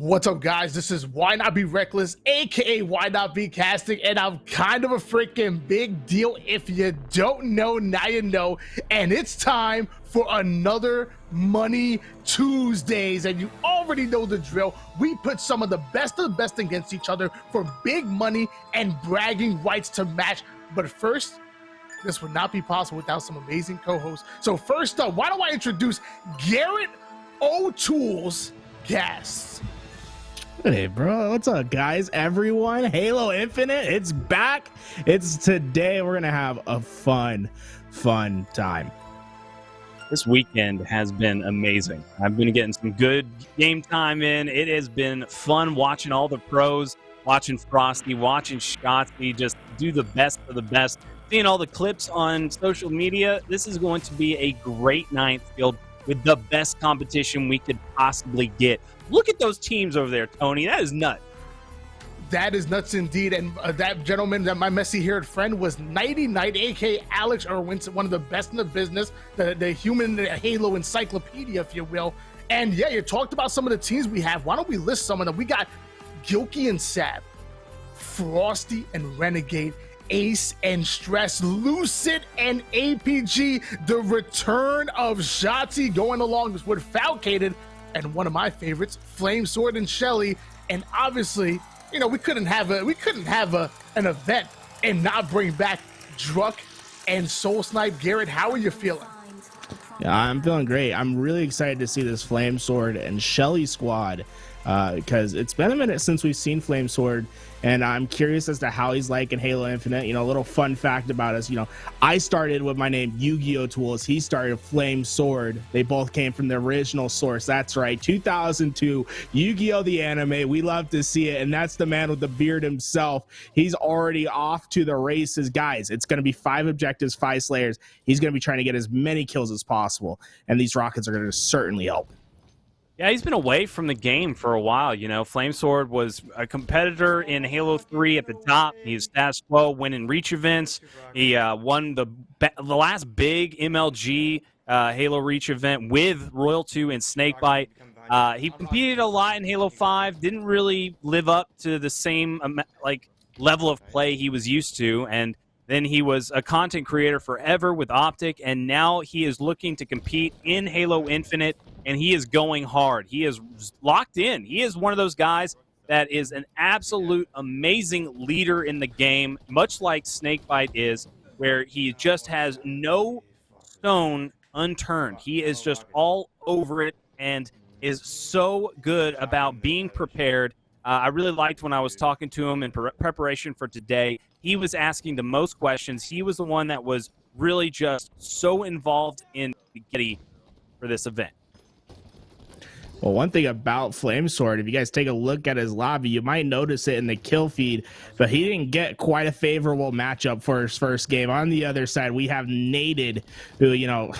What's up, guys? This is Why Not Be Reckless, aka Why Not Be Casting, and I'm kind of a freaking big deal. If you don't know, now you know. And it's time for another Money Tuesdays, and you already know the drill. We put some of the best against each other for big money and bragging rights to match. But first, this would not be possible without some amazing co-hosts. So first up, why don't I introduce Garrett O'Toole's guests? Hey, bro. What's up, guys? Everyone, Halo Infinite, it's back. It's today. We're going to have a fun time. This weekend has been amazing. I've been getting some good game time in. It has been fun watching all the pros, watching Frosty, watching Shotzzy just do the best of the best. Seeing all the clips on social media, this is going to be a great night filled with the best competition we could possibly get. Look at those teams over there, Tony. That is nuts. That is nuts indeed. And that gentleman, that my messy-haired friend, was Nighty Night, a.k.a. Alex Irwin, one of the best in the business, the human Halo encyclopedia, if you will. And yeah, you talked about some of the teams we have. Why don't we list some of them? We got Gilkey and Sab, Frosty and Renegade, Ace and Stress, Lucid and APG, the return of Shotzzy going along with Falcated, and one of my favorites, Flamesword and Shele. And obviously, you know, we couldn't have an event and not bring back Druk and SoulSnipe. Garrett, how are you feeling? Yeah, I'm feeling great. I'm really excited to see this Flamesword and Shele squad because it's been a minute since we've seen Flamesword, and I'm curious as to how he's like in Halo Infinite. You know, a little fun fact about us, you know, I started with my name Yu-Gi-Oh! Tools. He started Flamesword. They both came from the original source. That's right, 2002, Yu-Gi-Oh! The anime. We love to see it, and that's the man with the beard himself. He's already off to the races. Guys, it's going to be 5 objectives, 5 slayers. He's going to be trying to get as many kills as possible, and these rockets are going to certainly help. Yeah, he's been away from the game for a while. You know, Flamesword was a competitor in Halo 3 at the top. He's status quo, winning Reach events. He won the last big MLG Halo Reach event with Royal 2 and Snakebite. He competed a lot in Halo 5, didn't really live up to the same level of play he was used to, and then he was a content creator forever with OpTic, and now he is looking to compete in Halo Infinite, and he is going hard. He is locked in. He is one of those guys that is an absolute amazing leader in the game, much like Snakebite is, where he just has no stone unturned. He is just all over it and is so good about being prepared. I really liked when I was talking to him in preparation for today. He was asking the most questions. He was the one that was really just so involved in getting for this event. Well, one thing about Flamesword, if you guys take a look at his lobby, you might notice it in the kill feed, but he didn't get quite a favorable matchup for his first game. On the other side, we have Nated, who, you know,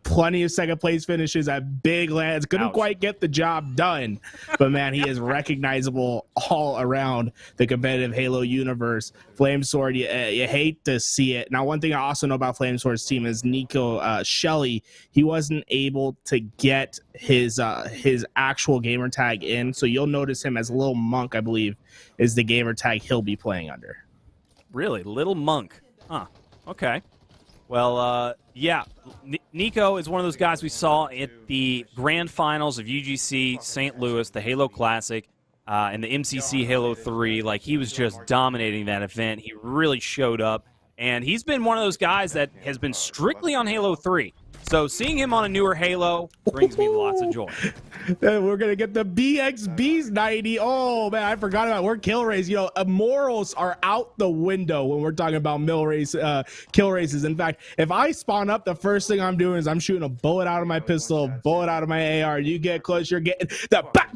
plenty of second place finishes at big lands, couldn't quite get the job done, but man, he is recognizable all around the competitive Halo universe. Flamesword, you hate to see it. Now, one thing I also know about Flamesword's team is Nico Shele. He wasn't able to get his actual gamer tag in, so you'll notice him as Little Monk, I believe, is the gamer tag he'll be playing under. Really? Little Monk? Huh. Okay. Well, yeah. Nico is one of those guys we saw at the grand finals of UGC St. Louis, the Halo Classic, and the MCC Halo 3. Like, he was just dominating that event. He really showed up, and he's been one of those guys that has been strictly on Halo 3. So seeing him on a newer Halo brings me lots of joy. We're going to get the BXBs 90. Oh, man, I forgot about it. We're kill race. You know, morals are out the window when we're talking about kill races. In fact, if I spawn up, the first thing I'm doing is I'm shooting a bullet out of my pistol, bullet out of my AR. You get close, you're getting the back.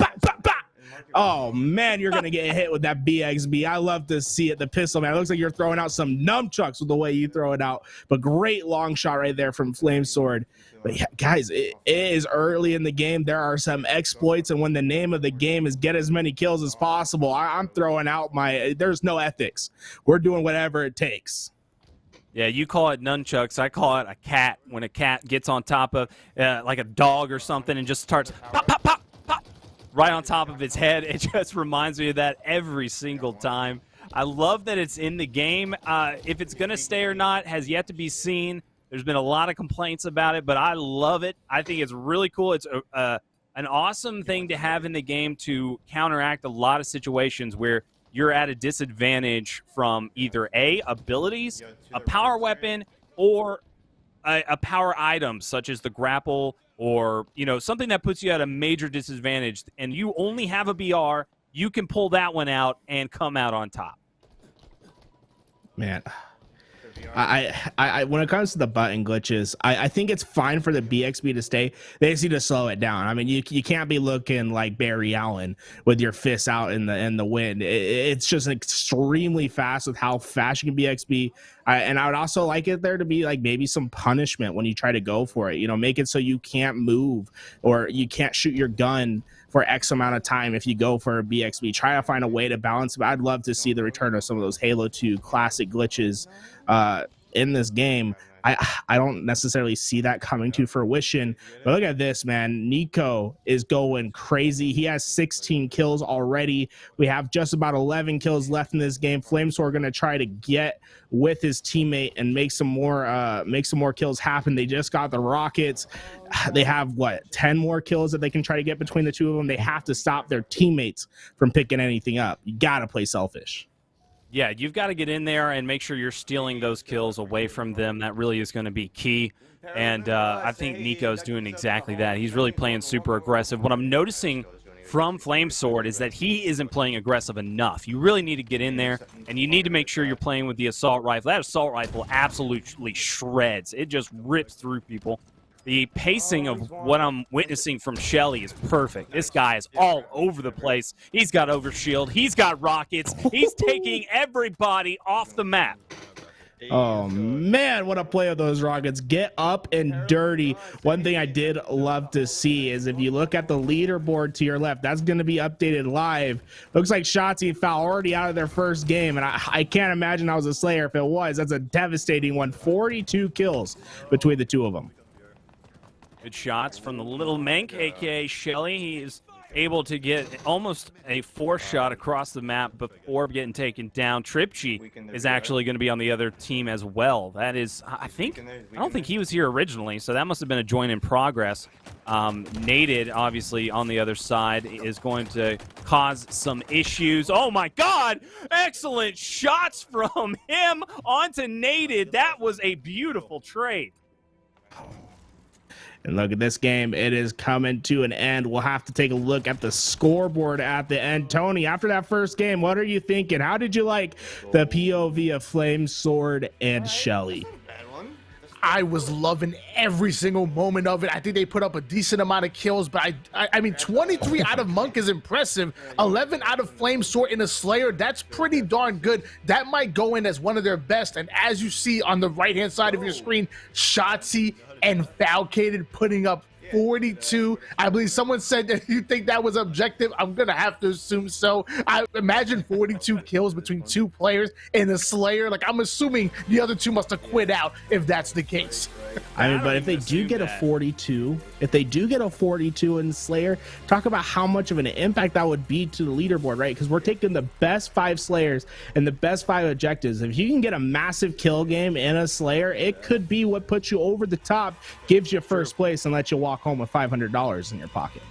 Oh, man, you're going to get hit with that BXB. I love to see it. The pistol, man. It looks like you're throwing out some nunchucks with the way you throw it out. But great long shot right there from Flamesword. But, yeah, guys, it is early in the game. There are some exploits, and when the name of the game is get as many kills as possible, I'm throwing out there's no ethics. We're doing whatever it takes. Yeah, you call it nunchucks. I call it a cat. When a cat gets on top of like a dog or something and just starts pop, pop, pop, pop. right on top of its head. It just reminds me of that every single time. I love that it's in the game. If it's going to stay or not has yet to be seen. There's been a lot of complaints about it, but I love it. I think it's really cool. It's an awesome thing to have in the game to counteract a lot of situations where you're at a disadvantage from either A, abilities, a power weapon, or a power item such as the grapple, or something that puts you at a major disadvantage, and you only have a BR. You can pull that one out and come out on top. Man, I when it comes to the button glitches, I think it's fine for the BXB to stay. They just need to slow it down. I mean, you can't be looking like Barry Allen with your fists out in the wind. It's just extremely fast with how fast you can BXB. And I would also like it there to be like maybe some punishment when you try to go for it. Make it so you can't move or you can't shoot your gun for X amount of time if you go for a BXB. Try to find a way to balance it. I'd love to see the return of some of those Halo 2 classic glitches in this game. I don't necessarily see that coming to fruition, but look at this, man. Nico is going crazy. He has 16 kills already. We have just about 11 kills left in this game. Flamesword going to try to get with his teammate and make some more kills happen. They just got the rockets. They have 10 more kills that they can try to get between the two of them. They have to stop their teammates from picking anything up. You got to play selfish. Yeah, you've got to get in there and make sure you're stealing those kills away from them. That really is going to be key. And I think Nico's doing exactly that. He's really playing super aggressive. What I'm noticing from Flamesword is that he isn't playing aggressive enough. You really need to get in there, and you need to make sure you're playing with the assault rifle. That assault rifle absolutely shreds. It just rips through people. The pacing of what I'm witnessing from Shele is perfect. This guy is all over the place. He's got overshield. He's got rockets. He's taking everybody off the map. Oh, man, what a play of those rockets. Get up and dirty. One thing I did love to see is if you look at the leaderboard to your left, that's going to be updated live. Looks like Shotzzy and Foul already out of their first game, and I can't imagine I was a Slayer if it was. That's a devastating one. 42 kills between the two of them. Good shots from the little Menk, a.k.a. Shele. He is able to get almost a 4-shot across the map before getting taken down. Tripchi is actually going to be on the other team as well. That is, I don't think he was here originally, so that must have been a join in progress. Naded, obviously, on the other side is going to cause some issues. Oh, my God! Excellent shots from him onto Naded. That was a beautiful trade. And look at this game. It is coming to an end. We'll have to take a look at the scoreboard at the end. Tony, after that first game, what are you thinking? How did you like the POV of Flamesword and Shele? I was loving every single moment of it. I think they put up a decent amount of kills, but I mean, 23 out of Monk is impressive. 11 out of Flamesword in a Slayer, that's pretty darn good. That might go in as one of their best. And as you see on the right-hand side of your screen, Shotzzy and Falcated putting up 42. I believe someone said that you think that was objective. I'm gonna have to assume so. I imagine 42 kills between two players in a Slayer. Like, I'm assuming the other two must have quit out if that's the case. I mean, but if they do get a 42, in Slayer, talk about how much of an impact that would be to the leaderboard, right? Because we're taking the best 5 Slayers and the best 5 objectives. If you can get a massive kill game in a Slayer, it could be what puts you over the top, gives you first place, and lets you walk home with $500 in your pocket.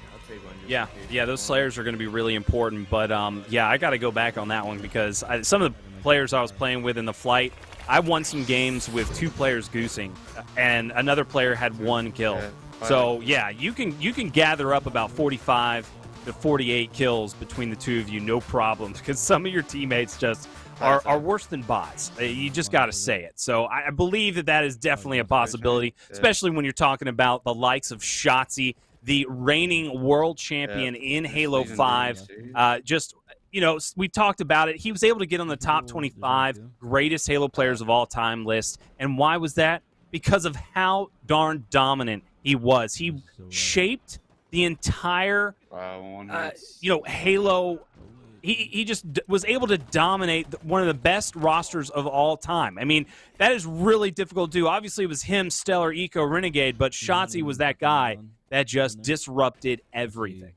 Yeah, those Slayers are going to be really important. But yeah, I got to go back on that one because some of the players I was playing with in the flight, I won some games with 2 players goosing, and another player had 1 kill. So yeah, you can gather up about 45 to 48 kills between the two of you, no problems, because some of your teammates just are worse than bots. You just got to say it. So I believe that is definitely a possibility, especially when you're talking about the likes of Shotzzy, the reigning world champion in Halo 5. We talked about it. He was able to get on the top 25 greatest Halo players of all time list. And why was that? Because of how darn dominant he was. He shaped the entire, Halo. He just was able to dominate one of the best rosters of all time. I mean, that is really difficult to do. Obviously, it was him, Stellar, Eco, Renegade, but Shotzzy was that guy that just disrupted everything.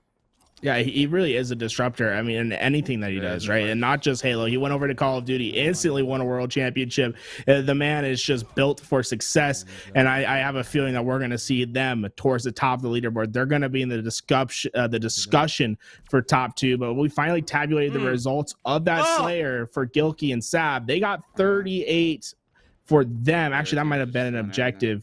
Yeah, he really is a disruptor. I mean, in anything that he does, right? And not just Halo. He went over to Call of Duty, instantly won a world championship. The man is just built for success. And I have a feeling that we're going to see them towards the top of the leaderboard. They're going to be in the discussion for top 2. But we finally tabulated the results of that Slayer for Gilkey and Sab. They got 38 for them. Actually, that might have been an objective.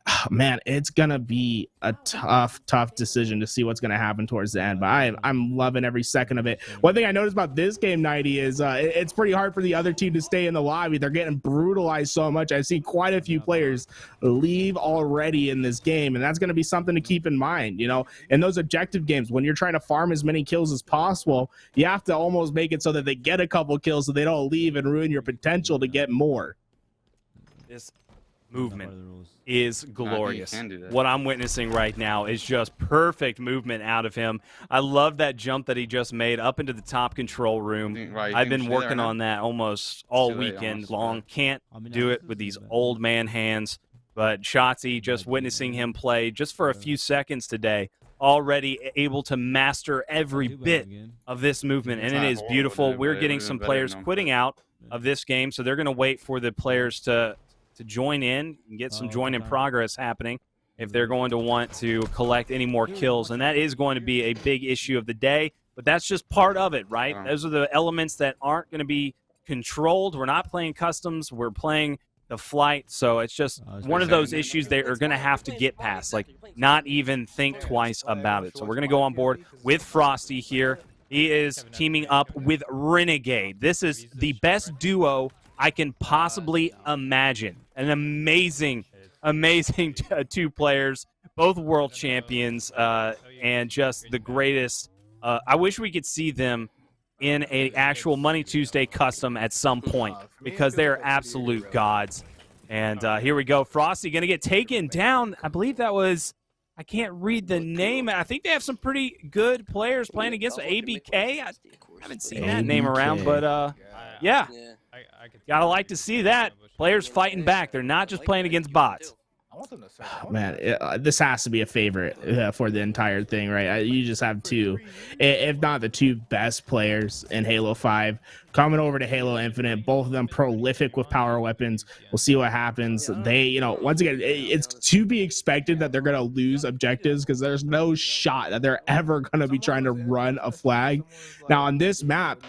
Oh, man, it's gonna be a tough decision to see what's gonna happen towards the end, but I'm loving every second of it. One thing I noticed about this game, 90, is it's pretty hard for the other team to stay in the lobby. They're getting brutalized so much. I've seen quite a few players leave already in this game, and that's gonna be something to keep in mind. You know, in those objective games, when you're trying to farm as many kills as possible, you have to almost make it so that they get a couple kills so they don't leave and ruin your potential to get more. This movement is glorious. What I'm witnessing right now is just perfect movement out of him. I love that jump that he just made up into the top control room. I've been working on that almost all weekend long. Can't do it with these old man hands, but Shotzzy, just witnessing him play just for a few seconds today, already able to master every bit of this movement, and it is beautiful. We're getting some players quitting out of this game, so they're going to wait for the players to join in and get some join in progress happening if they're going to want to collect any more kills. And that is going to be a big issue of the day, but that's just part of it, right? Those are the elements that aren't going to be controlled. We're not playing customs. We're playing the flight. So it's just one of those issues they are going to have to get past, like not even think twice about it. So we're going to go on board with Frosty here. He is teaming up with Renegade. This is the best duo I can possibly imagine. An amazing 2 players, both world champions, and just the greatest. I wish we could see them in an actual Money Tuesday custom at some point, because they are absolute gods. And here we go. Frosty going to get taken down. I believe that was, I can't read the name. I think they have some pretty good players playing against ABK. I haven't seen that name around, but yeah. Gotta like to see that. Players fighting back. They're not just playing against bots. Man, this has to be a favorite for the entire thing, right? You just have 2, if not the 2 best players in Halo 5 coming over to Halo Infinite. Both of them prolific with power weapons. We'll see what happens. They, you know, once again, it's to be expected that they're going to lose objectives, because there's no shot that they're ever going to be trying to run a flag. Now, on this map,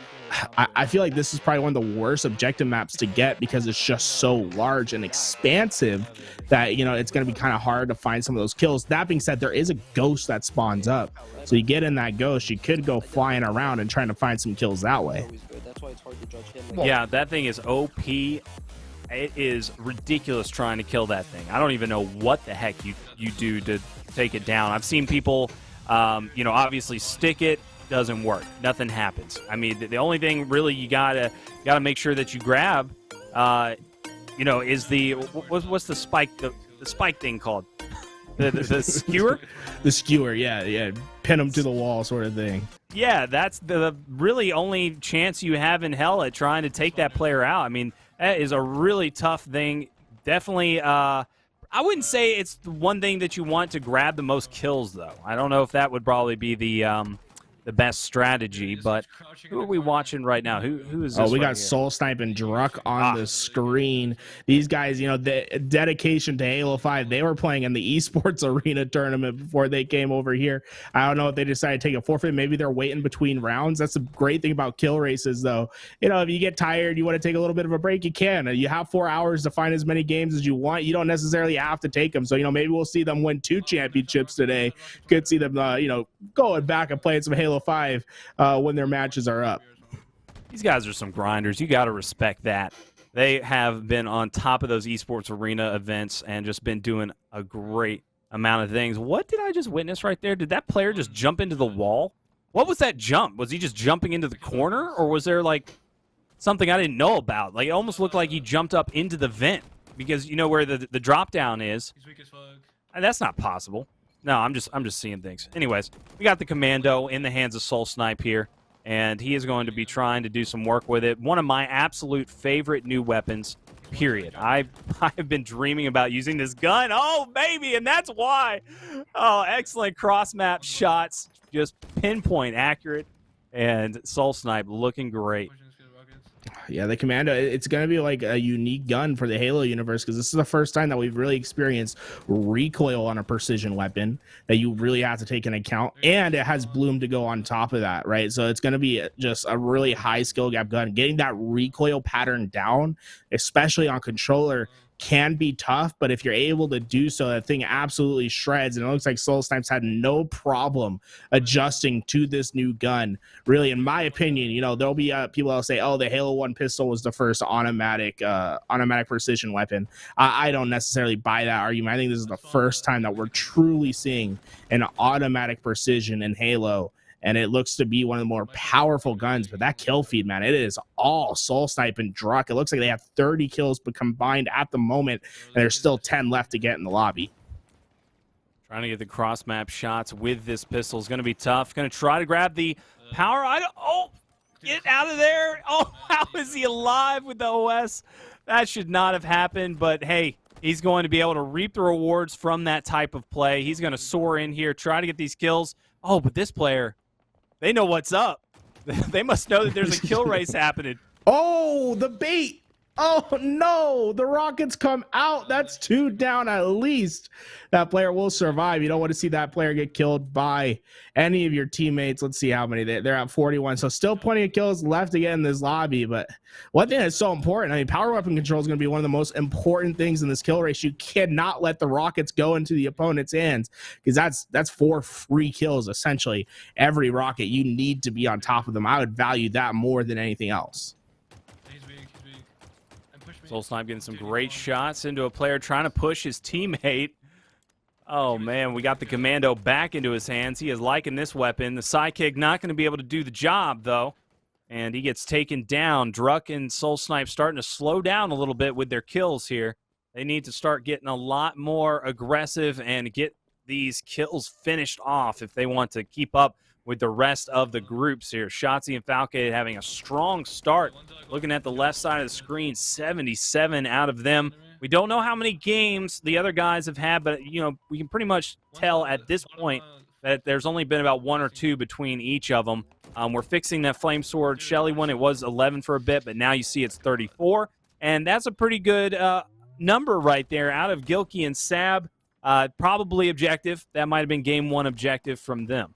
I feel like this is probably one of the worst objective maps to get, because it's just so large and expansive that, you know, it's going to be kind of hard to find some of those kills. That being said, there is a ghost that spawns up. So you get in that ghost, you could go flying around and trying to find some kills that way. Yeah, that thing is OP. It is ridiculous trying to kill that thing. I don't even know what the heck you do to take it down. I've seen people, you know, obviously stick it. Doesn't work. Nothing happens. I mean, the only thing really you gotta make sure that you grab, you know, is the what's the spike the spike thing called? The skewer? The skewer, yeah. Pin them to the wall sort of thing. Yeah, that's the really only chance you have in hell at trying to take that player out. I mean, that is a really tough thing. Definitely, I wouldn't say it's the one thing that you want to grab the most kills, though. I don't know if that would probably be the best strategy, but who are we watching right now? Who is this? Oh, we got here? SoulSnipe and Druk on the screen. These guys, you know, the dedication to Halo 5, they were playing in the esports arena tournament before they came over here. I don't know if they decided to take a forfeit. Maybe they're waiting between rounds. That's the great thing about kill races, though. You know, if you get tired, you want to take a little bit of a break, you can. You have 4 hours to find as many games as you want. You don't necessarily have to take them. So, you know, maybe we'll see them win 2 championships today. Could see them, you know, going back and playing some Halo 5 when their matches are up. These guys are some grinders. You got to respect that. They have been on top of those esports arena events and just been doing a great amount of things. What did I just witness right there? Did that player just jump into the wall? What was that jump? Was he just jumping into the corner, or was there like something I didn't know about? Like, it almost looked like he jumped up into the vent, because you know where the drop down is. He's weak as fuck. That's not possible. No, I'm just seeing things. Anyways, we got the commando in the hands of SoulSnipe here, and he is going to be trying to do some work with it. One of my absolute favorite new weapons period. I've been dreaming about using this gun. Oh, baby, and that's why. Oh, excellent cross-map shots. Just pinpoint accurate. And SoulSnipe looking great. Yeah, the Commando, it's going to be like a unique gun for the Halo universe because this is the first time that we've really experienced recoil on a precision weapon that you really have to take into account. And it has bloom to go on top of that, right? So it's going to be just a really high skill gap gun. Getting that recoil pattern down, especially on controller, can be tough, but if you're able to do so, that thing absolutely shreds. And it looks like SoulSnipe's had no problem adjusting to this new gun. Really, in my opinion, you know, there'll be people that'll say, oh, the Halo 1 pistol was the first automatic precision weapon. I don't necessarily buy that argument. I think this is the first time that we're truly seeing an automatic precision in Halo. And it looks to be one of the more powerful guns, but that kill feed, man, it is all SoulSnipe and Druk. It looks like they have 30 kills but combined at the moment, and there's still 10 left to get in the lobby. Trying to get the cross-map shots with this pistol is going to be tough. Going to try to grab the power item. Oh, get out of there. Oh, how is he alive with the OS? That should not have happened, but hey, he's going to be able to reap the rewards from that type of play. He's going to soar in here, try to get these kills. Oh, but this player, they know what's up. They must know that there's a kill race happening. Oh, the bait. Oh, no. The rockets come out. That's 2 down at least. That player will survive. You don't want to see that player get killed by any of your teammates. Let's see how many. They're at 41. So still plenty of kills left to get in this lobby. But one thing that's so important, I mean, power weapon control is going to be one of the most important things in this kill race. You cannot let the rockets go into the opponent's hands because that's 4 free kills, essentially. Every rocket, you need to be on top of them. I would value that more than anything else. SoulSnipe getting some great shots into a player trying to push his teammate. Oh, man, we got the Commando back into his hands. He is liking this weapon. The sidekick not going to be able to do the job, though. And he gets taken down. Druk and SoulSnipe starting to slow down a little bit with their kills here. They need to start getting a lot more aggressive and get these kills finished off if they want to keep up with the rest of the groups here. Shotzzy and Falcated having a strong start. Looking at the left side of the screen, 77 out of them. We don't know how many games the other guys have had, but you know, we can pretty much tell at this point that there's only been about 1 or 2 between each of them. We're fixing that Flamesword Shele one. It was 11 for a bit, but now you see it's 34. And that's a pretty good number right there out of Gilkey and Sab. Probably objective. That might have been game 1 objective from them.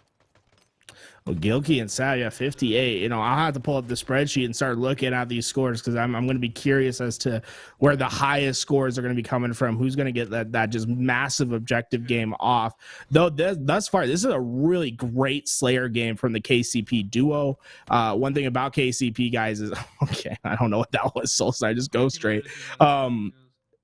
Well, Gilkey and Sab, yeah, 58. You know, I'll have to pull up the spreadsheet and start looking at these scores because I'm going to be curious as to where the highest scores are going to be coming from. Who's going to get that just massive objective game off? Though thus far, this is a really great Slayer game from the KCP duo. One thing about KCP guys is, okay, I don't know what that was. SoulSnipe, just go straight.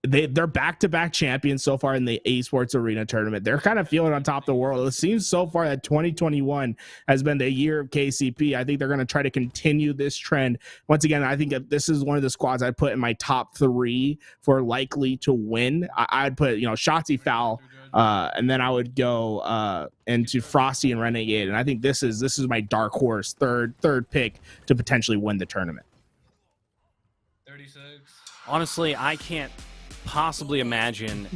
They're back-to-back champions so far in the esports arena tournament. They're kind of feeling on top of the world. It seems so far that 2021 has been the year of KCP. I think they're going to try to continue this trend. Once again, I think this is one of the squads I put in my top 3 for likely to win. I'd put, you know, Shotzzy, Foul, and then I would go into Frosty and Renegade. And I think this is my dark horse third pick to potentially win the tournament. 36. Honestly, I can't possibly imagine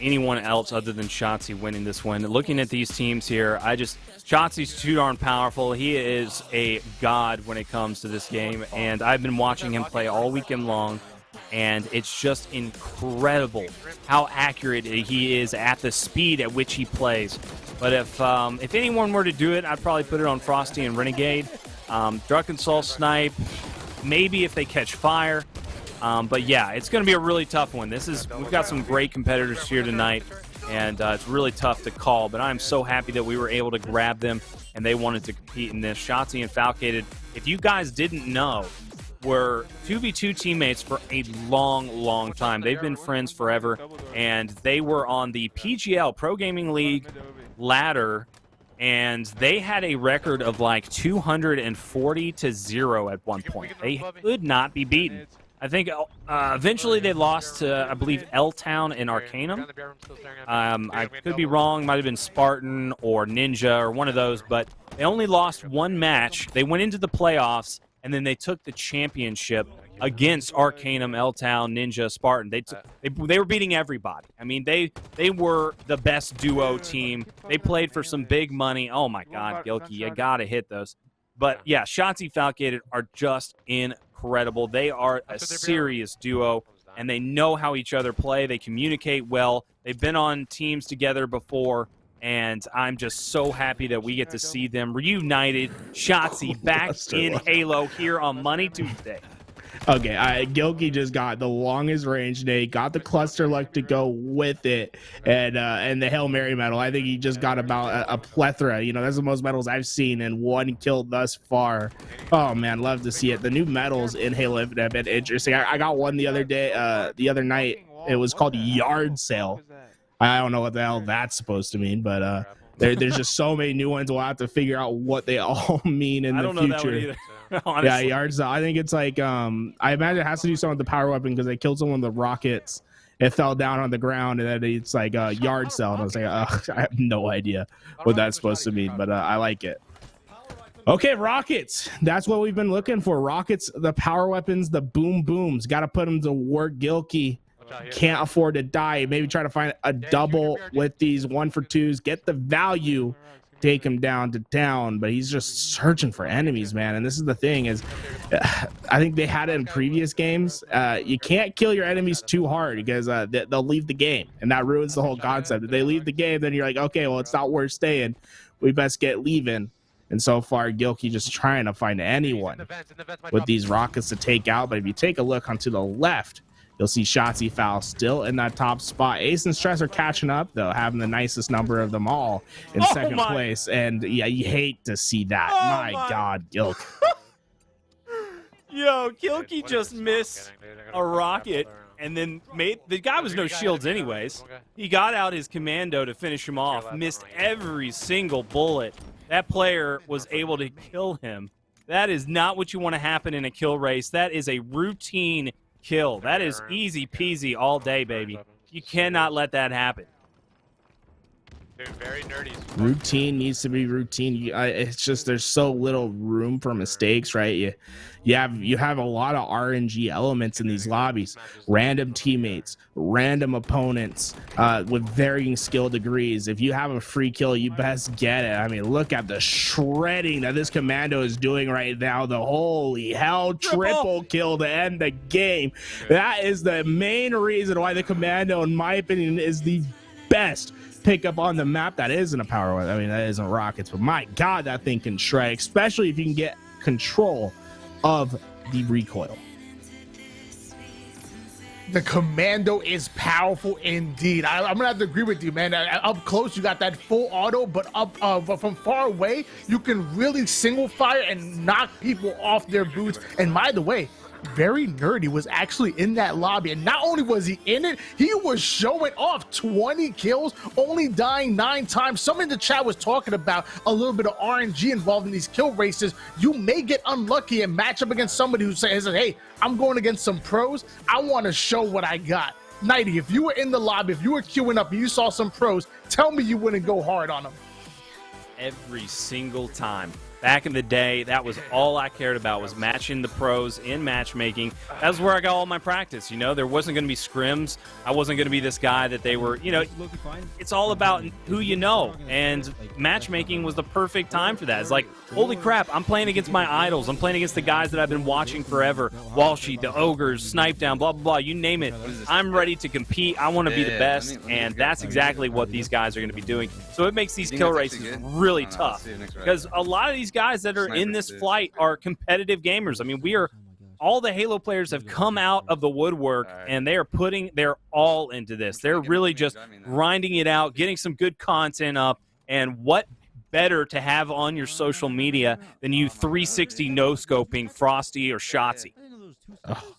anyone else other than Shotzzy winning this one. Looking at these teams here, Shotzi's too darn powerful. He is a god when it comes to this game, and I've been watching him play all weekend long, and it's just incredible how accurate he is at the speed at which he plays. But if anyone were to do it, I'd probably put it on Frosty and Renegade. Druk and SoulSnipe, maybe if they catch fire. But yeah, it's going to be a really tough one. We've got some great competitors here tonight, and it's really tough to call. But I'm so happy that we were able to grab them, and they wanted to compete in this. Shotzzy and Falcated, if you guys didn't know, were 2v2 teammates for a long, long time. They've been friends forever, and they were on the PGL, Pro Gaming League ladder, and they had a record of like 240-0 at one point. They could not be beaten. I think eventually they lost to, I believe, L-Town in Arcanum. I could be wrong. Might have been Spartan or Ninja or one of those, but they only lost 1 match. They went into the playoffs, and then they took the championship against Arcanum, L-Town, Ninja, Spartan. They were beating everybody. I mean, they were the best duo team. They played for some big money. Oh my God, Gilkey, you gotta hit those. But yeah, Shotzzy, Falcated are just incredible. They are a serious duo, and they know how each other play. They communicate well. They've been on teams together before. And I'm just so happy that we get to see them reunited. Shotzzy back in Halo here on Money Tuesday. Okay, Gilkey just got the longest range nade, got the cluster luck to go with it, and the Hail Mary medal. I think he just got about a plethora. You know, that's the most medals I've seen in one kill thus far. Oh man, love to see it. The new medals in Halo Infinite have been interesting. I got one the other day, the other night. It was called Yard Sale. I don't know what the hell that's supposed to mean, but there's just so many new ones. We'll have to figure out what they all mean in the future. I don't know that one either. Yeah, yards. I think it's like I imagine it has to do something with the power weapon because they killed someone with the rockets. It fell down on the ground, and then it's like a yard cell. And I was like, I have no idea what that's supposed to mean, but I like it. Okay, rockets. That's what we've been looking for. Rockets, the power weapons, the boom booms. Got to put them to work. Gilkey can't afford to die. Maybe try to find a double with these 1-for-2s. Get the value. Take him down to town, but he's just searching for enemies, man. And this is the thing is, I think they had it in previous games. You can't kill your enemies too hard because they'll leave the game, and that ruins the whole concept. If they leave the game, then you're like, okay, well, it's not worth staying. We best get leaving. And so far, Gilkey just trying to find anyone with these rockets to take out. But if you take a look onto the left, you'll see Shotzzy Foul still in that top spot. Ace and Stress are catching up, though, having the nicest number of them all in second place. And, yeah, you hate to see that. My God, Gilkey. Yo, Gilkey just missed a rocket and then the guy was no shields anyways. He got out his commando to finish him off, missed every single bullet. That player was able to kill him. That is not what you want to happen in a kill race. That is a routine kill. That is easy peasy all day, baby. You cannot let that happen. Dude, very nerdy. Routine needs to be routine. It's just there's so little room for mistakes, right? You have a lot of RNG elements in these lobbies. Random teammates, random opponents with varying skill degrees. If you have a free kill, you best get it. I mean, look at the shredding that this commando is doing right now. The holy hell triple kill to end the game. That is the main reason why the commando, in my opinion, is the best pickup on the map. That isn't a power weapon. I mean, that isn't rockets, but my God, that thing can shred, especially if you can get control of the recoil. The commando is powerful indeed. I'm gonna have to agree with you, man. Up close, you got that full auto, but but from far away, you can really single fire and knock people off their boots. And by the way, Very Nerdy was actually in that lobby, and not only was he in it, he was showing off 20 kills, only dying 9 times. Someone in the chat was talking about a little bit of RNG involved in these kill races. You may get unlucky and match up against somebody who says, hey, I'm going against some pros. I want to show what I got. Nighty, if you were in the lobby, if you were queuing up and you saw some pros, tell me you wouldn't go hard on them. Every single time. Back in the day, that was all I cared about, was matching the pros in matchmaking. That was where I got all my practice, you know? There wasn't going to be scrims. I wasn't going to be this guy that they were, you know, it's all about who you know. And matchmaking was the perfect time for that. It's like, holy crap, I'm playing against my idols. I'm playing against the guys that I've been watching forever. Walshy, the Ogres, Snipe Down, blah, blah, blah, you name it. I'm ready to compete. I want to be the best, and that's exactly what these guys are going to be doing. So it makes these kill races really tough, because a lot of these guys that are in this flight are competitive gamers. I mean, all the Halo players have come out of the woodwork, and they are putting their all into this. They're really just grinding it out, getting some good content up, and what better to have on your social media than you 360 no-scoping Frosty or Shotzzy. Oh.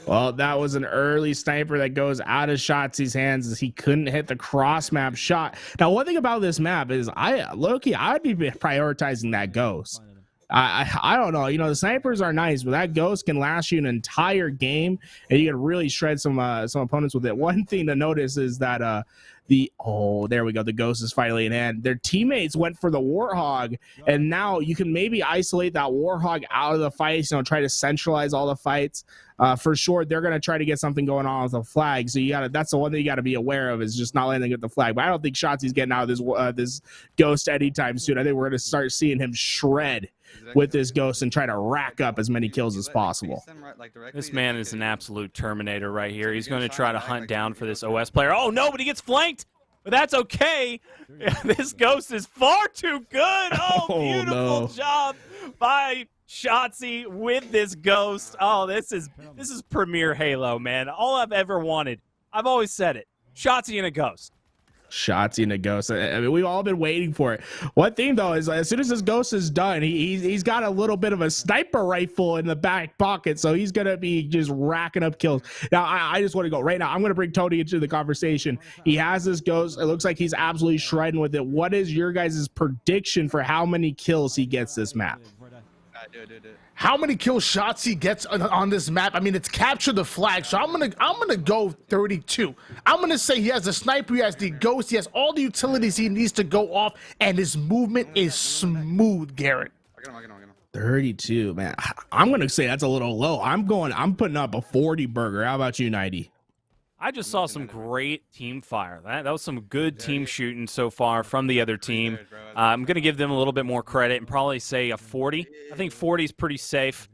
Well, that was an early sniper that goes out of Shotzy's hands as he couldn't hit the cross map shot. Now, one thing about this map is Loki, I'd be prioritizing that ghost. I don't know. You know, the snipers are nice, but that ghost can last you an entire game, and you can really shred some opponents with it. One thing to notice is that there we go. The ghost is finally in hand. Their teammates went for the warthog, and now you can maybe isolate that warthog out of the fights. You know, try to centralize all the fights. For sure, they're gonna try to get something going on with the flag. So that's the one that you gotta be aware of, is just not letting them get the flag. But I don't think Shotzzy's getting out of this ghost anytime soon. I think we're gonna start seeing him shred with this ghost and try to rack up as many kills as possible. This man is an absolute Terminator right here. He's going to try to hunt down for this OS player. Oh, no, but he gets flanked. But that's okay. This ghost is far too good. Oh, beautiful job by Shotzzy with this ghost. Oh, this is premier Halo, man. All I've ever wanted. I've always said it. Shotzzy and a ghost. Shotzzy and a ghost. I mean, we've all been waiting for it. One thing though is, as soon as this ghost is done, he's got a little bit of a sniper rifle in the back pocket, so he's gonna be just racking up kills. Now, I just want to go right now. I'm gonna bring Tony into the conversation. He has this ghost. It looks like he's absolutely shredding with it. What is your guys' prediction for how many kills he gets this map? How many kills Shotzzy gets on this map? I mean, it's capture the flag, so I'm gonna go 32. I'm gonna say he has a sniper, he has the ghost, he has all the utilities he needs to go off, and his movement is smooth, Garrett. 32, man. I'm gonna say that's a little low. I'm putting up a 40 burger. How about you, 90? I just saw some great team fire. That was some good team shooting so far from the other team. I'm going to give them a little bit more credit and probably say a 40. I think 40 is pretty safe.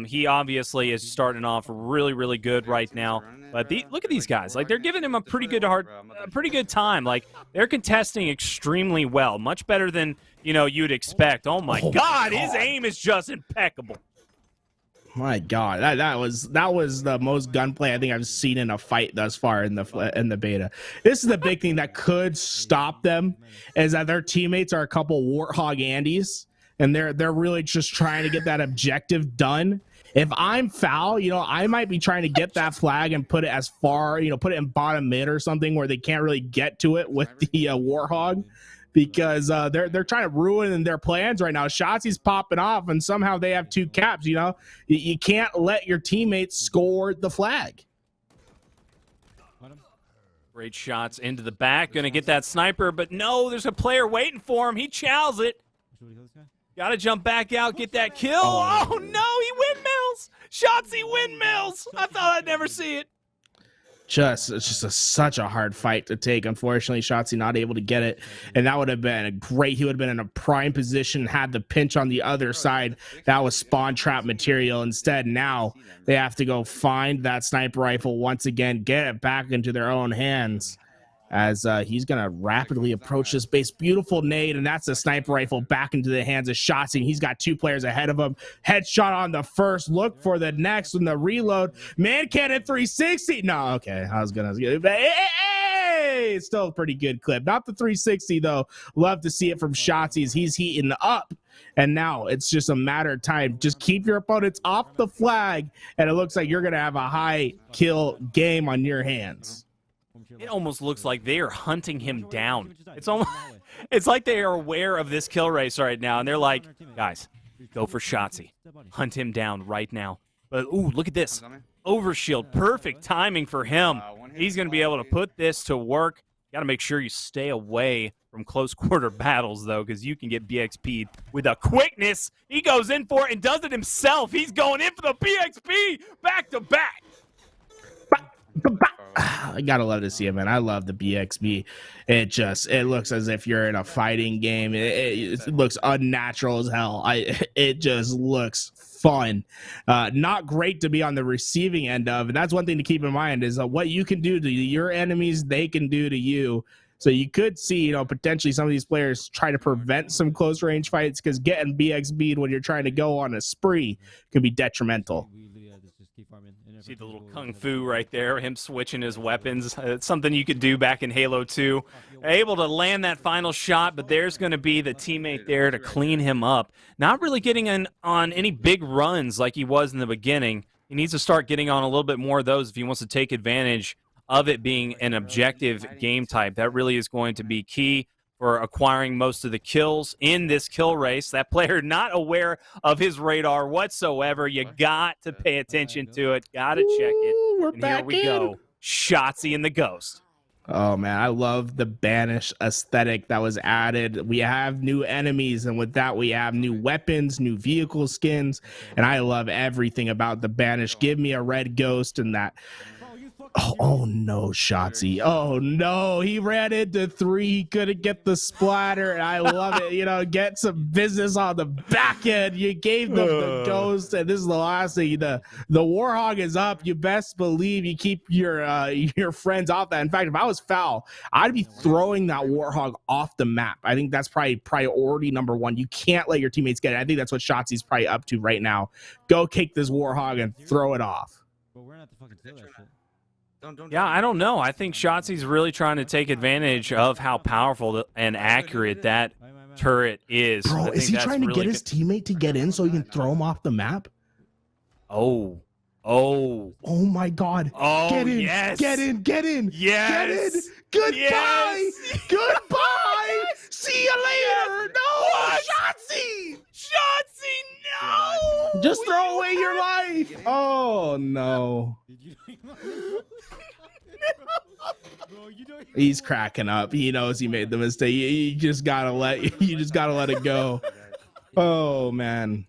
He obviously is starting off really, really good right now. But look at these guys. Like, they're giving him a pretty good time. Like, they're contesting extremely well. Much better than, you'd expect. Oh, my God. His aim is just impeccable. My God, that was the most gunplay I think I've seen in a fight thus far in the beta. This is the big thing that could stop them, is that their teammates are a couple Warthog Andes, and they're really just trying to get that objective done. If I'm foul, I might be trying to get that flag and put it as far, put it in bottom mid or something where they can't really get to it with the Warthog. Because they're trying to ruin their plans right now. Shotzi's popping off, and somehow they have 2 caps. You can't let your teammates score the flag. Great shots into the back. Going to get that sniper, but no, there's a player waiting for him. He chows it. Got to jump back out, get that kill. Oh, no, he windmills. Shotzzy windmills. I thought I'd never see it. It's just such a hard fight to take. Unfortunately, Shotzzy not able to get it, and that would have been great. He would have been in a prime position, had the pinch on the other side. That was spawn trap material. Instead, now they have to go find that sniper rifle once again, get it back into their own hands, as he's going to rapidly approach this base. Beautiful nade, and that's a sniper rifle back into the hands of Shotzzy. He's got 2 players ahead of him. Headshot on the first, look for the next in the reload. Man cannon 360. No, okay, I was going to... Hey, it's still a pretty good clip. Not the 360, though. Love to see it from Shotzzy as he's heating up. And now it's just a matter of time. Just keep your opponents off the flag, and it looks like you're going to have a high kill game on your hands. It almost looks like they are hunting him down. It's like they are aware of this kill race right now, and they're like, guys, go for Shotzzy. Hunt him down right now. But, ooh, look at this. Overshield, perfect timing for him. He's going to be able to put this to work. Got to make sure you stay away from close quarter battles, though, because you can get BXP'd with a quickness. He goes in for it and does it himself. He's going in for the BXP back-to-back. I gotta love to see it, man. I love the BXB. It looks as if you're in a fighting game. It looks unnatural as hell. It just looks fun. Not great to be on the receiving end of, and that's one thing to keep in mind is what you can do to your enemies, they can do to you. So you could see, potentially some of these players try to prevent some close range fights, because getting BXB'd when you're trying to go on a spree could be detrimental. See the little kung fu right there, him switching his weapons. It's something you could do back in Halo 2. Able to land that final shot, but there's going to be the teammate there to clean him up. Not really getting on any big runs like he was in the beginning. He needs to start getting on a little bit more of those if he wants to take advantage of it being an objective game type. That really is going to be key for acquiring most of the kills in this kill race. That player not aware of his radar whatsoever. You got to pay attention to it. Got to check it. We're And back here we go. Shotzzy and the Ghost. Oh man, I love the banish aesthetic that was added. We have new enemies, and with that we have new weapons, new vehicle skins, and I love everything about the banish. Give me a red ghost and that. Oh no, Shotzzy. Oh no, he ran into 3. He couldn't get the splatter, and I love it. You know, get some business on the back end. You gave them the ghost, and this is the last thing. The Warhog is up. You best believe you keep your friends off that. In fact, if I was Foul, I'd be throwing that Warhog off the map. I think that's probably priority number 1. You can't let your teammates get it. I think that's what Shotzi's probably up to right now. Go kick this Warhog and throw it off. But we're not the fucking kill that shit. Yeah, I don't know. I think Shotzi's really trying to take advantage of how powerful and accurate that turret is. Bro, is he trying to get his teammate to get in so he can throw him off the map? Oh my God. Oh, get in, yes. Get in. Yes. Get in. Goodbye. Yes. Goodbye. See you later. No, What? Shotzzy. Shotzzy, no! Just throw away your life. Oh no. He's cracking up. He knows he made the mistake. You just gotta let it go. Oh man.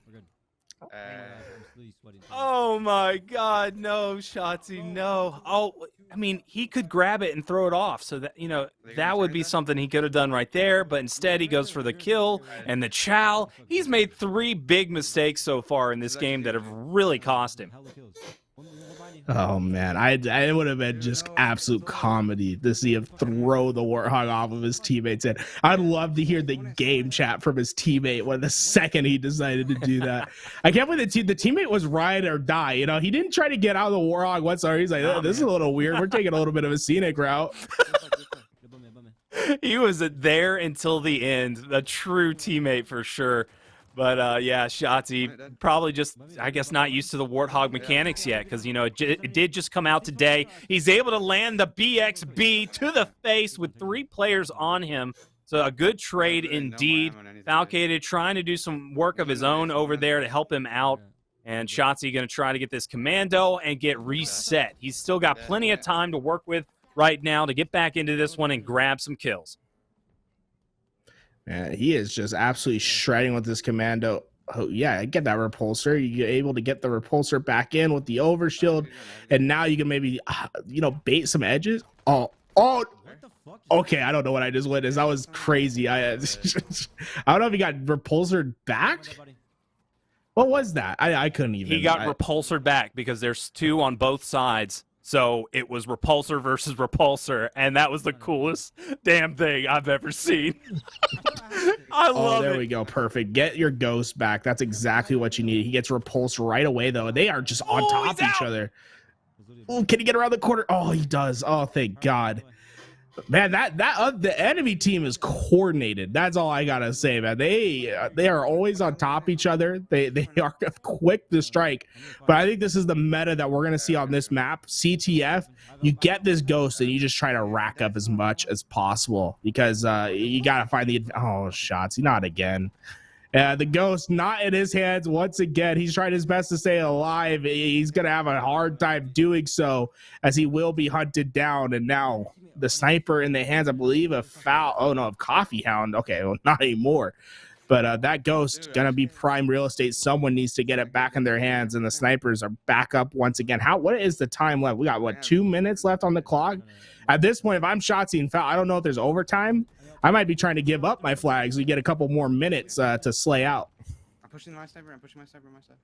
Oh my God, no, Shotzzy, no. Oh, I mean, he could grab it and throw it off, so that, you know, that would be something he could have done right there, but instead he goes for the kill and the chow. He's made 3 big mistakes so far in this game that have really cost him. Oh man, I would have been just absolute comedy to see him throw the Warthog off of his teammates. And I'd love to hear the game chat from his teammate when the second he decided to do that. I can't believe the teammate was ride or die. You know, he didn't try to get out of the Warthog whatsoever. He's like, oh, this is a little weird. We're taking a little bit of a scenic route. He was there until the end, a true teammate for sure. But yeah, Shotzzy probably just, I guess, not used to the Warthog mechanics yet, because, you know, it did just come out today. He's able to land the BXB to the face with 3 players on him. So a good trade indeed. Falcated trying to do some work of his own over there to help him out. And Shotzzy going to try to get this commando and get reset. He's still got plenty of time to work with right now to get back into this one and grab some kills. Man, he is just absolutely shredding with this commando. Oh, yeah, get that repulsor. You're able to get the repulsor back in with the overshield, and now you can maybe, you know, bait some edges. Oh, okay. I don't know what I just witnessed. That was crazy. I don't know if he got repulsored back. What was that? I couldn't even. He got repulsored back because there's 2 on both sides. So it was repulsor versus repulsor, and that was the coolest damn thing I've ever seen. I love it. There we go. Perfect. Get your ghost back. That's exactly what you need. He gets repulsed right away, though. They are just on top of each other. Oh, can he get around the corner? Oh, he does. Oh, thank God. Man, the enemy team is coordinated. That's all I gotta say, man. They are always on top of each other. They are quick to strike. But I think this is the meta that we're gonna see on this map. CTF, you get this ghost and you just try to rack up as much as possible, because you gotta find the Shotzzy, not again. The ghost not in his hands once again. He's trying his best to stay alive. He's gonna have a hard time doing so, as he will be hunted down. And now the sniper in the hands, I believe, of Coffee Hound. Okay, well, not anymore. But that ghost gonna be prime real estate. Someone needs to get it back in their hands, and the snipers are back up once again. What is the time left? We got, what, 2 minutes left on the clock? At this point, if I'm Shotzzy and Foul, I don't know if there's overtime. I might be trying to give up my flags. We get a couple more minutes to slay out. I'm pushing my sniper.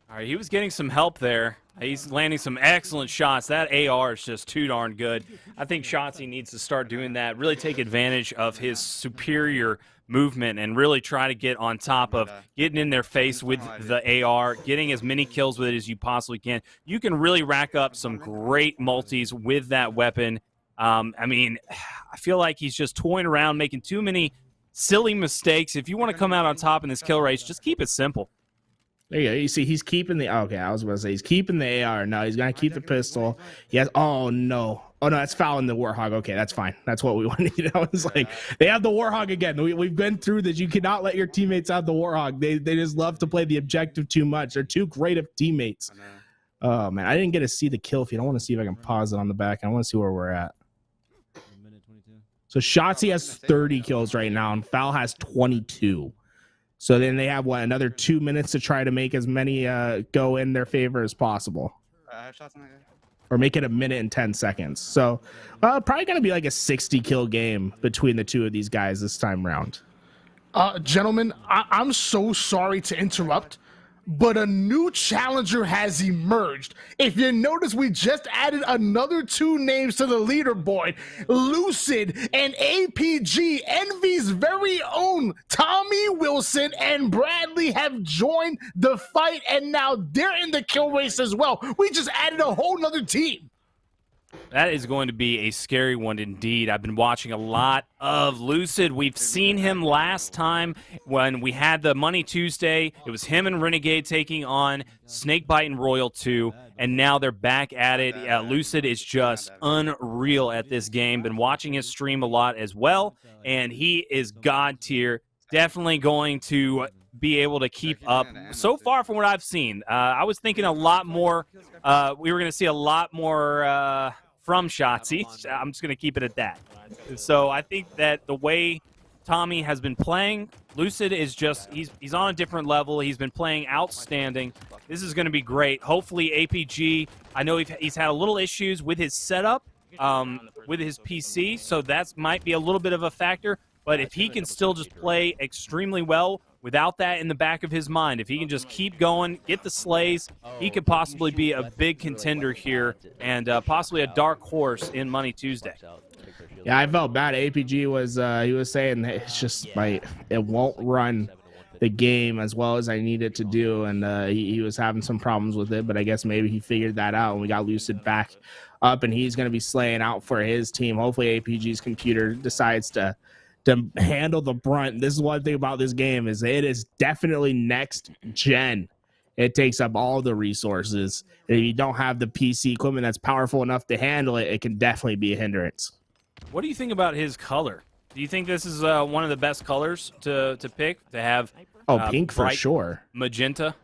All right, he was getting some help there. He's landing some excellent shots. That AR is just too darn good. I think Shotzzy needs to start doing that, really take advantage of his superior movement and really try to get on top of getting in their face with the AR, getting as many kills with it as you possibly can. You can really rack up some great multis with that weapon. I mean, I feel like he's just toying around, making too many silly mistakes. If you want to come out on top in this kill race, just keep it simple. There you go. You see, he's keeping the... Okay, I was about to say he's keeping the AR. No, he's going to keep the pistol. Yes. Oh, no. Oh no, that's Foul and the Warhog. Okay, that's fine. That's what we wanted. I was like, they have the Warhog again. We've been through this. You cannot let your teammates have the Warhog. They just love to play the objective too much. They're too great of teammates. Oh man, I didn't get to see the kill feed. I want to see if I can pause it on the back. I want to see where we're at. So Shotzzy has 30 kills right now, and Foul has 22. So then they have what, another 2 minutes to try to make as many go in their favor as possible. Or make it 1 minute and 10 seconds. So probably going to be like a 60 kill game between the two of these guys this time round. Gentlemen, I'm so sorry to interrupt, but a new challenger has emerged. If you notice, we just added another 2 names to the leaderboard. Lucid and APG, Envy's very own Tommy Wilson and Bradley have joined the fight, and now they're in the kill race as well. We just added a whole nother team. That is going to be a scary one indeed. I've been watching a lot of Lucid. We've seen him last time when we had the Money Tuesday. It was him and Renegade taking on Snakebite and Royal 2, and now they're back at it. Lucid is just unreal at this game. Been watching his stream a lot as well, and he is God tier. Definitely going to be able to keep up. So far from what I've seen, I was thinking a lot more. We were going to see a lot more from Shotzzy. I'm just going to keep it at that. So I think that the way Tommy has been playing, Lucid is just, he's on a different level. He's been playing outstanding. This is going to be great. Hopefully APG, I know he's had a little issues with his setup, with his PC, so that might be a little bit of a factor. But if he can still just play extremely well without that in the back of his mind, if he can just keep going, get the slays, he could possibly be a big contender here and possibly a dark horse in Money Tuesday. Yeah, I felt bad. APG was he was saying it's just like it won't run the game as well as I need it to do, and he was having some problems with it, but I guess maybe he figured that out and we got Lucid back up and he's going to be slaying out for his team. Hopefully APG's computer decides to handle the brunt. This is one thing about this game, is it is definitely next gen. It takes up all the resources. If you don't have the PC equipment that's powerful enough to handle it, it can definitely be a hindrance. What do you think about his color? Do you think this is one of the best colors to pick, to have pink for sure. Magenta?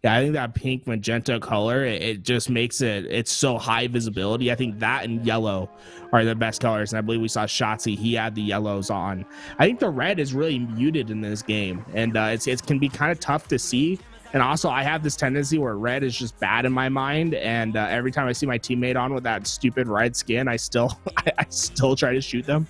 Yeah, I think that pink magenta color, it just makes it's so high visibility. I think that and yellow are the best colors. And I believe we saw Shotzzy, he had the yellows on. I think the red is really muted in this game. And it can be kind of tough to see. And also, I have this tendency where red is just bad in my mind. And every time I see my teammate on with that stupid red skin, I still try to shoot them.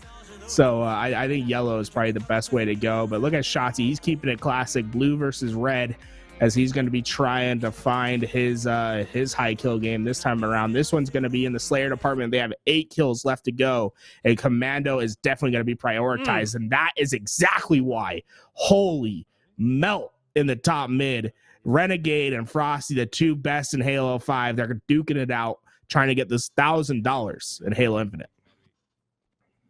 So I think yellow is probably the best way to go. But look at Shotzzy. He's keeping it classic, blue versus red, as he's going to be trying to find his high kill game this time around. This one's going to be in the Slayer department. They have 8 kills left to go, and Commando is definitely going to be prioritized, and that is exactly why. Holy melt in the top mid. Renegade and Frosty, the 2 best in Halo 5, they're duking it out, trying to get this $1,000 in Halo Infinite.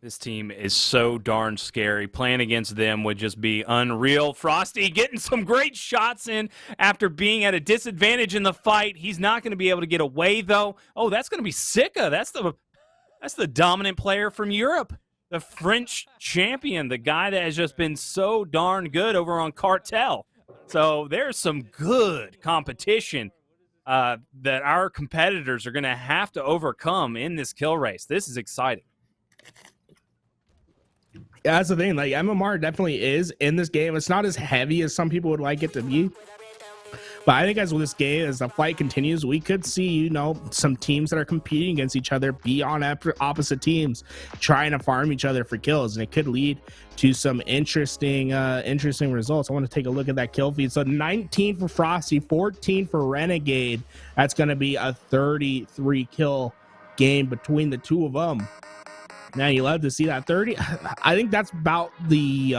This team is so darn scary. Playing against them would just be unreal. Frosty getting some great shots in after being at a disadvantage in the fight. He's not going to be able to get away, though. Oh, that's going to be Sika. That's the dominant player from Europe, the French champion, the guy that has just been so darn good over on Cartel. So there's some good competition that our competitors are going to have to overcome in this kill race. This is exciting. Yeah, that's the thing. Like, MMR definitely is in this game. It's not as heavy as some people would like it to be. But I think as this game, as the fight continues, we could see, some teams that are competing against each other be on opposite teams, trying to farm each other for kills. And it could lead to some interesting results. I want to take a look at that kill feed. So 19 for Frosty, 14 for Renegade. That's going to be a 33 kill game between the two of them. Now you love to see that 30. I think that's about the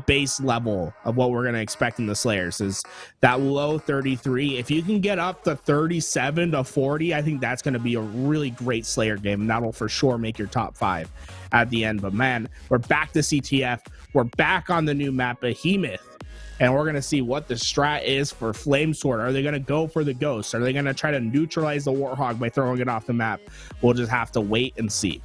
base level of what we're going to expect in the Slayers, is that low 33. If you can get up to 37 to 40, I think that's going to be a really great Slayer game, and that'll for sure make your top 5 at the end. But man, we're back to CTF. We're back on the new map, Behemoth. and we're going to see what the strat is for Flamesword. Are they going to go for the ghost? Are they going to try to neutralize the Warthog by throwing it off the map? We'll just have to wait and see.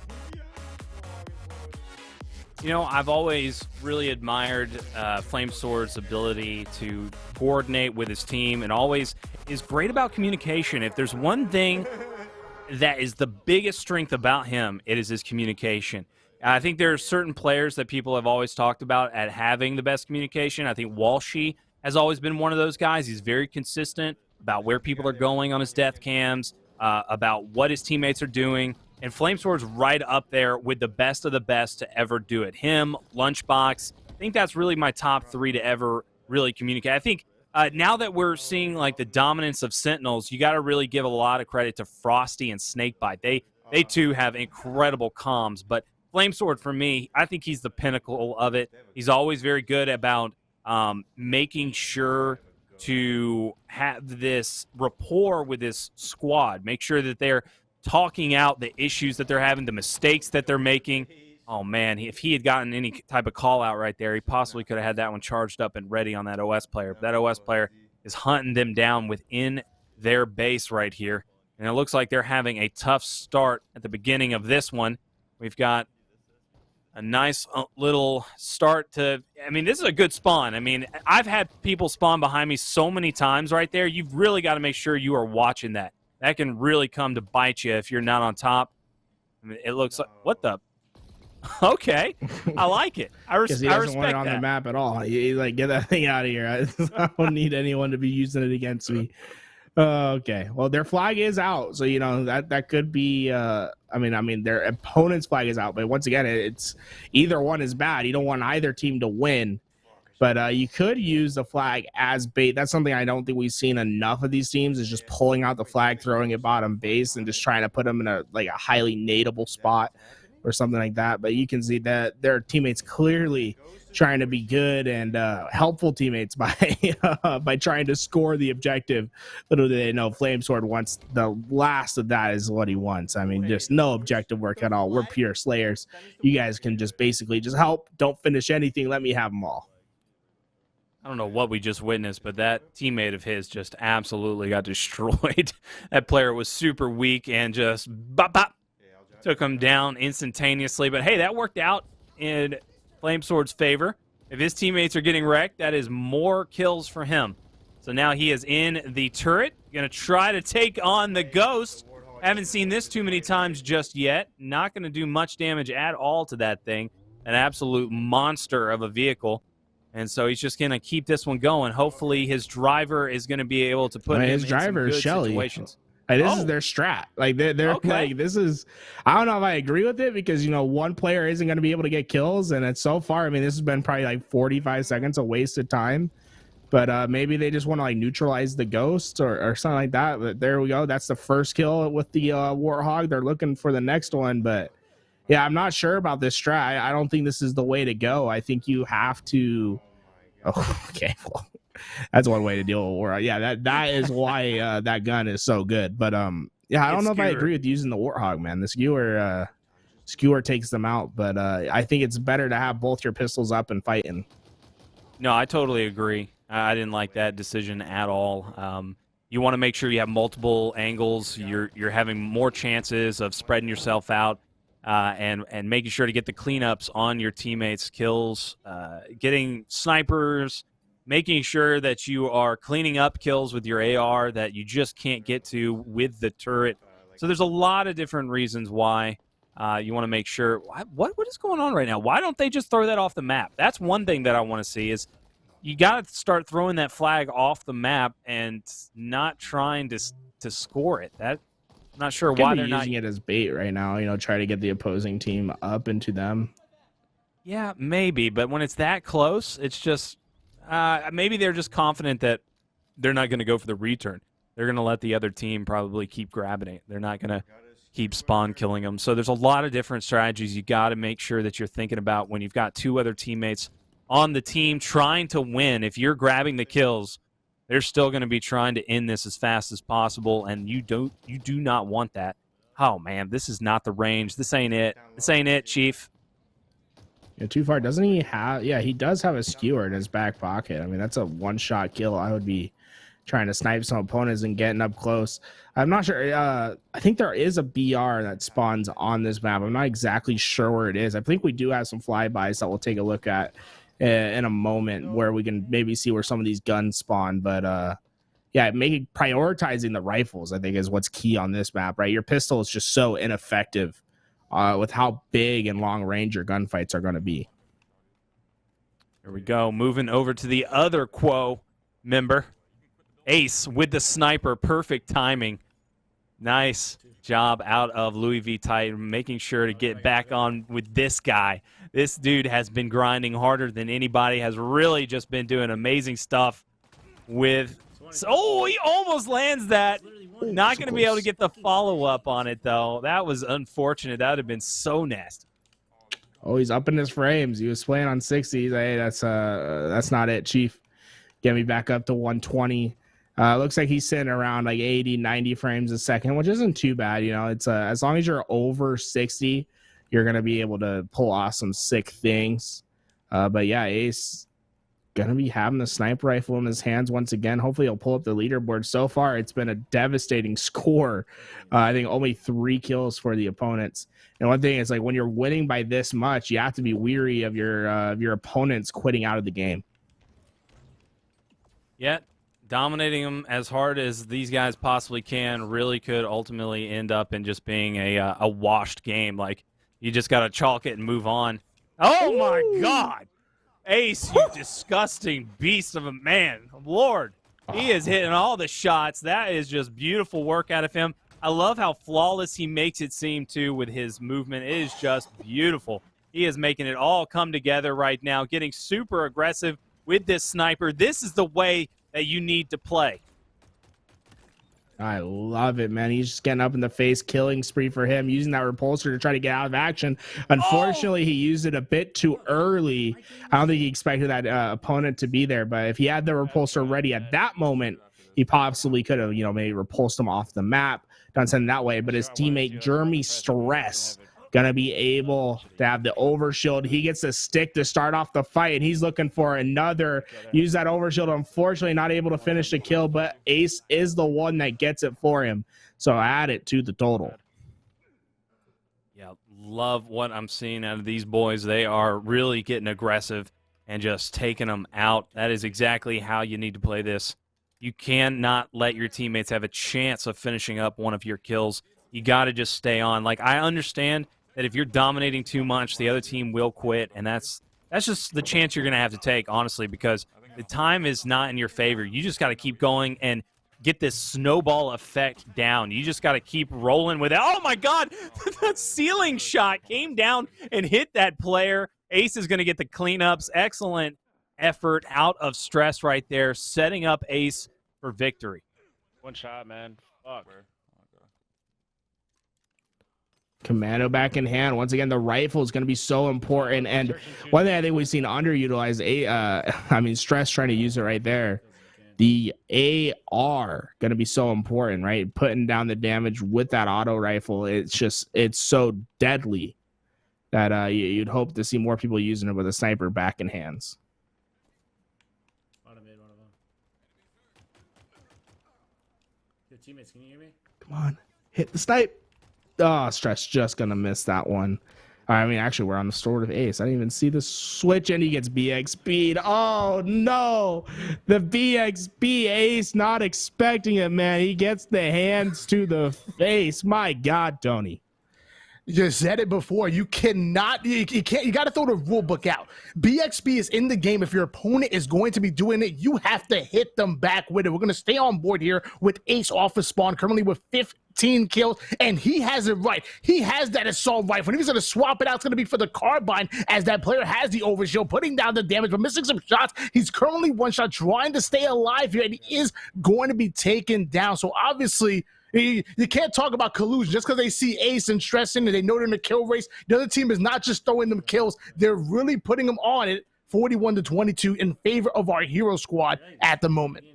You know, I've always really admired Flamesword's ability to coordinate with his team, and always is great about communication. If there's one thing that is the biggest strength about him, it is his communication. I think there are certain players that people have always talked about at having the best communication. I think Walshy has always been one of those guys. He's very consistent about where people are going on his death cams, about what his teammates are doing. And Flamesword's right up there with the best of the best to ever do it. Him, Lunchbox, I think that's really my top 3 to ever really communicate. I think now that we're seeing like the dominance of Sentinels, you got to really give a lot of credit to Frosty and Snakebite. They too have incredible comms, but Flamesword, for me, I think he's the pinnacle of it. He's always very good about making sure to have this rapport with this squad, make sure that they're talking out the issues that they're having, the mistakes that they're making. Oh, man, if he had gotten any type of call out right there, he possibly could have had that one charged up and ready on that OS player. But that OS player is hunting them down within their base right here. And it looks like they're having a tough start at the beginning of this one. We've got a nice little start to, I mean, this is a good spawn. I mean, I've had people spawn behind me so many times right there. You've really got to make sure you are watching that. That can really come to bite you if you're not on top. I mean, it looks like, what the? Okay, I like it. I respect that. He doesn't want it on the map at all. He's like, get that thing out of here. I don't need anyone to be using it against me. Okay, well, their flag is out, so you know that could be. I mean, their opponent's flag is out, but once again, it's either one is bad. You don't want either team to win, but you could use the flag as bait. That's something I don't think we've seen enough of these teams, is just pulling out the flag, throwing it bottom base, and just trying to put them in a highly nadeable spot or something like that. But you can see that their teammates clearly trying to be good and helpful teammates by by trying to score the objective. Little do they know, Flamesword wants the last of that is what he wants. I mean, just no objective work at all. We're pure slayers. You guys can just basically just help. Don't finish anything. Let me have them all. I don't know what we just witnessed, but that teammate of his just absolutely got destroyed. That player was super weak and just bop, bop, took him down instantaneously. But hey, that worked out in Flamesword's favor. If his teammates are getting wrecked, that is more kills for him. So now he is in the turret, going to try to take on the Ghost. Haven't seen this too many times just yet. Not going to do much damage at all to that thing. An absolute monster of a vehicle. And so he's just going to keep this one going. Hopefully his driver is going to be able to put him in some good situations. This is their strat. Like they're like, this is, I don't know if I agree with it, because you know one player isn't going to be able to get kills, and it's so far, I mean, this has been probably like 45 seconds of wasted time. But maybe they just want to like neutralize the Ghost or something like that. But there we go. That's the first kill with the Warthog. They're looking for the next one, but yeah, I'm not sure about this strat. I don't think this is the way to go. I think you have to. Oh, okay. Well, that's one way to deal with war. Yeah, that is why that gun is so good. But yeah, I don't know if I agree with using the Warthog, man. The skewer takes them out, but I think it's better to have both your pistols up and fighting. No, I totally agree. I didn't like that decision at all. You want to make sure you have multiple angles. You're having more chances of spreading yourself out, and making sure to get the cleanups on your teammates' kills, getting snipers, making sure that you are cleaning up kills with your AR that you just can't get to with the turret. So there's a lot of different reasons why you want to make sure. What is going on right now? Why don't they just throw that off the map? That's one thing that I want to see, is you got to start throwing that flag off the map and not trying to score it. I'm not sure why they're not using it as bait right now. You know, try to get the opposing team up into them. Yeah, maybe, but when it's that close, it's just maybe they're just confident that they're not going to go for the return. They're going to let the other team probably keep grabbing it. They're not going to keep spawn killing them. So there's a lot of different strategies you got to make sure that you're thinking about when you've got two other teammates on the team trying to win. If you're grabbing the kills, they're still going to be trying to end this as fast as possible, and you do not want that. Oh man, this is not the range. This ain't it. This ain't it, Chief. Yeah, too far. Doesn't he have? Yeah, he does have a skewer in his back pocket. I mean, that's a one-shot kill. I would be trying to snipe some opponents and getting up close. I'm not sure. I think there is a BR that spawns on this map. I'm not exactly sure where it is. I think we do have some flybys that we'll take a look at in a moment where we can maybe see where some of these guns spawn. But yeah, prioritizing the rifles, I think, is what's key on this map, right? Your pistol is just so ineffective with how big and long range your gunfights are going to be. Here we go. Moving over to the other Quo member. Ace with the sniper. Perfect timing. Nice job out of LouisVTitan, making sure to get back on with this guy. This dude has been grinding harder than anybody, has really just been doing amazing stuff with... Oh, he almost lands that. Not going to be able to get the follow-up on it, though. That was unfortunate. That would have been so nasty. Oh, he's up in his frames. He was playing on 60. He's like, hey, that's not it, Chief. Get me back up to 120. Looks like he's sitting around like 80, 90 frames a second, which isn't too bad. You know, it's as long as you're over 60, you're going to be able to pull off some sick things. But yeah, Ace going to be having the sniper rifle in his hands once again. Hopefully he'll pull up the leaderboard. So far, it's been a devastating score. I think only 3 kills for the opponents. And one thing is, like, when you're winning by this much, you have to be weary of your opponents quitting out of the game. Yeah, dominating them as hard as these guys possibly can really could ultimately end up in just being a washed game. Like, you just got to chalk it and move on. Oh, my God. Ace, you disgusting beast of a man. Lord, he is hitting all the shots. That is just beautiful work out of him. I love how flawless he makes it seem, too, with his movement. It is just beautiful. He is making it all come together right now, getting super aggressive with this sniper. This is the way that you need to play. I love it, man. He's just getting up in the face, killing spree for him, using that repulsor to try to get out of action. Unfortunately, he used it a bit too early. I don't think he expected that opponent to be there, but if he had the repulsor ready at that moment, he possibly could have, you know, maybe repulsed him off the map, done something that way. But his teammate, Jeremy Stress, gonna be able to have the overshield. He gets a stick to start off the fight, and he's looking for another. Use that overshield. Unfortunately, not able to finish the kill, but Ace is the one that gets it for him. So add it to the total. Yeah, love what I'm seeing out of these boys. They are really getting aggressive and just taking them out. That is exactly how you need to play this. You cannot let your teammates have a chance of finishing up one of your kills. You got to just stay on. Like, I understand that if you're dominating too much, the other team will quit, and that's just the chance you're going to have to take, honestly, because the time is not in your favor. You just got to keep going and get this snowball effect down. You just got to keep rolling with it. Oh, my God! That ceiling shot came down and hit that player. Ace is going to get the cleanups. Excellent effort out of Stress right there, setting up Ace for victory. One shot, man. Fuck. Commando back in hand. Once again, the rifle is going to be so important. And one thing I think we've seen underutilized, Stress trying to use it right there. The AR going to be so important, right? Putting down the damage with that auto rifle. It's so deadly that you'd hope to see more people using it with a sniper back in hands. Your teammates, can you hear me? Come on, hit the snipe. Oh, Stress just gonna miss that one. I mean, actually, we're on the sword of Ace. I didn't even see the switch, and he gets BX speed. Oh, no. The BXB Ace not expecting it, man. He gets the hands to the face. My God, Tony. You said it before. You cannot, you can't, you got to throw the rule book out. BXB is in the game. If your opponent is going to be doing it, you have to hit them back with it. We're going to stay on board here with Ace off his spawn, currently with 15 kills, and he has it right. He has that assault rifle. When he's going to swap it out, it's going to be for the carbine, as that player has the overshield, putting down the damage, but missing some shots. He's currently one shot, trying to stay alive here, and he is going to be taken down. So obviously, you can't talk about collusion just because they see Ace and Stress in and they know they're in a kill race. The other team is not just throwing them kills. They're really putting them on it, 41-22 in favor of our hero squad at the moment.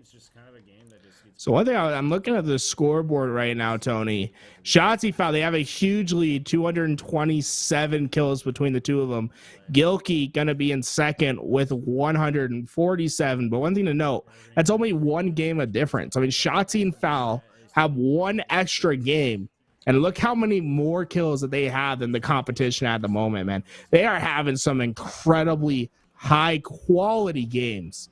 So one thing, I'm looking at the scoreboard right now, Tony. Shotzzy foul, they have a huge lead, 227 kills between the two of them. Gilkey gonna be in second with 147. But one thing to note, that's only one game of difference. I mean, Shotzzy and Foul have one extra game. And look how many more kills that they have than the competition at the moment, man. They are having some incredibly high quality games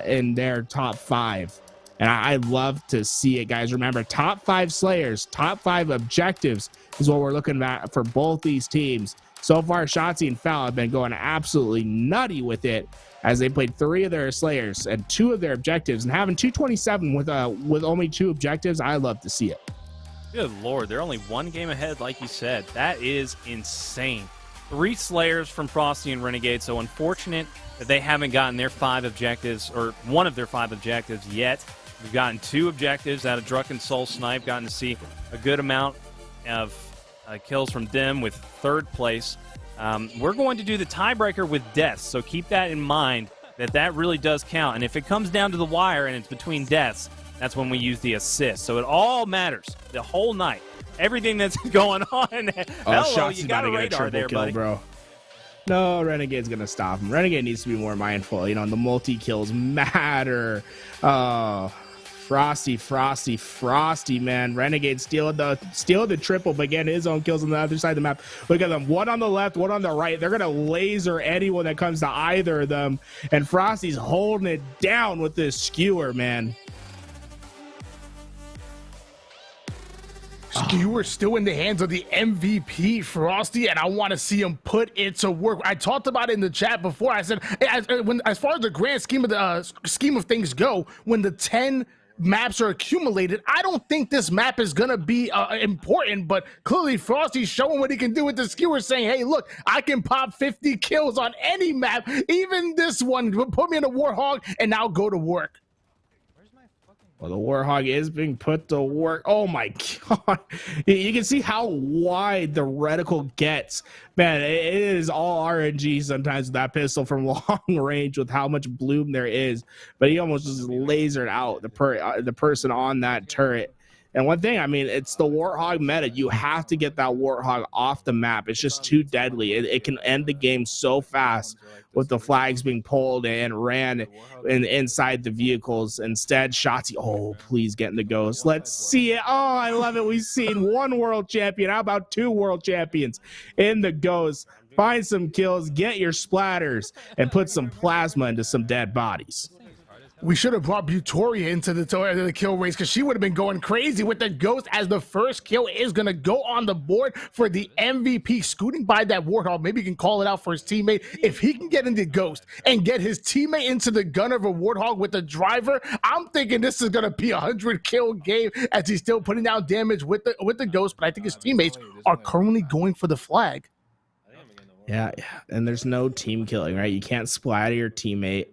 in their top 5. And I love to see it, guys. Remember, top 5 Slayers, top 5 objectives is what we're looking at for both these teams. So far, Shotzzy and Foul have been going absolutely nutty with it as they played 3 of their Slayers and 2 of their objectives. And having 227 with only 2 objectives, I love to see it. Good Lord, they're only 1 game ahead, like you said. That is insane. 3 Slayers from Frosty and Renegade, so unfortunate that they haven't gotten their 5 objectives, or one of their 5 objectives yet. We've gotten 2 objectives out of Druk and SoulSnipe, gotten to see a good amount of kills from them with 3rd place. We're going to do the tiebreaker with deaths, so keep that in mind, that really does count. And if it comes down to the wire and it's between deaths, that's when we use the assist. So it all matters the whole night. Everything that's going on. Hello, you got a radar there, buddy. Bro. No, Renegade's going to stop him. Renegade needs to be more mindful. You know, the multi-kills matter. Frosty, man. Renegade stealing the triple, but getting his own kills on the other side of the map. Look at them. One on the left, one on the right. They're going to laser anyone that comes to either of them. And Frosty's holding it down with this skewer, man. Skewer still in the hands of the MVP, Frosty, and I want to see him put it to work. I talked about it in the chat before. I said, as far as the grand scheme of things go, when the 10 maps are accumulated, I don't think this map is gonna be important, but clearly Frosty's showing what he can do with the skewer, saying, hey, look, I can pop 50 kills on any map, even this one. Put me in a Warthog and I'll go to work. Well, the Warthog is being put to work. Oh my God. You can see how wide the reticle gets. Man, it is all RNG sometimes with that pistol from long range with how much bloom there is. But he almost just lasered out the person on that turret. And one thing, I mean, it's the Warthog meta. You have to get that Warthog off the map. It's just too deadly. It can end the game so fast with the flags being pulled and ran inside the vehicles. Instead, Shotzzy, oh, please get in the ghost. Let's see it. Oh, I love it. We've seen 1 world champion. How about 2 world champions in the ghost? Find some kills, get your splatters, and put some plasma into some dead bodies. We should have brought Butoria into the kill race because she would have been going crazy with the ghost, as the first kill is going to go on the board for the MVP, scooting by that Warthog. Maybe he can call it out for his teammate. If he can get into ghost and get his teammate into the gunner of a Warthog with the driver, I'm thinking this is going to be a 100 kill game, as he's still putting down damage with the ghost. But I think his teammates are currently going for the flag. Yeah, and there's no team killing, right? You can't splatter your teammate.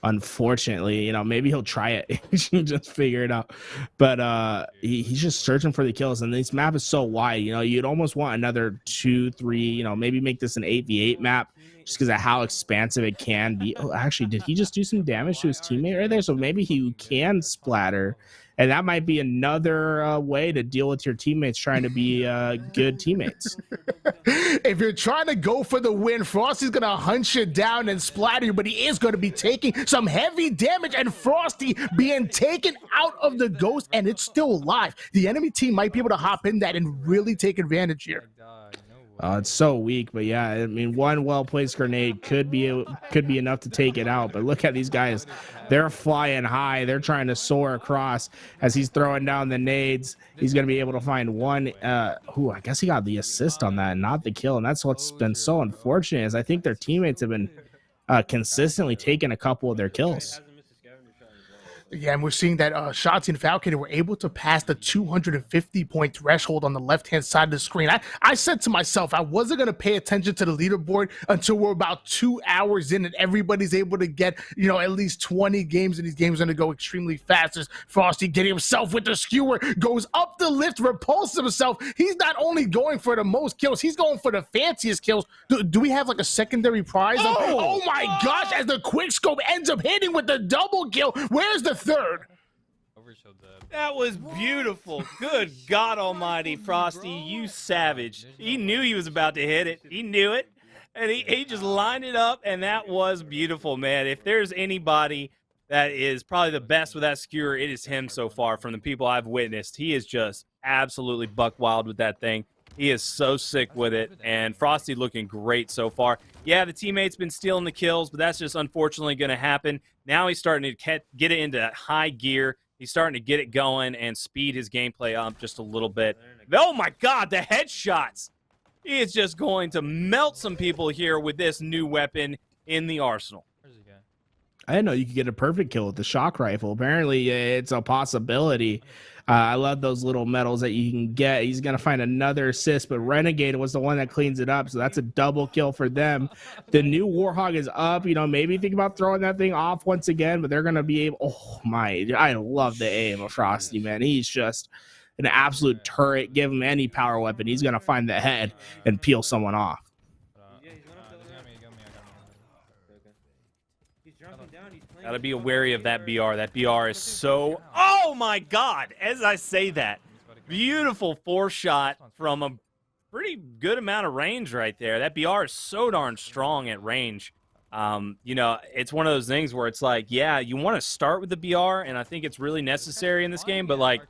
Unfortunately, you know, maybe he'll try it. Just figure it out. But he's just searching for the kills, and this map is so wide. You know, you'd almost want another 2, 3. You know, maybe make this an 8v8 map, just because of how expansive it can be. Oh, actually, did he just do some damage to his teammate right there? So maybe he can splatter, and that might be another way to deal with your teammates trying to be good teammates. If you're trying to go for the win, Frosty's going to hunt you down and splatter you, but he is going to be taking some heavy damage, and Frosty being taken out of the ghost, and it's still alive. The enemy team might be able to hop in that and really take advantage here. It's so weak, but yeah, I mean, one well-placed grenade could be enough to take it out. But look at these guys; they're flying high. They're trying to soar across as he's throwing down the nades. He's going to be able to find one. I guess he got the assist on that, not the kill, and that's what's been so unfortunate. Is I think their teammates have been consistently taking a couple of their kills. Yeah, and we're seeing that Shotzzy and Falcated were able to pass the 250-point threshold on the left-hand side of the screen. I said to myself, I wasn't going to pay attention to the leaderboard until we're about 2 hours in and everybody's able to get, you know, at least 20 games, and these games are going to go extremely fast as Frosty getting himself with the skewer, goes up the lift, repulses himself. He's not only going for the most kills, he's going for the fanciest kills. Do we have like a secondary prize? Oh my gosh, as the quickscope ends up hitting with the double kill. Where's the third? That was beautiful. Good God Almighty, Frosty, you savage. He knew he was about to hit it. He knew it. And he just lined it up, and that was beautiful, man. If there's anybody that is probably the best with that skewer, it is him so far from the people I've witnessed. He is just absolutely buck wild with that thing. He is so sick with it, and Frosty looking great so far. Yeah, the teammate's been stealing the kills, but that's just unfortunately going to happen. Now he's starting to get it into high gear. He's starting to get it going and speed his gameplay up just a little bit. Oh, my God, the headshots. He is just going to melt some people here with this new weapon in the arsenal. I didn't know you could get a perfect kill with the shock rifle. Apparently, it's a possibility. I love those little medals that you can get. He's going to find another assist, but Renegade was the one that cleans it up, so that's a double kill for them. The new Warhog is up. You know, maybe think about throwing that thing off once again, but they're going to be able... Oh, my... I love the aim of Frosty, man. He's just an absolute turret. Give him any power weapon. He's going to find the head and peel someone off. Gotta be wary of that BR. That BR is so... Oh, my God! As I say that, beautiful 4-shot from a pretty good amount of range right there. That BR is so darn strong at range. You know, it's one of those things where it's like, yeah, you want to start with the BR, and I think it's really necessary in this game, but, like,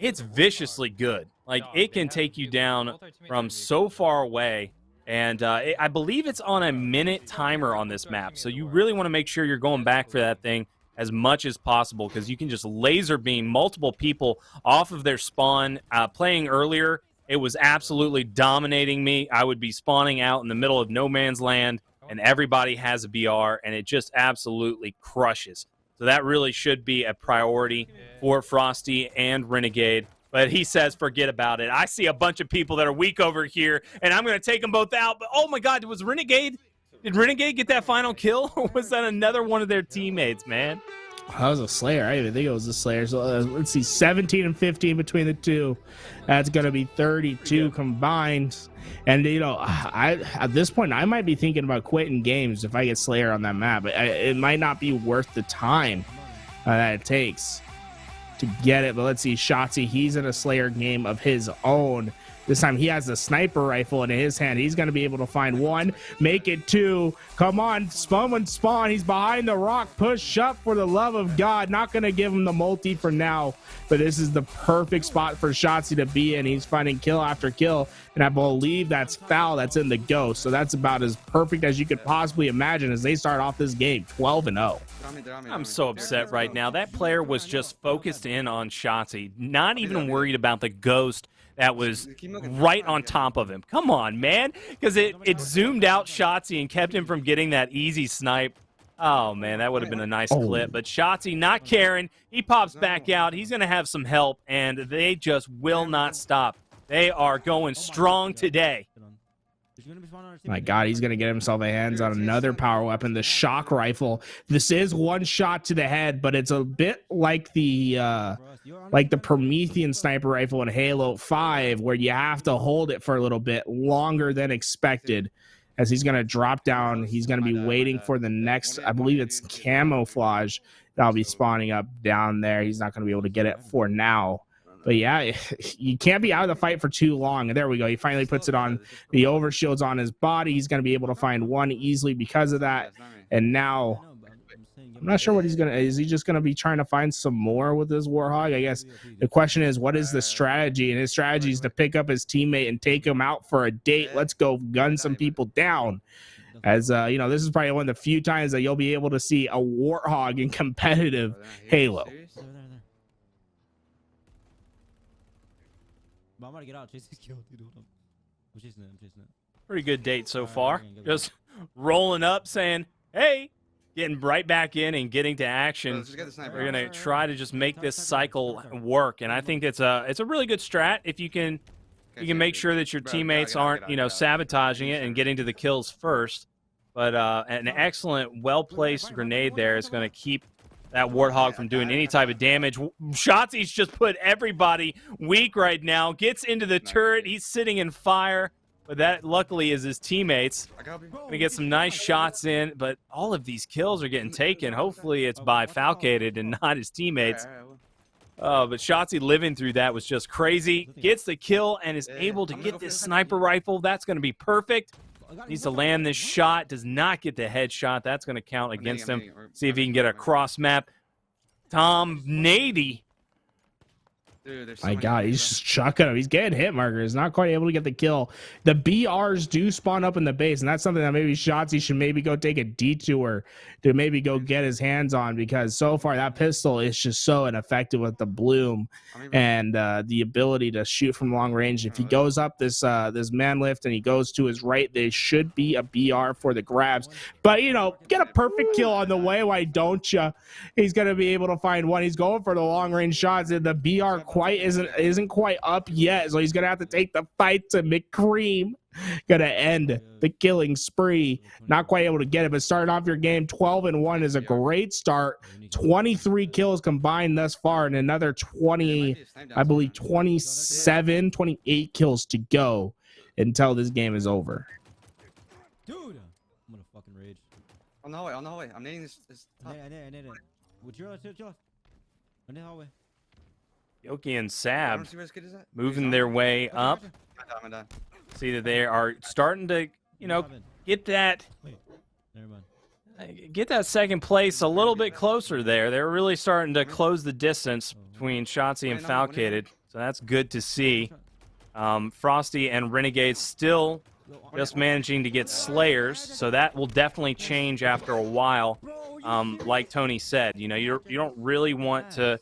it's viciously good. Like, it can take you down from so far away. And I believe it's on a minute timer on this map, so you really want to make sure you're going back for that thing as much as possible, because you can just laser beam multiple people off of their spawn. Playing earlier, it was absolutely dominating me. I would be spawning out in the middle of no man's land, and everybody has a BR, and it just absolutely crushes. So that really should be a priority for Frosty and Renegade. But he says, forget about it. I see a bunch of people that are weak over here, and I'm going to take them both out. But, oh, my God, was Renegade? Did Renegade get that final kill, or was that another one of their teammates, man? That was a Slayer. I didn't even think it was a Slayer. So let's see, 17 and 15 between the two. That's going to be 32 combined. And, you know, at this point, I might be thinking about quitting games if I get Slayer on that map. It might not be worth the time that it takes to get it. But let's see, Shotzzy, he's in a Slayer game of his own. This time he has a sniper rifle in his hand. He's going to be able to find one, make it two. Come on, someone spawn. He's behind the rock. Push up for the love of God. Not going to give him the multi for now, but this is the perfect spot for Shotzzy to be in. He's finding kill after kill, and I believe that's foul. That's in the ghost. So that's about as perfect as you could possibly imagine as they start off this game 12-0. I'm so upset right now. That player was just focused in on Shotzzy, not even worried about the ghost that was right on top of him. Come on, man, because it zoomed out Shotzzy and kept him from getting that easy snipe. Oh, man, that would have been a nice clip. But Shotzzy not caring. He pops back out. He's going to have some help, and they just will not stop. They are going strong today. My God, he's going to get himself a hands on another power weapon, the shock rifle. This is one shot to the head, but it's a bit like the Promethean sniper rifle in Halo 5, where you have to hold it for a little bit longer than expected. As he's going to drop down, he's going to be waiting for the next, I believe it's camouflage, that'll be spawning up down there. He's not going to be able to get it for now. But yeah, you can't be out of the fight for too long. And there we go. He finally puts it on. The overshield's on his body. He's going to be able to find one easily because of that. And now, I'm not sure what he's going to... Is he just going to be trying to find some more with this Warhog? I guess the question is, what is the strategy? And his strategy is to pick up his teammate and take him out for a date. Let's go gun some people down. As, you know, this is probably one of the few times that you'll be able to see a Warthog in competitive Halo. I'm gonna get out. Chase this kill, dude. I'm chasing it. Pretty good date so far. Just rolling up, saying, hey, getting right back in and getting to action. We're going to try to just make this cycle work. And I think it's a really good strat if you can make sure that your teammates aren't, you know, sabotaging it and getting to the kills first. But an excellent, well-placed grenade there is going to keep that Warthog from doing any type of damage. Shotzy's just put everybody weak right now. Gets into the turret. He's sitting in fire. But that, luckily, is his teammates. Gonna get some nice shots in. But all of these kills are getting taken. Hopefully it's by Falcated and not his teammates. But Shotzzy living through that was just crazy. Gets the kill and is able to get this sniper rifle. That's going to be perfect. Needs to land this shot. Does not get the headshot. That's going to count against him. See if he can get a cross map. Tom Nady. Dude, so my God, he's just chucking him. He's getting hit markers. Not quite able to get the kill. The BRs do spawn up in the base, and that's something that maybe Shotzzy should maybe go take a detour to maybe go get his hands on, because so far that pistol is just so ineffective with the bloom and the ability to shoot from long range. If he goes up this man lift and he goes to his right, there should be a BR for the grabs. But, you know, get a perfect kill on the way. Why don't you? He's going to be able to find one. He's going for the long range shots, and the BR isn't quite up yet, so he's gonna have to take the fight to McCream. Gonna end the killing spree. Not quite able to get it, but starting off your game 12-1 is a great start. 23 kills combined thus far, and another 20, I believe 28 kills to go until this game is over. Dude, I'm gonna fucking rage. On the hallway. I'm nading this top. I need it. Would you chill? On the hallway. Gilkey and I Sab don't see where this kid is at. moving their way up. I'm done. See that they are starting to, you know, get that Wait, never mind. get that second place a little bit closer there. They're really starting to close the distance between Shotzzy and Falcated, so that's good to see. Frosty and Renegade still just managing to get Slayers, so that will definitely change after a while. Like Tony said, you know, you don't really want to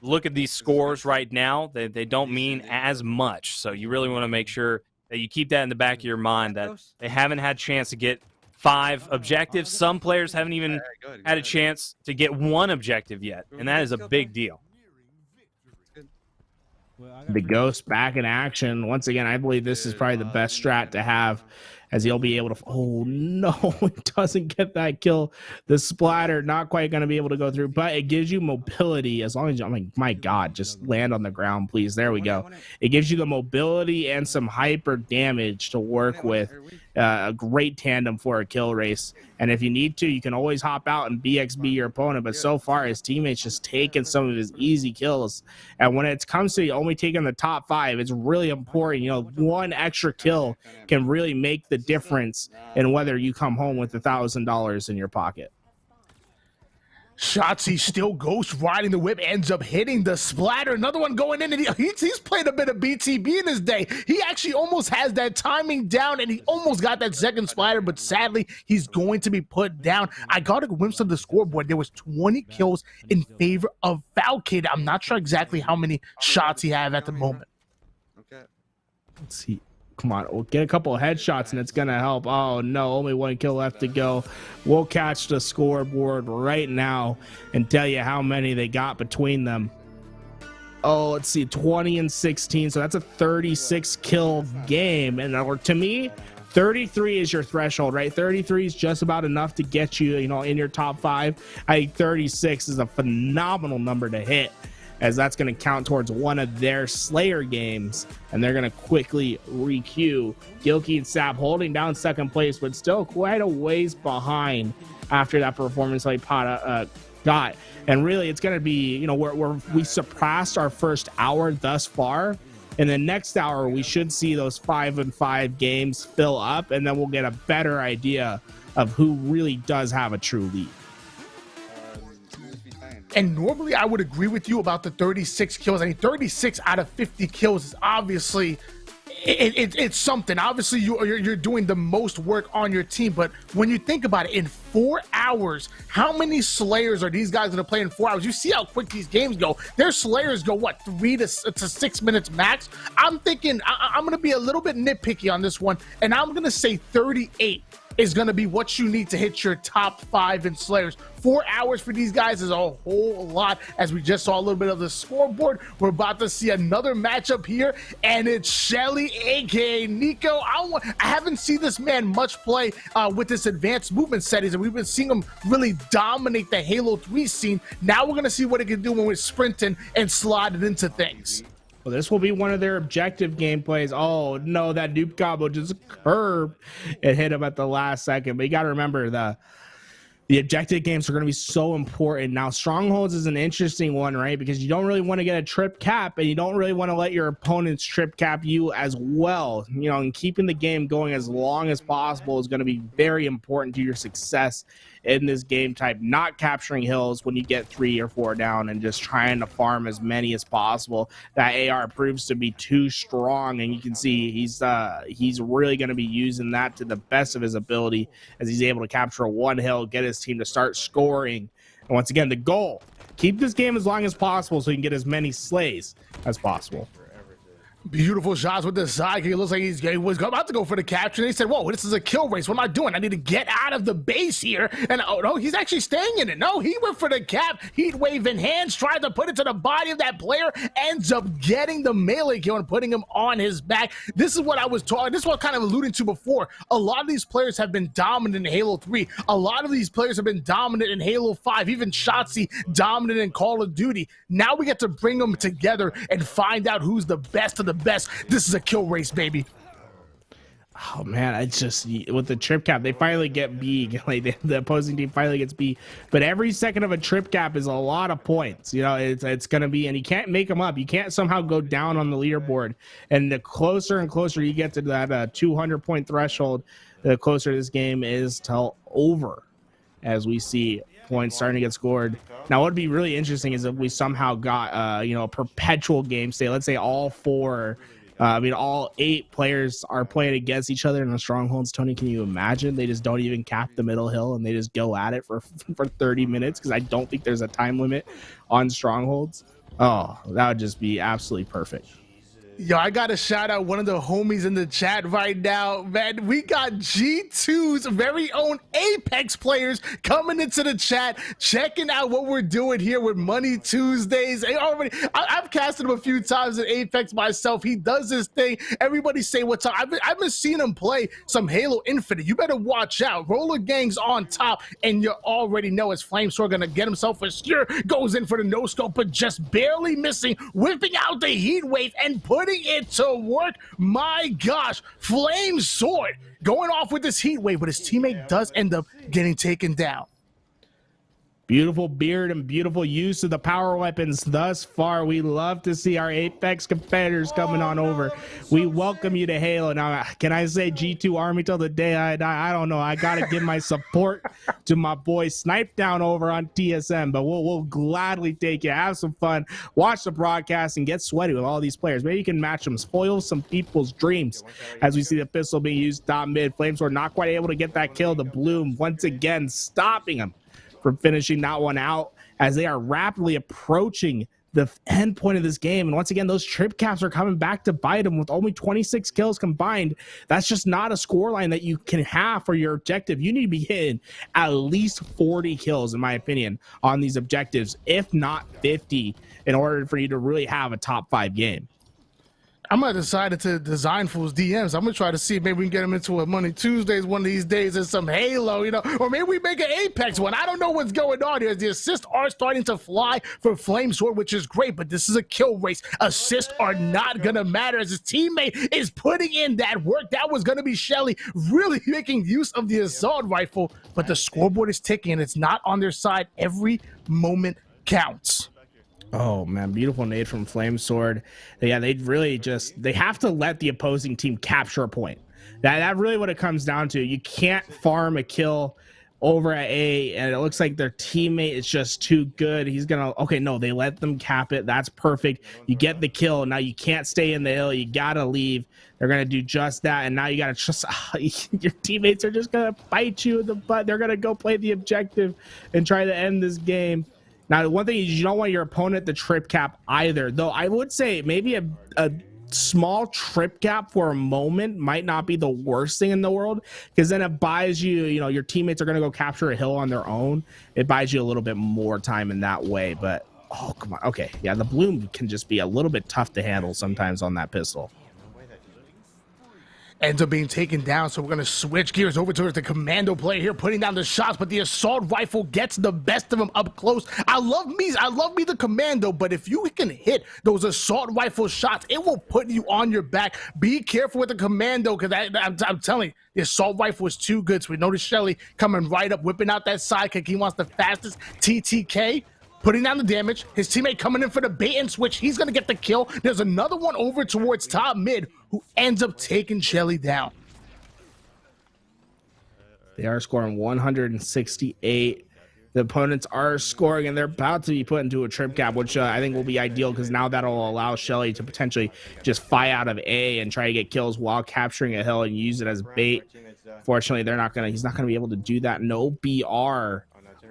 look at these scores right now. They don't mean as much, so you really want to make sure that you keep that in the back of your mind, that they haven't had a chance to get 5 objectives. Some players haven't even had a chance to get 1 objective yet, and that is a big deal. The Ghost back in action. Once again, I believe this is probably the best strat to have, as he'll be able to... Oh, no, it doesn't get that kill. The splatter, not quite going to be able to go through, but it gives you mobility as long as you... I mean, my God, just land on the ground, please. There we go. It gives you the mobility and some hyper damage to work with. A great tandem for a kill race. And if you need to, you can always hop out and BXB your opponent. But so far, his teammates just taking some of his easy kills. And when it comes to only taking the top 5, it's really important. You know, 1 extra kill can really make the difference in whether you come home with $1,000 in your pocket. Shotzzy still ghost riding the whip, ends up hitting the splatter. Another one going in, and he's played a bit of BTB in his day. He actually almost has that timing down, and he almost got that second splatter, but sadly, he's going to be put down. I got a glimpse of the scoreboard. There was 20 kills in favor of Falcated. I'm not sure exactly how many shots he have at the moment. Okay. Let's see. Come on, we'll get a couple of headshots and it's gonna help. Oh no, only 1 kill left to go. We'll catch the scoreboard right now and tell you how many they got between them. Oh, let's see, 20 and 16, so that's a 36 kill game. And to me, 33 is your threshold, right? 33 is just about enough to get you, you know, in your top 5. I think 36 is a phenomenal number to hit, as that's going to count towards one of their Slayer games, and they're going to quickly re-queue. Gilkey and Sab holding down second place, but still quite a ways behind after that performance like Pata got. And really, it's going to be, you know, we surpassed our first hour thus far. In the next hour, we should see those 5-5 games fill up, and then we'll get a better idea of who really does have a true lead. And normally I would agree with you about the 36 kills. I mean, 36 out of 50 kills is obviously, it's something. Obviously, you're doing the most work on your team. But when you think about it, in 4 hours, how many Slayers are these guys going to play in 4 hours? You see how quick these games go. Their Slayers go, what, 3 to 6 minutes max? I'm thinking I'm going to be a little bit nitpicky on this one, and I'm going to say 38 is going to be what you need to hit your top 5 in Slayers. 4 hours for these guys is a whole lot. As we just saw a little bit of the scoreboard, we're about to see another matchup here, and it's Shele, aka Nico. I haven't seen this man much play with this advanced movement settings, and we've been seeing him really dominate the Halo 3 scene. Now we're going to see what he can do when we're sprinting and sliding into things. Well, this will be one of their objective gameplays. Oh, no, that noob combo just curved and hit him at the last second. But you got to remember, the The objective games are going to be so important. Now, strongholds is an interesting one, right? Because you don't really want to get a trip cap, and you don't really want to let your opponents trip cap you as well. You know, and keeping the game going as long as possible is going to be very important to your success in this game type. Not capturing hills when you get 3 or 4 down and just trying to farm as many as possible. That AR proves to be too strong, and you can see he's really going to be using that to the best of his ability as he's able to capture 1 hill, get his team to start scoring. And once again, the goal, keep this game as long as possible so you can get as many slays as possible. Beautiful shots with the side. He looks like he was about to go for the capture. And he said, whoa, this is a kill race. What am I doing? I need to get out of the base here. And oh no, he's actually staying in it. No, he went for the cap. Heat wave in hands, tried to put it to the body of that player, ends up getting the melee kill and putting him on his back. This is what I was talking, this is what kind of alluding to before. A lot of these players have been dominant in Halo 3. A lot of these players have been dominant in Halo 5. Even Shotzzy dominant in Call of Duty. Now we get to bring them together and find out who's the best of the best. This is a kill race, baby. Oh man, it's just with the trip cap, they finally get B. Like the opposing team finally gets B. But every second of a trip cap is a lot of points. You know, it's gonna be, and you can't make them up. You can't somehow go down on the leaderboard. And the closer and closer you get to that 200 point threshold, the closer this game is to over. As we see points starting to get scored. Now, what would be really interesting is if we somehow got, you know, a perpetual game state. Let's say all 8 players are playing against each other in the strongholds. Tony, can you imagine? They just don't even cap the middle hill and they just go at it for 30 minutes because I don't think there's a time limit on strongholds. Oh, that would just be absolutely perfect. Yo, I gotta shout out one of the homies in the chat right now, man. We got G2's very own Apex players coming into the chat, checking out what we're doing here with Money Tuesdays. I've casted him a few times in Apex myself. He does his thing. Everybody say what's up. I've been seeing him play some Halo Infinite. You better watch out. Roller Gang's on top, and you already know as Flamesword gonna get himself a steer, goes in for the no scope, but just barely missing, whipping out the heat wave and putting it to work. My gosh, Flamesword going off with this heat wave, but his teammate does end up getting taken down. Beautiful beard and beautiful use of the power weapons thus far. We love to see our Apex competitors coming on over. We welcome you to Halo. Now, can I say G2 Army till the day I die? I don't know. I got to give my support to my boy Snipe down over on TSM, but we'll gladly take you. Have some fun. Watch the broadcast and get sweaty with all these players. Maybe you can match them. Spoil some people's dreams as we see the pistol being used top mid. Flamesword not quite able to get that kill. The Bloom once again stopping him from finishing that one out as they are rapidly approaching the end point of this game. And once again, those trip caps are coming back to bite them with only 26 kills combined. That's just not a scoreline that you can have for your objective. You need to be hitting at least 40 kills, in my opinion, on these objectives, if not 50, in order for you to really have a top 5 game. I'm gonna decide to design Fool's DMs. I'm gonna try to see if maybe we can get him into a Money Tuesdays one of these days and some Halo, you know, or maybe we make an Apex one. I don't know what's going on here. The assists are starting to fly for Flamesword, which is great, but this is a kill race. Assists are not gonna matter as his teammate is putting in that work. That was gonna be Shele really making use of the assault rifle, but the scoreboard is ticking and it's not on their side. Every moment counts. Oh man, beautiful nade from Flamesword. Yeah, they have to let the opposing team capture a point. That really what it comes down to. You can't farm a kill over at A, and it looks like their teammate is just too good. He's gonna, okay, no, they let them cap it. That's perfect. You get the kill. Now you can't stay in the hill. You gotta leave. They're gonna do just that, and now you gotta trust your teammates are just gonna bite you in the butt. They're gonna go play the objective and try to end this game. Now, one thing is you don't want your opponent to trip cap either, though I would say maybe a small trip cap for a moment might not be the worst thing in the world, because then it buys you, you know, your teammates are going to go capture a hill on their own. It buys you a little bit more time in that way, but oh, come on. Okay, yeah, the Bloom can just be a little bit tough to handle sometimes on that pistol. ends up being taken down. So we're going to switch gears over towards the commando player here, putting down the shots, but the assault rifle gets the best of him up close. I love me the commando, but if you can hit those assault rifle shots, it will put you on your back. Be careful with the commando, because I'm telling you, the assault rifle is too good. So we notice Shele coming right up, whipping out that sidekick. He wants the fastest TTK, putting down the damage. His teammate coming in for the bait and switch. He's going to get the kill. There's another one over towards top mid who ends up taking Shele down. They are scoring 168. The opponents are scoring, and they're about to be put into a trip cap, which I think will be ideal, because now that'll allow Shele to potentially just fly out of A and try to get kills while capturing a hill and use it as bait. Fortunately, he's not gonna be able to do that. No BR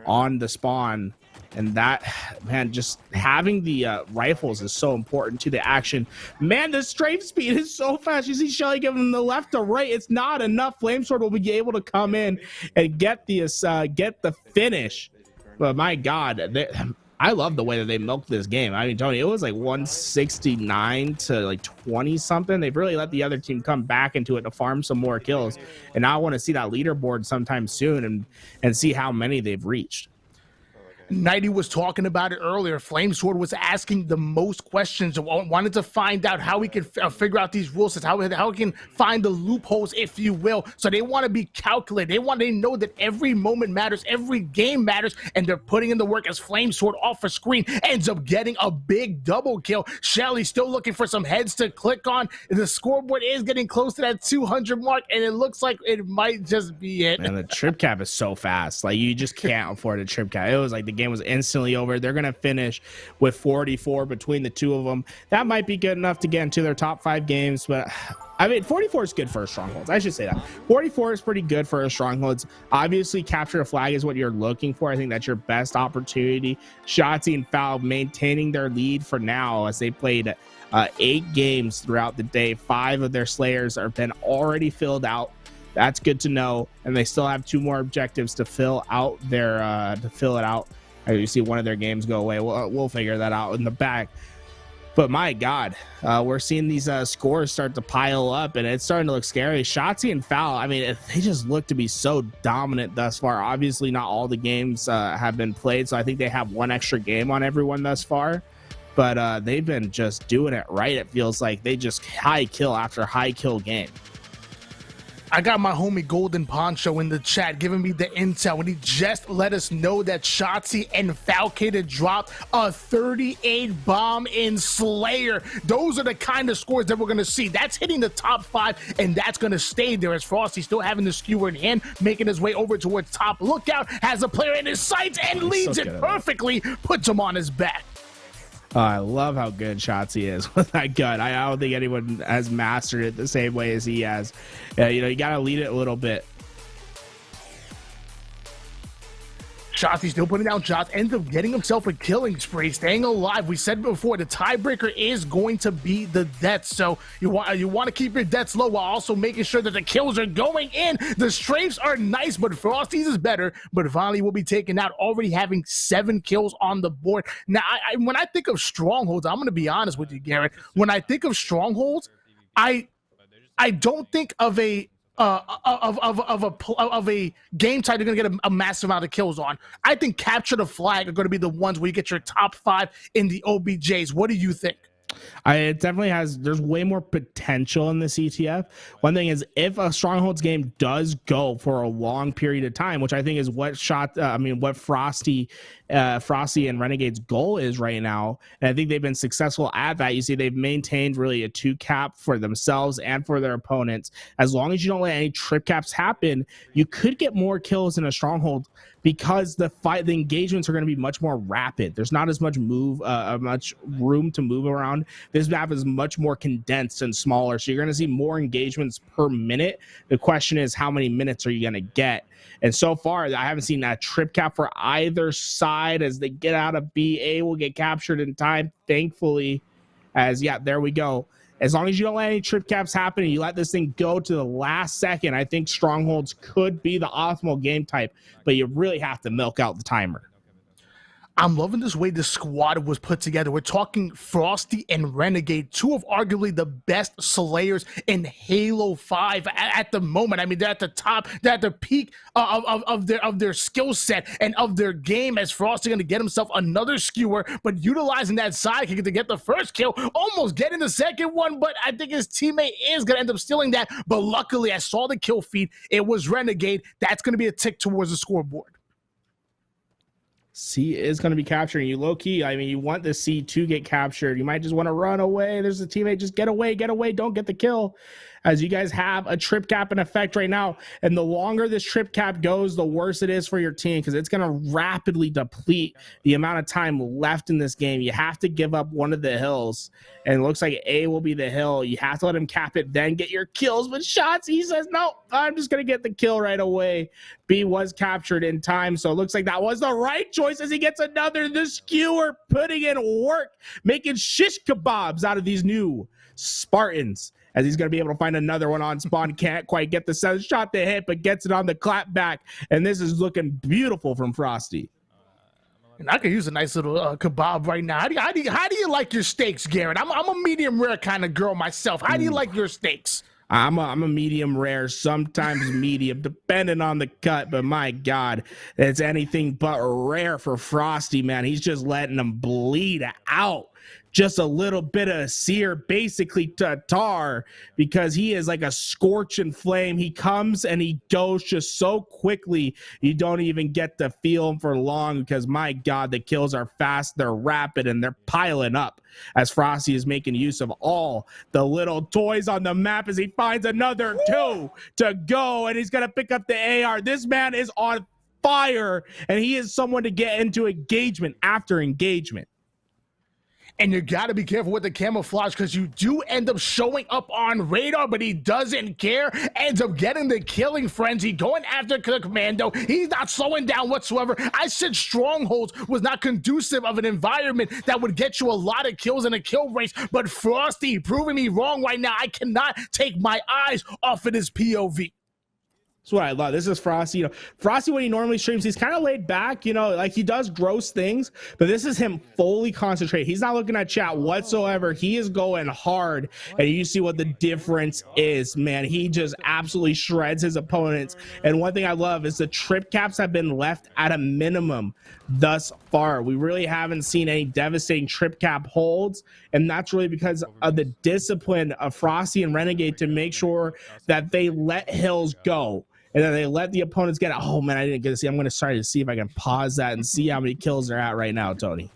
on the spawn. And that, man, just having the rifles is so important to the action. Man, the strafe speed is so fast. You see Shele giving them the left to right. It's not enough. Flamesword will be able to come in and get the finish. But my God, I love the way that they milked this game. I mean, Tony, it was like 169 to like 20 something. They've really let the other team come back into it to farm some more kills. And now I want to see that leaderboard sometime soon and see how many they've reached. Nighty was talking about it earlier. Flamesword was asking the most questions, wanted to find out how we can figure out these rules, how we can find the loopholes, if you will. So they want to be calculated. They know that every moment matters, every game matters, and they're putting in the work as Flamesword off a screen ends up getting a big double kill. Shele still looking for some heads to click on. The scoreboard is getting close to that 200 mark, and it looks like it might just be it. And the trip cap is so fast. Like, you just can't afford a trip cap. It was like the game was instantly over. They're going to finish with 44 between the two of them. That might be good enough to get into their top 5 games, but I mean, 44 is good for a Strongholds. I should say that. 44 is pretty good for a Strongholds. Obviously, capture a flag is what you're looking for. I think that's your best opportunity. Shotzzy and Foul maintaining their lead for now, as they played 8 games throughout the day. 5 of their Slayers have been already filled out. That's good to know. And they still have 2 more objectives to fill out their You see one of their games go away. We'll figure that out in the back. But my God, we're seeing these scores start to pile up, and it's starting to look scary. Shotzzy and Foul, I mean, they just look to be so dominant thus far. Obviously, not all the games have been played, so I think they have 1 extra game on everyone thus far. But they've been just doing it right. It feels like they just high kill after high kill game. I got my homie Golden Poncho in the chat giving me the intel, and he just let us know that Shotzzy and Falcated dropped a 38 bomb in Slayer. Those are the kind of scores that we're going to see. That's hitting the top 5, and that's going to stay there, as Frosty still having the skewer in hand, making his way over towards top. Lookout, has a player in his sights and leads it perfectly, puts him on his back. I love how good Shotzzy is with that gun. I don't think anyone has mastered it the same way as he has. You got to lead it a little bit. Shotzzy still putting down shots, ends up getting himself a killing spree, staying alive. We said before, the tiebreaker is going to be the deaths, so you want to keep your deaths low while also making sure that the kills are going in. The strafes are nice, but Frosty's is better, but finally will be taken out, already having 7 kills on the board. Now, when I think of Strongholds, I'm going to be honest with you, Garrett. When I think of Strongholds, I don't think of a game type you're going to get a massive amount of kills on. I think Capture the Flag are going to be the ones where you get your top 5 in the OBJs. What do you think? It definitely there's way more potential in this ETF. One thing is, if a Strongholds game does go for a long period of time, which I think is what Frosty and Renegade's goal is right now, and I think they've been successful at that. You see, they've maintained really a 2 cap for themselves and for their opponents. As long as you don't let any trip caps happen, you could get more kills in a Stronghold, because the engagements are going to be much more rapid. There's not as much much room to move around. This map is much more condensed and smaller, so you're going to see more engagements per minute. The question is, how many minutes are you going to get? And so far, I haven't seen that trip cap for either side. As they get out of BA, will get captured in time, thankfully. There we go. As long as you don't let any trip caps happen and you let this thing go to the last second, I think Strongholds could be the optimal game type, but you really have to milk out the timer. I'm loving this way this squad was put together. We're talking Frosty and Renegade, two of arguably the best slayers in Halo 5 at the moment. I mean, they're at the top, they're at the peak of their skill set and of their game, as Frosty going to get himself another skewer, but utilizing that sidekick to get the first kill, almost getting the second one, but I think his teammate is going to end up stealing that. But luckily, I saw the kill feed. It was Renegade. That's going to be a tick towards the scoreboard. C is going to be capturing you low-key. I mean, you want the C to get captured. You might just want to run away. There's a teammate. Just get away. Don't get the kill. As you guys have a trip cap in effect right now. And the longer this trip cap goes, the worse it is for your team, because it's going to rapidly deplete the amount of time left in this game. You have to give up one of the hills. And it looks like A will be the hill. You have to let him cap it, then get your kills. But Shotzzy says, no, I'm just going to get the kill right away. B was captured in time, so it looks like that was the right choice as he gets another. The skewer putting in work, making shish kebabs out of these new Spartans, as he's going to be able to find another one on spawn. Can't quite get the 7th shot to hit, but gets it on the clap back, and this is looking beautiful from Frosty. And I could use a nice little kebab right now. How do you like your steaks, Garrett? I'm a medium rare kind of girl myself. How do you like your steaks? I'm a medium rare, sometimes medium, depending on the cut. But my God, it's anything but rare for Frosty, man. He's just letting them bleed out. Just a little bit of sear, basically to tar, because he is like a scorching flame. He comes and he goes just so quickly, you don't even get to feel him for long, because my God, the kills are fast, they're rapid, and they're piling up as Frosty is making use of all the little toys on the map as he finds another 2 to go, and he's going to pick up the AR. This man is on fire, and he is someone to get into engagement after engagement. And you got to be careful with the camouflage, because you do end up showing up on radar, but he doesn't care. Ends up getting the killing frenzy, going after the commando. He's not slowing down whatsoever. I said Strongholds was not conducive of an environment that would get you a lot of kills in a kill race, but Frosty proving me wrong right now. I cannot take my eyes off of this POV. That's what I love. This is Frosty. You know, Frosty, when he normally streams, he's kind of laid back, you know, like he does gross things, but this is him fully concentrated. He's not looking at chat whatsoever. He is going hard, and you see what the difference is, man. He just absolutely shreds his opponents. And one thing I love is the trip caps have been left at a minimum thus far. We really haven't seen any devastating trip cap holds, and that's really because of the discipline of Frosty and Renegade to make sure that they let hills go. And then they let the opponents get it. Oh, man, I didn't get to see. I'm going to try to see if I can pause that and see how many kills they're at right now, Tony.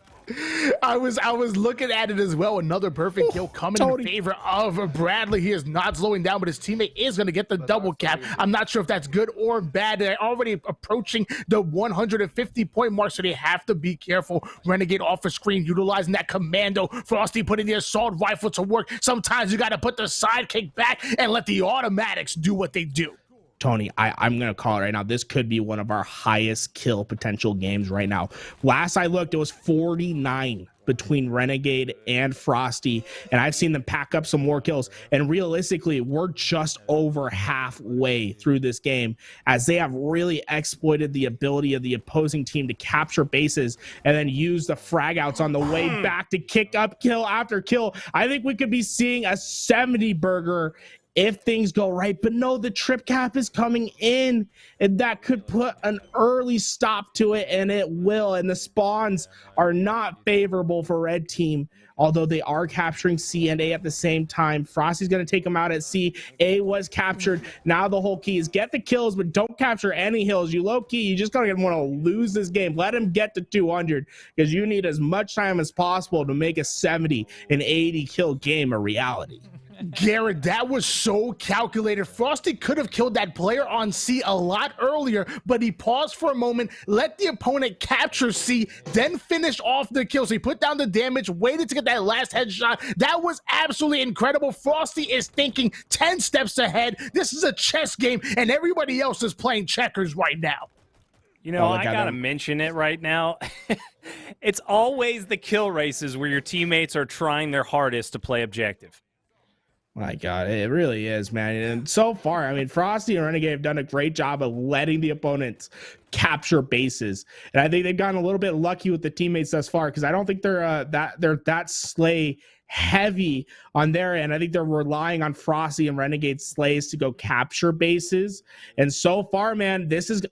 I was looking at it as well. Another perfect kill coming in favor of Bradley. He is not slowing down, but his teammate is going to get the double cap. I'm not sure if that's good or bad. They're already approaching the 150-point mark, so they have to be careful. Renegade off the screen, utilizing that commando. Frosty putting the assault rifle to work. Sometimes you got to put the sidekick back and let the automatics do what they do. Tony, I'm going to call it right now. This could be one of our highest kill potential games right now. Last I looked, it was 49 between Renegade and Frosty, and I've seen them pack up some more kills. And realistically, we're just over halfway through this game, as they have really exploited the ability of the opposing team to capture bases and then use the frag outs on the way back to kick up kill after kill. I think we could be seeing a 70 burger if things go right, but no, the trip cap is coming in, and that could put an early stop to it, and it will. And the spawns are not favorable for red team, although they are capturing C and A at the same time. Frosty's going to take them out at C. A was captured. Now the whole key is get the kills, but don't capture any hills. You low key, you just going to want to lose this game. Let him get to 200, because you need as much time as possible to make a 70 and 80 kill game a reality. Garrett, that was so calculated. Frosty could have killed that player on C a lot earlier, but he paused for a moment, let the opponent capture C, then finished off the kill. So he put down the damage, waited to get that last headshot. That was absolutely incredible. Frosty is thinking 10 steps ahead. This is a chess game, and everybody else is playing checkers right now. You know, I got to mention it right now. It's always the kill races where your teammates are trying their hardest to play objective. My God, it really is, man. And so far, I mean, Frosty and Renegade have done a great job of letting the opponents capture bases, and I think they've gotten a little bit lucky with the teammates thus far because I don't think they're that slay heavy on their end. I think they're relying on Frosty and Renegade slays to go capture bases, and so far, man,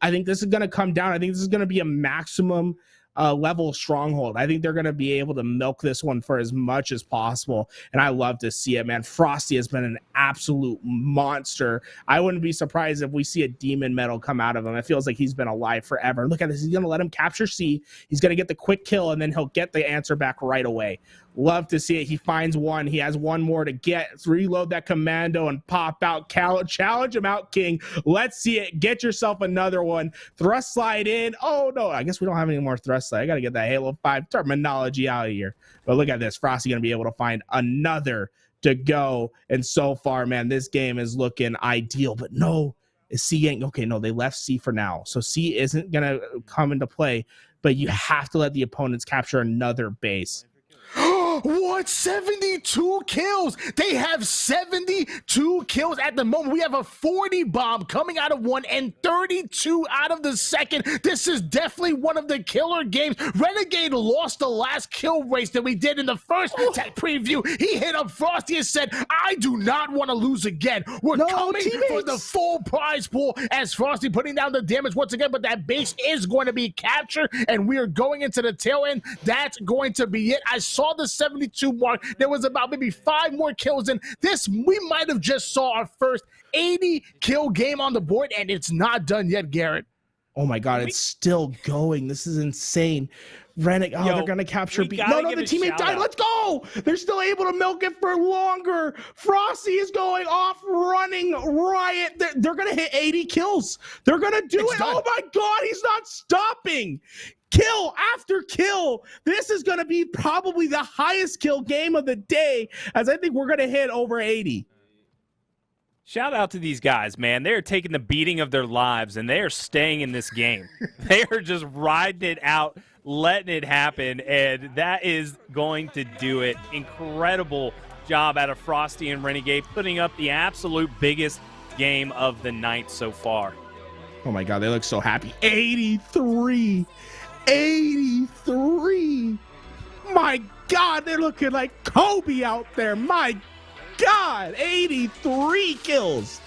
I think this is going to come down. I think this is going to be a maximum level stronghold. I think they're going to be able to milk this one for as much as possible, and I love to see it, man. Frosty has been an absolute monster. I wouldn't be surprised if we see a demon medal come out of him. It feels like he's been alive forever. Look at this. He's going to let him capture C. He's going to get the quick kill, and then he'll get the answer back right away. Love to see it. He finds one. He has one more to get. Reload that commando and pop out. Challenge him out, King. Let's see it. Get yourself another one. Thrust slide in. Oh, no. I guess we don't have any more thrust slide. I got to get that Halo 5 terminology out of here. But look at this. Frosty going to be able to find another to go. And so far, man, this game is looking ideal. But no, is C ain't. Okay, no, they left C for now. So C isn't going to come into play. But you have to let the opponents capture another base. What? 72 kills? They have 72 kills at the moment. We have a 40 bomb coming out of one and 32 out of the second. This is definitely one of the killer games. Renegade lost the last kill race that we did in the first tech preview. He hit up Frosty and said, I do not want to lose again. We're coming for the full prize pool as Frosty putting down the damage once again, but that base is going to be captured and we are going into the tail end. That's going to be it. I saw the 72 mark. There was about maybe 5 more kills in this. We might have just saw our first 80 kill game on the board, and it's not done yet, Garrett. Oh my God, it's still going. This is insane. Renegade, they're gonna capture B. No, the teammate died. Let's go. They're still able to milk it for longer. Frosty is going off running riot. They're gonna hit 80 kills. They're gonna do it. Done. Oh my God, he's not stopping. Kill after kill. This is going to be probably the highest kill game of the day, as I think we're going to hit over 80. Shout out to these guys, man. They're taking the beating of their lives, and they are staying in this game. They are just riding it out, letting it happen, and that is going to do it. Incredible job out of Frosty and Renegade, putting up the absolute biggest game of the night so far. Oh, my God. They look so happy. 83. 83. My God, they're looking like Kobe out there. My God, 83 kills.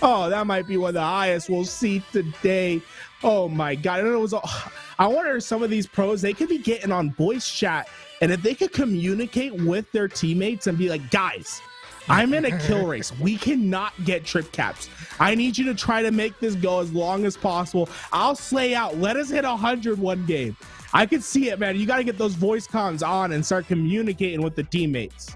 Oh, that might be one of the highest we'll see today. Oh my God. I wonder if some of these pros, they could be getting on voice chat, and if they could communicate with their teammates and be like, guys, I'm in a kill race. We cannot get trip caps. I need you to try to make this go as long as possible. I'll slay out. Let us hit 100 one game. I could see it, man. You got to get those voice comms on and start communicating with the teammates.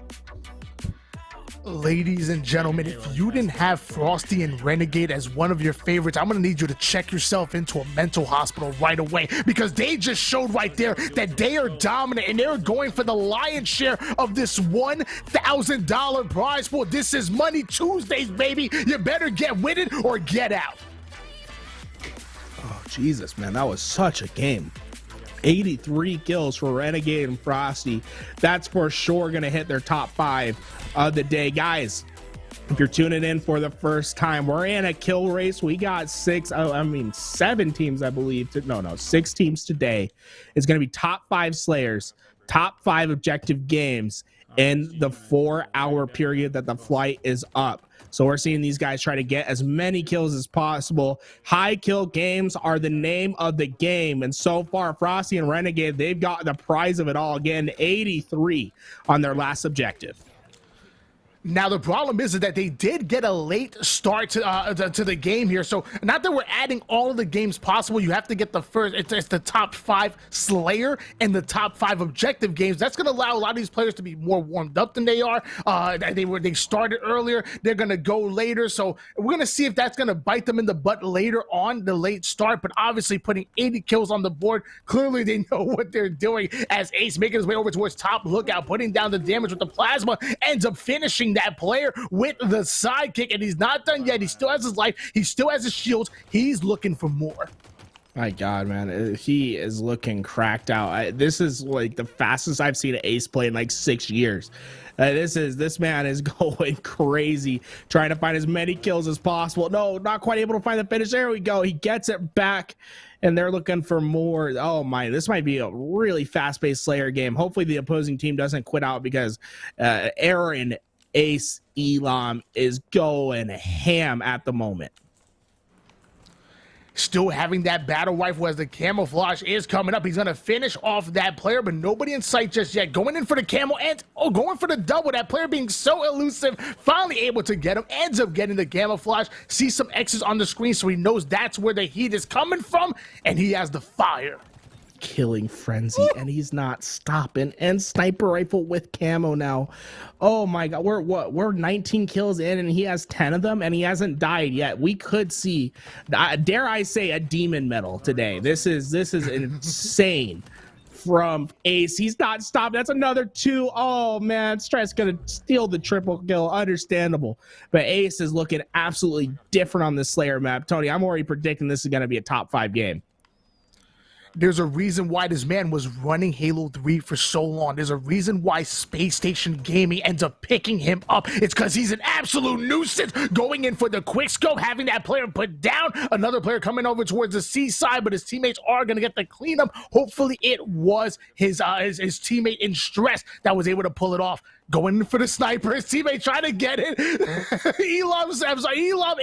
Ladies and gentlemen, if you didn't have Frosty and Renegade as one of your favorites, I'm going to need you to check yourself into a mental hospital right away, because they just showed right there that they are dominant and they're going for the lion's share of this $1,000 prize pool. This is Money Tuesdays, baby. You better get with it or get out. Oh, Jesus, man. That was such a game. 83 kills for Renegade and Frosty. That's for sure going to hit their top 5 of the day. Guys, if you're tuning in for the first time, we're in a kill race. We got 7 teams, I believe. 6 teams today. It's going to be top 5 slayers, top 5 objective games in the 4-hour period that the flight is up. So we're seeing these guys try to get as many kills as possible. High kill games are the name of the game. And so far, Frosty and Renegade, they've got the prize of it all. Again, 83 on their last objective. Now, the problem is that they did get a late start to the game here. So not that we're adding all of the games possible. You have to get the first, it's the top 5 Slayer and the top 5 objective games. That's going to allow a lot of these players to be more warmed up than they are. They started earlier. They're going to go later. So we're going to see if that's going to bite them in the butt later on, the late start. But obviously putting 80 kills on the board, clearly they know what they're doing, as Ace making his way over towards top lookout, putting down the damage with the plasma, ends up finishing that player with the sidekick, and he's not done yet. He still has his life, he still has his shields, he's looking for more. My God, man, he is looking cracked out. This is like the fastest I've seen Ace play in like 6 years. This man is going crazy, trying to find as many kills as possible. No, not quite able to find the finish. There we go. He gets it back, and they're looking for more. Oh my, this might be a really fast-paced Slayer game. Hopefully, the opposing team doesn't quit out because Aaron Ace Elam is going ham at the moment. Still having that battle rifle as the camouflage is coming up. He's going to finish off that player, but nobody in sight just yet. Going in for the camo and going for the double. That player being so elusive, finally able to get him. Ends up getting the camouflage. Sees some X's on the screen, so he knows that's where the heat is coming from, and he has the fire. Killing frenzy, and he's not stopping. And sniper rifle with camo now. Oh my God, we're 19 kills in, and he has 10 of them, and he hasn't died yet. We could see, dare I say, a demon medal today. This is insane from Ace. He's not stopped. That's another 2. Oh man, Stress gonna steal the triple kill. Understandable, but Ace is looking absolutely different on the Slayer map. Tony, I'm already predicting this is gonna be a top 5 game. There's a reason why this man was running Halo 3 for so long. There's a reason why Space Station Gaming ends up picking him up. It's because he's an absolute nuisance. Going in for the quick scope, having that player put down. Another player coming over towards the C side, but his teammates are going to get the cleanup. Hopefully it was his teammate in Stress that was able to pull it off. Going in for the sniper, his teammate trying to get it. Elam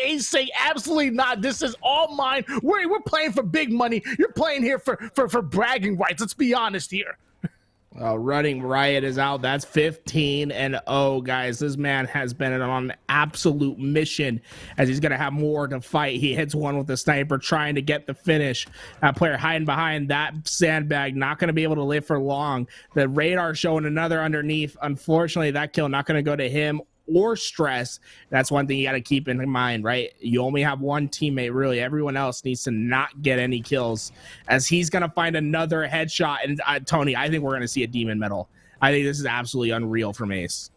Ace saying absolutely not. This is all mine. We're playing for big money. You're playing here for bragging rights. Let's be honest here. Running Riot is out. That's 15-0, guys. This man has been on an absolute mission as he's going to have more to fight. He hits one with the sniper trying to get the finish. That player hiding behind that sandbag, not going to be able to live for long. The radar showing another underneath. Unfortunately, that kill not going to go to him or Stress. That's one thing you got to keep in mind, right? You only have one teammate, really. Everyone else needs to not get any kills, as he's going to find another headshot. And Tony, I think we're going to see a demon medal. I think this is absolutely unreal from Ace.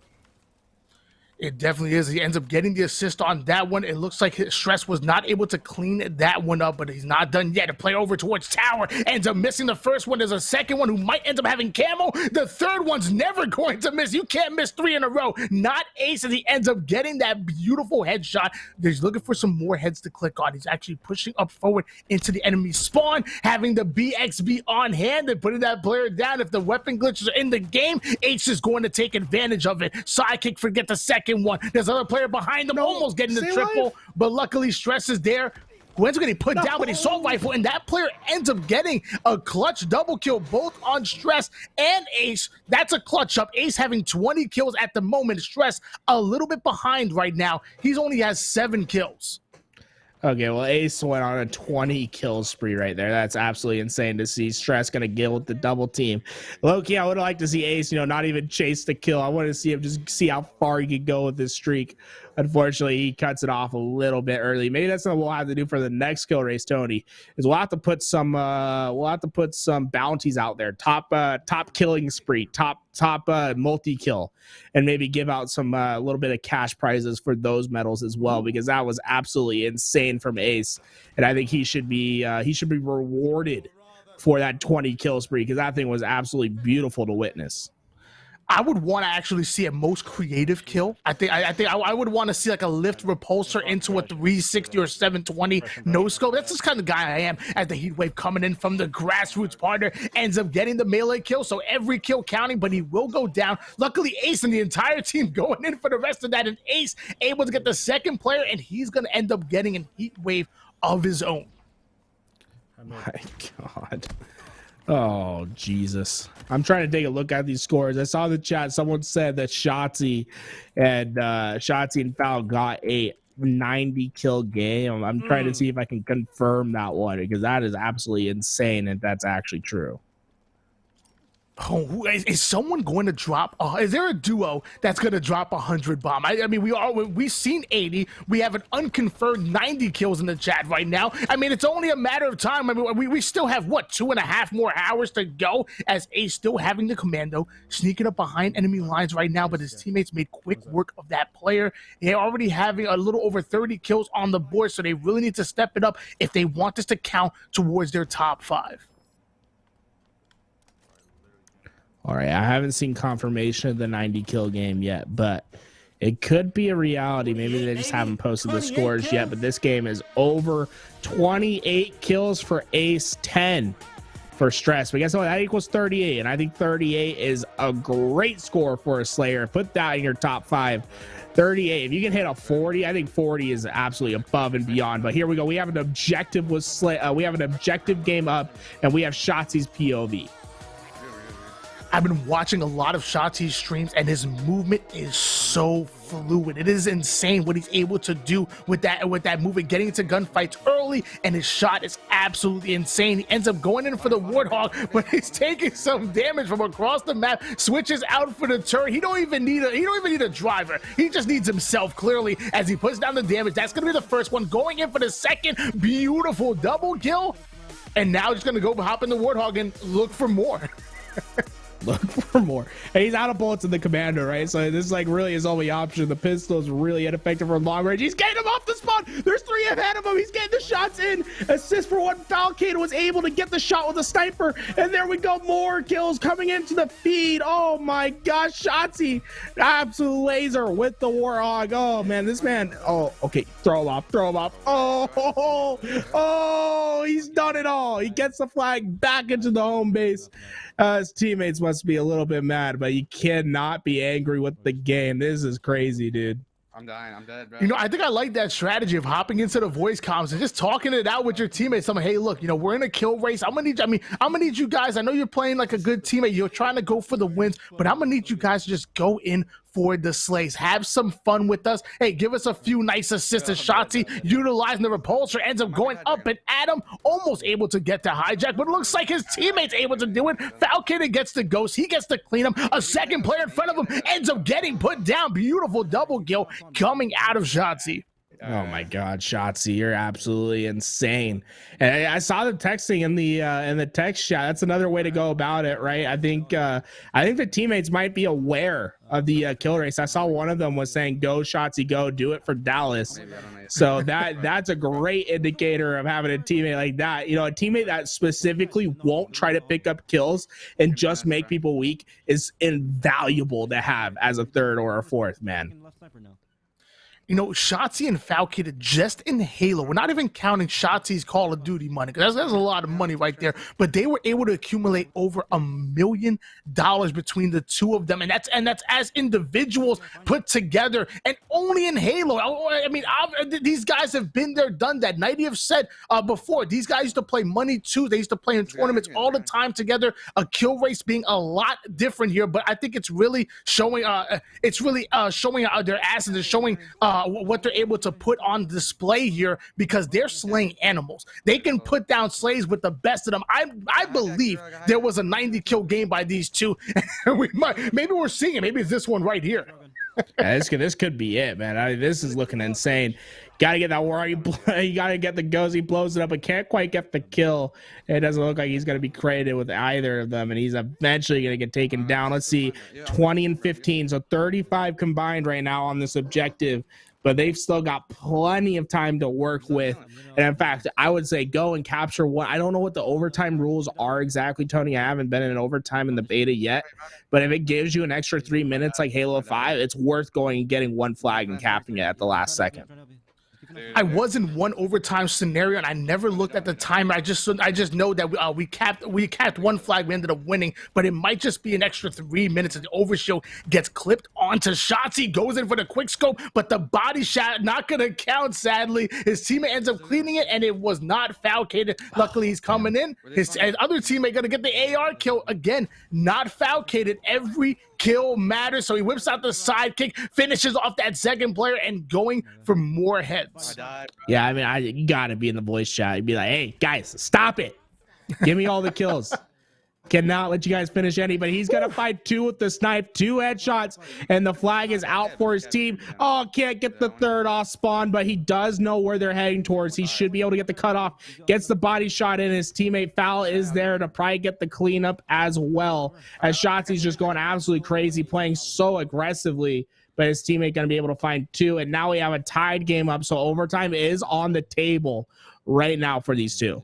It definitely is. He ends up getting the assist on that one. It looks like his Stress was not able to clean that one up, but he's not done yet. To play over towards Tower, ends up missing the first one. There's a second one who might end up having camo. The third one's never going to miss. You can't miss 3 in a row. Not Ace, and he ends up getting that beautiful headshot. He's looking for some more heads to click on. He's actually pushing up forward into the enemy spawn, having the BXB on hand and putting that player down. If the weapon glitches are in the game, Ace is going to take advantage of it. Sidekick forget the second one. There's another player behind him, almost getting the triple, but luckily Stress is there. Who ends up getting put down with a assault rifle, and that player ends up getting a clutch double kill, both on Stress and Ace. That's a clutch up. Ace having 20 kills at the moment. Stress a little bit behind right now. He's only has 7 kills. Okay, well, Ace went on a 20 kill spree right there. That's absolutely insane to see. Stress going to get with the double team. Low-key, I would like to see Ace, not even chase the kill. I want to see him just see how far he could go with this streak. Unfortunately, he cuts it off a little bit early. Maybe that's something we'll have to do for the next kill race, Tony. Is we'll have to put some bounties out there. Top killing spree, top multi-kill, and maybe give out some a little bit of cash prizes for those medals as well, because that was absolutely insane from Ace, and I think he should be rewarded for that 20 kill spree, because that thing was absolutely beautiful to witness. I would want to actually see a most creative kill. I think I would want to see like a lift repulsor into a 360 or 720 no scope. That's just kind of guy I am. As the heat wave coming in from the grassroots partner ends up getting the melee kill, so every kill counting, but he will go down. Luckily, Ace and the entire team going in for the rest of that, and Ace able to get the second player, and he's going to end up getting a heat wave of his own. My God. Oh, Jesus. I'm trying to take a look at these scores. I saw in the chat someone said that Shotzzy and Fal got a 90 kill game. I'm trying to see if I can confirm that one, because that is absolutely insane if that's actually true. Oh, is someone going to drop? Is there a duo that's going to drop 100 bomb? I mean, we've seen 80. We have an unconfirmed 90 kills in the chat right now. I mean, it's only a matter of time. I mean, we still have what, 2.5 more hours to go. As Ace still having the commando sneaking up behind enemy lines right now, but his teammates made quick work of that player. They're already having a little over 30 kills on the board, so they really need to step it up if they want this to count towards their top 5. All right, I haven't seen confirmation of the 90 kill game yet, but it could be a reality. Maybe they just haven't posted the scores yet, but this game is over. 28 kills for Ace, 10 for Stress. But guess what? That equals 38, and I think 38 is a great score for a Slayer. Put that in your top 5. 38. If you can hit a 40, I think 40 is absolutely above and beyond. But here we go. We have an objective with we have an objective game up, and we have Shotzzy's POV. I've been watching a lot of Shotzzy's streams, and his movement is so fluid. It is insane what he's able to do with that movement, getting into gunfights early, and his shot is absolutely insane. He ends up going in for the Warthog, but he's taking some damage from across the map, switches out for the turret. He don't even need a driver. He just needs himself, clearly, as he puts down the damage. That's going to be the first one. Going in for the second. Beautiful double kill. And now he's going to go hop in the Warthog and look for more. Look for more. And he's out of bullets in the commander, right? So this is like really his only option. The pistol is really ineffective from long range. He's getting him off the spawn. There's 3 ahead of him. He's getting the shots in. Assist for one. Falcated was able to get the shot with a sniper. And there we go. More kills coming into the feed. Oh my gosh. Shotzzy. Absolute laser with the Warhog. Oh man, this man. Oh, okay. Throw him off. Throw him off. Oh, he's done it all. He gets the flag back into the home base. His teammates must be a little bit mad, but you cannot be angry with the game. This is crazy, dude. I'm dying. I'm dead, bro. You know, I think I like that strategy of hopping into the voice comms and just talking it out with your teammates. I'm like, hey, look, you know, we're in a kill race. I'm gonna need you guys. I know you're playing like a good teammate. You're trying to go for the wins, but I'm gonna need you guys to just go in for the slays. Have some fun with us. Hey, give us a few nice assists. Shotzzy utilizing the repulsor ends up going up and at him, almost able to get to hijack, but it looks like his teammate's able to do it. Falcated gets the ghost. He gets to clean him. A second player in front of him ends up getting put down. Beautiful double kill coming out of Shotzzy. Oh my God, Shotzzy, you're absolutely insane. And I saw the texting in the text chat. That's another way to go about it, right? I think the teammates might be aware of the kill race. I saw one of them was saying, "Go Shotzzy, go, do it for Dallas." So that's a great indicator of having a teammate like that. You know, a teammate that specifically won't try to pick up kills and just make people weak is invaluable to have as a third or a fourth man. You know, Shotzzy and Falcated just in Halo. We're not even counting Shotzi's Call of Duty money, because that's a lot of money right there. But they were able to accumulate over $1 million between the two of them, and that's as individuals put together, and only in Halo. I mean, these guys have been there, done that. Nighty have said before, these guys used to play Money 2. They used to play in tournaments all the time together. A kill race being a lot different here, but I think it's really showing. Showing their asses. It's showing what they're able to put on display here, because they're slaying animals. They can put down slays with the best of them. I believe there was a 90 kill game by these two. Maybe we're seeing it. Maybe it's this one right here. Yeah, this could be it, man. This is looking insane. Gotta get that war. You gotta get the ghost. He blows it up, but can't quite get the kill. It doesn't look like he's gonna be credited with either of them, and he's eventually gonna get taken down. Let's see, 20 and 15, so 35 combined right now on this objective. But they've still got plenty of time to work with. And in fact, I would say go and capture one. I don't know what the overtime rules are exactly, Tony. I haven't been in overtime in the beta yet. But if it gives you an extra 3 minutes like Halo 5, it's worth going and getting one flag and capping it at the last second. I was in one overtime scenario, and I never looked at the timer. I just know that we capped one flag. We ended up winning, but it might just be an extra 3 minutes. And the overshow gets clipped onto Shotzzy, goes in for the quick scope, but the body shot not gonna count. Sadly, his teammate ends up cleaning it, and it was not Falcated. Luckily, he's coming in. His other teammate gonna get the AR kill again. Not Falcated. Every kill matters, so he whips out the sidekick, finishes off that second player, and going for more heads. Yeah, I mean, you gotta be in the voice chat. You'd be like, hey, guys, stop it. Give me all the kills. Cannot let you guys finish any, but he's gonna fight 2 with the snipe, 2 headshots, and the flag is out for his team. Oh, can't get the 3rd off spawn, but he does know where they're heading towards. He should be able to get the cutoff, gets the body shot in. His teammate Foul is there to probably get the cleanup as well, as Shotzzy's just going absolutely crazy, playing so aggressively, but his teammate gonna be able to find 2, and now we have a tied game up, so overtime is on the table right now for these 2.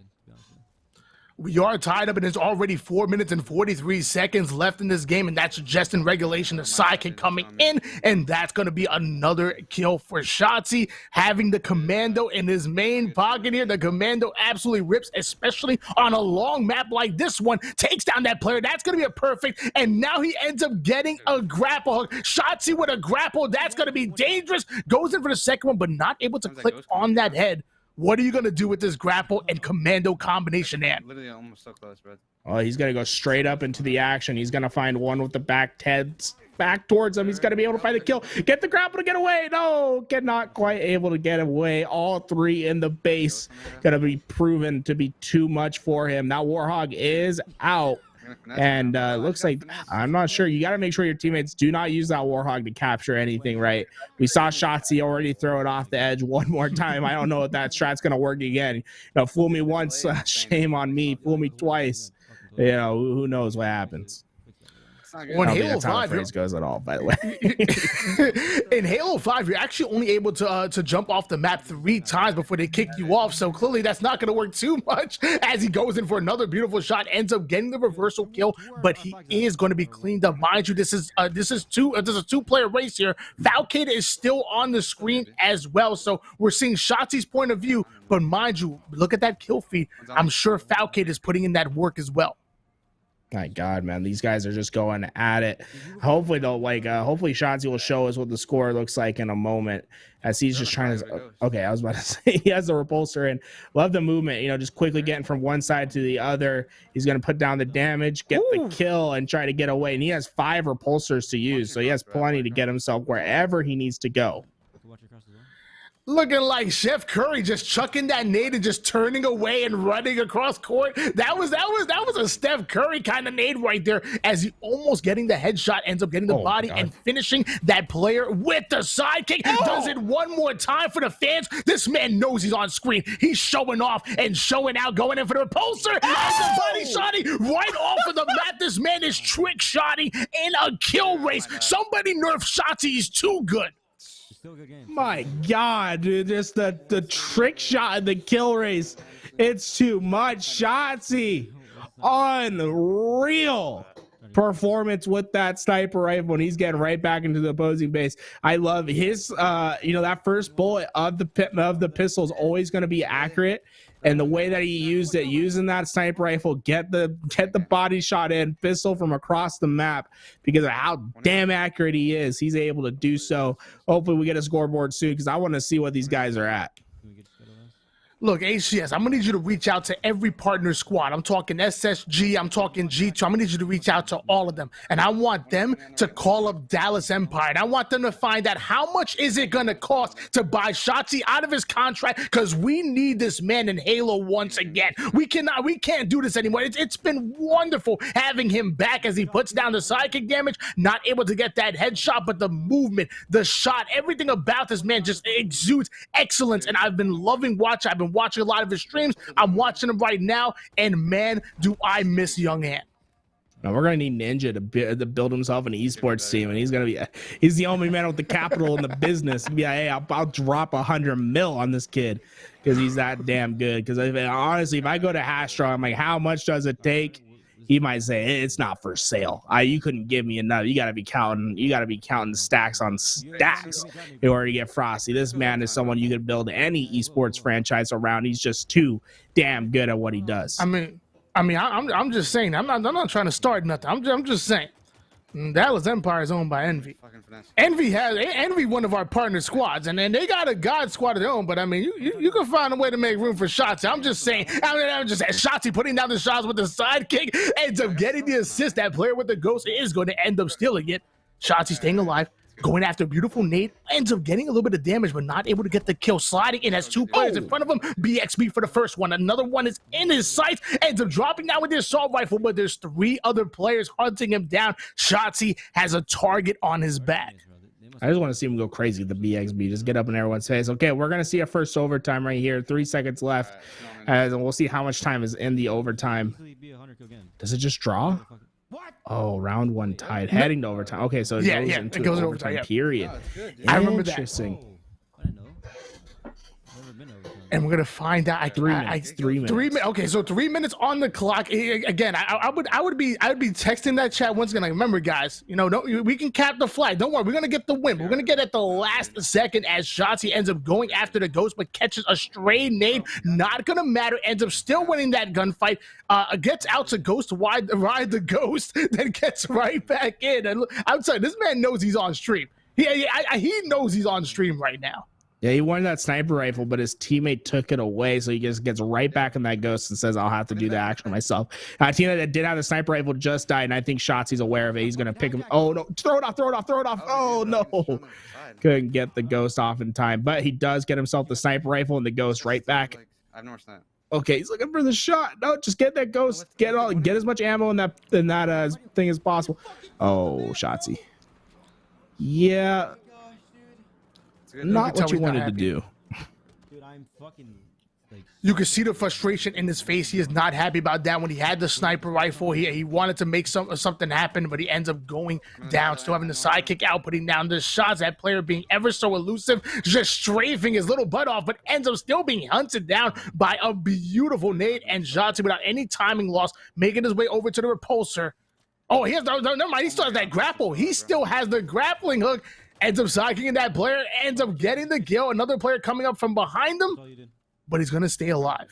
We are tied up, and there's already 4 minutes and 43 seconds left in this game, and that's just in regulation. The sidekick coming in, and that's going to be another kill for Shotzzy. Having the commando in his main pocket here, the commando absolutely rips, especially on a long map like this one. Takes down that player. That's going to be a perfect, and now he ends up getting a grapple hook. Shotzzy with a grapple. That's going to be dangerous. Goes in for the second one, but not able to click on that head. What are you going to do with this grapple and commando combination, man? Literally almost so close, bro. Oh, he's going to go straight up into the action. He's going to find one with the back heads back towards him. He's going to be able to find the kill. Get the grapple to get away. No, not quite able to get away. All 3 in the base. Going to be proven to be too much for him. Now Warhog is out. And looks like, I'm not sure. You got to make sure your teammates do not use that Warhog to capture anything, right? We saw Shotzzy already throw it off the edge one more time. I don't know if that strat's going to work again. You know, fool me once, shame on me. Fool me twice. You know, who knows what happens. When Halo 5 phrase goes at all, by the way. In Halo 5, you're actually only able to jump off the map 3 times before they kick you off. So clearly that's not going to work too much as he goes in for another beautiful shot, ends up getting the reversal kill, but he is going to be cleaned up. Mind you, this is a 2-player race here. Falcated is still on the screen as well. So we're seeing Shotzzy's point of view, but mind you, look at that kill feed. I'm sure Falcated is putting in that work as well. My God, man, these guys are just going at it. Hopefully they'll hopefully Shotzzy will show us what the score looks like in a moment, as he's just trying to. Okay, I was about to say he has the repulsor in. Love the movement, you know, just quickly getting from one side to the other. He's gonna put down the damage, get the kill, and try to get away. And he has 5 repulsors to use, so he has plenty to get himself wherever he needs to go. Looking like Chef Curry just chucking that nade and just turning away and running across court. That was a Steph Curry kind of nade right there, as he almost getting the headshot, ends up getting the body and finishing that player with the sidekick. Does it one more time for the fans. This man knows he's on screen. He's showing off and showing out, going in for the repulsor. And the body shotting right off of the map. This man is trick shotting in a kill race. Somebody nerf Shotzzy. He's too good. My God, dude, just the trick shot in the kill race. It's too much. Shotzzy, unreal performance with that sniper rifle when he's getting right back into the opposing base. I love his, you know, that first bullet of the pistol is always going to be accurate. And the way that he used it, using that sniper rifle, get the body shot in, pistol from across the map, because of how damn accurate he is, he's able to do so. Hopefully we get a scoreboard soon, because I want to see what these guys are at. Look, HCS, I'm going to need you to reach out to every partner squad. I'm talking SSG, I'm talking G2. I'm going to need you to reach out to all of them. And I want them to call up Dallas Empire. And I want them to find out how much is it going to cost to buy Shotzzy out of his contract, because we need this man in Halo once again. We can't do this anymore. It's been wonderful having him back as he puts down the sidekick damage, not able to get that headshot, but the movement, the shot, everything about this man just exudes excellence. And I've been loving watching. I've been watching a lot of his streams. I'm watching him right now, and man, do I miss Young Ant. Now we're gonna need Ninja to build himself an esports team, and he's the only man with the capital in the business. Be like, hey, I'll drop 100 mil on this kid because he's that damn good. Because honestly, if I go to Hastro, I'm like, how much does it take? He might say it's not for sale. You couldn't give me enough. You gotta be counting stacks on stacks in order to get Frosty. This man is someone you could build any esports franchise around. He's just too damn good at what he does. I'm just saying. I'm not trying to start nothing. I'm just saying. Dallas Empire is owned by Envy. Envy one of our partner squads, and then they got a God squad of their own. But I mean, you can find a way to make room for Shotzzy. I'm just saying. I'm just Shotzzy putting down the shots with the sidekick, ends up getting the assist. That player with the ghost is going to end up stealing it. Shotzzy staying alive, going after beautiful Nate, ends up getting a little bit of damage, but not able to get the kill. Sliding in, has 2 players in front of him. BXB for the first one. Another one is in his sights, ends up dropping down with the assault rifle, but there's 3 other players hunting him down. Shotzzy has a target on his back. I just want to see him go crazy, the BXB. Just get up in everyone's face. Okay, we're going to see a first overtime right here. 3 seconds left. And we'll see how much time is in the overtime. Does it just draw? Oh, round 1 tied. Heading to overtime. Okay, so it goes into an overtime period. I remember that. Interesting. And we're gonna find out. 3 minutes. 3 minutes. 3 minutes. Okay, so 3 minutes on the clock. Again, I would be texting that chat once again. Like, remember, guys, you know, we can cap the flag. Don't worry, we're gonna get the win. We're gonna get at the last second as Shotzzy ends up going after the ghost, but catches a stray nade. Not gonna matter. Ends up still winning that gunfight. Gets out to ghost, ride the ghost, then gets right back in. And I'm sorry, this man knows he's on stream. He knows he's on stream right now. Yeah, he won that sniper rifle, but his teammate took it away, so he just gets right back in that ghost and says, I'll have to do the action myself. Teammate that did have the sniper rifle just died, and I think Shotzi's aware of it. He's going to pick him. Oh, no. Throw it off. Oh, no. Couldn't get the ghost off in time, but he does get himself the sniper rifle and the ghost right back. I've never sniped. Okay, he's looking for the shot. No, just get that ghost. Get as much ammo in that thing as possible. Oh, Shotzzy. Yeah. Not what you wanted to do. Dude, I'm fucking like... You can see the frustration in his face. He is not happy about that. When he had the sniper rifle, he wanted to make something happen, but he ends up going down, still having the sidekick out, putting down the shots. That player being ever so elusive, just strafing his little butt off, but ends up still being hunted down by a beautiful nade, and Shotzzy without any timing loss, making his way over to the repulsor. Oh, he has never mind. He still has that grapple. He still has the grappling hook. Ends up sidekicking that player, ends up getting the kill. Another player coming up from behind him, but he's going to stay alive.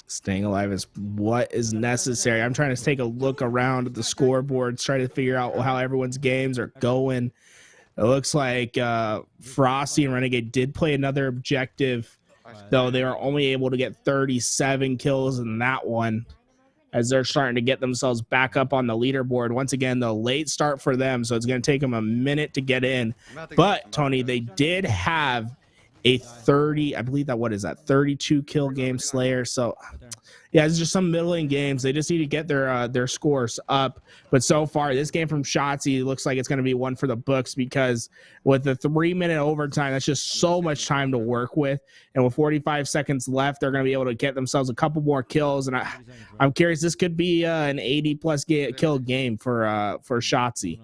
Staying alive is what is necessary. I'm trying to take a look around at the scoreboards, try to figure out how everyone's games are going. It looks like Frosty and Renegade did play another objective, though they were only able to get 37 kills in that one, as they're starting to get themselves back up on the leaderboard. Once again, the late start for them, so it's going to take them a minute to get in. But, Tony, they did have a 30, I believe that, what is that, 32 kill game Slayer. So, yeah, it's just some middling games. They just need to get their scores up. But so far, this game from Shotzzy looks like it's going to be one for the books, because with the 3-minute overtime, that's just so much time to work with. And with 45 seconds left, they're going to be able to get themselves a couple more kills. And I'm curious, this could be an 80-plus kill game for Shotzzy.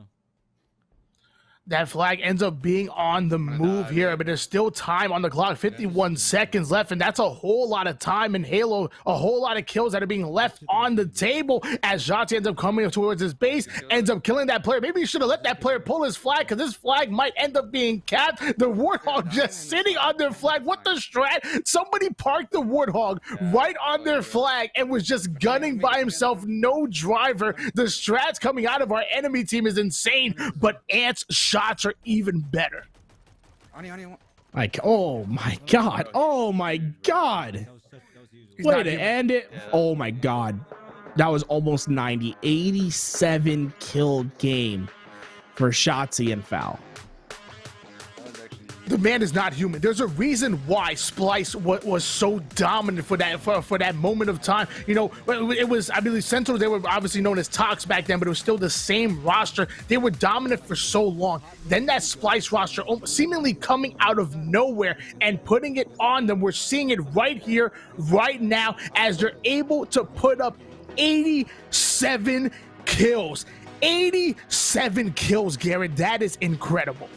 That flag ends up being on the move here, but there's still time on the clock. 51 seconds left, and that's a whole lot of time in Halo, a whole lot of kills that are being left on the table as Shotzzy ends up coming towards his base, ends up killing that player. Maybe he should have let that player pull his flag, because this flag might end up being capped. The Warthog just sitting on their flag. What the strat? Somebody parked the Warthog right on their flag and was just gunning by himself. No driver. The strats coming out of our enemy team is insane, but Ant's shots are even better. Like, oh my god. Oh my god. Way to end it. Oh my god. That was almost 90. 87 kill game for Shotzzy and Foul. The man is not human. There's a reason why Splice was so dominant for that moment of time. You know, it was, I believe, Central, they were obviously known as Tox back then, but it was still the same roster. They were dominant for so long. Then that Splice roster seemingly coming out of nowhere and putting it on them. We're seeing it right here, right now, as they're able to put up 87 kills. 87 kills, Garrett. That is incredible.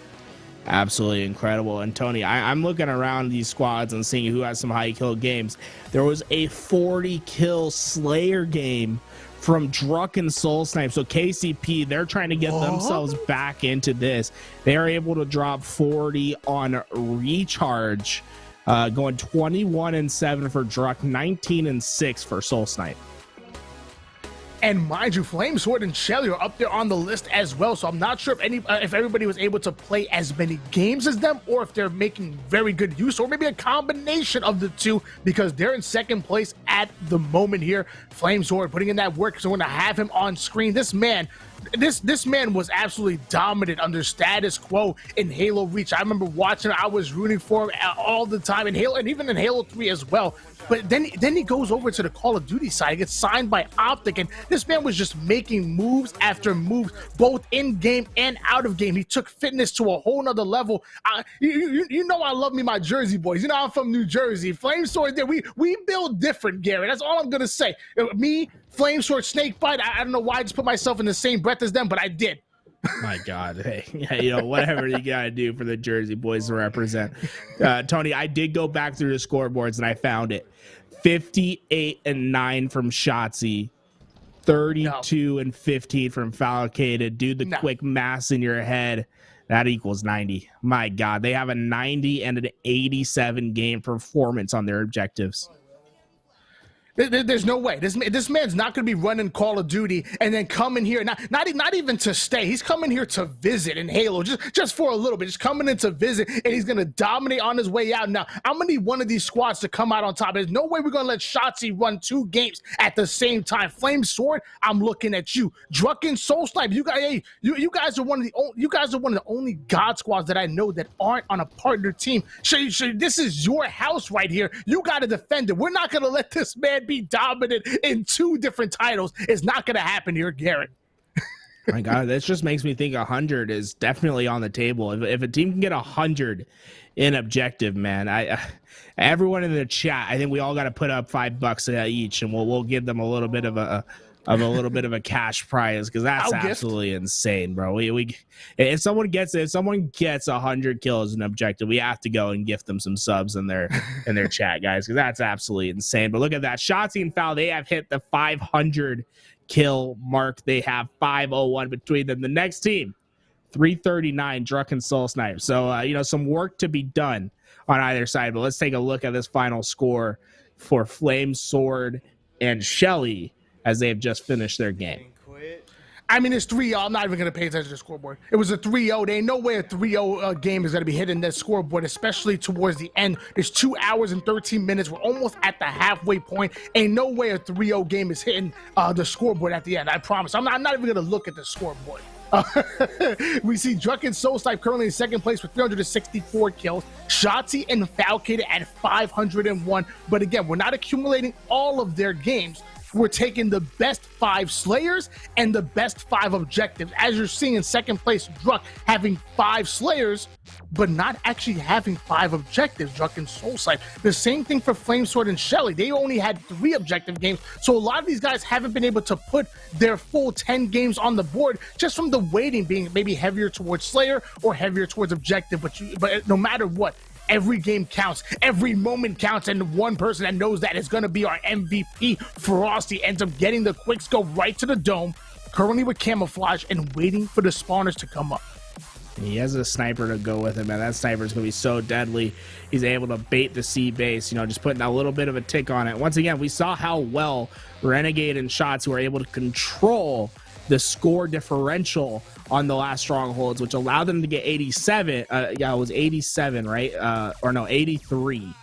Absolutely incredible. And Tony, I'm looking around these squads and seeing who has some high kill games. There was a 40 kill Slayer game from Druk and SoulSnipe. So KCP, they're trying to get themselves back into this. They are able to drop 40 on Recharge, going 21-7 for Druk, 19-6 for SoulSnipe. And mind you, Flamesword and Shele are up there on the list as well. So I'm not sure if everybody was able to play as many games as them, or if they're making very good use, or maybe a combination of the two, because they're in second place at the moment here. Flamesword putting in that work, so we're going to have him on screen. This man, this man was absolutely dominant under status quo in Halo Reach. I remember watching. I was rooting for him all the time in Halo, and even in Halo 3 as well. But then he goes over to the Call of Duty side. He gets signed by OpTic, and this man was just making moves after moves, both in game and out of game. He took fitness to a whole nother level. You know I love me my Jersey boys. You know I'm from New Jersey. Flamesword, there we build different, Gary. That's all I'm gonna say. Me, Flamesword, Snakebite. I don't know why I just put myself in the same breath as them, but I did. My God, hey, you know, whatever you gotta do for the Jersey boys to represent. Tony, I did go back through the scoreboards and I found it. 58-9 from Shotzzy, 32-15 from Falcated. Do the quick maths in your head. That equals 90. My God, they have a 90 and an 87 game performance on their objectives. There's no way. This man's not going to be running Call of Duty and then coming here, not even to stay. He's coming here to visit in Halo, just for a little bit. Just coming in to visit, and he's going to dominate on his way out. Now, I'm going to need one of these squads to come out on top. There's no way we're going to let Shotzzy run 2 games at the same time. Flamesword, I'm looking at you. Druk and SoulSnipe, you guys are one of the only God squads that I know that aren't on a partner team. This is your house right here. You got to defend it. We're not going to let this man be dominant in 2 different titles. It's not going to happen here, Garrett. My God, this just makes me think 100 is definitely on the table. If a team can get 100 in objective, man, everyone in the chat, I think we all got to put up $5 each, and we'll give them a little bit of a cash prize, because that's absolutely insane, bro. If someone gets 100 kills in objective, we have to go and gift them some subs in their chat, guys, because that's absolutely insane. But look at that, Shotzzy and Foul, they have hit the 500 kill mark. They have 501 between them. The next team, 339, Druk and SoulSnipe. So some work to be done on either side. But let's take a look at this final score for Flamesword and Shele as they have just finished their game. I mean, it's 3-0. I'm not even going to pay attention to the scoreboard. It was a 3-0. There ain't no way a 3-0 game is going to be hitting that scoreboard, especially towards the end. There's 2 hours and 13 minutes. We're almost at the halfway point. Ain't no way a 3-0 game is hitting the scoreboard at the end. I promise. I'm not even going to look at the scoreboard. We see Druk and SoulSnipe currently in second place with 364 kills. Shotzzy and Falcated at 501. But again, we're not accumulating all of their games. We're taking the best 5 Slayers and the best 5 objectives. As you're seeing in second place, Druk having 5 Slayers, but not actually having 5 objectives, Druk and SoulSnipe. The same thing for Flamesword and Shele. They only had 3 objective games. So a lot of these guys haven't been able to put their full 10 games on the board just from the weighting being maybe heavier towards Slayer or heavier towards objective. But no matter what, every game counts, every moment counts, and one person that knows that is going to be our MVP. Frosty ends up getting the quick scope right to the dome, currently with camouflage and waiting for the spawners to come up. He has a sniper to go with him, man. That sniper is going to be so deadly. He's able to bait the C base, just putting a little bit of a tick on it. Once again, we saw how well Renegade and Shotzzy were able to control the score differential on the last strongholds, which allowed them to get 87. It was 87, right? 83.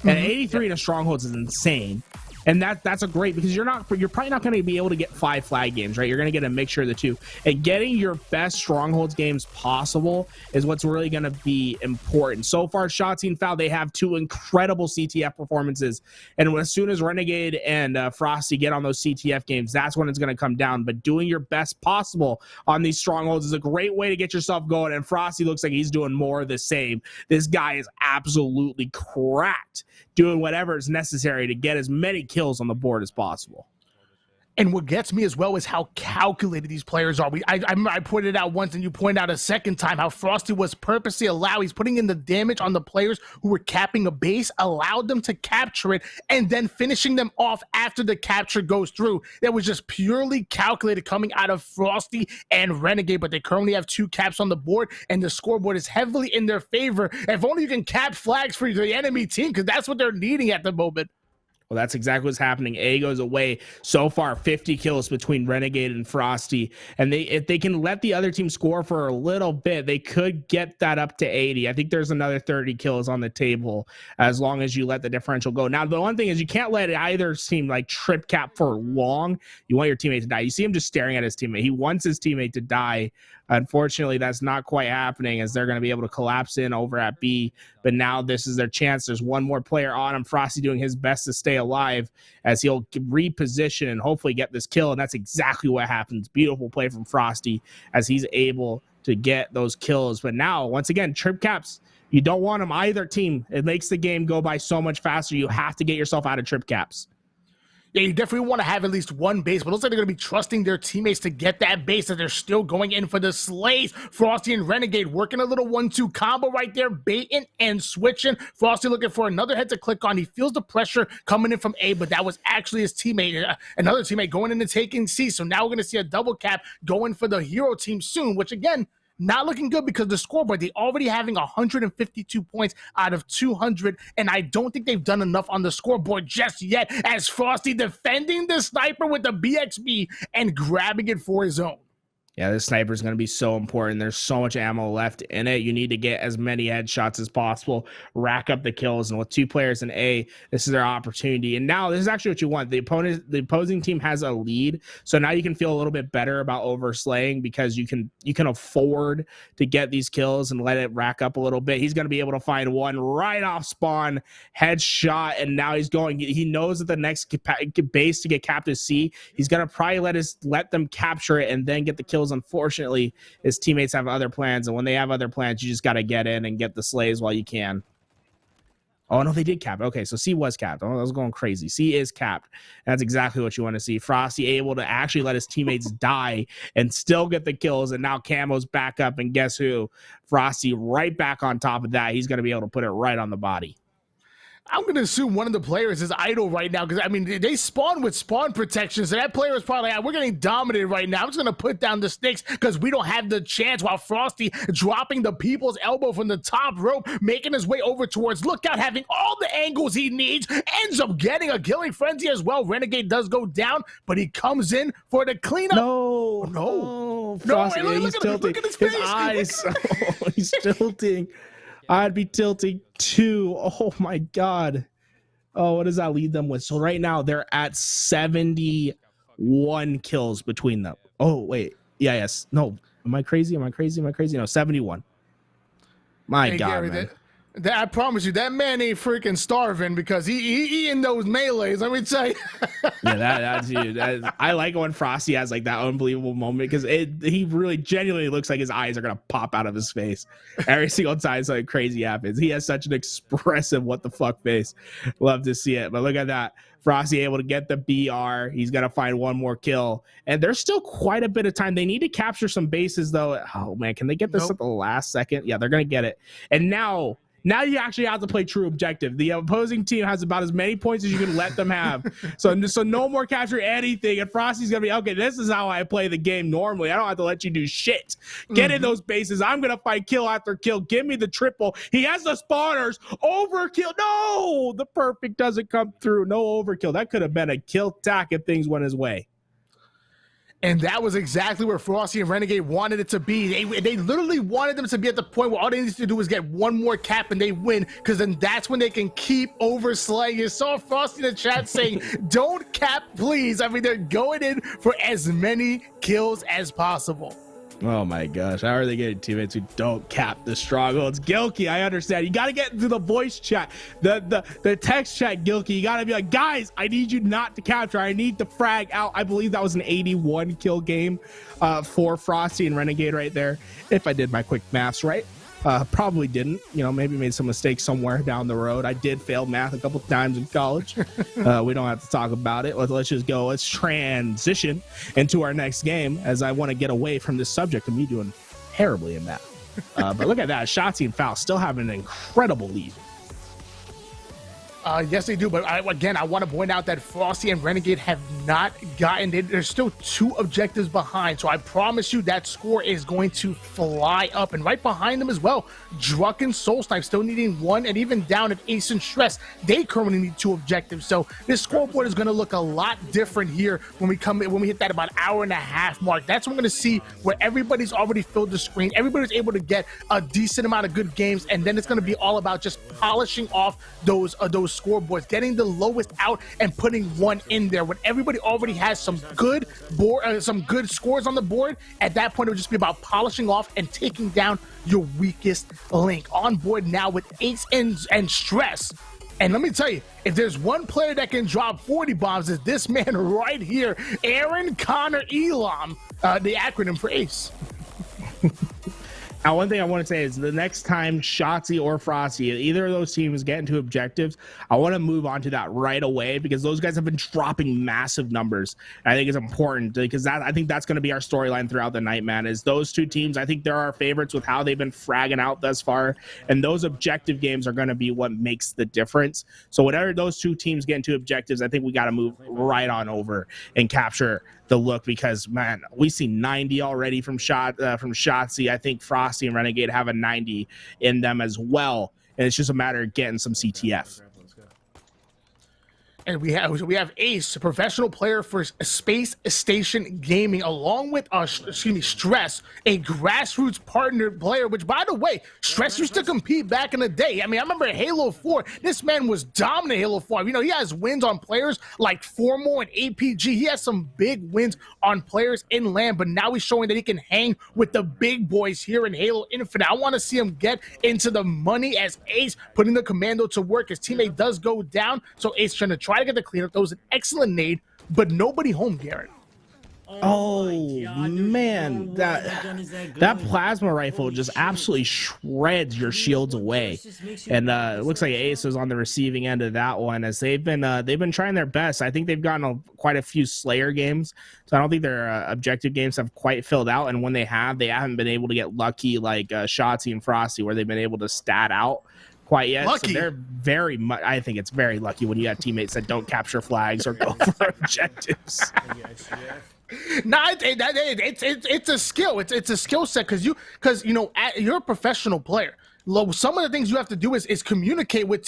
And 83 in a strongholds is insane. And that's a great, because you're probably not going to be able to get 5 flag games, right? You're going to get a mixture of the 2. And getting your best strongholds games possible is what's really going to be important. So far, Shotzzy and Foul, they have 2 incredible CTF performances. And as soon as Renegade and Frosty get on those CTF games, that's when it's going to come down. But doing your best possible on these strongholds is a great way to get yourself going. And Frosty looks like he's doing more of the same. This guy is absolutely cracked, doing whatever is necessary to get as many kills on the board as possible. And what gets me as well is how calculated these players are. I pointed out once, and you pointed out a second time, how Frosty was purposely he's putting in the damage on the players who were capping a base, allowed them to capture it, and then finishing them off after the capture goes through. That was just purely calculated coming out of Frosty and Renegade, but they currently have 2 caps on the board, and the scoreboard is heavily in their favor. If only you can cap flags for the enemy team, because that's what they're needing at the moment. Well, that's exactly what's happening. A goes away. So far, 50 kills between Renegade and Frosty. And if they can let the other team score for a little bit, they could get that up to 80. I think there's another 30 kills on the table as long as you let the differential go. Now, the one thing is you can't let either team like trip cap for long. You want your teammate to die. You see him just staring at his teammate. He wants his teammate to die. Unfortunately, that's not quite happening as they're going to be able to collapse in over at B. But now this is their chance. There's one more player on him. Frosty doing his best to stay alive as he'll reposition and hopefully get this kill. And that's exactly what happens. Beautiful play from Frosty as he's able to get those kills. But now, once again, trip caps, you don't want them either team. It makes the game go by so much faster. You have to get yourself out of trip caps. Yeah, you definitely want to have at least one base, but it looks like they're going to be trusting their teammates to get that base as they're still going in for the slays. Frosty and Renegade working a little 1-2 combo right there, baiting and switching. Frosty looking for another head to click on. He feels the pressure coming in from A, but that was actually his teammate, another teammate going in and taking C. So now we're going to see a double cap going for the hero team soon, which again, not looking good because the scoreboard, they already having 152 points out of 200, and I don't think they've done enough on the scoreboard just yet as Frosty defending the sniper with the BXB and grabbing it for his own. Yeah, this sniper is going to be so important. There's so much ammo left in it. You need to get as many headshots as possible, rack up the kills. And with two players in A, this is their opportunity. And now this is actually what you want. The opposing team has a lead. So now you can feel a little bit better about overslaying because you can afford to get these kills and let it rack up a little bit. He's going to be able to find one right off spawn, headshot, and now he knows that the next base to get capped is C. He's going to probably let them capture it and then get the kills. Unfortunately, his teammates have other plans, and when they have other plans, you just got to get in and get the slays while you can. Oh, no, they did cap. Okay, so C was capped. Oh, I was going crazy. C is capped. That's exactly what you want to see. Frosty able to actually let his teammates die and still get the kills, and now Camo's back up, and guess who? Frosty right back on top of that. He's going to be able to put it right on the body. I'm going to assume one of the players is idle right now because, I mean, they spawn with spawn protection, so that player is probably like, we're getting dominated right now. I'm just going to put down the sticks because we don't have the chance, while Frosty dropping the people's elbow from the top rope, making his way over towards Lookout, having all the angles he needs, ends up getting a killing frenzy as well. Renegade does go down, but he comes in for the cleanup. No, Frosty, no, he's tilting. Look at his face. Eyes. Oh, he's tilting. I'd be tilting too. Oh my God. Oh, what does that lead them with? So right now they're at 71 kills between them. Oh, wait. Yeah, yes. No. Am I crazy? No, 71. My God, Gary, man. I promise you, that man ain't freaking starving because he eating those melees. Let me tell you. Yeah, dude. I like when Frosty has like that unbelievable moment because he really genuinely looks like his eyes are gonna pop out of his face every single time something crazy happens. He has such an expressive what the fuck face. Love to see it. But look at that. Frosty able to get the BR. He's gonna find one more kill, and there's still quite a bit of time. They need to capture some bases though. Oh man, can they get this at the last second? Yeah, they're gonna get it. And now you actually have to play true objective. The opposing team has about as many points as you can let them have. So no more capture anything. And Frosty's going to be, okay, this is how I play the game normally. I don't have to let you do shit. Get in those bases. I'm going to fight kill after kill. Give me the triple. He has the spawners. Overkill. No, the perfect doesn't come through. No overkill. That could have been a kill tack if things went his way. And that was exactly where Frosty and Renegade wanted it to be. They literally wanted them to be at the point where all they need to do is get one more cap and they win, because then that's when they can keep overslaying. You saw Frosty in the chat saying, don't cap, please. I mean, they're going in for as many kills as possible. Oh my gosh, how are they getting teammates who don't cap the struggle? It's Gilkey, I understand. You got to get into the voice chat, the text chat, Gilkey. You got to be like, guys, I need you not to capture. I need to frag out. I believe that was an 81 kill game for Frosty and Renegade right there, if I did my quick maths right. Probably didn't, maybe made some mistakes somewhere down the road. I did fail math a couple times in college. We don't have to talk about it. Let's just go. Let's transition into our next game, as I want to get away from this subject of me doing terribly in math. But look at that. Shotzzy and Foul still have an incredible lead. Yes, they do. But again, I want to point out that Frosty and Renegade have not gotten it. There's still 2 objectives behind. So I promise you that score is going to fly up. And right behind them as well, Druk and SoulSnipe still needing 1. And even down at Ace and Stress, they currently need 2 objectives. So this scoreboard is going to look a lot different here when we hit that about hour and a half mark. That's when we're going to see where everybody's already filled the screen. Everybody's able to get a decent amount of good games. And then it's going to be all about just polishing off those scoreboards, getting the lowest out and putting 1 in there. When everybody already has some good scores on the board, at that point it would just be about polishing off and taking down your weakest link. On board now with Ace and Stress. And let me tell you, if there's one player that can drop 40 bombs, it's this man right here, Aaron Connor Elam, the acronym for Ace. Now, one thing I want to say is the next time Shotzzy or Frosty, either of those teams get into objectives, I want to move on to that right away because those guys have been dropping massive numbers. I think it's important because I think that's going to be our storyline throughout the night, man, is those 2 teams. I think they're our favorites with how they've been fragging out thus far. And those objective games are going to be what makes the difference. So whenever those 2 teams get into objectives, I think we got to move right on over and capture the look because, man, we see 90 already from Shotzzy. I think Frosty and Renegade have a 90 in them as well, and it's just a matter of getting some CTF. And we have Ace, a professional player for Space Station Gaming, along with Stress, a grassroots partner player. Which, by the way, Stress used to compete back in the day. I mean, I remember Halo 4. This man was dominant Halo 4. You know, he has wins on players like Formal and APG. He has some big wins on players in LAN, but now he's showing that he can hang with the big boys here in Halo Infinite. I want to see him get into the money as Ace putting the commando to work. His teammate does go down, so Ace trying to try to get the cleanup. That was an excellent nade, but nobody home, Garrett. Oh man, that plasma rifle just absolutely shreds your shields away, and it looks like Ace is on the receiving end of that one as they've been trying their best. I think they've gotten quite a few Slayer games, so I don't think their objective games have quite filled out. And when they haven't been able to get lucky like Shotzzy and Frosty, where they've been able to stat out quite yet. Lucky. So they're very much. I think it's very lucky when you got teammates that don't capture flags or go for objectives. No, it's a skill. It's a skill set because you know you're a professional player. Some of the things you have to do is communicate with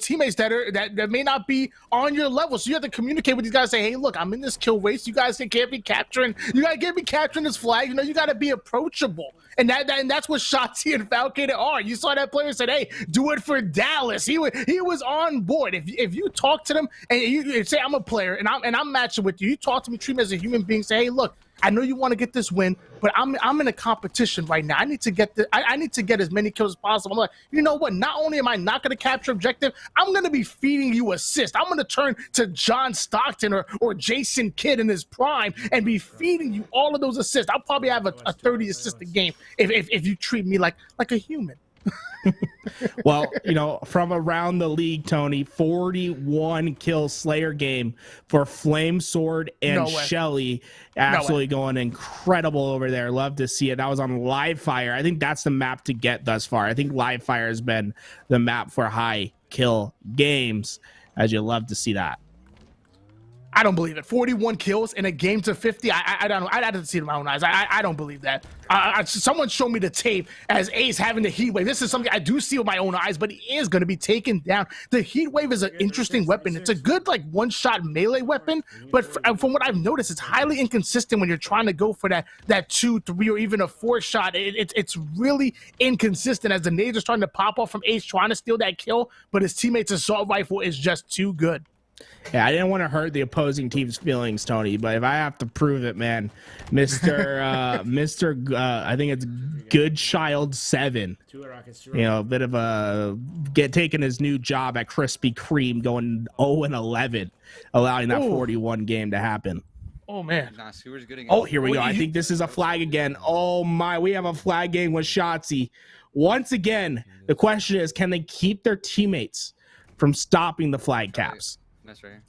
teammates that may not be on your level. So you have to communicate with these guys. Say, hey, look, I'm in this kill race. You guys can't be capturing. You gotta get me capturing this flag. You know, you gotta be approachable. And that's what Shotzzy and Falcated are. You saw that player said, "Hey, do it for Dallas." He was on board. If you talk to them and you say, "I'm a player and I'm matching with you," you talk to me, treat me as a human being. Say, "Hey, look, I know you want to get this win, but I'm in a competition right now. I need to get I need to get as many kills as possible." I'm like, you know what? Not only am I not going to capture objective, I'm going to be feeding you assist. I'm going to turn to John Stockton or Jason Kidd in his prime and be feeding you all of those assists. I'll probably have a 30 assist a game if you treat me like a human. Well, you know, from around the league, Tony, 41 kill Slayer game for Flamesword and Shele. Absolutely going incredible over there. Love to see it. That was on Live Fire. I think that's the map to get thus far. I think Live Fire has been the map for high kill games, as you love to see that. I don't believe it. 41 kills in a game to 50. I don't know. I didn't see it with my own eyes. I don't believe that. Someone showed me the tape as Ace having the heat wave. This is something I do see with my own eyes, but he is going to be taken down. The heat wave is an interesting weapon. It's a good like one-shot melee weapon, but from what I've noticed, it's highly inconsistent when you're trying to go for that 2, 3, or even a 4 shot. It's really inconsistent as the nades are starting to pop off from Ace trying to steal that kill, but his teammate's assault rifle is just too good. Yeah, I didn't want to hurt the opposing team's feelings, Tony, but if I have to prove it, man, Mr. I think it's Good Child 7. You know, a bit of a taking his new job at Krispy Kreme, going 0-11, allowing that 41 game to happen. Oh man. Nah, Sewer's good again. Oh, here we go. I think this is a flag again. Oh my, we have a flag game with Shotzzy. Once again, the question is, can they keep their teammates from stopping the flag caps? That's right here.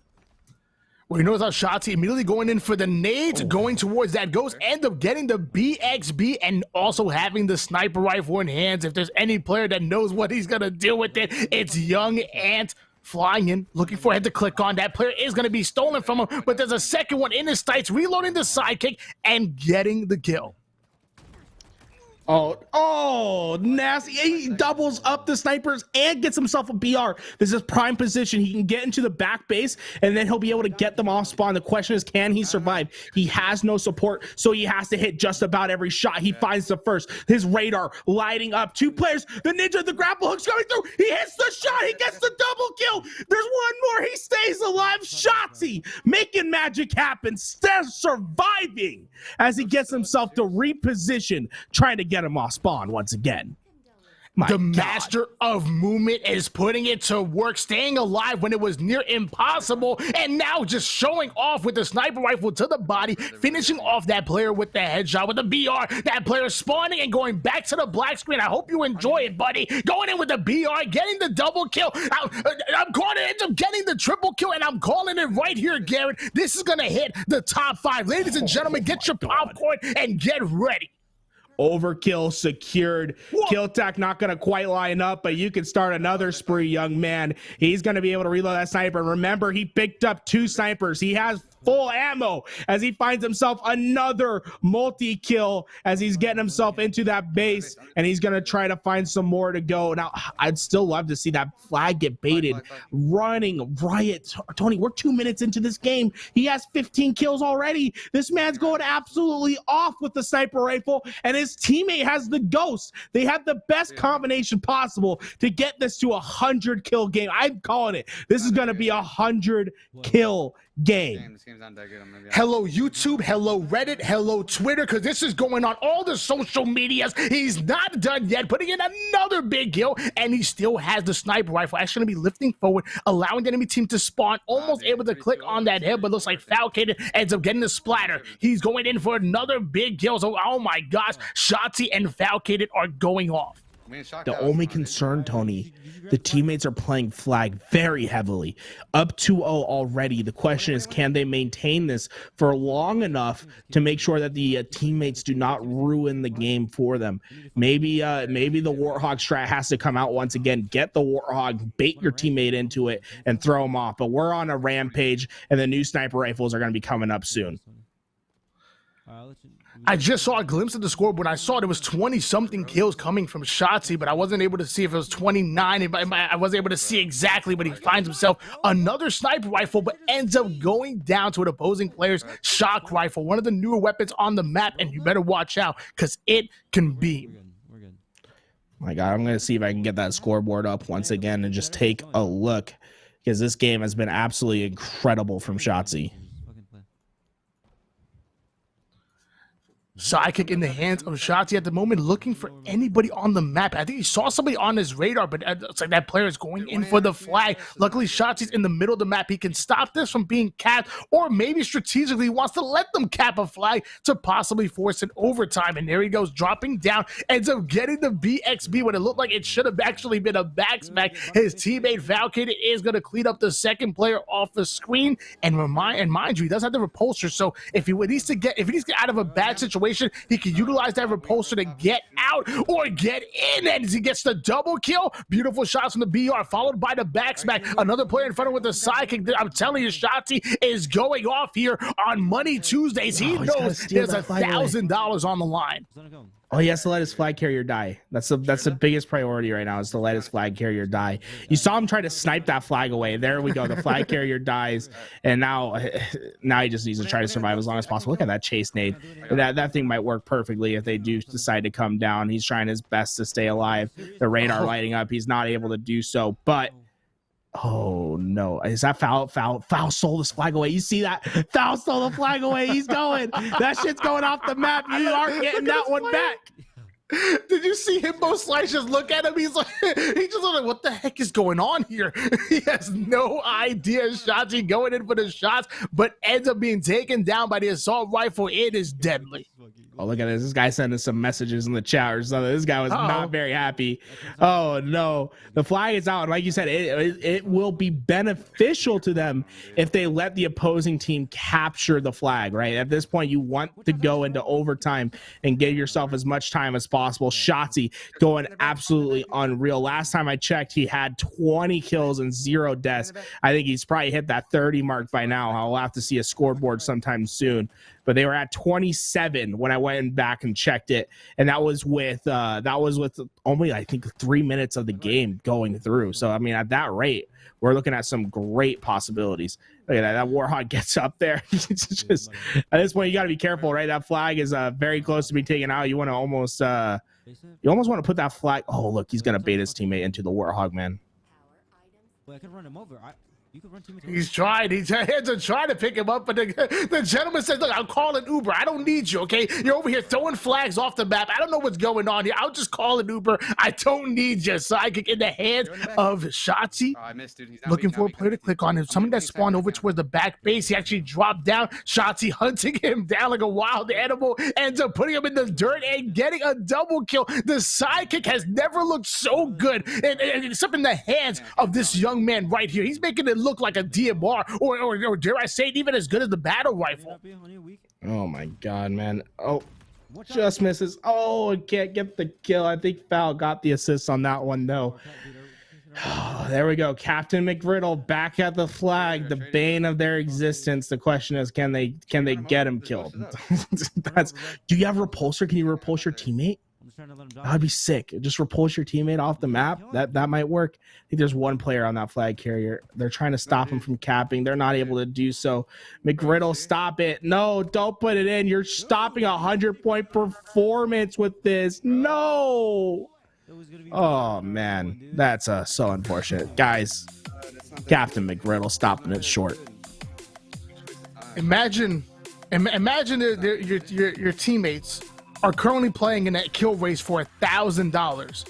Well, you notice how Shotzzy immediately going in for the nades, going towards that ghost, end up getting the BXB and also having the sniper rifle in hands. If there's any player that knows what he's going to do with it, it's young Ant flying in, looking for a head to click on. That player is going to be stolen from him, but there's a second one in his sights, reloading the sidekick and getting the kill. Oh, nasty. He doubles up the snipers and gets himself a BR. This is prime position. He can get into the back base, and then he'll be able to get them off spawn. The question is, can he survive? He has no support, so he has to hit just about every shot. He finds the first. His radar lighting up. 2 players. The ninja, the grapple hook's coming through. He hits the shot. He gets the double kill. There's one more. He stays alive. Shotzzy making magic happen. Still surviving as he gets himself to reposition, trying to get him off spawn once again. The master of movement is putting it to work, staying alive when it was near impossible, and now just showing off with the sniper rifle to the body, finishing off that player with the headshot with the BR. That player spawning and going back to the black screen. I hope you enjoy it, buddy. Going in with the BR, getting the double kill. I'm going to end up getting the triple kill, and I'm calling it right here, Garrett. This is going to hit the top 5. Ladies and gentlemen, get your popcorn and get ready. Overkill secured. Killtech not going to quite line up, but you can start another spree, young man. He's going to be able to reload that sniper. Remember, he picked up 2 snipers. He has full ammo as he finds himself another multi-kill as he's getting himself into that base, and he's going to try to find some more to go. Now, I'd still love to see that flag get baited. Running riot. Tony, we're 2 minutes into this game. He has 15 kills already. This man's going absolutely off with the sniper rifle, and his teammate has the ghost. They have the best combination possible to get this to a 100 kill game. I'm calling it. This is going to be a 100 kill game. Hello YouTube, hello Reddit, hello Twitter, because this is going on all the social medias. He's not done yet, putting in another big kill, and he still has the sniper rifle. Actually going to be lifting forward, allowing the enemy team to spawn, almost able to click on that head, but looks like Falcated ends up getting the splatter. He's going in for another big kill. So, oh my gosh, Shotzzy and Falcated are going off. The only concern, Tony, the teammates are playing flag very heavily. Up 2-0 already. The question is, can they maintain this for long enough to make sure that the teammates do not ruin the game for them? Maybe the Warthog strat has to come out once again. Get the Warthog, bait your teammate into it, and throw him off. But we're on a rampage, and the new sniper rifles are going to be coming up soon. I just saw a glimpse of the scoreboard. When I saw it, it was 20-something kills coming from Shotzzy, but I wasn't able to see if it was 29. I wasn't able to see exactly, but he finds himself another sniper rifle, but ends up going down to an opposing player's shock rifle, one of the newer weapons on the map, and you better watch out because it can beam. My God, I'm going to see if I can get that scoreboard up once again and just take a look, because this game has been absolutely incredible from Shotzzy. Sidekick in the hands of Shotzzy at the moment, looking for anybody on the map. I think he saw somebody on his radar, but it's like that player is going in for the flag. Luckily, Shotzzy's in the middle of the map. He can stop this from being capped, or maybe strategically he wants to let them cap a flag to possibly force an overtime. And there he goes, dropping down, ends up getting the BXB when it looked like it should have actually been a backsmack. His teammate Falcated is going to clean up the second player off the screen, and mind you, he does have the repulsor, so if he needs to get out of a bad situation, he can utilize that repulsor to get out or get in, and as he gets the double kill. Beautiful shots from the BR, followed by the backsmack. Another player in front of him with the sidekick. I'm telling you, Shotzzy is going off here on Money Tuesdays. He knows there's $1,000 on the line. Oh, he has to let his flag carrier die. That's the biggest priority right now, is to let his flag carrier die. You saw him try to snipe that flag away. There we go. The flag carrier dies, and now he just needs to try to survive as long as possible. Look at that chase nade. That thing might work perfectly if they do decide to come down. He's trying his best to stay alive. The radar lighting up. He's not able to do so, but oh no, is that foul stole this flag away? You see that? Foul stole the flag away. He's going. That shit's going off the map. You aren't getting that one back. Did you see Himbo Slice just look at him? He's like, what the heck is going on here? He has no idea. Shotzzy going in for the shots, but ends up being taken down by the assault rifle. It is deadly. Oh, look at this. This guy sending some messages in the chat or something. This guy was not very happy. Oh, no. The flag is out. And like you said, it will be beneficial to them if they let the opposing team capture the flag, right? At this point, you want to go into overtime and give yourself as much time as possible. Shotzzy going absolutely unreal. Last time I checked, he had 20 kills and 0 deaths. I think he's probably hit that 30 mark by now. I'll have to see a scoreboard sometime soon. But they were at 27 when I went back and checked it, and that was with only, I think, 3 minutes of the game going through. So I mean, at that rate, we're looking at some great possibilities. Look at that Warhawk gets up there. It's just, at this point, you got to be careful, right? That flag is very close to being taken out. You want to almost want to put that flag. Oh, look, he's gonna bait his teammate into the Warhawk, man. Well, I could run him over. You could run teammates over. He's trying. He's trying to pick him up, but the gentleman says, "Look, I'm calling Uber. I don't need you, okay? You're over here throwing flags off the map. I don't know what's going on here. I'll just call an Uber. I don't need you." So I could in the hands of Shotzzy. Oh, I missed, dude. He's not Looking weak, for a not player to weak. click on him. Somebody that spawned over towards the back base. He actually dropped down. Shotzzy hunting him down like a wild animal. Ends up putting him in the dirt and getting a double kill. The sidekick has never looked so good. And it's up in the hands of this young man right here. He's making it look like a DMR or dare I say it, even as good as the battle rifle. Oh my god, man. Oh, just misses. Oh, can't get the kill. I think Fal got the assist on that one, though. Oh, there we go. Captain McGriddle back at the flag, the bane of their existence. The question is, can they get him killed? Do you have repulsor? Can you repulse your teammate? That'd be sick. Just repulse your teammate off the map. That might work. I think there's one player on that flag carrier. They're trying to stop him from capping. They're not able to do so. McGriddle, stop it. No, don't put it in. You're stopping a 100-point performance with this. No. Oh man, that's so unfortunate, guys. Captain McGriddle stopping it short. Imagine your teammates are currently playing in that kill race for $1,000,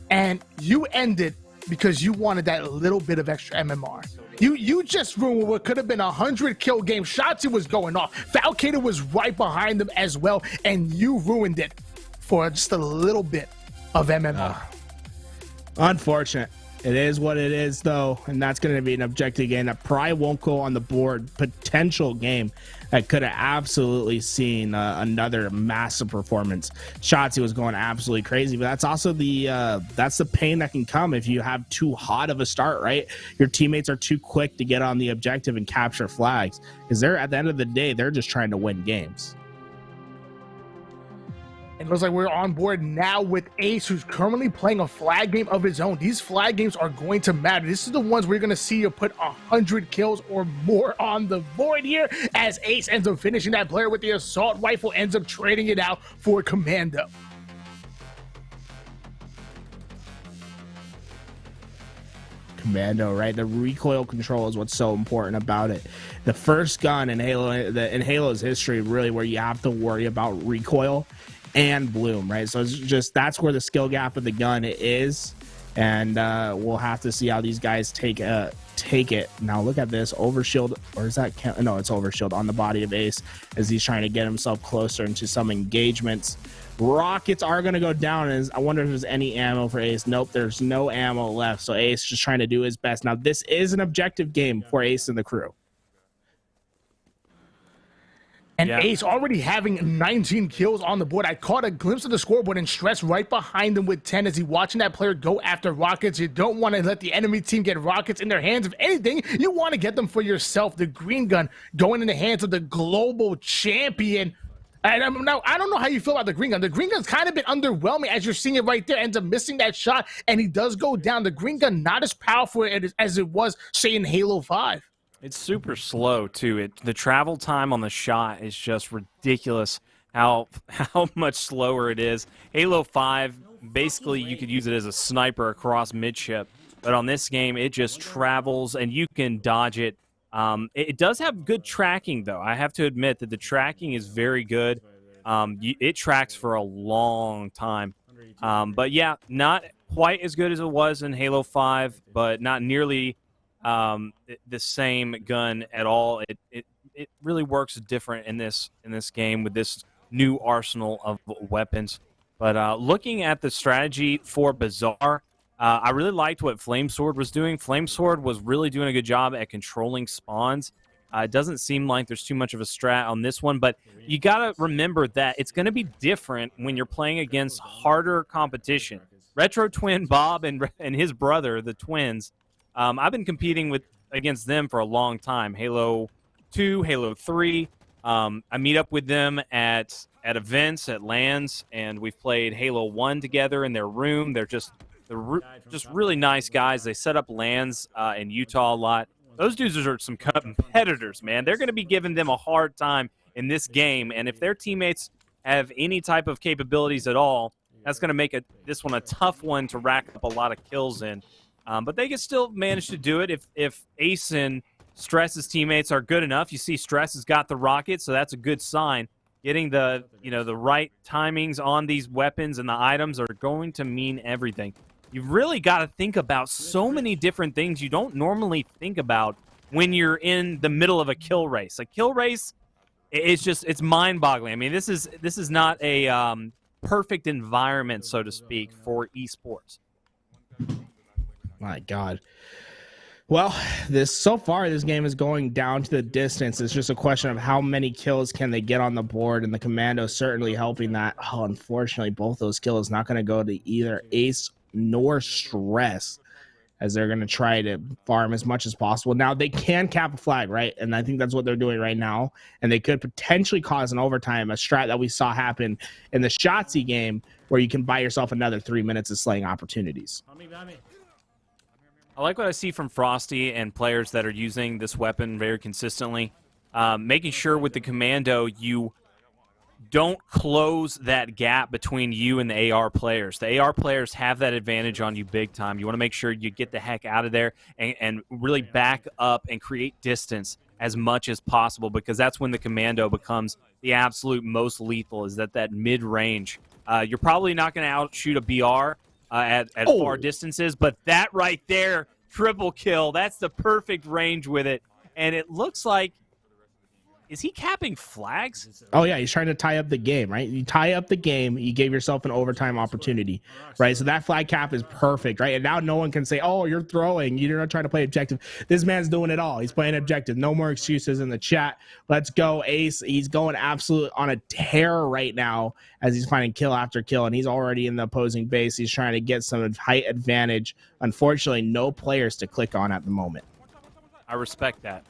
and you ended because you wanted that little bit of extra MMR. You just ruined what could have been a 100-kill game. Shotzzy was going off. Falcated was right behind them as well, and you ruined it for just a little bit of MMR. Unfortunate. It is what it is, though, and that's going to be an objective game that probably won't go on the board. Potential game that could have absolutely seen another massive performance. Shotzzy was going absolutely crazy, but that's also that's the pain that can come if you have too hot of a start, right? Your teammates are too quick to get on the objective and capture flags, because they're, at the end of the day, they're just trying to win games. It looks like we're on board now with Ace, who's currently playing a flag game of his own. These flag games are going to matter. This is the ones we're going to see you put 100 kills or more on the board here, as Ace ends up finishing that player with the assault rifle, ends up trading it out for Commando. Commando, right? The recoil control is what's so important about it. The first gun in Halo's history, really, where you have to worry about recoil and bloom, right? So it's just, that's where the skill gap of the gun is, and we'll have to see how these guys take it. Now look at this overshield, or is that no, it's overshield on the body of Ace as he's trying to get himself closer into some engagements. Rockets are going to go down, and I wonder if there's any ammo for Ace. Nope, there's no ammo left, so Ace just trying to do his best. Now this is an objective game for Ace and the crew. And Ace already having 19 kills on the board. I caught a glimpse of the scoreboard, and Stress right behind him with 10 as he watching that player go after rockets. You don't want to let the enemy team get rockets in their hands. If anything, you want to get them for yourself. The green gun going in the hands of the global champion. And now, I don't know how you feel about the green gun. The green gun's kind of been underwhelming, as you're seeing it right there. Ends up missing that shot, and he does go down. The green gun not as powerful as it was, say, in Halo 5. It's super slow too. The travel time on the shot is just ridiculous. How much slower it is. Halo 5, basically you could use it as a sniper across midship, but on this game it just travels and you can dodge it. It does have good tracking though. I have to admit that the tracking is very good. It tracks for a long time. But yeah, not quite as good as it was in Halo 5, but not nearly the same gun at all. It really works different in this game with this new arsenal of weapons. But looking at the strategy for Bazaar, I really liked what Flamesword was doing. Flamesword was really doing a good job at controlling spawns. It doesn't seem like there's too much of a strat on this one, but you got to remember that it's going to be different when you're playing against harder competition. Retro Twin Bob and his brother, the twins, I've been competing against them for a long time. Halo 2, Halo 3. I meet up with them at events, at LANs, and we've played Halo 1 together in their room. They're just really nice guys. They set up LANs in Utah a lot. Those dudes are some competitors, man. They're going to be giving them a hard time in this game, and if their teammates have any type of capabilities at all, that's going to make this one a tough one to rack up a lot of kills in. But they can still manage to do it if Ace and Stress's teammates are good enough. You see Stress has got the rocket, so that's a good sign. Getting the right timings on these weapons and the items are going to mean everything. You've really got to think about so many different things you don't normally think about when you're in the middle of a kill race. A kill race, it's mind-boggling. I mean, this is not a perfect environment, so to speak, for esports. My God. Well, so far this game is going down to the distance. It's just a question of how many kills can they get on the board, and the Commando certainly helping that. Oh, unfortunately, both those kills not going to go to either Ace nor Stress, as they're going to try to farm as much as possible. Now, they can cap a flag, right? And I think that's what they're doing right now. And they could potentially cause an overtime, a strat that we saw happen in the Shotzzy game, where you can buy yourself another 3 minutes of slaying opportunities. I like what I see from Frosty and players that are using this weapon very consistently. Making sure with the Commando you don't close that gap between you and the AR players. The AR players have that advantage on you big time. You want to make sure you get the heck out of there and really back up and create distance as much as possible, because that's when the Commando becomes the absolute most lethal, is that mid-range. You're probably not going to outshoot a BR at far distances, but that right there, triple kill, that's the perfect range with it. And it looks like, is he capping flags? Oh, yeah, he's trying to tie up the game, right? You tie up the game, you gave yourself an overtime opportunity, right? So that flag cap is perfect, right? And now no one can say, oh, you're throwing. You're not trying to play objective. This man's doing it all. He's playing objective. No more excuses in the chat. Let's go, Ace. He's going absolute on a tear right now as he's finding kill after kill, and he's already in the opposing base. He's trying to get some height advantage. Unfortunately, no players to click on at the moment. I respect that.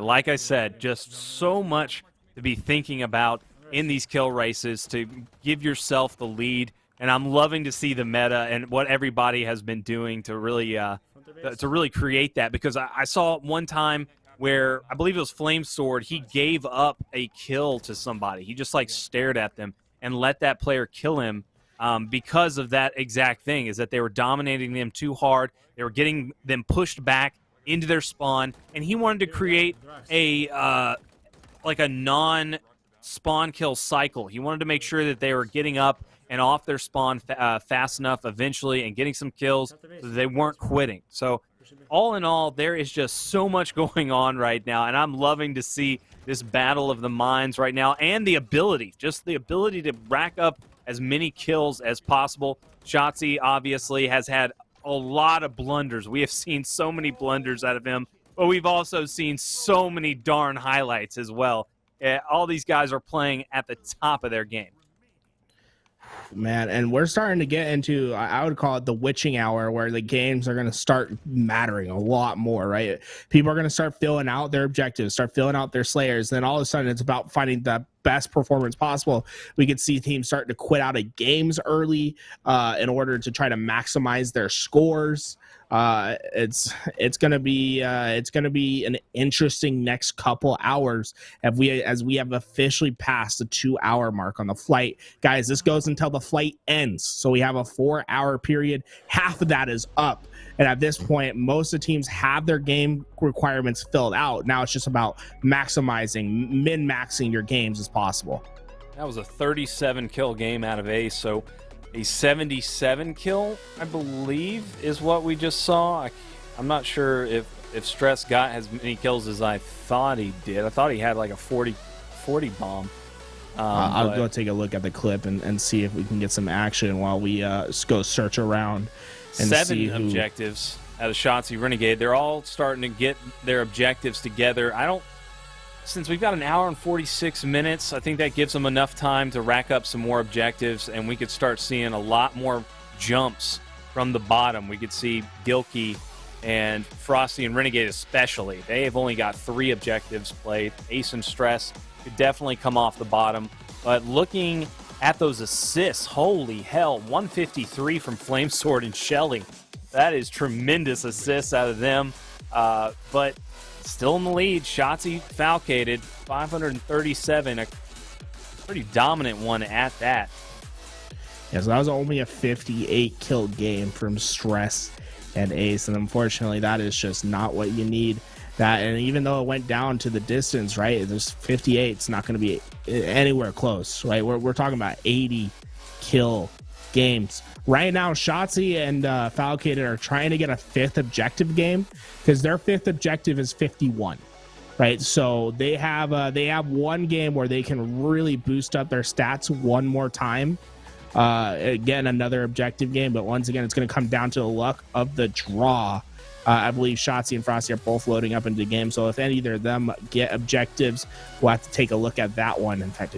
Like I said, just so much to be thinking about in these kill races to give yourself the lead. And I'm loving to see the meta and what everybody has been doing to really create that. Because I saw one time where I believe it was Flamesword. He gave up a kill to somebody. He just like stared at them and let that player kill him because of that exact thing, is that they were dominating them too hard. They were getting them pushed back into their spawn, and he wanted to create a non-spawn kill cycle. He wanted to make sure that they were getting up and off their spawn fast enough eventually and getting some kills so that they weren't quitting. So all in all, there is just so much going on right now, and I'm loving to see this battle of the minds right now, and the ability to rack up as many kills as possible. Shotzzy obviously has had a lot of blunders. We have seen so many blunders out of him, but we've also seen so many darn highlights as well. All these guys are playing at the top of their game. Man, and we're starting to get into, I would call it the witching hour, where the games are going to start mattering a lot more, right? People are going to start filling out their objectives, start filling out their slayers. Then all of a sudden it's about finding the best performance possible. We could see teams starting to quit out of games early in order to try to maximize their scores. It's going to be an interesting next couple hours as we have officially passed the 2-hour mark on the flight. Guys, this goes until the flight ends. So we have a 4-hour period. Half of that is up. And at this point, most of the teams have their game requirements filled out. Now it's just about maximizing, min-maxing your games as possible. That was a 37 kill game out of Ace, so a 77 kill, I believe, is what we just saw. I'm not sure if Stress got as many kills as I thought he did. I thought he had like a 40 bomb. I'll go take a look at the clip and see if we can get some action while we go search around and 7 see who... objectives out of Shotzzy Renegade. They're all starting to get their objectives together. Since we've got an hour and 46 minutes, I think that gives them enough time to rack up some more objectives, and we could start seeing a lot more jumps from the bottom. We could see Gilkey and Frosty and Renegade especially. They have only got 3 objectives played. Ace and Stress could definitely come off the bottom. But looking at those assists, holy hell, 153 from Flamesword and Shele. That is tremendous assists out of them. But still in the lead, Shotzzy Falcated, 537, a pretty dominant one at that. Yeah, so that was only a 58 kill game from Stress and Ace, and unfortunately that is just not what you need. That, and even though it went down to the distance, right, there's 58, it's not going to be anywhere close, right? We're talking about 80 kill games. Right now, Shotzzy and Falcated are trying to get a 5th objective game because their 5th objective is 51, right? So they have one game where they can really boost up their stats one more time. Again, another objective game, but once again, it's going to come down to the luck of the draw. I believe Shotzzy and Frosty are both loading up into the game, so if either of them get objectives, we'll have to take a look at that one. In fact,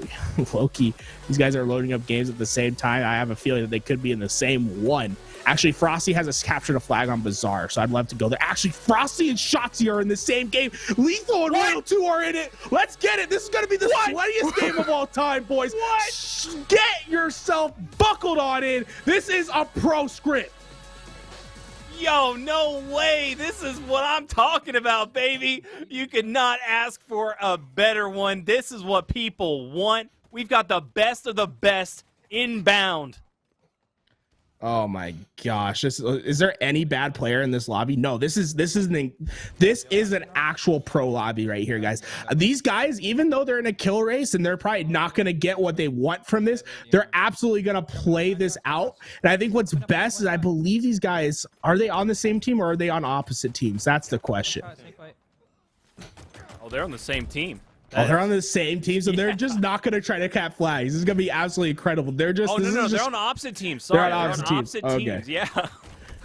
low-key, these guys are loading up games at the same time. I have a feeling that they could be in the same one. Actually, Frosty has captured a flag on Bazaar, so I'd love to go there. Actually, Frosty and Shotzzy are in the same game. Lethal and Royal 2 are in it. Let's get it. This is going to be the sweatiest game of all time, boys. Get yourself buckled on in. This is a pro script. Yo, no way. This is what I'm talking about, baby. You could not ask for a better one. This is what people want. We've got the best of the best inbound. Oh my gosh! Is there any bad player in this lobby? No, this is an actual pro lobby right here, guys. These guys, even though they're in a kill race and they're probably not going to get what they want from this, they're absolutely going to play this out. And I think what's best is I believe these guys, are they on the same team or are they on opposite teams? That's the question. Oh, they're on the same team. Oh, they're on the same team, so they're just not going to try to cap flags. This is going to be absolutely incredible. They're just... Oh, no, they're on opposite teams. Sorry, they're on opposite teams. teams. Yeah.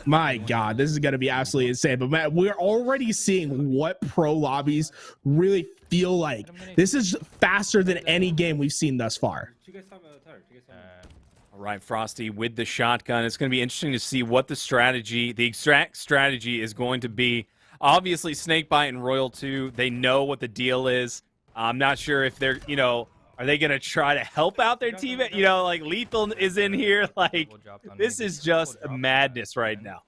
My God, this is going to be absolutely insane. But, man, we're already seeing what pro lobbies really feel like. This is faster than any game we've seen thus far. All right, Frosty with the shotgun. It's going to be interesting to see what the exact strategy is going to be. Obviously, Snakebite and Royal 2, they know what the deal is. I'm not sure if they're, are they going to try to help out their teammate? Like Lethal is in here. Like, this is just madness right now.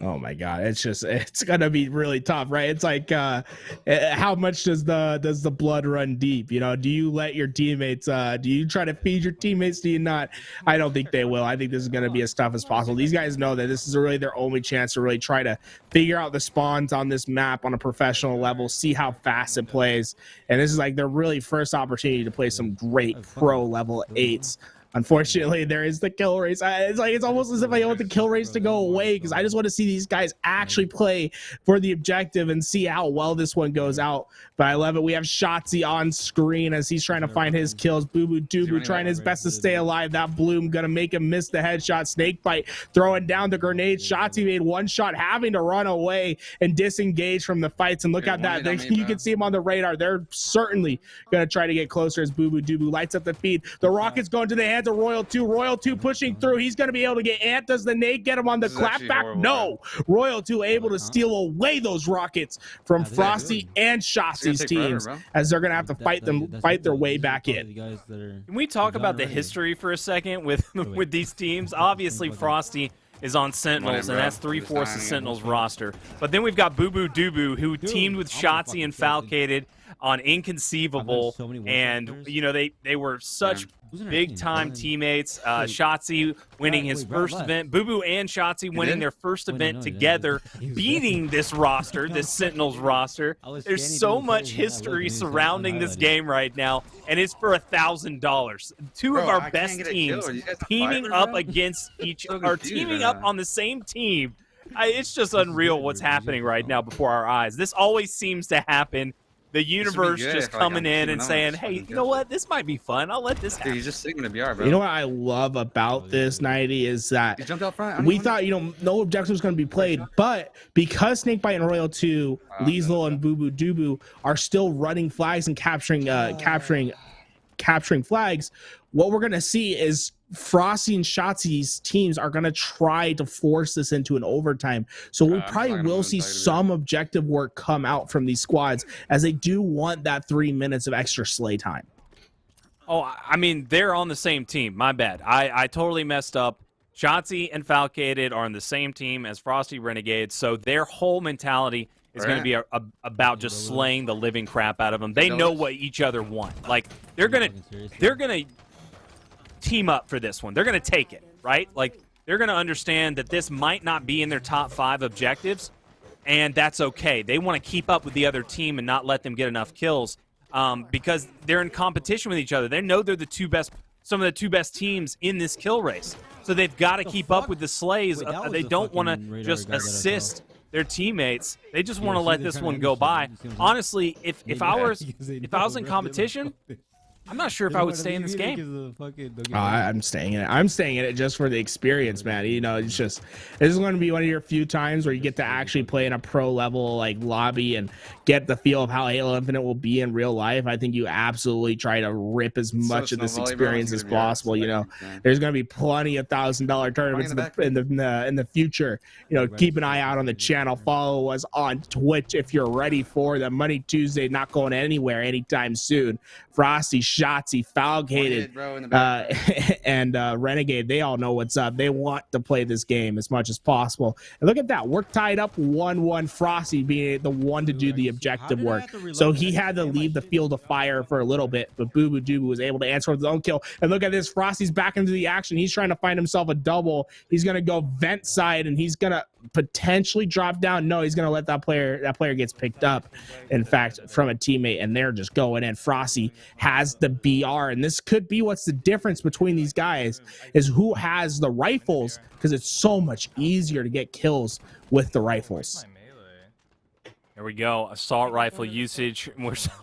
Oh my God, it's gonna be really tough, right? It's like how much does the blood run deep? Do you let your teammates do you try to feed your teammates? Do you not? I don't think they will. I think this is gonna be as tough as possible. These guys know that this is really their only chance to really try to figure out the spawns on this map on a professional level, see how fast it plays, and this is like their really first opportunity to play some great pro level 8s. Unfortunately, there is the kill race. It's almost as if I want the kill race to go away because I just want to see these guys actually play for the objective and see how well this one goes out. But I love it. We have Shotzzy on screen as he's trying to find his kills. Boo Boo Doo trying his best to stay alive. That Bloom gonna make him miss the headshot. Snakebite throwing down the grenade. Shotzzy made one shot, having to run away and disengage from the fights. And look at that. You can see him on the radar. They're certainly gonna try to get closer as Boo Boo Doo lights up the feed. The rocket's going to the hands of Royal 2. Royal 2 pushing through. He's going to be able to get Ant. Does the nade get him on the clapback? No. Royal 2 able to steal away those rockets from Frosty and Shotzzy's teams as they're going to have to fight their way back in. Can we talk about the history for a second with these teams? Obviously, Frosty is on Sentinels, and that's 3/4 of Sentinels roster. But then we've got Boo Boo Doo Boo, who teamed with Shotzzy and Falcated on Inconceivable, and they were such big-time teammates. Shotzzy winning his first event. Boo Boo and Shotzzy winning their first event together, beating this roster, this Sentinels roster. There's so much history surrounding this game right now, and it's for $1,000. Two of our best teams teaming up against teaming up on the same team. It's just unreal what's happening right now before our eyes. This always seems to happen the universe good just for, like, coming on in Team and Noobs. saying, Fucking hey, good you know for what? This might be fun. I'll let this Dude, happen. he's just singing a BR, bro. You know what I love about this 90 is that He jumped out front. I don't we even thought, you know, no objective was going to be played, but because Snakebite and Royal 2, Liesel and Boo Boo Doo are still running flags and capturing flags, what we're going to see is Frosty and Shotzzy's teams are going to try to force this into an overtime. So we probably will see some objective work come out from these squads, as they do want that 3 minutes of extra slay time. Oh, I mean, they're on the same team. My bad. I totally messed up. Shotzzy and Falcated are on the same team as Frosty Renegade, so their whole mentality is going to be about just slaying the living crap out of them. They know what each other want. Like, they're gonna team up for this one. They're gonna take it, right? Like, they're gonna understand that this might not be in their top 5 objectives, and that's okay. They want to keep up with the other team and not let them get enough kills, because they're in competition with each other. They know they're some of the two best teams in this kill race, so they've got to keep up with the slays. They don't want to just assist their teammates. They just want to let this one go by. Honestly, if I was in competition, I'm not sure if I would stay in this game. I'm staying in it. I'm staying in it just for the experience, man. You know, it's just, this is going to be one of your few times where you get to actually play in a pro level like lobby and get the feel of how Halo Infinite will be in real life. I think you absolutely try to rip as much of this experience as possible. You know, there's going to be plenty of $1,000 tournaments in the future. You know, keep an eye out on the channel. Follow us on Twitch if you're ready for the Money Tuesday. Not going anywhere anytime soon. Frosty, Shotzzy, Falcated, and Renegade, they all know what's up. They want to play this game as much as possible. And look at that. We're tied up 1-1. Frosty being the one to do the objective work. So he had to leave the field of fire for a little bit, but Boo Boo Doo was able to answer with his own kill. And look at this. Frosty's back into the action. He's trying to find himself a double. He's going to go vent side, and he's going to potentially drop down. No, he's going to let that player gets picked up, in fact, from a teammate, and they're just going in. Frosty has the BR, and this could be what's the difference between these guys, is who has the rifles, because it's so much easier to get kills with the rifles. There we go. Assault rifle usage.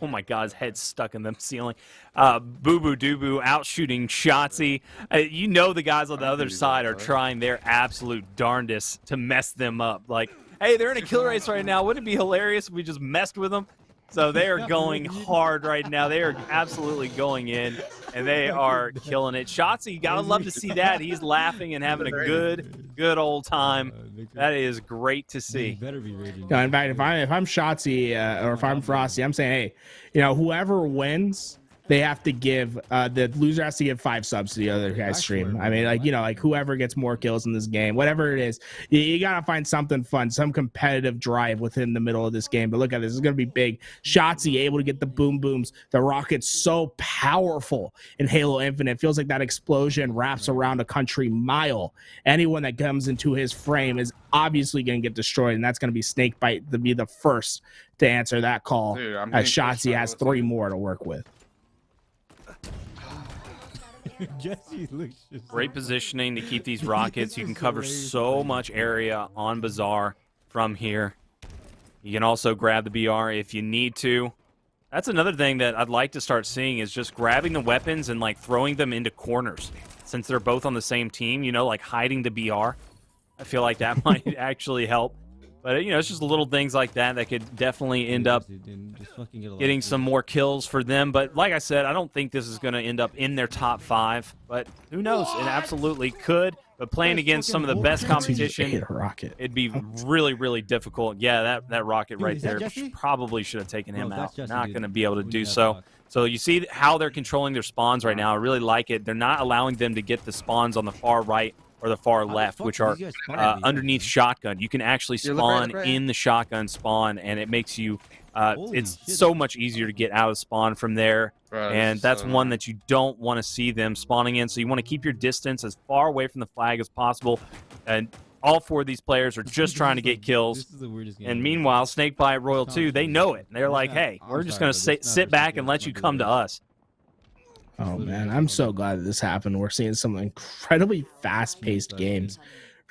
Oh my God, his head's stuck in the ceiling. Boo Boo Doo Boo out shooting Shotzzy. You know the guys on the other side are trying their absolute darndest to mess them up. Like, hey, they're in a kill race right now. Wouldn't it be hilarious if we just messed with them? So they are going hard right now. They are absolutely going in, and they are killing it. Shotzzy, you gotta love to see that. He's laughing and having a good old time. That is great to see. No, in fact, if I'm Shotzzy or if I'm Frosty, I'm saying, hey, you know, whoever wins, they have to give the loser has to give 5 subs to the other guy's stream. I mean, like, you know, like whoever gets more kills in this game, whatever it is, you gotta find something fun, some competitive drive within the middle of this game. But look at this, this is gonna be big. Shotzzy able to get the boom booms. The rocket's so powerful in Halo Infinite. It feels like that explosion wraps around a country mile. Anyone that comes into his frame is obviously gonna get destroyed, and that's gonna be Snakebite to be the first to answer that call. Dude, as Shotzzy has 3 more to work with. Great positioning to keep these rockets. You can cover so much area on Bazaar from here. You can also grab the BR if you need to. That's another thing that I'd like to start seeing, is just grabbing the weapons and like throwing them into corners. Since they're both on the same team, you know, like hiding the BR. I feel like that might actually help. But, you know, it's just little things like that that could definitely end up getting some more kills for them. But like I said, I don't think this is going to end up in their top 5. But who knows? It absolutely could. But playing against some of the best competition, it'd be really, really difficult. Yeah, that rocket right there probably should have taken him out. Not going to be able to do so. So you see how they're controlling their spawns right now. I really like it. They're not allowing them to get the spawns on the far right or the far left, which are underneath shotgun. You can actually spawn in the shotgun spawn, and it makes you, it's so much easier to get out of spawn from there. And that's one that you don't want to see them spawning in. So you want to keep your distance as far away from the flag as possible. And all 4 of these players are just trying to get kills. And meanwhile, Snakebite Royal 2, they know it. They're like, hey, we're just going to sit back and let you come to us. Oh man, I'm so glad that this happened. We're seeing some incredibly fast-paced games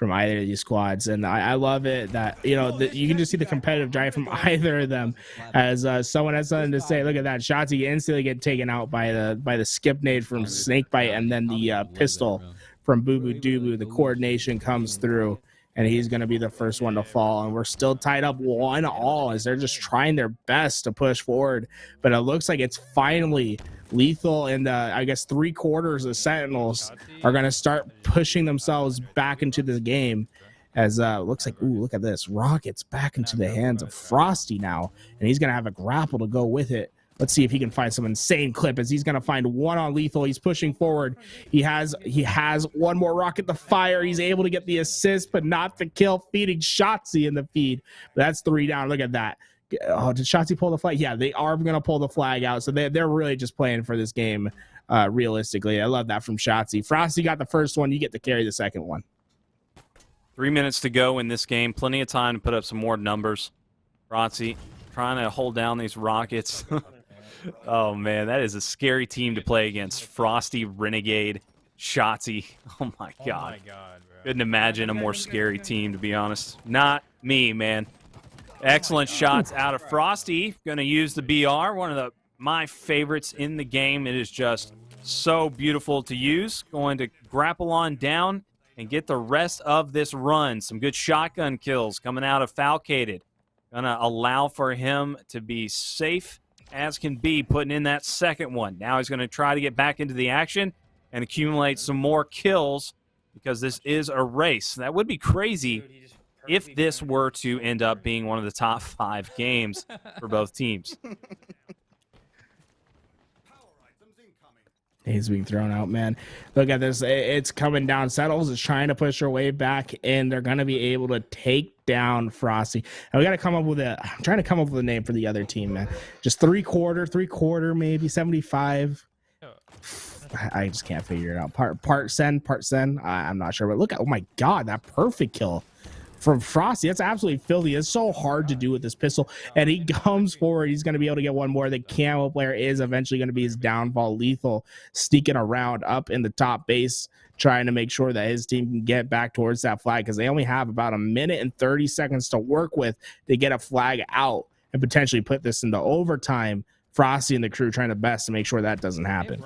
from either of these squads. And I love it that, you know, you can just see the competitive drive from either of them. As someone has something to say, look at that. Shotzzy instantly get taken out by the skip nade from Snakebite, and then the pistol from Boo Boo Doo Boo. The coordination comes through, and he's going to be the first one to fall. And we're still tied up 1-1 as they're just trying their best to push forward. But it looks like it's finally Lethal and I guess 3/4 of Sentinels are going to start pushing themselves back into the game. As it looks like, ooh, look at this. Rocket's back into the hands of Frosty now, and he's going to have a grapple to go with it. Let's see if he can find some insane clip, as he's going to find one on Lethal. He's pushing forward. He has one more rocket to fire. He's able to get the assist, but not the kill, feeding Shotzzy in the feed. But that's 3 down. Look at that. Oh, did Shotzzy pull the flag? Yeah, they are going to pull the flag out. So they're really just playing for this game realistically. I love that from Shotzzy. Frosty got the first one. You get to carry the second one. 3 minutes to go in this game. Plenty of time to put up some more numbers. Frosty trying to hold down these rockets. Oh, man, that is a scary team to play against. Frosty, Renegade, Shotzzy. Oh, my God. Bro. Couldn't imagine a more scary team, to be honest. Not me, man. Excellent shots out of Frosty. Going to use the BR, one of my favorites in the game. It is just so beautiful to use. Going to grapple on down and get the rest of this run. Some good shotgun kills coming out of Falcated. Going to allow for him to be safe as can be, putting in that second one. Now he's going to try to get back into the action and accumulate some more kills, because this is a race. That would be crazy if this were to end up being one of the top 5 games for both teams. He's being thrown out, man. Look at this. It's coming down. Settles is trying to push her way back, and they're going to be able to take down Frosty. And we got to come up with I'm trying to come up with a name for the other team, man. Just 3/4, maybe 75. I just can't figure it out. Part sen. I'm not sure, but look at, oh my God, that perfect kill from Frosty. That's absolutely filthy. It's so hard to do with this pistol. And he comes forward. He's going to be able to get one more. The camo player is eventually going to be his downfall. Lethal sneaking around up in the top base, trying to make sure that his team can get back towards that flag, because they only have about 1 minute and 30 seconds to work with to get a flag out and potentially put this into overtime. Frosty and the crew trying their best to make sure that doesn't happen.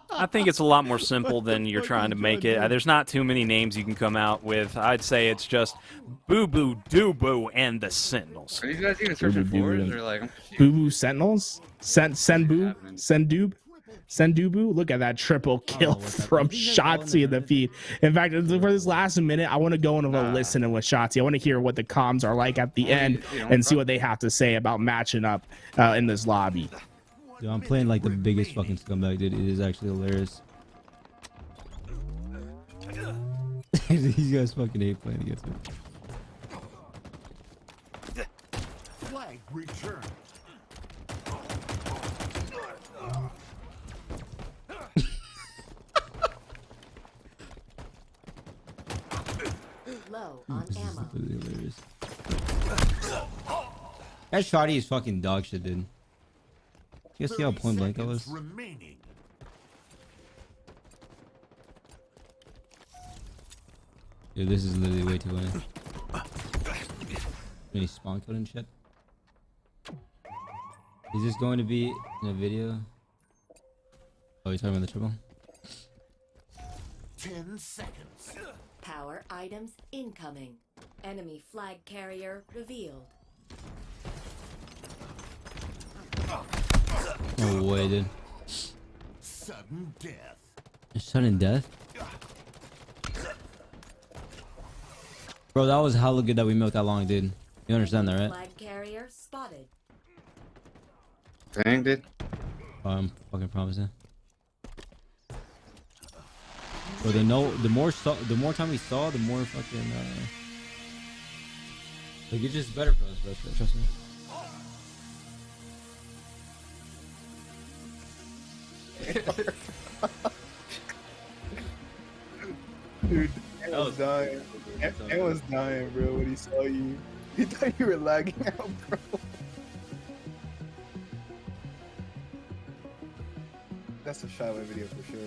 I think it's a lot more simple than you're trying to make it. There's not too many names you can come out with. I'd say it's just Boo Boo Doo Boo and the Sentinels. Are you guys even searching for it, or like Boo Boo Sentinels? Senboo? Sendoobu? Look at that triple kill from Shotzzy in the feed. In fact, for this last minute, I want to go into a listening with Shotzzy. I want to hear what the comms are like at the end and see what they have to say about matching up in this lobby. Yo, I'm playing like the biggest fucking scumbag, dude. It is actually hilarious. These guys fucking hate playing against me. Flag return. Low on ammo. Hilarious. That shotty is fucking dog shit, dude. You guys see how point blank that was? Dude, this is literally way too funny. Any spawn code and shit. Is this going to be in a video? Oh, you're talking about the triple? 10 seconds. Power items incoming. Enemy flag carrier revealed. No way, dude. Sudden death. Sudden death? Bro, that was hella good that we milked that long, dude. You understand that, right? Flag carrier spotted. dang, dude. Oh, I'm fucking promising. Bro, the more time we saw, the more fucking like it's just better for us, bro. Trust me. Dude, it was dying. It was dying, bro, when he saw you. He thought you were lagging out, bro. That's a Shele video for sure.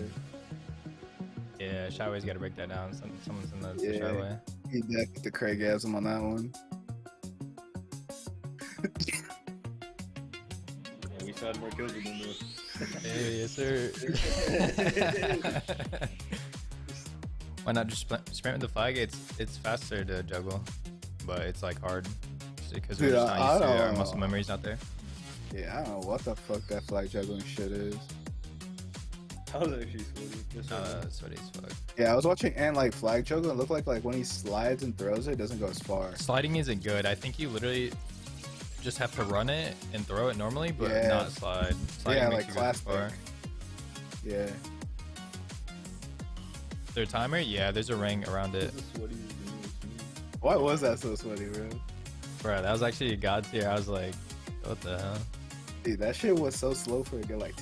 Yeah, Shele's got to break that down. Someone's in the Yeah. Shele. He decked the Craigasm on that one. Yeah, we still had more kills than them. Hey, yes, sir. Why not just sprint with the flag? It's faster to juggle, but it's like hard because we're just not used to our muscle memory's not there. Yeah, I don't know what the fuck that flag juggling shit is. I was actually sweaty. Sweaty as fuck. Yeah, I was watching Ant like flag juggle and it looked like when he slides and throws it doesn't go as far. Sliding isn't good. I think you literally just have to run it and throw it normally, but not slide. Sliding makes you go too far. Yeah. Is there a timer? Yeah, there's a ring around it. Why was that so sweaty, bro? Bro, that was actually a god tier. I was like, what the hell? Dude, that shit was so slow for a good like.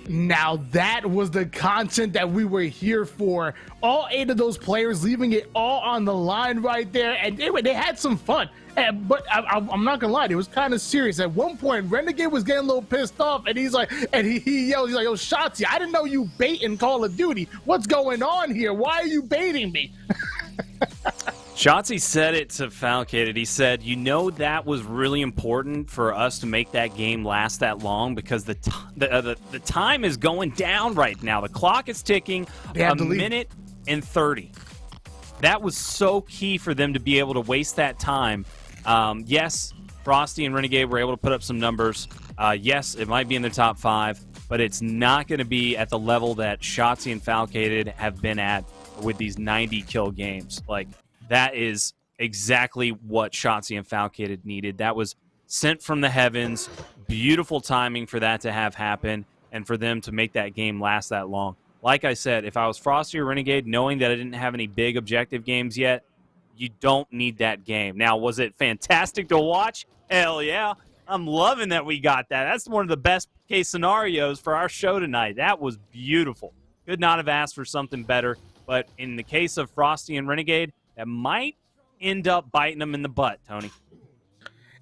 Now that was the content that we were here for. All 8 of those players leaving it all on the line right there, and they had some fun. But I'm not gonna lie, it was kind of serious. At one point, Renegade was getting a little pissed off, and he's like, he yells, he's like, "Yo, Shotzzy, I didn't know you bait in Call of Duty. What's going on here? Why are you baiting me?" Shotzzy said it to Falcated. He said, you know, that was really important for us to make that game last that long because the time is going down right now. The clock is ticking, a minute and 30. That was so key for them to be able to waste that time. Yes, Frosty and Renegade were able to put up some numbers. Yes, it might be in the top 5, but it's not going to be at the level that Shotzzy and Falcated have been at with these 90-kill games. Like, that is exactly what Shotzzy and Falcated needed. That was sent from the heavens. Beautiful timing for that to have happen and for them to make that game last that long. Like I said, if I was Frosty or Renegade, knowing that I didn't have any big objective games yet, you don't need that game. Now, was it fantastic to watch? Hell yeah. I'm loving that we got that. That's one of the best case scenarios for our show tonight. That was beautiful. Could not have asked for something better. But in the case of Frosty and Renegade, that might end up biting them in the butt, Tony.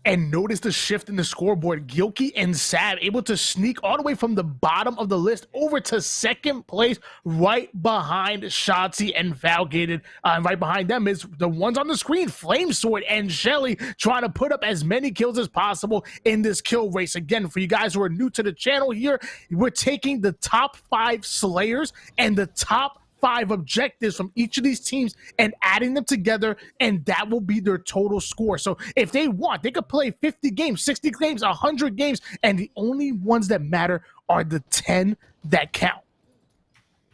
And notice the shift in the scoreboard. Gilkey and Sab able to sneak all the way from the bottom of the list over to second place, right behind Shotzzy and Falcated. Right behind them is the ones on the screen, Flamesword and Shele, trying to put up as many kills as possible in this kill race. Again, for you guys who are new to the channel here, we're taking the top 5 Slayers and the top 5 objectives from each of these teams and adding them together, and that will be their total score. So if they want, they could play 50 games, 60 games, 100 games, and the only ones that matter are the 10 that count.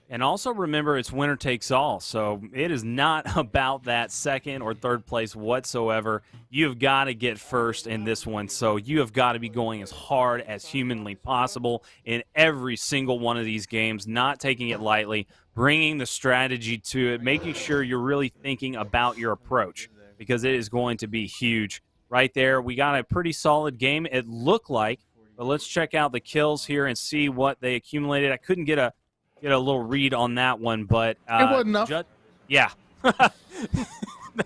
And also remember, it's winner takes all, so it is not about that second or third place whatsoever. You've got to get first in this one, so you have got to be going as hard as humanly possible in every single one of these games, not taking it lightly, bringing the strategy to it, making sure you're really thinking about your approach, because it is going to be huge. Right there, we got a pretty solid game, it looked like, but let's check out the kills here and see what they accumulated. I couldn't get a little read on that one, but it wasn't enough. Yeah.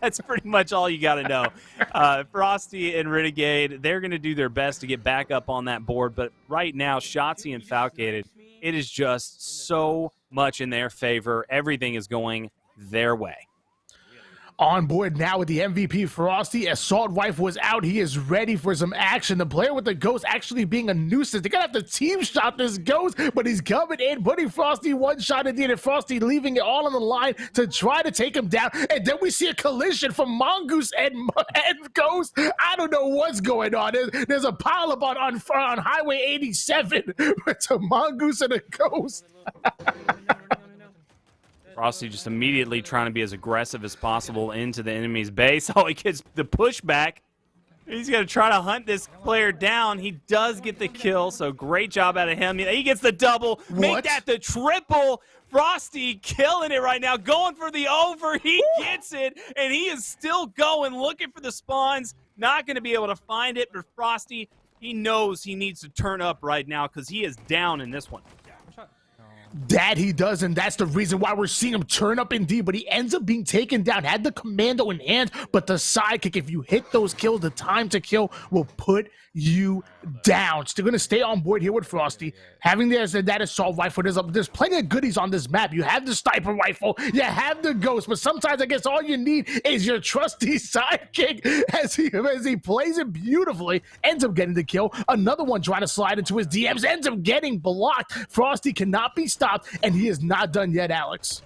That's pretty much all you got to know. Frosty and Renegade, they're going to do their best to get back up on that board, but right now, Shotzzy and Falcated, it is just so much in their favor. Everything is going their way. On board now with the MVP, Frosty. Assault Rifle was out. He is ready for some action. The player with the ghost actually being a nuisance. They're going to have to team shot this ghost, but he's coming in, putting Frosty one shot indeed, and Frosty leaving it all on the line to try to take him down. And then we see a collision from Mongoose and Ghost. I don't know what's going on. There's a pileup on Highway 87 with a Mongoose and a Ghost. Frosty just immediately trying to be as aggressive as possible into the enemy's base. Oh, he gets the pushback. He's going to try to hunt this player down. He does get the kill, so great job out of him. He gets the double. What? Make that the triple. Frosty killing it right now, going for the over. He gets it, and he is still going, looking for the spawns. Not going to be able to find it, but Frosty, he knows he needs to turn up right now because he is down in this one. That he does, and that's the reason why we're seeing him turn up indeed, but he ends up being taken down. Had the commando in hand, but the sidekick, if you hit those kills, the time to kill will put you down. Still gonna stay on board here with Frosty. Having that assault rifle, there's plenty of goodies on this map. You have the sniper rifle, you have the ghost, but sometimes I guess all you need is your trusty sidekick as he plays it beautifully, ends up getting the kill. Another one trying to slide into his DMs, ends up getting blocked. Frosty cannot be stopped, and he is not done yet, Alex.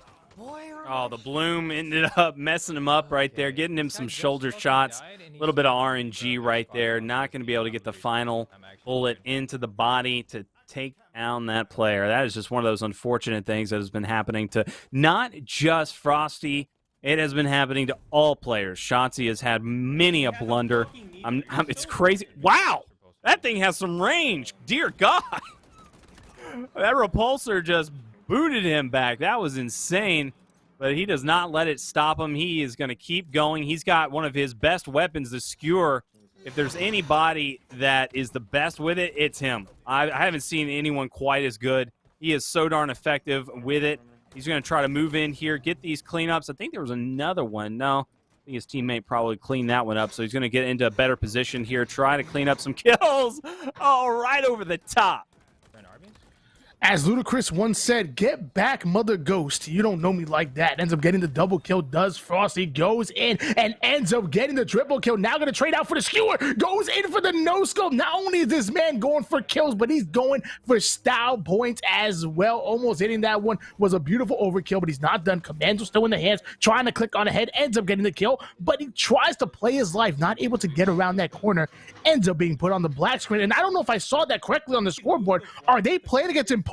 Oh, the bloom ended up messing him up right there, getting him some shoulder shots. A little bit of RNG right there. Not going to be able to get the final bullet into the body to take down that player. That is just one of those unfortunate things that has been happening to not just Frosty. It has been happening to all players. Shotzzy has had many a blunder. It's crazy. Wow, that thing has some range. Dear God. That repulsor just booted him back. That was insane. But he does not let it stop him. He is going to keep going. He's got one of his best weapons, the skewer. If there's anybody that is the best with it, it's him. I haven't seen anyone quite as good. He is so darn effective with it. He's going to try to move in here, get these cleanups. I think there was another one. No, I think his teammate probably cleaned that one up. So he's going to get into a better position here, try to clean up some kills. Oh, right over the top. As Ludacris once said, get back, Mother Ghost. You don't know me like that. Ends up getting the double kill. Does Frosty goes in and ends up getting the triple kill. Now going to trade out for the skewer. Goes in for the no-scope. Not only is this man going for kills, but he's going for style points as well. Almost hitting that one. Was a beautiful overkill, but he's not done. Commando still in the hands. Trying to click on ahead. Ends up getting the kill, but he tries to play his life. Not able to get around that corner. Ends up being put on the black screen. And I don't know if I saw that correctly on the scoreboard. Are they playing against Impulsion?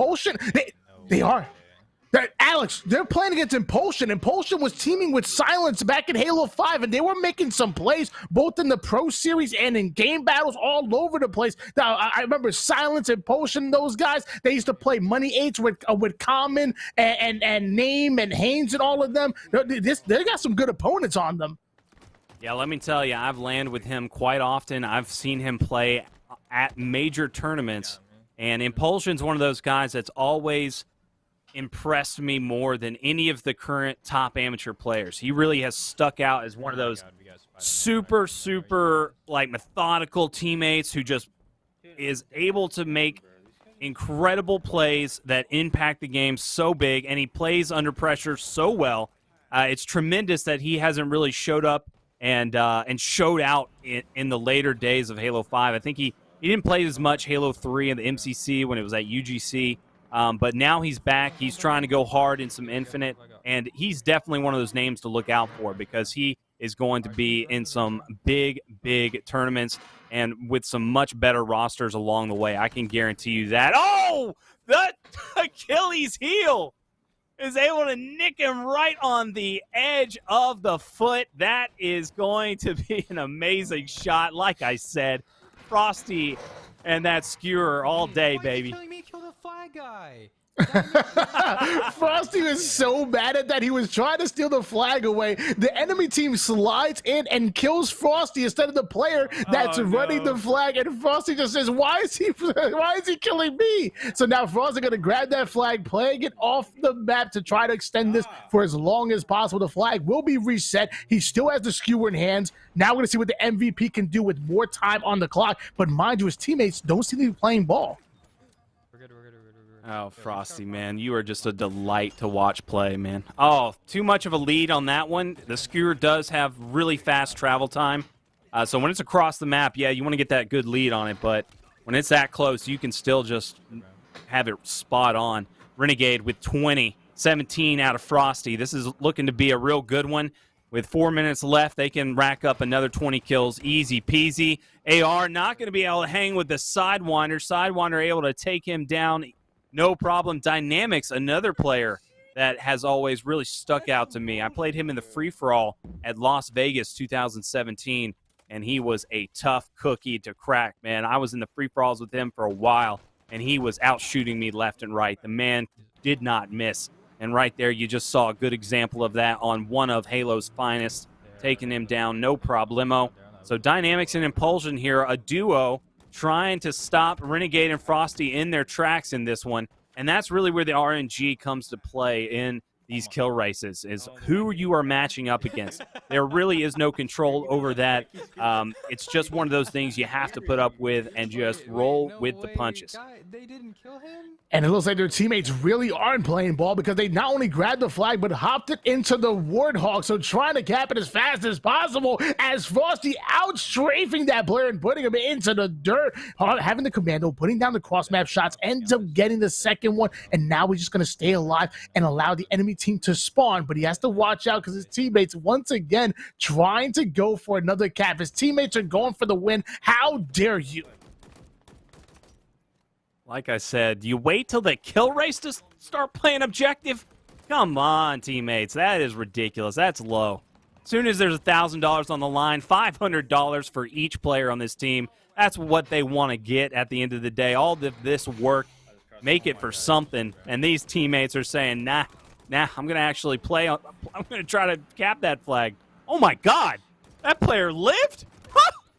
They are. Alex, they're playing against Impulsion. Impulsion was teaming with Silence back in Halo 5, and they were making some plays both in the Pro Series and in game battles all over the place. Now, I remember Silence, Impulsion, those guys, they used to play Money 8s with Common and Name and Haynes and all of them. They got some good opponents on them. Yeah, let me tell you, I've landed with him quite often. I've seen him play at major tournaments. And Impulsion's one of those guys that's always impressed me more than any of the current top amateur players. He really has stuck out as one of those super, like, methodical teammates who just is able to make incredible plays that impact the game so big, and he plays under pressure so well. It's tremendous that he hasn't really showed up and showed out in the later days of Halo 5. I think he didn't play as much Halo 3 in the MCC when it was at UGC, but now he's back. He's trying to go hard in some Infinite, and he's definitely one of those names to look out for because he is going to be in some big tournaments and with some much better rosters along the way. I can guarantee you that. Oh, the Achilles heel is able to nick him right on the edge of the foot. That is going to be an amazing shot. Like I said, Frosty and that skewer all day, baby. Why are you killing me? Kill the flag guy. Frosty was so bad at that. He was trying to steal the flag away. The enemy team slides in and kills Frosty instead of the player that's running the flag. And Frosty just says, "Why is he killing me?" So now Frosty gonna grab that flag, playing it off the map to try to extend this for as long as possible. The flag will be reset. He still has the skewer in hands. Now we're gonna see what the MVP can do with more time on the clock. But mind you, his teammates don't seem to be playing ball. Oh, Frosty, man, you are just a delight to watch play, man. Oh, too much of a lead on that one. The skewer does have really fast travel time. So when it's across the map, yeah, you want to get that good lead on it. But when it's that close, you can still just have it spot on. Renegade with 20, 17 out of Frosty. This is looking to be a real good one. With 4 minutes left, they can rack up another 20 kills. Easy peasy. AR not going to be able to hang with the Sidewinder. Sidewinder able to take him down. No problem. Dynamics, another player that has always really stuck out to me. I played him in the free-for-all at Las Vegas 2017, and he was a tough cookie to crack, man. I was in the free-for-alls with him for a while, and he was out-shooting me left and right. The man did not miss. And right there, you just saw a good example of that on one of Halo's finest, taking him down, no problemo. So Dynamics and Impulsion here, a duo trying to stop Renegade and Frosty in their tracks in this one. And that's really where the RNG comes to play in these kill races, is who you are matching up against. There really is no control over that. It's just one of those things you have to put up with and just roll with the punches. They didn't kill him? And it looks like their teammates really aren't playing ball because they not only grabbed the flag, but hopped it into the Warthog. So trying to cap it as fast as possible as Frosty out strafing that player and putting him into the dirt. Having the commando, putting down the cross map shots, ends up getting the second one. And now he's just going to stay alive and allow the enemy team to spawn. But he has to watch out because his teammates, once again, trying to go for another cap. His teammates are going for the win. How dare you? Like I said, you wait till the kill race to start playing objective? Come on, teammates. That is ridiculous. That's low. As soon as there's $1,000 on the line, $500 for each player on this team, that's what they want to get at the end of the day. All of this work, make it for something. And these teammates are saying, nah, I'm going to actually play. I'm going to try to cap that flag. Oh, my God. That player lived?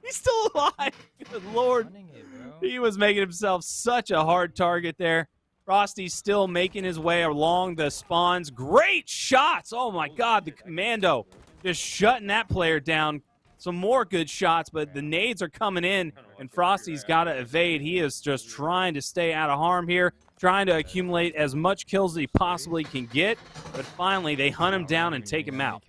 He's still alive. Good Lord. He was making himself such a hard target there. Frosty's still making his way along the spawns. Great shots. Oh, my God. The commando just shutting that player down. Some more good shots, but the nades are coming in, and Frosty's got to evade. He is just trying to stay out of harm here, trying to accumulate as much kills as he possibly can get. But finally, they hunt him down and take him out.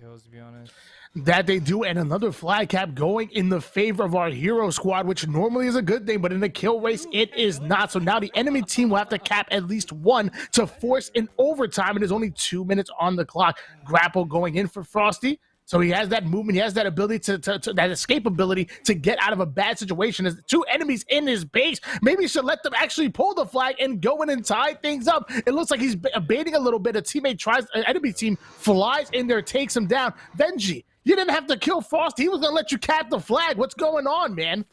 That they do, and another flag cap going in the favor of our hero squad, which normally is a good thing, but in the kill race, it is not. So now the enemy team will have to cap at least one to force an overtime, and there's only 2 minutes on the clock. Grapple going in for Frosty. So he has that movement, he has that ability to that escape ability to get out of a bad situation. There's two enemies in his base. Maybe he should let them actually pull the flag and go in and tie things up. It looks like he's baiting a little bit. A teammate tries, an enemy team flies in there, takes him down. Venji, you didn't have to kill Frosty. He was going to let you cap the flag. What's going on, man?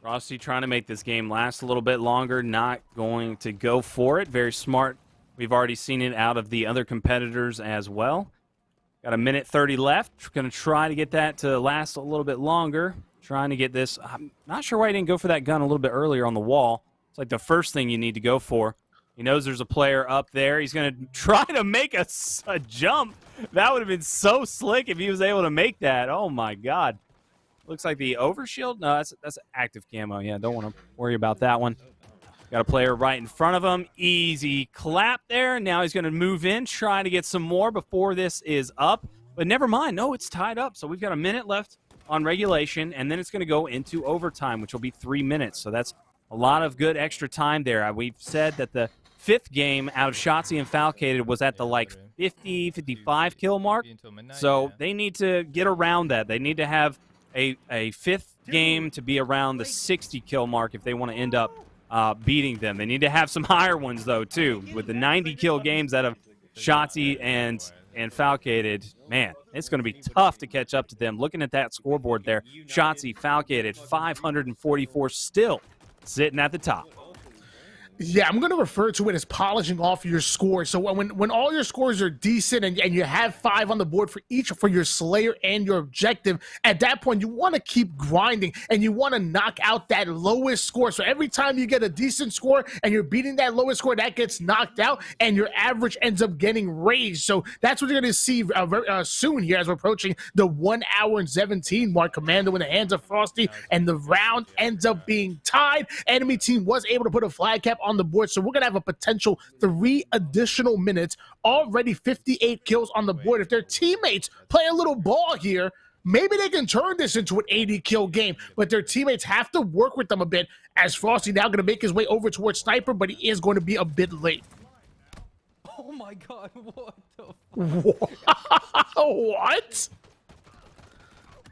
Frosty trying to make this game last a little bit longer, not going to go for it. Very smart. We've already seen it out of the other competitors as well. Got a minute 30 left. Going to try to get that to last a little bit longer. Trying to get this. I'm not sure why he didn't go for that gun a little bit earlier on the wall. It's like the first thing you need to go for. He knows there's a player up there. He's going to try to make a jump. That would have been so slick if he was able to make that. Oh, my God. Looks like the overshield. No, that's active camo. Yeah, don't want to worry about that one. Got a player right in front of him. Easy clap there. Now he's going to move in, trying to get some more before this is up. But never mind. No, it's tied up. So we've got a minute left on regulation, and then it's going to go into overtime, which will be 3 minutes. So that's a lot of good extra time there. We've said that the fifth game out of Shotzzy and Falcated was at the like 50, 55 kill mark. So they need to get around that. They need to have a fifth game to be around the 60 kill mark if they want to end up beating them. They need to have some higher ones, though, too. With the 90 kill games out of Shotzzy and Falcated, man, it's going to be tough to catch up to them. Looking at that scoreboard there, Shotzzy, Falcated, 544 still sitting at the top. Yeah, I'm going to refer to it as polishing off your score. So when all your scores are decent and you have 5 on the board for each for your Slayer and your objective, at that point, you want to keep grinding and you want to knock out that lowest score. So every time you get a decent score and you're beating that lowest score, that gets knocked out and your average ends up getting raised. So that's what you're going to see soon here as we're approaching the 1 hour and 17 mark. Commando in the hands of Frosty, and the round ends up being tied. Enemy team was able to put a flag cap on the board, so we're gonna have a potential 3 additional minutes. Already 58 kills on the board. If their teammates play a little ball here, maybe they can turn this into an 80 kill game, but their teammates have to work with them a bit, as Frosty now gonna make his way over towards Sniper, but he is going to be a bit late. Oh my God, what the fuck? What?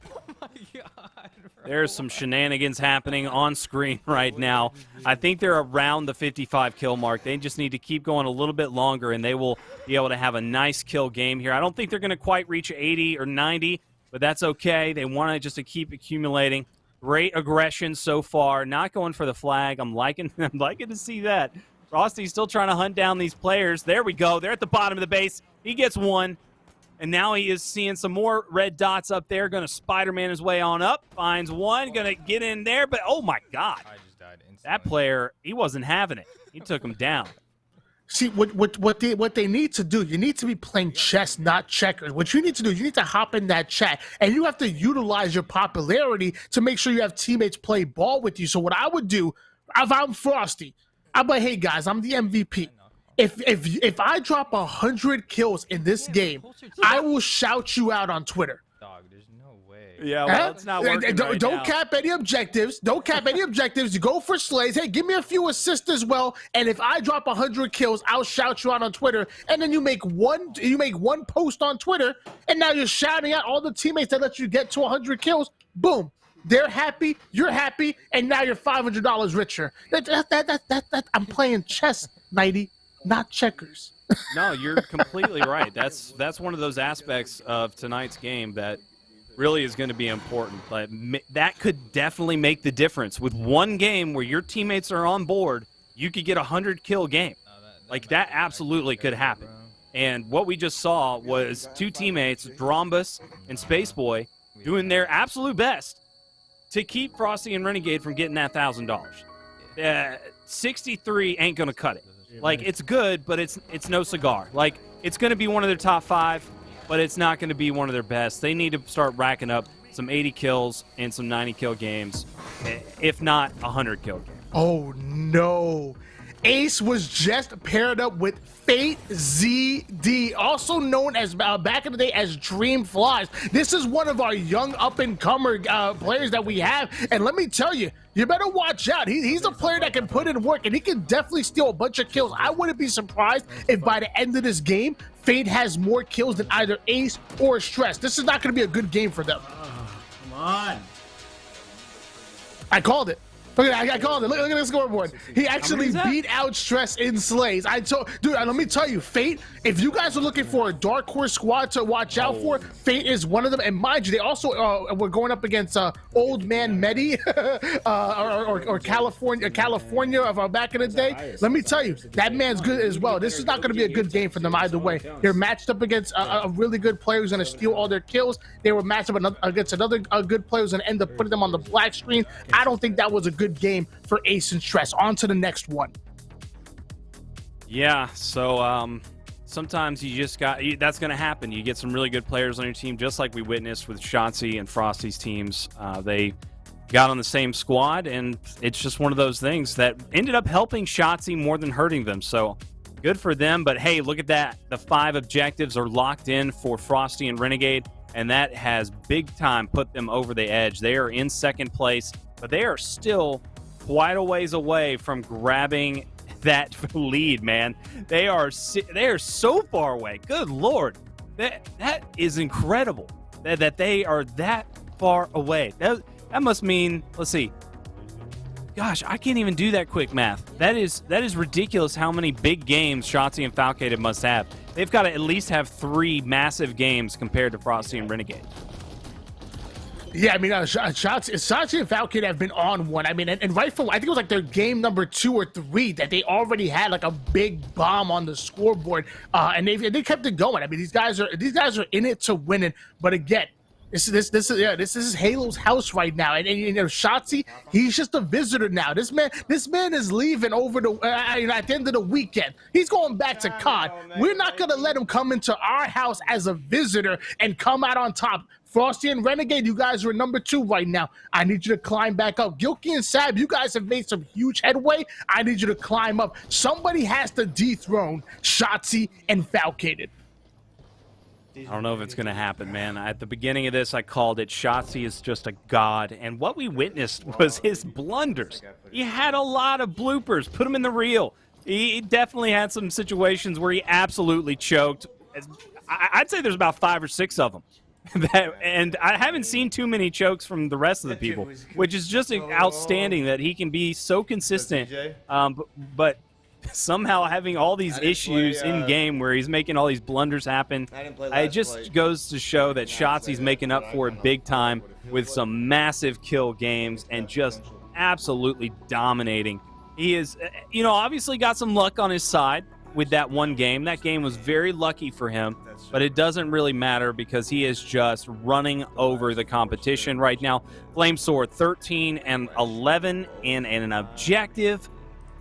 Oh my God, bro. There's some shenanigans happening on screen right now. I think they're around the 55 kill mark. They just need to keep going a little bit longer, and they will be able to have a nice kill game here. I don't think they're going to quite reach 80 or 90, but that's okay. They want to just to keep accumulating. Great aggression so far. Not going for the flag. I'm liking to see that. Frosty's still trying to hunt down these players. There we go. They're at the bottom of the base. He gets one. And now he is seeing some more red dots up there. Going to Spider-Man his way on up. Finds one. Going to get in there. But, oh, my God. I just died instantly. That player, he wasn't having it. He took him down. See, what they need to do, you need to be playing chess, not checkers. What you need to do, you need to hop in that chat, and you have to utilize your popularity to make sure you have teammates play ball with you. So what I would do, if I'm Frosty, I'm like, hey guys, I'm the MVP. If I drop 100 kills in this game, I will shout you out on Twitter. Dog, there's no way. Yeah, well, it's not working right Don't now. cap any objectives. Don't cap any objectives. You go for slays. Hey, give me a few assists as well. And if I drop 100 kills, I'll shout you out on Twitter. And then you make one post on Twitter, and now you're shouting out all the teammates that let you get to 100 kills. Boom. They're happy, you're happy, and now you're $500 richer. I'm playing chess, Nighty, not checkers. No, you're completely right. That's one of those aspects of tonight's game that really is going to be important. But that could definitely make the difference. With one game where your teammates are on board, you could get a 100-kill game. Like, that absolutely could happen. And what we just saw was two teammates, Drombus and Spaceboy, doing their absolute best to keep Frosty and Renegade from getting that $1,000. 63 ain't going to cut it. Like, it's good, but it's no cigar. Like, it's going to be one of their top 5, but it's not going to be one of their best. They need to start racking up some 80 kills and some 90-kill games, if not 100-kill games. Oh, no. Ace was just paired up with Fate ZD, also known as back in the day as Dream Flies. This is one of our young up-and-comer players that we have, and let me tell you, you better watch out. He's a player that can put in work, and he can definitely steal a bunch of kills. I wouldn't be surprised if by the end of this game, Fate has more kills than either Ace or Stress. This is not going to be a good game for them. Come on. I called it. Look at I called it. Look at the scoreboard. He actually beat out Stress in slays. Dude, let me tell you, Fate, if you guys are looking for a dark horse squad to watch out for, Fate is one of them. And mind you, they also were going up against Old Man Medi or California of back in the day. Let me tell you, that man's good as well. This is not going to be a good game for them either way. They're matched up against a really good player who's going to steal all their kills. They were matched up against another good player who's going to end up putting them on the black screen. I don't think that was a good game for Ace and Stress. On to the next one. Yeah, so sometimes you just that's going to happen. You get some really good players on your team, just like we witnessed with Shotzzy and Frosty's teams. They got on the same squad, and it's just one of those things that ended up helping Shotzzy more than hurting them. So good for them, but hey, look at that. The 5 objectives are locked in for Frosty and Renegade, and that has big time put them over the edge. They are in second place, but they are still quite a ways away from grabbing that lead, man. They are so far away. Good Lord. That is incredible that they are that far away. That must mean, let's see. Gosh, I can't even do that quick math. That is ridiculous how many big games Shotzzy and Falcated must have. They've got to at least have 3 massive games compared to Frosty and Renegade. Yeah, I mean, Shotzzy and Falcated have been on one. I mean, and rightfully, I think it was like their game number 2 or 3 that they already had like a big bomb on the scoreboard, and they kept it going. I mean, these guys are in it to win it. But again, this is Halo's house right now, and you know, Shotzzy, he's just a visitor now. This man is leaving over at the end of the weekend. He's going back to COD. We're not gonna let him come into our house as a visitor and come out on top. Frosty and Renegade, you guys are number 2 right now. I need you to climb back up. Gilkey and Sab, you guys have made some huge headway. I need you to climb up. Somebody has to dethrone Shotzzy and Falcated. I don't know if it's going to happen, man. At the beginning of this, I called it Shotzzy is just a god, and what we witnessed was his blunders. He had a lot of bloopers. Put him in the reel. He definitely had some situations where he absolutely choked. I'd say there's about 5 or 6 of them. And I haven't seen too many chokes from the rest of the people, which is just outstanding that he can be so consistent, but somehow having all these issues in game where he's making all these blunders happen. It just goes to show that Shotzi's making up for it big time with some massive kill games and just absolutely dominating. He is, obviously got some luck on his side. with that one game. That game was very lucky for him, but it doesn't really matter because he is just running over the competition right now. Flamesword 13 and 11 in an objective.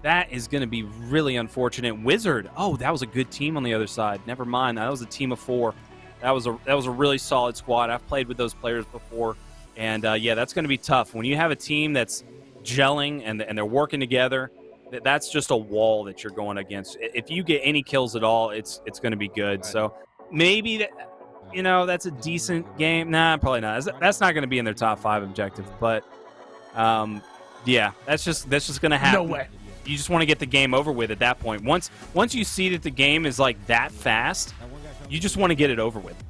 That is going to be really unfortunate. Wizard, oh, that was a good team on the other side. Never mind, that was a team of 4. That was a really solid squad. I've played with those players before, and yeah, that's going to be tough when you have a team that's gelling and they're working together. That's just a wall that you're going against. If you get any kills at all, it's going to be good. So maybe that, you know, that's a decent game. Nah, probably not. That's not going to be in their top 5 objective. But yeah, that's just going to happen. No way. You just want to get the game over with at that point. Once you see that the game is like that fast, you just want to get it over with.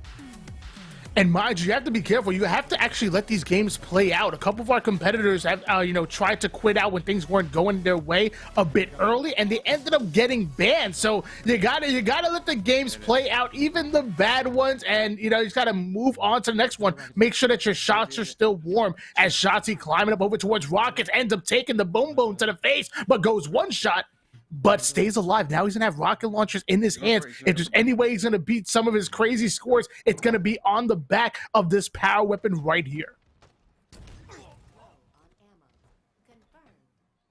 And mind you, you have to be careful. You have to actually let these games play out. A couple of our competitors have, tried to quit out when things weren't going their way a bit early, and they ended up getting banned. So you gotta let the games play out, even the bad ones, and you just gotta move on to the next one. Make sure that your shots are still warm. As Shotzzy climbing up over towards Rockets ends up taking the boom to the face, but goes one shot. But stays alive. Now he's going to have rocket launchers in his hands. If there's any way he's going to beat some of his crazy scores, it's going to be on the back of this power weapon right here.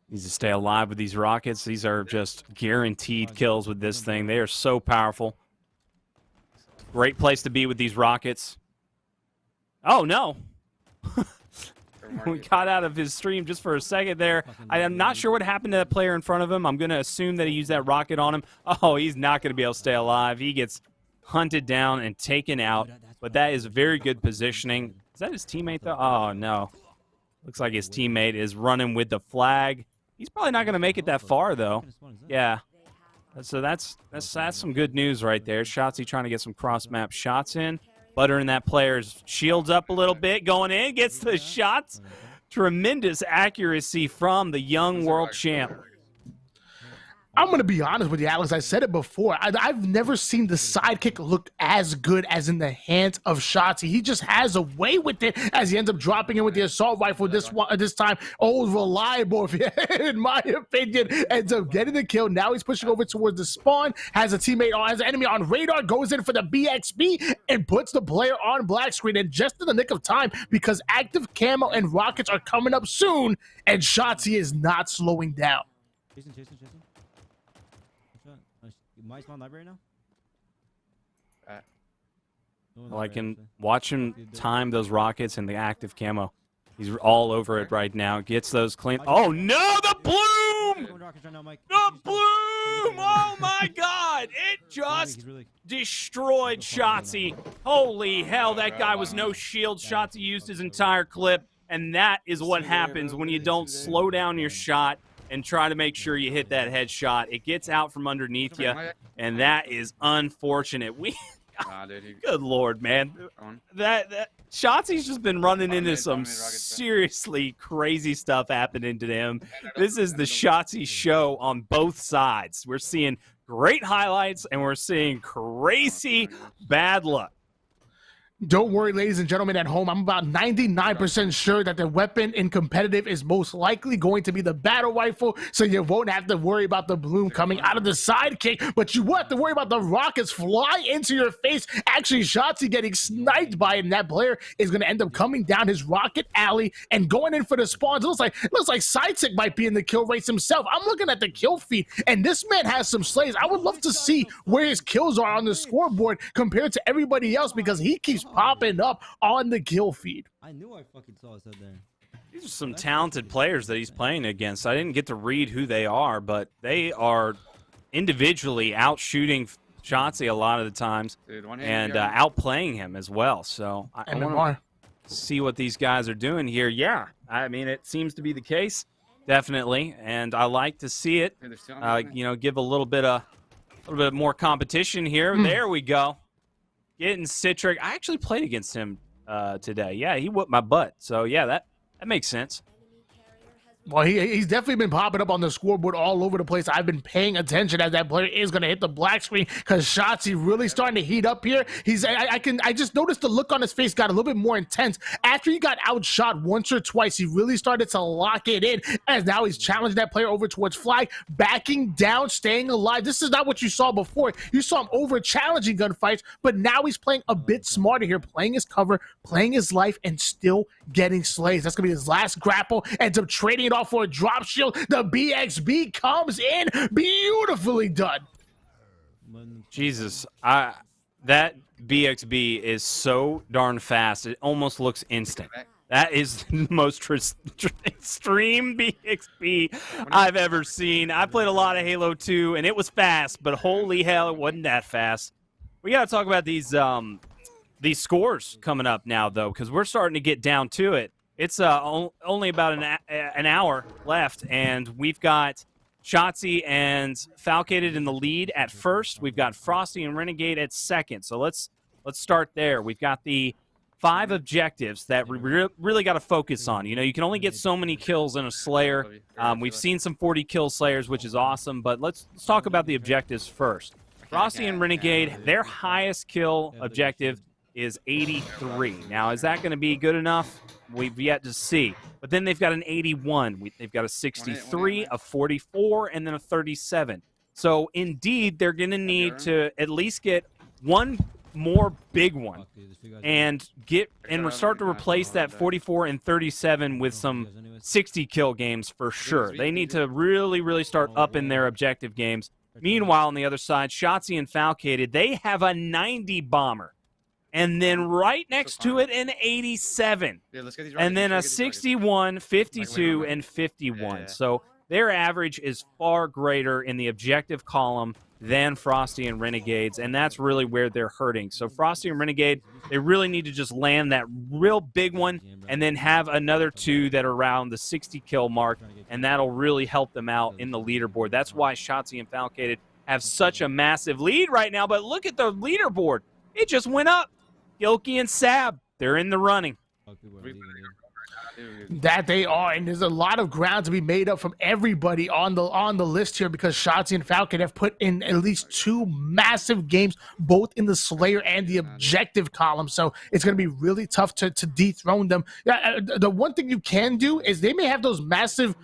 Needs to stay alive with these rockets. These are just guaranteed kills with this thing. They are so powerful. Great place to be with these rockets. Oh, no. We got out of his stream just for a second there. I am not sure what happened to that player in front of him. I'm going to assume that he used that rocket on him. Oh, he's not going to be able to stay alive. He gets hunted down and taken out. But that is very good positioning. Is that his teammate, though? Oh, no. Looks like his teammate is running with the flag. He's probably not going to make it that far, though. Yeah. So that's some good news right there. Shotzzy trying to get some cross-map shots in. Buttering that player's shields up a little bit, going in, gets the shots. Tremendous accuracy from the young world champ. I'm going to be honest with you, Alex. I said it before. I've never seen the sidekick look as good as in the hands of Shotzzy. He just has a way with it as he ends up dropping in with the assault rifle this time. Old reliable, in my opinion, ends up getting the kill. Now he's pushing over towards the spawn, has a teammate, has an enemy on radar, goes in for the BXB, and puts the player on black screen. And just in the nick of time, because active camo and rockets are coming up soon, and Shotzzy is not slowing down. Jason. My spawn library now? Well, I can watch him time those rockets and the active camo. He's all over it right now. Gets those clean. Oh, no! The bloom! The bloom! Oh, my God! It just destroyed Shotzzy. Holy hell, that guy was no shield. Shotzzy used his entire clip, and that is what happens when you don't slow down your shot and try to make sure you hit that headshot. It gets out from underneath you, and that is unfortunate. Good Lord, man. That Shotzi's just been running into some seriously crazy stuff happening to him. This is the Shotzzy show on both sides. We're seeing great highlights, and we're seeing crazy bad luck. Don't worry, ladies and gentlemen at home. I'm about 99% sure that the weapon in competitive is most likely going to be the battle rifle, so you won't have to worry about the bloom coming out of the sidekick, but you will have to worry about the rockets fly into your face. Actually, Shotzzy getting sniped by it, and that player is going to end up coming down his rocket alley and going in for the spawns. It looks like SoulSnipe might be in the kill race himself. I'm looking at the kill feed, and this man has some slays. I would love to see where his kills are on the scoreboard compared to everybody else, because he keeps popping up on the kill feed. I knew I fucking saw it there. These are some talented players that he's playing against. I didn't get to read who they are, but they are individually out-shooting Shotzzy a lot of the times, and outplaying him as well. So I want to see what these guys are doing here. Yeah, I mean, it seems to be the case, definitely, and I like to see it. Give a little bit more competition here. There we go. Getting Citric. I actually played against him today. Yeah, he whooped my butt. So, yeah, that makes sense. Well, he's definitely been popping up on the scoreboard all over the place. I've been paying attention as that player is going to hit the black screen because Shotzzy really starting to heat up here. I just noticed the look on his face got a little bit more intense. After he got outshot once or twice, he really started to lock it in, as now he's challenging that player over towards Flag, backing down, staying alive. This is not what you saw before. You saw him over-challenging gunfights, but now he's playing a bit smarter here, playing his cover, playing his life, and still getting slays. That's going to be his last grapple. Ends up trading it off for a drop shield. The BXB comes in. Beautifully done. Jesus, that BXB is so darn fast. It almost looks instant. That is the most extreme BXB I've ever seen. I played a lot of Halo 2, and it was fast, but holy hell, it wasn't that fast. We got to talk about these scores coming up now, though, because we're starting to get down to it. It's only about an hour left, and we've got Shotzzy and Falcated in the lead at first. We've got Frosty and Renegade at second. So let's start there. We've got the 5 objectives that we really got to focus on. You know, you can only get so many kills in a Slayer. We've seen some 40-kill Slayers, which is awesome, but let's talk about the objectives first. Frosty and Renegade, their highest kill objective is 83. Now, is that going to be good enough? We've yet to see. But then they've got an 81. They've got a 63, a 44, and then a 37. So, indeed, they're going to need to at least get one more big one and start to replace that 44 and 37 with some 60-kill games for sure. They need to really, really start upping their objective games. Meanwhile, on the other side, Shotzzy and Falcated, they have a 90 bomber. And then right next to it, an 87. And then a 61, 52, and 51. So their average is far greater in the objective column than Frosty and Renegades, and that's really where they're hurting. So Frosty and Renegade, they really need to just land that real big one and then have another 2 that are around the 60-kill mark, and that'll really help them out in the leaderboard. That's why Shotzzy and Falcated have such a massive lead right now, but look at the leaderboard. It just went up. Gilkey and Sab, they're in the running. That they are, and there's a lot of ground to be made up from everybody on the list here, because Shotzzy and Falcon have put in at least 2 massive games, both in the Slayer and the objective column. So it's going to be really tough to dethrone them. The one thing you can do is they may have those massive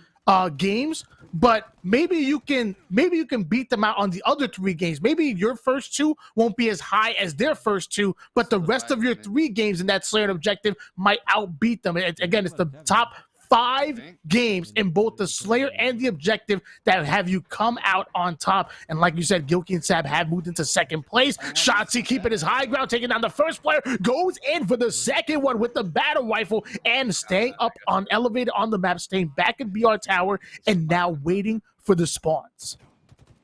games, but maybe you can beat them out on the other 3 games. Maybe your first 2 won't be as high as their first 2, but the rest of your 3 games in that Slayer objective might outbeat them. Again, it's the top 5 games in both the Slayer and the objective that have you come out on top. And like you said, Gilkey and Sab have moved into second place. Shotzzy keeping his high ground, taking down the first player, goes in for the second one with the battle rifle and staying up on elevated on the map, staying back in BR Tower, and now waiting for the spawns.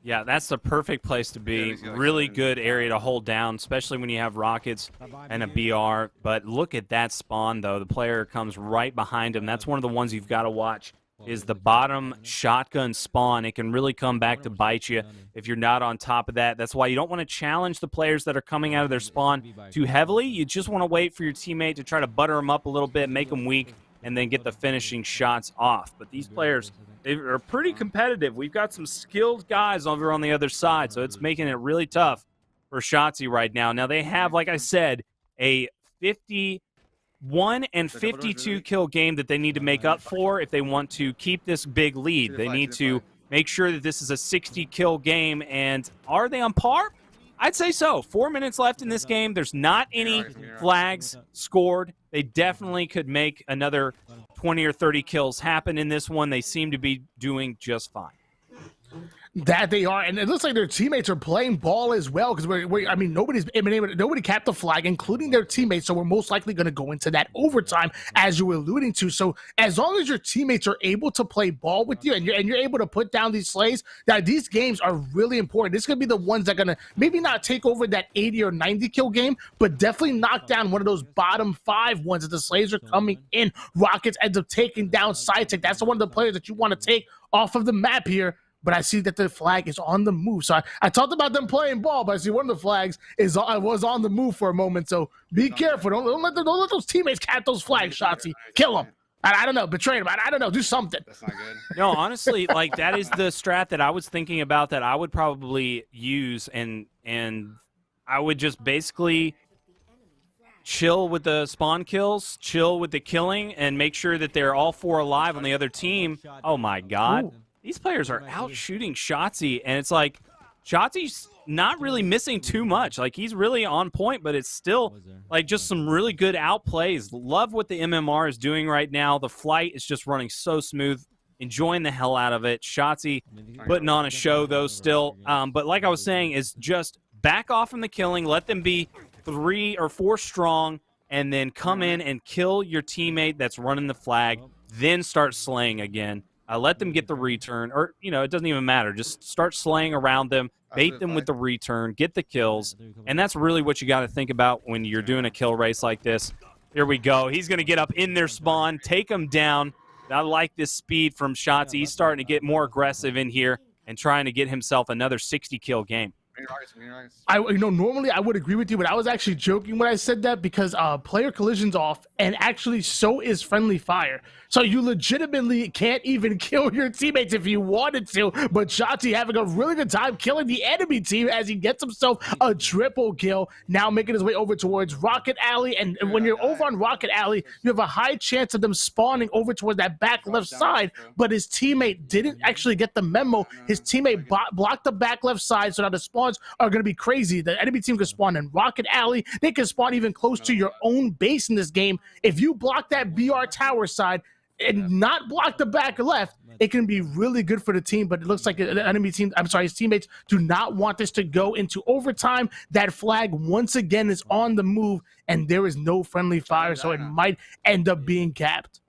Yeah, that's the perfect place to be. Really good area to hold down, especially when you have rockets and a BR. But look at that spawn, though. The player comes right behind him. That's one of the ones you've got to watch, is the bottom shotgun spawn. It can really come back to bite you if you're not on top of that. That's why you don't want to challenge the players that are coming out of their spawn too heavily. You just want to wait for your teammate to try to butter them up a little bit, make them weak, and then get the finishing shots off. But these players, they are pretty competitive. We've got some skilled guys over on the other side, so it's making it really tough for Shotzzy right now. Now, they have, like I said, a 51 and 52 kill game that they need to make up for if they want to keep this big lead. They need to make sure that this is a 60 kill game, and are they on par? I'd say so. 4 minutes left in this game. There's not any flags scored. They definitely could make another 20 or 30 kills happen in this one. They seem to be doing just fine. That they are, and it looks like their teammates are playing ball as well, because nobody capped the flag, including their teammates, so we're most likely going to go into that overtime, as you were alluding to. So as long as your teammates are able to play ball with you, and you're able to put down these slays, that these games are really important. This is going to be the ones that are going to maybe not take over that 80 or 90 kill game, but definitely knock down one of those bottom 5 ones that the slays are coming in. Rockets ends up taking down SoulSnipe. That's one of the players that you want to take off of the map here. But I see that the flag is on the move. So I talked about them playing ball, but I see one of the flags was on the move for a moment. So be careful. Don't let those teammates cap those flags, Shotzzy. Kill them. I don't know. Betray him. I don't know. Do something. That's not good. No, honestly, like that is the strat that I was thinking about that I would probably use, and I would just basically chill with the spawn kills, chill with the killing, and make sure that they're all 4 alive on the other team. Oh my God. Ooh. These players are out shooting Shotzzy, and it's like Shotzy's not really missing too much. Like, he's really on point, but it's still like just some really good outplays. Love what the MMR is doing right now. The flight is just running so smooth. Enjoying the hell out of it. Shotzzy putting on a show, though, still. But like I was saying, is just back off from the killing. Let them be 3 or 4 strong, and then come in and kill your teammate that's running the flag. Then start slaying again. Let them get the return, or, you know, it doesn't even matter. Just start slaying around them, bait them with the return, get the kills, and that's really what you got to think about when you're doing a kill race like this. Here we go. He's going to get up in their spawn, take them down. I like this speed from Shotzzy. He's starting to get more aggressive in here and trying to get himself another 60-kill game. Normally I would agree with you, but I was actually joking when I said that because player collision's off, and actually so is friendly fire. So you legitimately can't even kill your teammates if you wanted to, but Shotzzy having a really good time killing the enemy team as he gets himself a triple kill, now making his way over towards Rocket Alley, and when you're over on Rocket Alley, you have a high chance of them spawning over towards that back left side, but his teammate didn't actually get the memo. His teammate blocked the back left side, so now the spawns are going to be crazy. The enemy team can spawn in Rocket Alley. They can spawn even close to your own base in this game. If you block that BR tower side and not block the back left, it can be really good for the team, but it looks like the enemy team, his teammates do not want this to go into overtime. That flag once again is on the move, and there is no friendly fire, so it might end up being capped.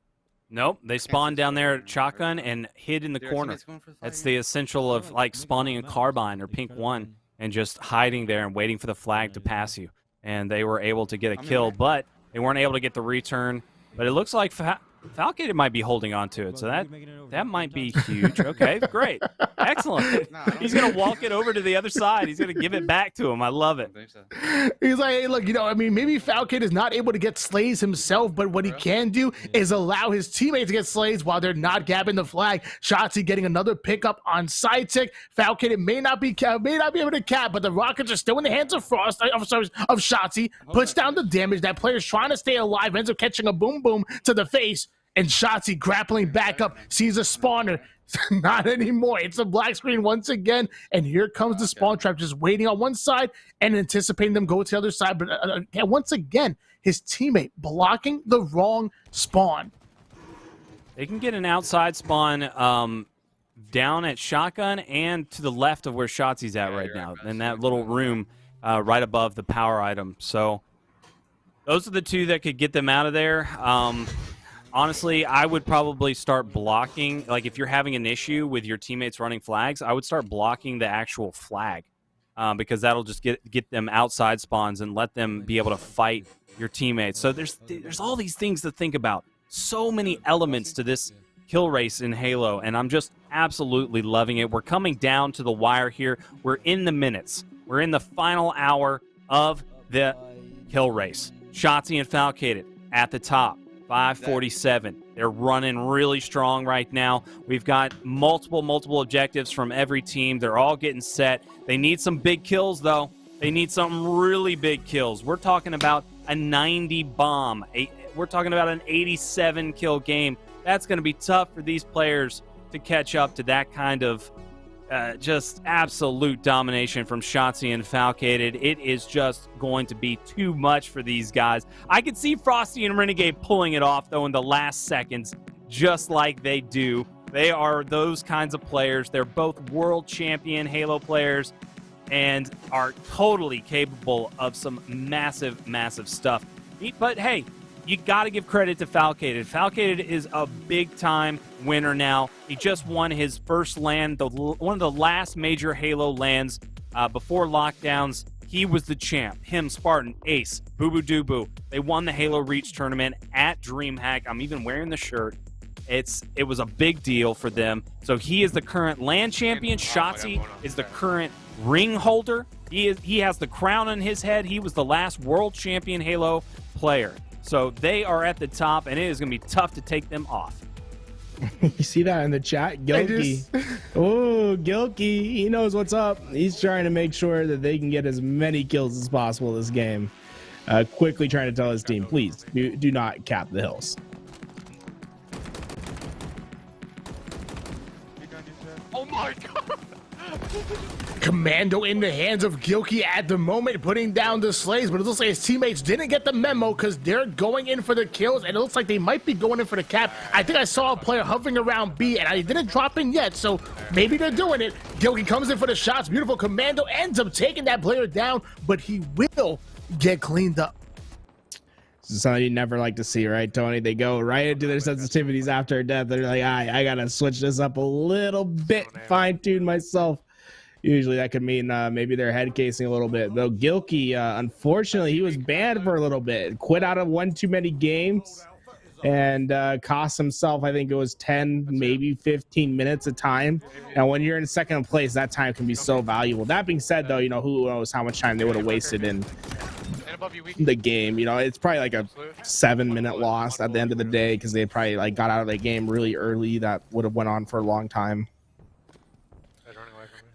Nope, they spawned down there at shotgun and hid in the corner. That's the essential of like spawning a carbine or pink 1 and just hiding there and waiting for the flag to pass you. And they were able to get a kill, but they weren't able to get the return. But it looks like Falcated might be holding on to it, so that might be huge. Okay, great. Excellent. He's going to walk it over to the other side. He's going to give it back to him. I love it. He's like, hey, look, maybe Falcated is not able to get slays himself, but what he can do is allow his teammates to get slays while they're not gapping the flag. Shotzzy getting another pickup on SideTick. Falcated may not be able to cap, but the rockets are still in the hands of of Shotzzy. Puts down the damage. That player's trying to stay alive, ends up catching a boom boom to the face. And Shotzzy grappling back up, sees a spawner. Not anymore. It's a black screen once again, and here comes the spawn trap, just waiting on one side and anticipating them go to the other side. But once again, his teammate blocking the wrong spawn. They can get an outside spawn down at shotgun and to the left of where Shotzy's at right now, in that little room right above the power item. So those are the two that could get them out of there. Honestly, I would probably start blocking. Like, if you're having an issue with your teammates running flags, I would start blocking the actual flag because that'll just get them outside spawns and let them be able to fight your teammates. So there's all these things to think about. So many elements to this kill race in Halo, and I'm just absolutely loving it. We're coming down to the wire here. We're in the minutes. We're in the final hour of the kill race. Shotzzy and Falcated at the top. 547. They're running really strong right now. We've got multiple objectives from every team. They're all getting set. They need some big kills, though. They need some really big kills. We're talking about a 90 bomb. We're talking about an 87 kill game. That's going to be tough for these players to catch up to that kind of just absolute domination from Shotzzy and Falcated. It is just going to be too much for these guys. I could see Frosty and Renegade pulling it off, though, in the last seconds, just like they do. They are those kinds of players. They're both world champion Halo players and are totally capable of some massive stuff. But, hey, you got to give credit to Falcated. Falcated is a big-time winner now. He just won his first LAN, one of the last major Halo LANs before lockdowns. He was the champ. Him, Spartan, Ace, Boo Boo Doo Boo. They won the Halo Reach tournament at DreamHack. I'm even wearing the shirt. It was a big deal for them. So he is the current LAN champion. Shotzzy is the current ring holder. He has the crown on his head. He was the last world champion Halo player. So they are at the top, and it is going to be tough to take them off. You see that in the chat? Gilkey. Oh, Gilkey. He knows what's up. He's trying to make sure that they can get as many kills as possible this game. Quickly trying to tell his team, please do not cap the hills. Oh my god! Commando in the hands of Gilkey at the moment, putting down the slaves, but it looks like his teammates didn't get the memo because they're going in for the kills, and it looks like they might be going in for the cap. I think I saw a player hovering around B, and I didn't drop in yet, so maybe they're doing it. Gilkey comes in for the shots. Beautiful. Commando ends up taking that player down, but he will get cleaned up. This is something you never like to see, right, Tony? They go right into their sensitivities after death. They're like, I gotta switch this up a little bit, fine-tune myself. Usually that could mean maybe they're head casing a little bit. Though Gilkey, unfortunately, he was banned for a little bit. Quit out of one too many games and cost himself, I think it was 10, maybe 15 minutes of time. And when you're in second place, that time can be so valuable. That being said, though, you know, who knows how much time they would have wasted in the game. You know, it's probably like a 7-minute loss at the end of the day because they probably like got out of the game really early. That would have went on for a long time.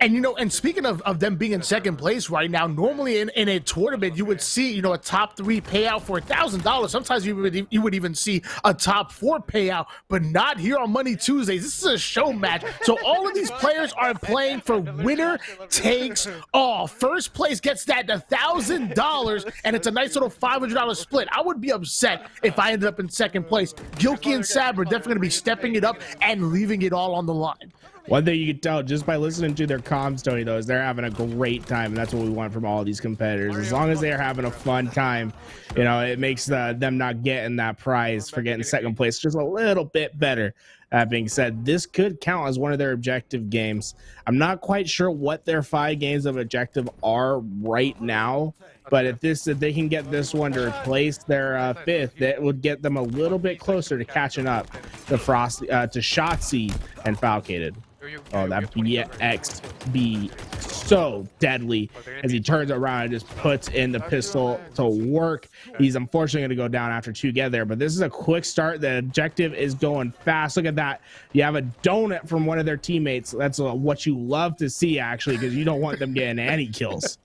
And, you know, and speaking of them being in second place right now, normally in a tournament, you would see, you know, a top 3 payout for $1,000. Sometimes you would even see a top 4 payout, but not here on Money Tuesdays. This is a show match. So all of these players are playing for winner takes all. First place gets that $1,000, and it's a nice little $500 split. I would be upset if I ended up in second place. Gilkey and Sab are definitely going to be stepping it up and leaving it all on the line. One thing you can tell just by listening to their comms, Tony, though, is they're having a great time, and that's what we want from all these competitors. As long as they're having a fun time, you know, it makes them not getting that prize for getting second place just a little bit better. That being said, this could count as one of their objective games. I'm not quite sure what their 5 games of objective are right now, but if they can get this one to replace their 5th, that would get them a little bit closer to catching up to Frosty, to Shotzzy and Falcated. Oh, that BX be so deadly as he turns around and just puts in the pistol to work. He's unfortunately going to go down after 2 get there, but this is a quick start. The objective is going fast. Look at that. You have a donut from one of their teammates. That's what you love to see, actually, because you don't want them getting any kills.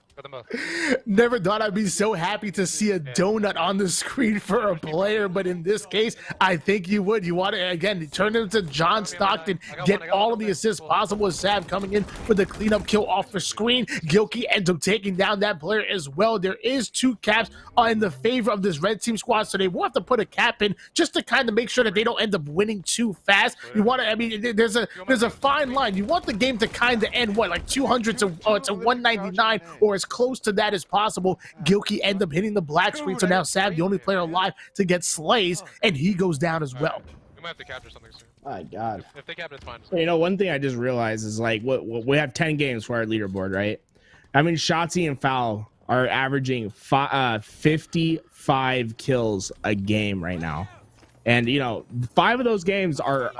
Never thought I'd be so happy to see a donut on the screen for a player, but in this case, I think you would. You want to, again, turn it into John Stockton, get all of the assists possible with Sab coming in for the cleanup kill off the screen. Gilkey ends up taking down that player as well. There is 2 caps in the favor of this red team squad, so they will have to put a cap in just to kind of make sure that they don't end up winning too fast. You want to, I mean, there's a fine line. You want the game to kind of end, what, like 200 to 199 or as close to that as possible. Gilkey end up hitting the black screen, so now Sab, the only player alive to get slays, and he goes down as well. We might have to capture something soon. My God. If they capture, it's fine. You know, one thing I just realized is like we have 10 games for our leaderboard, right? I mean, Shotzzy and Foul are averaging 55 kills a game right now. And, you know, 5 of those games are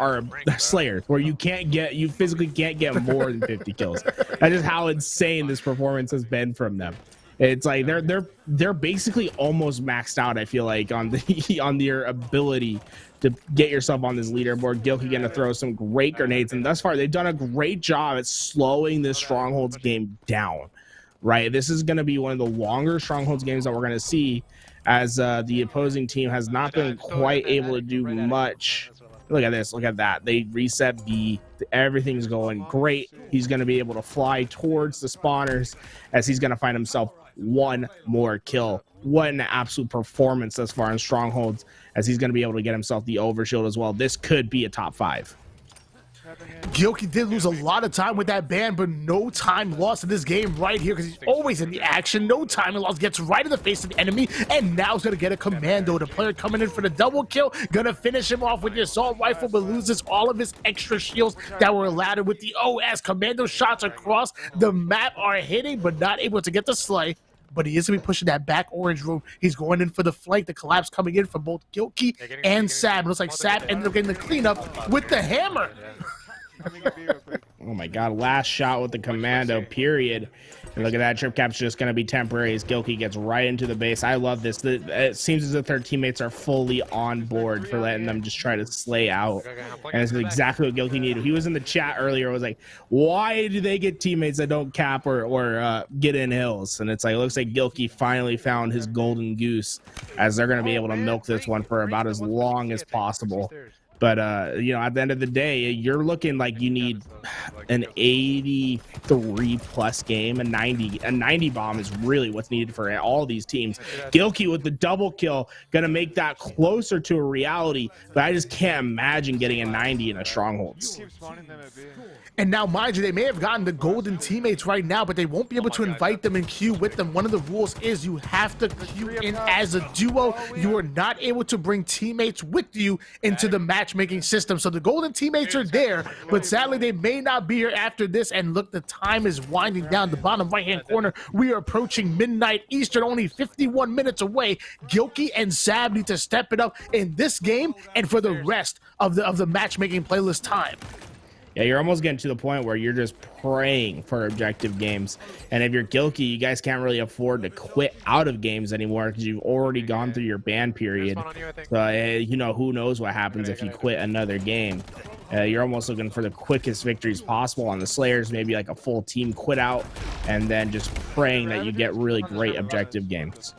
Slayers, where you physically can't get more than 50 kills. That is how insane this performance has been from them. It's like they're basically almost maxed out, I feel like, on their ability to get yourself on this leaderboard. Gilkey going to throw some great grenades, and thus far they've done a great job at slowing this Strongholds game down. Right, this is going to be one of the longer Strongholds games that we're going to see, as the opposing team has not been quite able to do much. Look at this. Look at that. They reset B. Everything's going great. He's going to be able to fly towards the spawners as he's going to find himself 1 more kill. What an absolute performance thus far in Strongholds, as he's going to be able to get himself the overshield as well. This could be a top 5. Gilkey did lose a lot of time with that ban, but no time lost in this game right here because he's always in the action. No time lost, gets right in the face of the enemy, and now he's going to get a commando. The player coming in for the double kill, going to finish him off with the assault rifle, but loses all of his extra shields that were allowed with the OS. Commando shots across the map are hitting, but not able to get the slay. But he is going to be pushing that back orange room. He's going in for the flank. The collapse coming in from both Gilkey and Sab. It looks like Sab ended up getting the cleanup with the hammer. Oh my God, last shot with the commando, period. And look at that, trip cap's just going to be temporary as Gilkey gets right into the base. I love this. It seems as if their teammates are fully on board for letting them just try to slay out. And this is exactly what Gilkey needed. He was in the chat earlier, was like, why do they get teammates that don't cap or get in hills? And it's like, it looks like Gilkey finally found his golden goose, as they're going to be able to milk this one for about as long as possible. But, you know, at the end of the day, you're looking like you need an 83+ game. A 90 bomb is really what's needed for all these teams. Gilkey with the double kill, going to make that closer to a reality. But I just can't imagine getting a 90 in a Strongholds. And now, mind you, they may have gotten the golden teammates right now, but they won't be able to invite them and queue with them. One of the rules is you have to queue in as a duo. You are not able to bring teammates with you into the matchmaking system. So the golden teammates are there, but sadly they may not be here after this. And look, the time is winding down. The bottom right-hand corner, we are approaching midnight Eastern, only 51 minutes away. Gilkey and Sab need to step it up in this game and for the rest of the matchmaking playlist time. Yeah, you're almost getting to the point where you're just praying for objective games. And if you're Gilkey, you guys can't really afford to quit out of games anymore because you've already gone through your ban period. So, you know, who knows what happens if you quit another game. You're almost looking for the quickest victories possible on the Slayers, maybe like a full team quit out, and then just praying that you get really great objective games.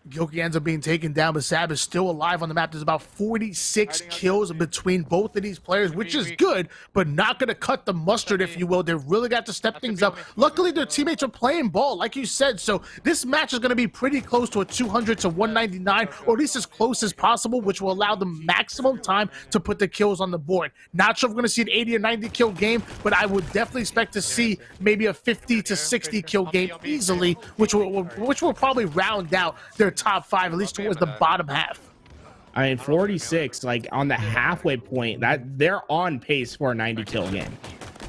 Gilkey ends up being taken down, but Sab is still alive on the map. There's about 46 kills between both of these players, which is good, but not going to cut the mustard, if you will. They've really got to step things up. Luckily, their teammates are playing ball, like you said, so this match is going to be pretty close to a 200 to 199, or at least as close as possible, which will allow the maximum time to put the kills on the board. Not sure if we're going to see an 80 or 90 kill game, but I would definitely expect to see maybe a 50 to 60 kill game easily, which will probably round out their top 5, at least towards the bottom half. I mean, 46, like on the halfway point, that they're on pace for a 90 kill game,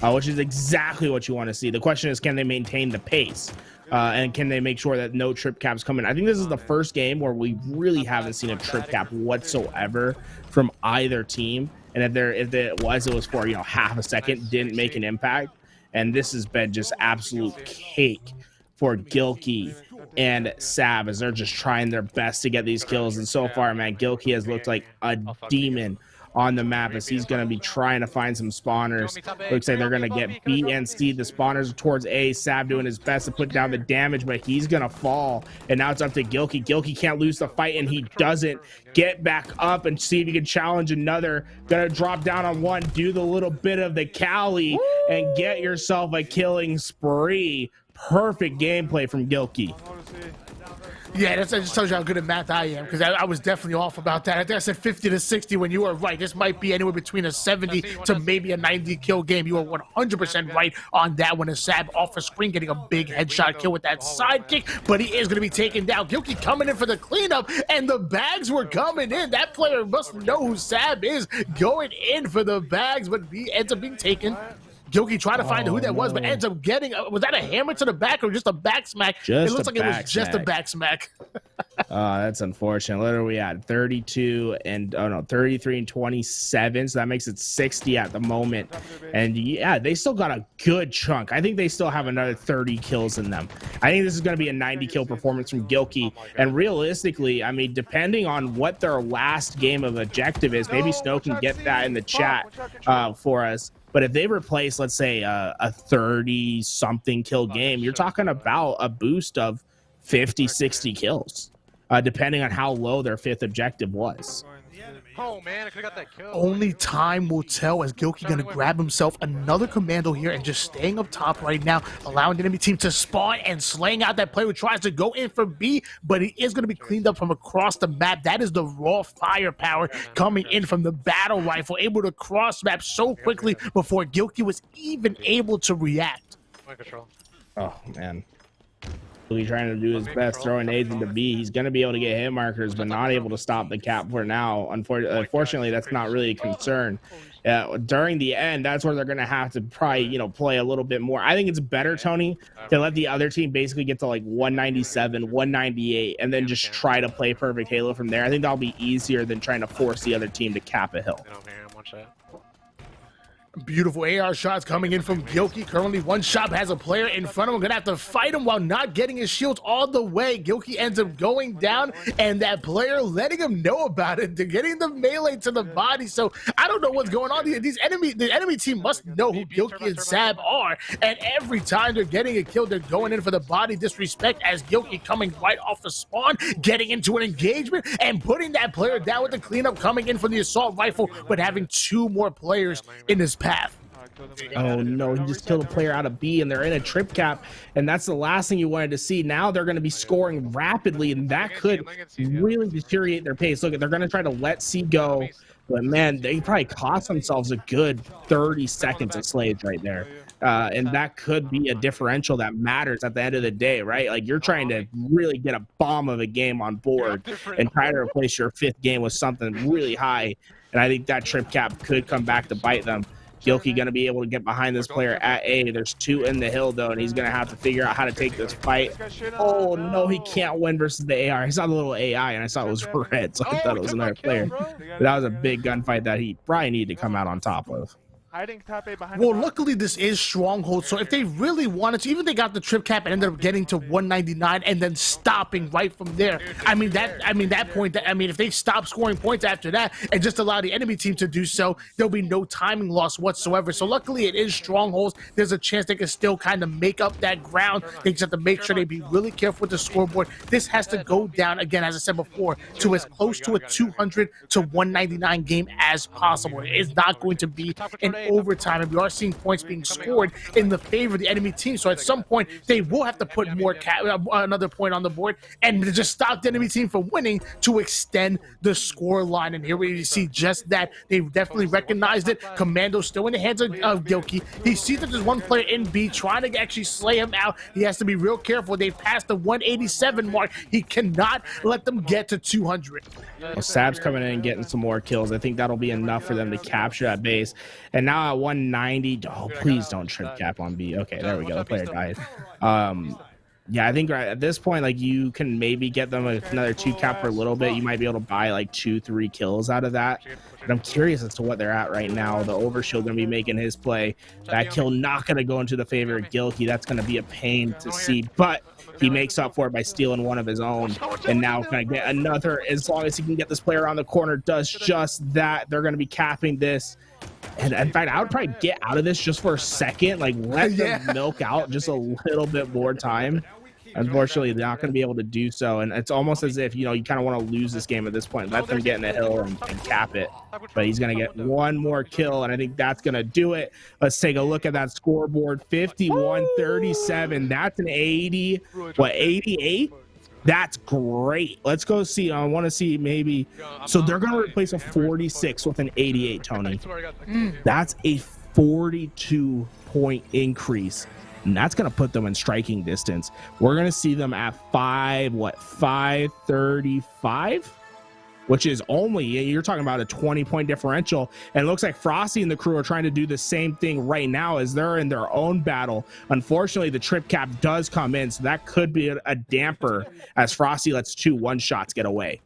which is exactly what you want to see. The question is, can they maintain the pace? And can they make sure that no trip caps come in? I think this is the first game where we really haven't seen a trip cap whatsoever from either team. And if it was for, you know, half a second, didn't make an impact. And this has been just absolute cake for Gilkey and Sab as they're just trying their best to get these kills. And so far, man, Gilkey has looked like a demon on the map as he's going to be trying to find some spawners. Looks like they're going to get B and C. The spawners towards A. Sab doing his best to put down the damage, but he's going to fall. And now it's up to Gilkey. Gilkey can't lose the fight, and he doesn't. Get back up and see if you can challenge another. Gonna drop down on one, do the little bit of the Cali, and get yourself a killing spree. Perfect gameplay from Gilkey. Yeah, that just tells you how good at math I am, because I was definitely off about that. I think I said 50 to 60 when you were right. This might be anywhere between a 70 to maybe a 90 kill game. You are 100% right on that one. As Sab off the screen getting a big headshot kill with that sidekick, but he is going to be taken down. Gilkey coming in for the cleanup, and the bags were coming in. That player must know who Sab is, going in for the bags, but he ends up being taken. Gilkey tried to find who that was, but ends up getting, was that a hammer to the back or just a back smack? It looks like it was just a back smack. That's unfortunate. What are we at? 33 and 27. So that makes it 60 at the moment. And yeah, they still got a good chunk. I think they still have another 30 kills in them. I think this is going to be a 90 kill performance from Gilkey. And realistically, I mean, depending on what their last game of objective is, maybe Snow can get that in the chat for us. But if they replace, let's say, a 30-something kill game, you're talking about a boost of 50, 60 kills, depending on how low their 5th objective was. Oh man, I could have got that kill. Only time will tell, as Gilkey gonna grab himself another commando here and just staying up top right now, allowing the enemy team to spawn and slaying out that player who tries to go in for B, but he is gonna be cleaned up from across the map. That is the raw firepower coming in from the battle rifle, able to cross map so quickly before Gilkey was even able to react. Oh man. He's trying to do his best, throwing nades into B. He's going to be able to get hit markers, but not able to stop the cap for now. Unfortunately, that's not really a concern. During the end, that's where they're going to have to probably, you know, play a little bit more. I think it's better, Tony, to let the other team basically get to like 197, 198, and then just try to play perfect Halo from there. I think that'll be easier than trying to force the other team to cap a hill. Beautiful AR shots coming in from Gilkey. Currently, one shot has a player in front of him. Gonna have to fight him while not getting his shields all the way. Gilkey ends up going down, and that player letting him know about it. They're getting the melee to the body. So I don't know what's going on. The enemy team must know who Gilkey and Sab are. And every time they're getting a kill, they're going in for the body disrespect as Gilkey coming right off the spawn, getting into an engagement and putting that player down with the cleanup, coming in for the assault rifle, but having two more players in his path. Oh no, he just killed a player out of B, and they're in a trip cap, and that's the last thing you wanted to see. Now they're going to be scoring rapidly, and that could really deteriorate their pace. Look, they're going to try to let C go, but man, they probably cost themselves a good 30 seconds of slaves right there. And that could be a differential that matters at the end of the day, right? Like, you're trying to really get a bomb of a game on board and try to replace your 5th game with something really high. And I think that trip cap could come back to bite them. Gilkey going to be able to get behind this player at A. There's 2 in the hill, though, and he's going to have to figure out how to take this fight. Oh, no, he can't win versus the AR. I saw the little AI, and I saw it was red, so I thought it was another player. But that was a big gunfight that he probably needed to come out on top of. Well, luckily this is Stronghold, so if they really wanted to, even if they got the trip cap and ended up getting to 199 and then stopping right from there, if they stop scoring points after that and just allow the enemy team to do so, there'll be no timing loss whatsoever. So luckily it is Strongholds. There's a chance they can still kind of make up that ground. They just have to make sure they be really careful with the scoreboard. This has to go down, again, as I said before, to as close to a 200 to 199 game as possible. It is not going to be an overtime, and we are seeing points being scored in the favor of the enemy team. So at some point they will have to put more another point on the board and just stop the enemy team from winning to extend the score line. And here we see just that. They definitely recognized it. Commando still in the hands of Gilkey. He sees that there's one player in B trying to actually slay him out. He has to be real careful. They've passed the 187 mark. He cannot let them get to 200. Well, Sab's coming in and getting some more kills. I think that'll be enough for them to capture that base. And now at 190, oh, please don't trip cap on B. Okay, there we go. The player died. Yeah, I think at this point, like, you can maybe get them another 2 cap for a little bit. You might be able to buy like 2-3 kills out of that. But I'm curious as to what they're at right now. The Overshield going to be making his play. That kill not going to go into the favor of Gilkey. That's going to be a pain to see. But he makes up for it by stealing one of his own. And now going to get another. As long as he can get this player around the corner, does just that. They're going to be capping this. And in fact, I would probably get out of this just for a second. Like, let them milk out just a little bit more time. Unfortunately, they're not going to be able to do so, and it's almost as if, you know, you kind of want to lose this game at this point. Let them get in the hill and cap it. But he's going to get one more kill, and I think that's going to do it. Let's take a look at that scoreboard. 51-37. That's an 80. What, 88? That's great. Let's go see. I want to see maybe. So they're going to replace a 46 with an 88, Tony. That's a 42-point increase. And that's going to put them in striking distance. We're going to see them at 535, which is only, you're talking about a 20-point differential. And it looks like Frosty and the crew are trying to do the same thing right now as they're in their own battle. Unfortunately, the trip cap does come in, so that could be a damper as Frosty lets 2 one-shots get away.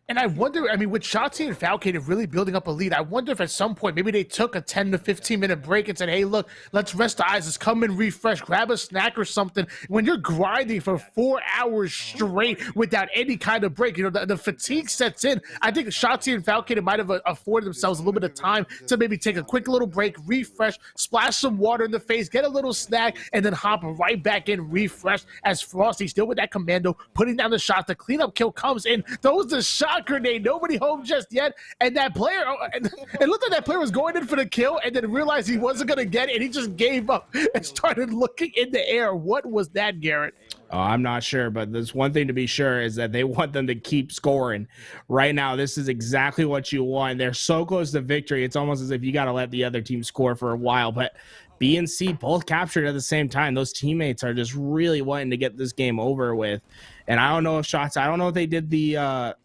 And I wonder, I mean, with Shotzzy and Falcated really building up a lead, I wonder if at some point maybe they took a 10 to 15 minute break and said, hey, look, let's rest the eyes, let's come and refresh, grab a snack or something. When you're grinding for 4 hours straight without any kind of break, you know, the fatigue sets in. I think Shotzzy and Falcated might have afforded themselves a little bit of time to maybe take a quick little break, refresh, splash some water in the face, get a little snack, and then hop right back in, refresh, as Frosty still with that commando, putting down the shot. The cleanup kill comes in, throws the shot grenade, nobody home just yet, and that player, and it looked like that player was going in for the kill and then realized he wasn't going to get it, and he just gave up and started looking in the air. What was that, Garrett? Oh, I'm not sure, but there's one thing to be sure is that they want them to keep scoring. Right now, this is exactly what you want. They're so close to victory. It's almost as if you got to let the other team score for a while, but B and C both captured at the same time. Those teammates are just really wanting to get this game over with. And I don't know if I don't know if they did the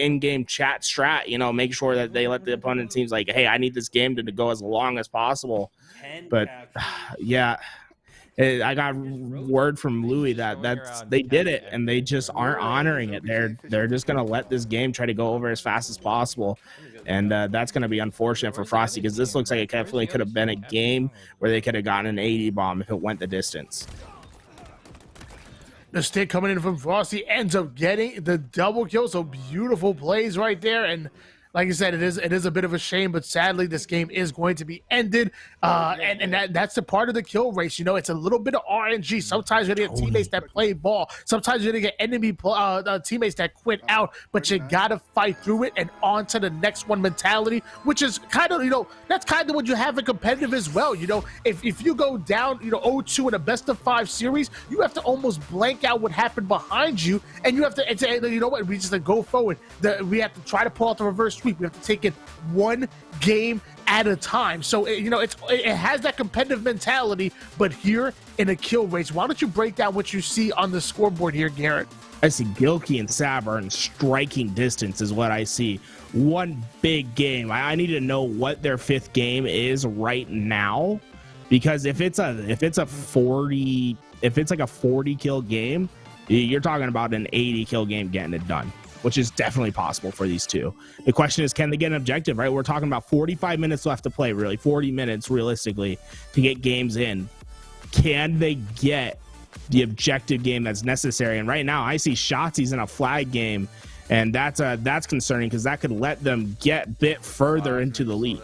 in-game chat strat, you know, make sure that they let the opponent teams like, hey, I need this game to go as long as possible. But yeah, I got word from Louis that they did it and they just aren't honoring it. They're just gonna let this game try to go over as fast as possible. And that's going to be unfortunate for Frosty because this looks like it definitely could have been a game where they could have gotten an 80 bomb if it went the distance. The stick coming in from Frosty ends up getting the double kill. So beautiful plays right there. And like I said, it is a bit of a shame, but sadly this game is going to be ended. And that's the part of the kill race. You know, it's a little bit of RNG. Sometimes you're gonna get teammates that play ball. Sometimes you're gonna get enemy teammates that quit out. But you gotta fight through it and on to the next one mentality, which is kind of, you know, that's kind of what you have in competitive as well. You know, if you go down, you know, 0-2 in a best of 5 series, you have to almost blank out what happened behind you, and you have to say, you know what, we just go forward. We have to try to pull out the reverse sweep. We have to take it one game at a time. So, you know, it has that competitive mentality, but here in a kill race, why don't you break down what you see on the scoreboard here, Garrett? I see Gilkey and Sab are in striking distance is what I see. One big game. I need to know what their 5th game is right now, because if it's like a 40 kill game, you're talking about an 80 kill game getting it done, which is definitely possible for these two. The question is, can they get an objective, right? We're talking about 45 minutes left to play, really 40 minutes realistically to get games in. Can they get the objective game that's necessary? And right now I see Shotzzy's in a flag game, and that's concerning because that could let them get a bit further into the lead.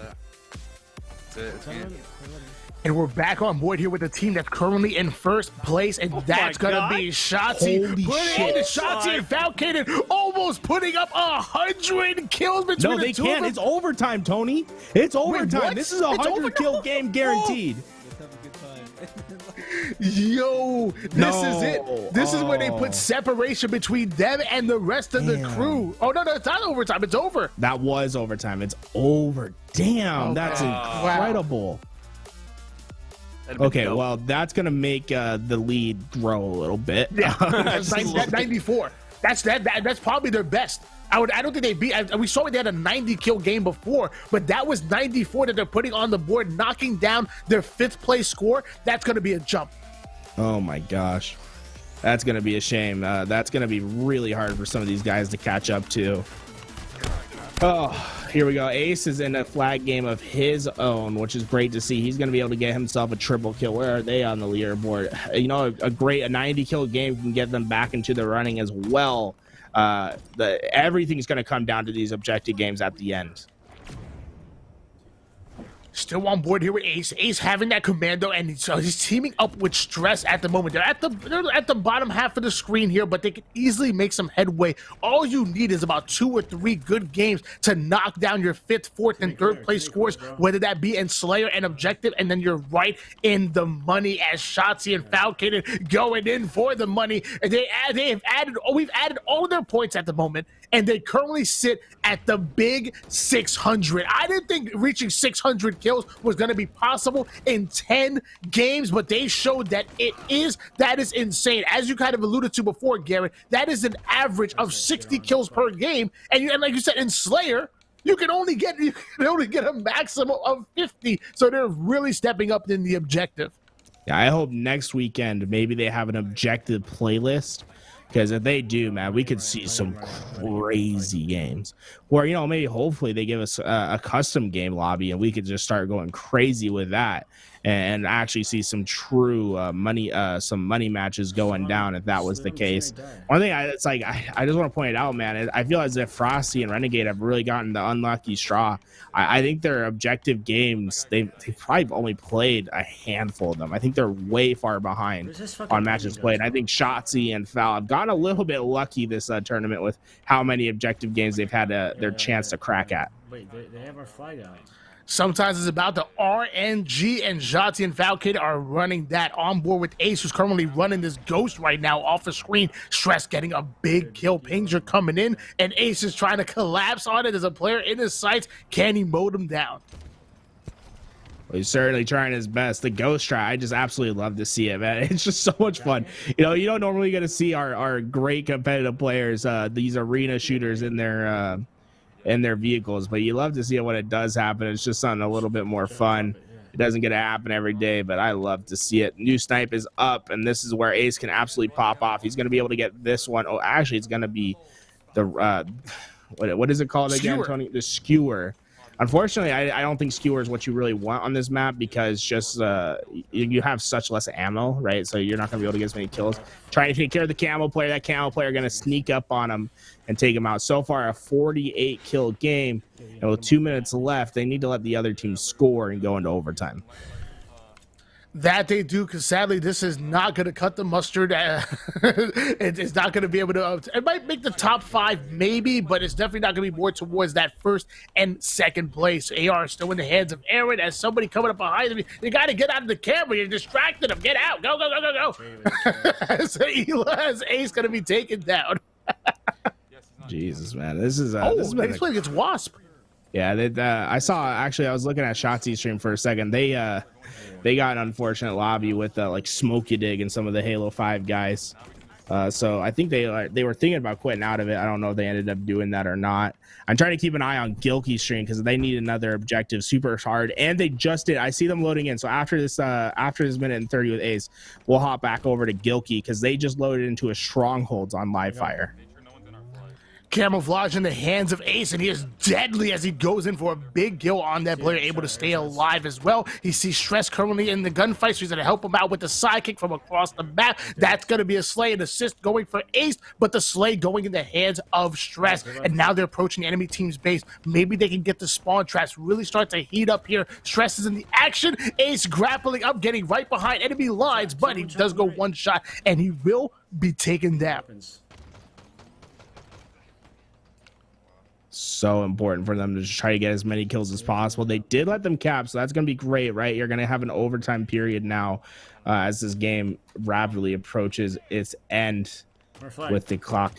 And we're back on board here with the team that's currently in first place, and that's gonna be Shotzzy. Shotzzy and Falcated almost putting up 100 kills between No, they can't. It's overtime, Tony. It's overtime. Wait, this is a 100 kill game guaranteed. Yo, this is it. This is where they put separation between them and the rest of the crew. Oh, no, it's not overtime. It's over. That was overtime. It's over. Damn, that's incredible. Okay, well, that's gonna make the lead grow a little bit. Yeah, that's 94. That's probably their best. I don't think they beat. We saw they had a 90 kill game before, but that was 94 that they're putting on the board, knocking down their 5th place score. That's gonna be a jump. Oh my gosh, that's gonna be a shame. That's gonna be really hard for some of these guys to catch up to. Oh, here we go. Ace is in a flag game of his own, which is great to see. He's going to be able to get himself a triple kill. Where are they on the leaderboard? You know, a 90 kill game can get them back into the running as well. Everything's going to come down to these objective games at the end. Still on board here with Ace. Ace having that commando, and so he's teaming up with Stress at the moment. They're at the bottom half of the screen here, but they can easily make some headway. All you need is about 2 or 3 good games to knock down your 5th, 4th, and 3rd place scores, whether that be in Slayer and Objective, and then you're right in the money as Shotzzy and Falcated going in for the money. We've added all of their points at the moment, and they currently sit at the big 600. I didn't think reaching 600 kills was going to be possible in 10 games, but they showed that it is. That is insane. As you kind of alluded to before, Garrett, that is an average of 60 kills per game, and like you said, in Slayer, you can only get a maximum of 50. So they're really stepping up in the objective. Yeah, I hope next weekend maybe they have an objective playlist, because if they do, man, we could see some crazy games where, you know, maybe hopefully they give us a custom game lobby and we could just start going crazy with that and actually see some true money matches going down if that was the case. One thing I just want to point it out, man, I feel as if Frosty and Renegade have really gotten the unlucky straw. I think their objective games, they've probably only played a handful of them. I think they're way far behind on matches played. I think Shotzzy and Fal have gotten a little bit lucky this tournament with how many objective games they've had their chance to crack at. Wait, they have our flag out. Sometimes it's about the RNG, and Shotzzy and Falcated are running that on board with Ace, who's currently running this ghost right now off the screen. Stress getting a big kill. Pings are coming in, and Ace is trying to collapse on it. There's a player in his sights. Can he mow him down? Well, he's certainly trying his best. The ghost try, I just absolutely love to see it, man. It's just so much fun. You know, you don't normally get to see our great competitive players, these arena shooters in their vehicles, but you love to see it when it does happen. It's just something a little bit more fun. It doesn't get to happen every day, but I love to see it. New snipe is up, and this is where Ace can absolutely pop off. He's going to be able to get this one. Oh, actually, it's going to be the what is it called again, Tony? The skewer. Unfortunately, I don't think skewer is what you really want on this map because just you have such less ammo, right? So you're not going to be able to get as many kills. Trying to take care of the camo player. That camo player going to sneak up on him and take him out. So far, a 48 kill game. And with 2 minutes left, they need to let the other team score and go into overtime. That they do, because sadly, this is not going to cut the mustard. It's not going to be able to. It might make the top 5, maybe, but it's definitely not going to be more towards that first and second place. AR is still in the hands of Aaron as somebody coming up behind him. You got to get out of the camera. You're distracting him. Get out. Go, go, go, go, go. So Eli's Ace going to be taken down. Jesus, man. This is this play against Wasp. Yeah, I saw, actually, I was looking at Shotzzy stream for a second. They got an unfortunate lobby with like Smokey Dig and some of the Halo 5 guys. So I think they were thinking about quitting out of it. I don't know if they ended up doing that or not. I'm trying to keep an eye on Gilkey stream because they need another objective super hard, and they just did. I see them loading in. So after this minute and 30 with Ace, we'll hop back over to Gilkey because they just loaded into a strongholds on live fire. Camouflage in the hands of Ace, and he is deadly as he goes in for a big kill on that player, able to stay alive as well. He sees Stress currently in the gunfight, so he's going to help him out with the sidekick from across the map. That's going to be a slay and assist going for Ace, but the slay going in the hands of Stress. And now they're approaching the enemy team's base. Maybe they can get the spawn traps really start to heat up here. Stress is in the action. Ace grappling up, getting right behind enemy lines, but he does go one shot, and he will be taken down. So important for them to just try to get as many kills as possible. They did let them cap, so that's going to be great, right? You're going to have an overtime period now as this game rapidly approaches its end with the clock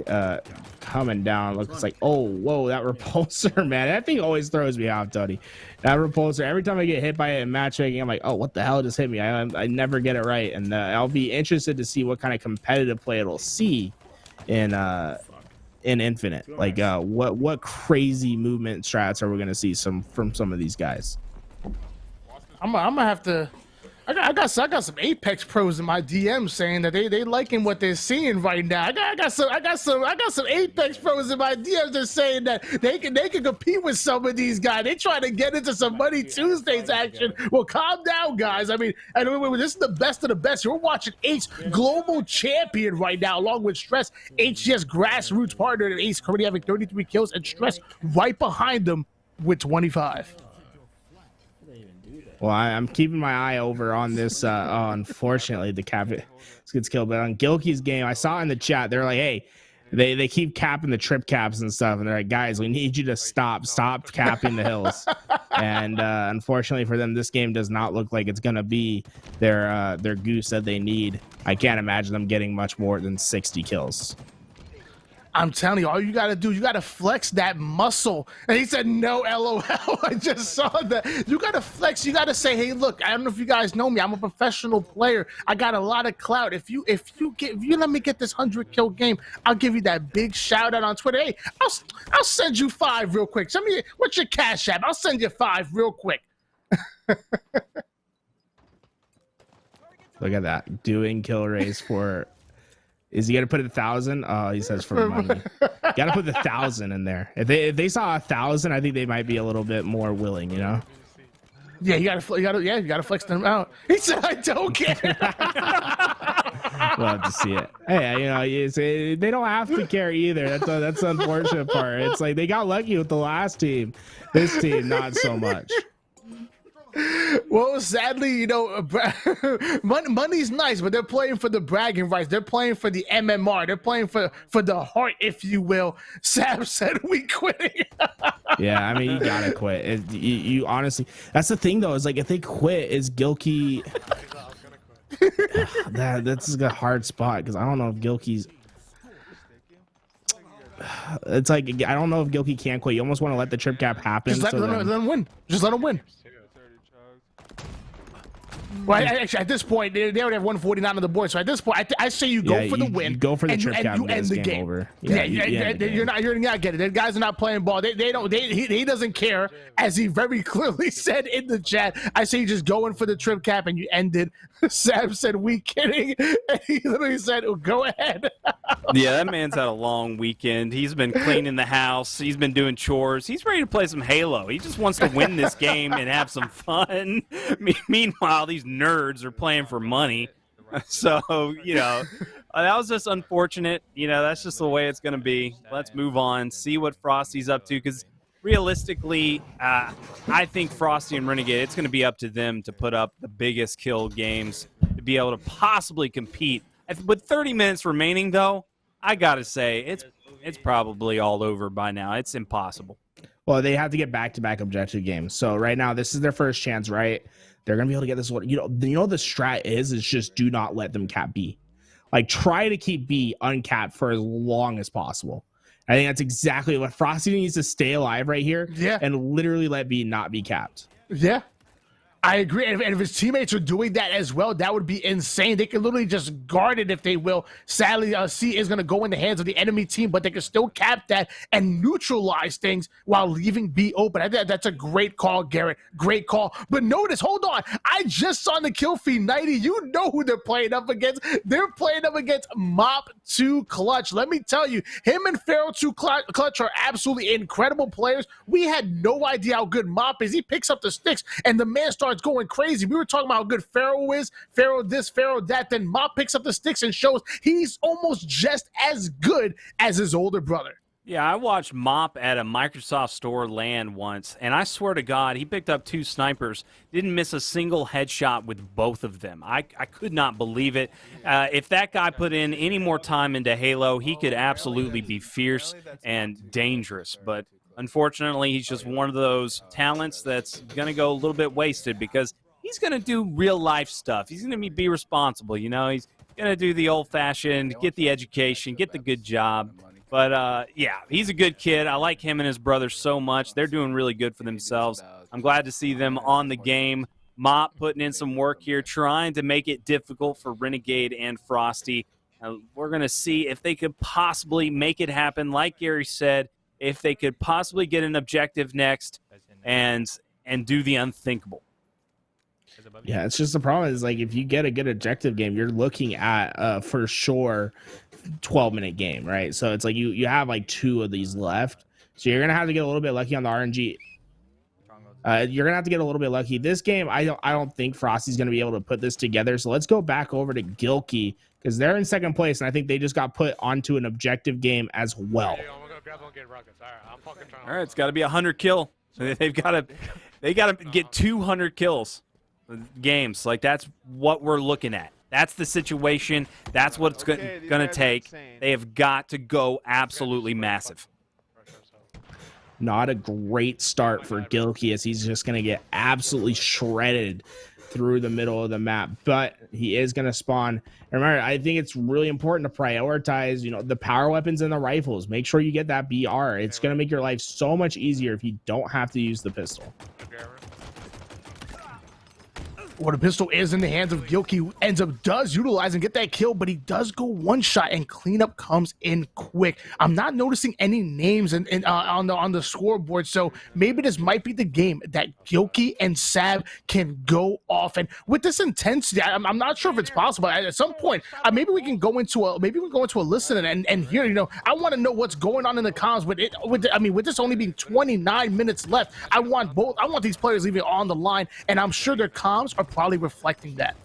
coming down. Looks like, oh, whoa, that repulsor, man. That thing always throws me off, Tony. That repulsor, every time I get hit by it in matchmaking, I'm like, oh, what the hell just hit me? I never get it right. And I'll be interested to see what kind of competitive play it'll see in Infinite. Like what crazy movement strats are we gonna see from some of these guys? I'm gonna have to. I got some Apex pros in my DM saying that they liking what they're seeing right now. I got some Apex pros in my DMs that's saying that they can compete with some of these guys. They trying to get into some Money Tuesdays action. Well, calm down, guys. I mean, this is the best of the best. You're watching Ace global champion right now, along with Stress, HGS grassroots partner, and Ace currently having 33 kills, and Stress right behind them with 25. Well, I'm keeping my eye over on this. Unfortunately, the cap gets killed. But on Gilkey's game, I saw in the chat, they're like, hey, they keep capping the trip caps and stuff. And they're like, guys, we need you to stop capping the hills. And unfortunately for them, this game does not look like it's going to be their goose that they need. I can't imagine them getting much more than 60 kills. I'm telling you, all you got to do, you got to flex that muscle. And he said, no, LOL. I just saw that. You got to flex. You got to say, hey, look, I don't know if you guys know me. I'm a professional player. I got a lot of clout. If you let me get this 100 kill game, I'll give you that big shout out on Twitter. Hey, I'll send you 5 real quick. Send me, what's your Cash App? I'll send you 5 real quick. Look at that. Doing kill race for... Is he gonna put 1,000? Oh, he says for money. Gotta put the 1,000 in there. If they saw 1,000, I think they might be a little bit more willing, you know. Yeah, you gotta flex them out. He said, I don't care. We'll have to see it. Hey, they don't have to care either. That's the unfortunate part. It's like they got lucky with the last team. This team, not so much. Well, sadly, money's nice, but they're playing for the bragging rights. They're playing for the MMR. They're playing for the heart, if you will. Sam said we quitting. Yeah, I mean, you gotta quit. You honestly, that's the thing though. Is like if they quit, is Gilkey? That's a hard spot because I don't know if Gilkey's. It's like I don't know if Gilkey can quit. You almost want to let the trip cap happen. Just let them win. Just let them win. Well, actually, at this point, they already have 149 on the board. So at this point, I say you go for the win. You go for the trip cap and you end the game. Over. You're not getting it. The guys are not playing ball. He doesn't care, as he very clearly said in the chat. I say you just go in for the trip cap and you end it. Sam said, "We kidding?" And he literally said, oh, "Go ahead." Yeah, that man's had a long weekend. He's been cleaning the house. He's been doing chores. He's ready to play some Halo. He just wants to win this game and have some fun. Meanwhile, these nerds are playing for money. So, that was just unfortunate. That's just the way it's going to be. Let's move on, see what Frosty's up to, because realistically, I think Frosty and Renegade, it's going to be up to them to put up the biggest kill games to be able to possibly compete. With 30 minutes remaining, though, I got to say, it's probably all over by now. It's impossible. Well, they have to get back-to-back objective games. So right now, this is their first chance, right? They're going to be able to get this one. The strat is just do not let them cap B. Like, try to keep B uncapped for as long as possible. I think that's exactly what Frosty needs to stay alive right here. Yeah. And literally let B not be capped. Yeah. I agree. And if his teammates are doing that as well, that would be insane. They could literally just guard it if they will. Sadly, C is going to go in the hands of the enemy team, but they can still cap that and neutralize things while leaving B open. I think that's a great call, Garrett. Great call. But notice, hold on. I just saw in the kill feed, 90. You know who they're playing up against. They're playing up against Mop 2 Clutch. Let me tell you, him and Pharaoh 2 Clutch are absolutely incredible players. We had no idea how good Mop is. He picks up the sticks, and the man starts going crazy. We were talking about how good Pharaoh is, Pharaoh this, Pharaoh that. Then Mop picks up the sticks and shows he's almost just as good as his older brother. Yeah, I watched Mop at a Microsoft Store LAN once, and I swear to God, he picked up 2 snipers, didn't miss a single headshot with both of them. I could not believe it. If that guy put in any more time into Halo, he could absolutely be fierce and dangerous, but unfortunately, he's just one of those talents that's going to go a little bit wasted because he's going to do real-life stuff. He's going to be responsible, He's going to do the old-fashioned, get the education, get the good job. But, yeah, he's a good kid. I like him and his brother so much. They're doing really good for themselves. I'm glad to see them on the game. Mop putting in some work here, trying to make it difficult for Renegade and Frosty. We're going to see if they could possibly make it happen. Like Gary said, if they could possibly get an objective next and do the unthinkable. Yeah, it's just the problem is, like, if you get a good objective game, you're looking at, for sure, 12-minute game, right? So it's like you have, like, 2 of these left. So you're going to have to get a little bit lucky on the RNG. You're going to have to get a little bit lucky. This game, I don't think Frosty's going to be able to put this together. So let's go back over to Gilkey because they're in second place, and I think they just got put onto an objective game as well. All right, it's got to be 100 kill. They got to get 200 kills games. Like, that's what we're looking at. That's the situation. That's what it's going to take. They have got to go absolutely massive. Not a great start for Gilkey as he's just going to get absolutely shredded through the middle of the map, but he is going to spawn. And remember, I think it's really important to prioritize, the power weapons and the rifles. Make sure you get that BR. It's going to make your life so much easier if you don't have to use the pistol. Well, the pistol is in the hands of Gilkey, who does utilize and get that kill, but he does go one shot, and cleanup comes in quick. I'm not noticing any names on the scoreboard, so maybe this might be the game that Gilkey and Sab can go off. And with this intensity, I'm not sure if it's possible. At some point, maybe we can go into a listen and hear. I want to know what's going on in the comms with this only being 29 minutes left. I want these players leaving on the line, and I'm sure their comms are probably reflecting that.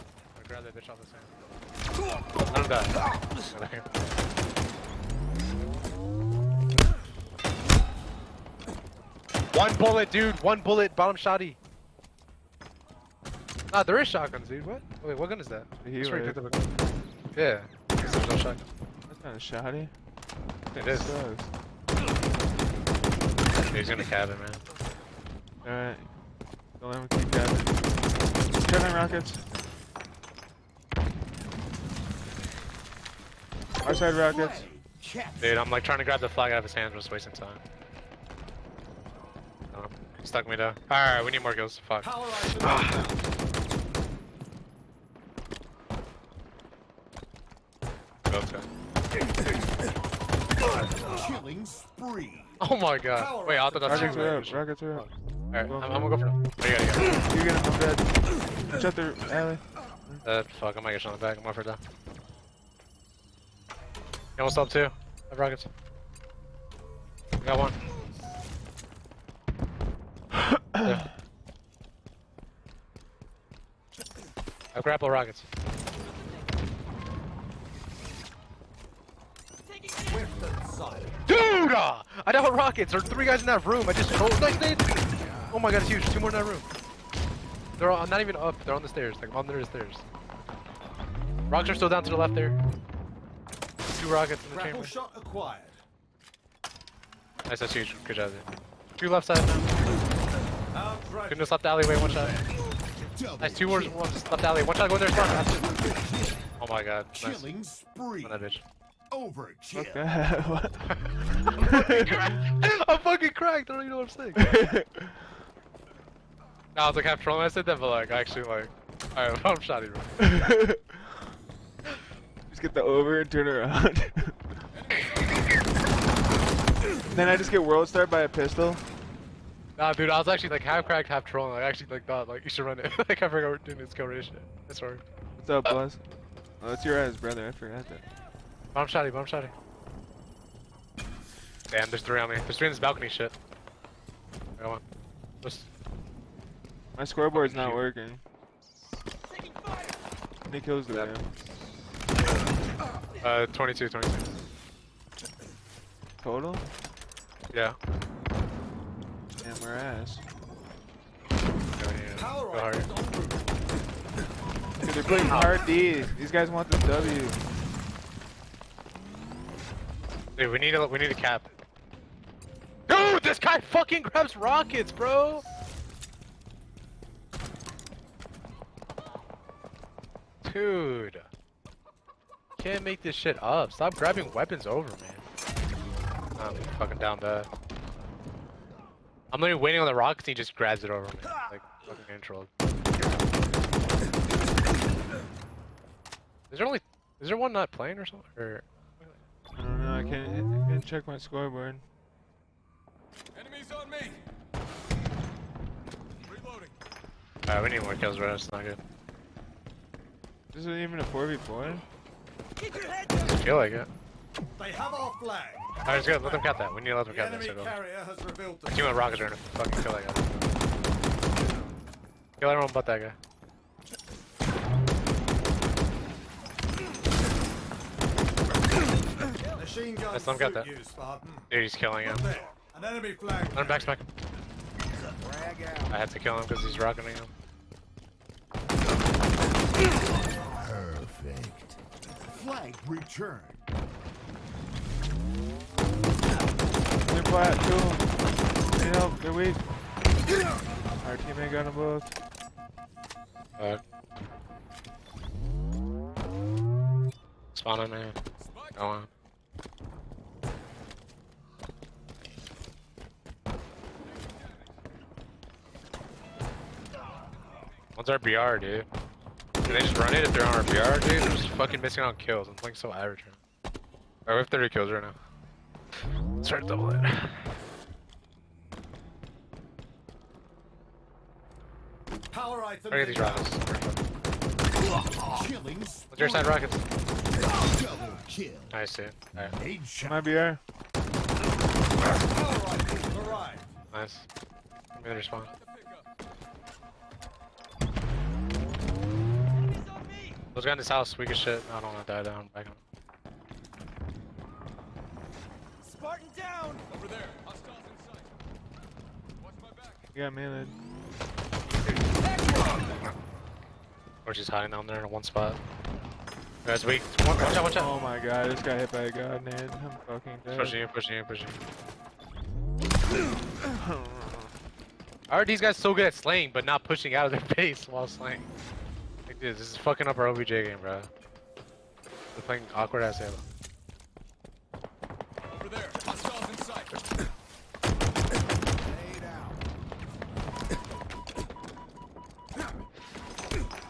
One bullet, dude. One bullet. Bottom shotty. Nah, there is shotguns, dude. What? Wait, what gun is that? Yeah. There's no shotgun. That's kind of shoddy. It is. He's gonna cabin, man. Alright. Don't let him keep gathering. Turning rockets. Our side rockets. Dude, I'm like trying to grab the flag out of his hands, just wasting time. He stuck me down. Alright, we need more kills. Fuck. both go. Killing spree. Oh my god. Wait, I thought that's Rockets are up. Rockets are up. Alright, I'm gonna go for him. What do you gotta get? You're getting him dead. Shut the alley. Fuck, I might get shot in the back. I'm going for that. You almost up too. I have rockets. I got one. Yeah. I have grapple rockets. Dude! I don't have rockets! There are 3 guys in that room. I just told like they. Oh my god, it's huge. 2 more in that room. They're all, not even up. They're on the stairs. Like under the stairs. Rocks are still down to the left there. 2 rockets in the chamber. Shot acquired. Nice, that's huge. Good job, dude. 2 left side now. Couldn't just left the alleyway, 1 shot. Nice, 2 more, 1 just left alley. 1 shot, go in there, spawn. Oh my god. Nice. Killing spree. On that bitch. Overkill. Okay. What? I'm fucking cracked. I don't even know what I'm saying. I was like half trolling when I said that, but like, I actually like, alright, I'm shotty, bro. Just get the over and turn around. Then I just get world starred by a pistol. Nah, dude, I was actually like half cracked, half trolling. I actually like thought like you should run it. Like I forgot we're doing this kill race shit. That's sorry. What's up, boss? Oh, it's your ass, brother. I forgot that. Bomb shotty, bomb shotty. Damn, there's 3 on me. There's 3 in this balcony shit. I got one. Just... My scoreboard's not working. How many kills do they have? 22. Total? Yeah. Damn, we're ass. Go hard. Dude, they're playing hard D. These guys want the W. Dude, we need a cap. Dude, this guy fucking grabs rockets, bro. Dude, can't make this shit up. Stop grabbing weapons over, man. I'm fucking down bad. I'm literally waiting on the rockets and he just grabs it over me. Like, fucking controlled. Is there one not playing or something? Or... I don't know, I can't check my scoreboard. Enemies on me. Reloading. Alright, we need more kills, bro. That's not good. This isn't even a 4v4? I feel like it. They have our flag. Alright, let's go. Let them cap that. We need to let them cap that. So go. Team of rockets are gonna fucking kill that guy. Kill everyone but that guy. Let's let him get that. Dude, he's killing him. An enemy flag. Let him backspec. I had to kill him because he's rocketing him. Perfect. Flag returned. They're flat too. Need help, they're weak. Our teammate got them both. Spawn on man. Go on. What's our BR, dude? Can they just run it if they're on our BR, dude? They're just fucking missing on kills. I'm playing so average right now. Alright, we have 30 kills right now. Let's try to double it. Power item. Look at these rockets. Killing. What's your side rockets? Double kill. Nice, dude. Alright. My BR. Power item arrived. Nice. I'm gonna respawn. Those guys in this house, weak as shit. I don't wanna die down. Back on. Spartan down. Over there. Hostiles in sight. Watch my back. You got melee. Or she's hiding down there in one spot. Guys, weak. Watch out, watch out. Oh my god, this guy hit by a god, man. I'm fucking dead. Pushing. How are these guys so good at slaying, but not pushing out of their base while slaying? Like, dude, this is fucking up our OBJ game, bro. They're playing awkward ass Halo. Over there. Hostiles in sight.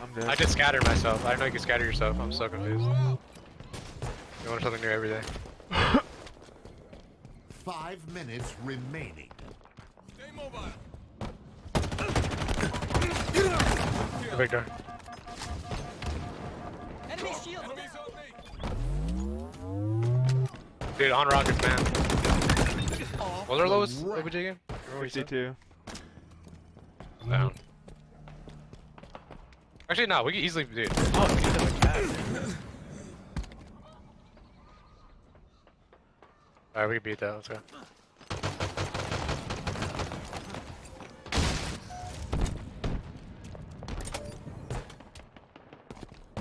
I'm dead. I just scattered myself. I didn't know you could scatter yourself. I'm so confused. You want something new every day. 5 minutes remaining. Stay mobile. Victor. Enemy shield. Enemies on me. Dude, on rockets, man. What was our lowest OBJ game? 52. Down. Actually, no, we can easily do it. Oh, dude, that's like bad. Alright, we can beat that. Let's go.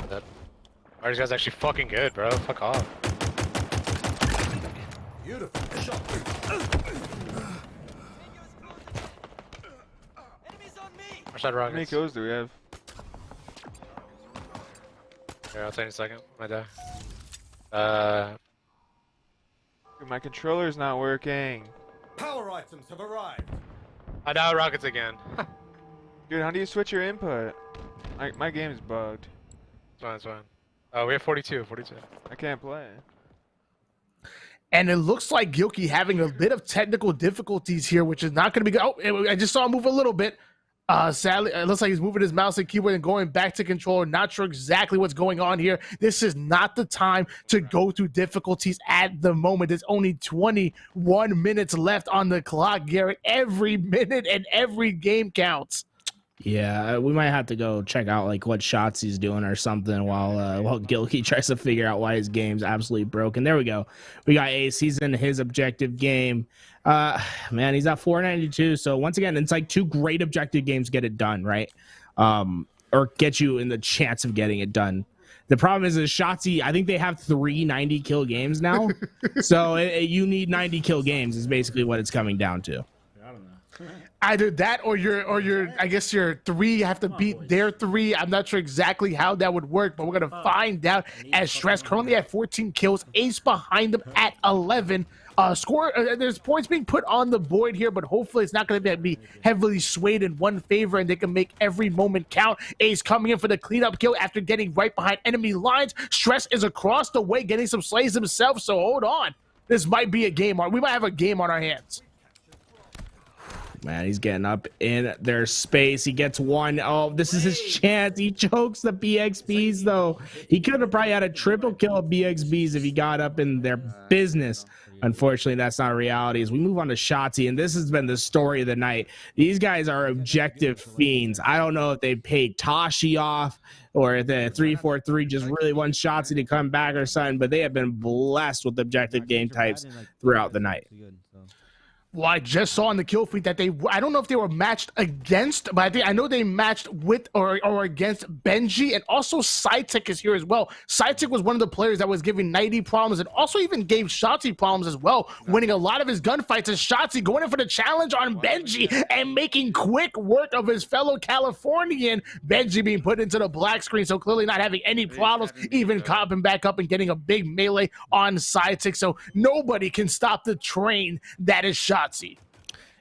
That. Alright, this guy's actually fucking good, bro. Fuck off. Beautiful shot. Our side rockets. How many kills do we have? Here, I'll tell you in a second. I die. Dude, my controller's not working. Power items have arrived. I die with rockets again. Dude, how do you switch your input? My game's bugged. It's fine, it's fine. Oh, we have 42. I can't play. And it looks like Gilkey having a bit of technical difficulties here, which is not going to be good. Oh, I just saw him move a little bit. Sadly, it looks like he's moving his mouse and keyboard and going back to controller. Not sure exactly what's going on here. This is not the time to go through difficulties at the moment. There's only 21 minutes left on the clock, Garrett. Every minute and every game counts. Yeah, we might have to go check out like what Shotzzy's doing or something while Gilkey tries to figure out why his game's absolutely broken. There we go. We got Ace. He's in his objective game. Man, he's at 492. So once again, it's like two great objective games get it done, right? Or get you in the chance of getting it done. The problem is Shotzzy, I think they have 3 90 kill games now. So you need 90 kill games is basically what it's coming down to. I don't know. Either that or your I guess your 3 have to beat their 3. I'm not sure exactly how that would work, but we're gonna find out. As Stress currently at 14 kills, Ace behind them at 11. There's points being put on the board here, but hopefully it's not going to be heavily swayed in one favor and they can make every moment count. Ace coming in for the cleanup kill after getting right behind enemy lines. Stress is across the way getting some slays himself, so hold on. This might be a game. We might have a game on our hands. Man, he's getting up in their space. He gets one. Oh, this is his chance. He chokes the BXBs, though. He could have probably had a triple kill of BXBs if he got up in their business. Unfortunately, that's not a reality. As we move on to Shotzzy, and this has been the story of the night. These guys are objective fiends. I don't know if they paid Tashi off or the 3-4-3 just really wants Shotzzy to come back or something, but they have been blessed with objective game types throughout the night. Well, I just saw in the kill feed that I don't know if they were matched against, but I know they matched with or against Benji, and also SoulSnipe is here as well. SoulSnipe was one of the players that was giving 90 problems and also even gave Shotzzy problems as well, winning a lot of his gunfights. As Shotzzy going in for the challenge on Benji and making quick work of his fellow Californian. Benji being put into the black screen, so clearly not having any problems, even copping back up and getting a big melee on SoulSnipe. So nobody can stop the train that is Shotzzy.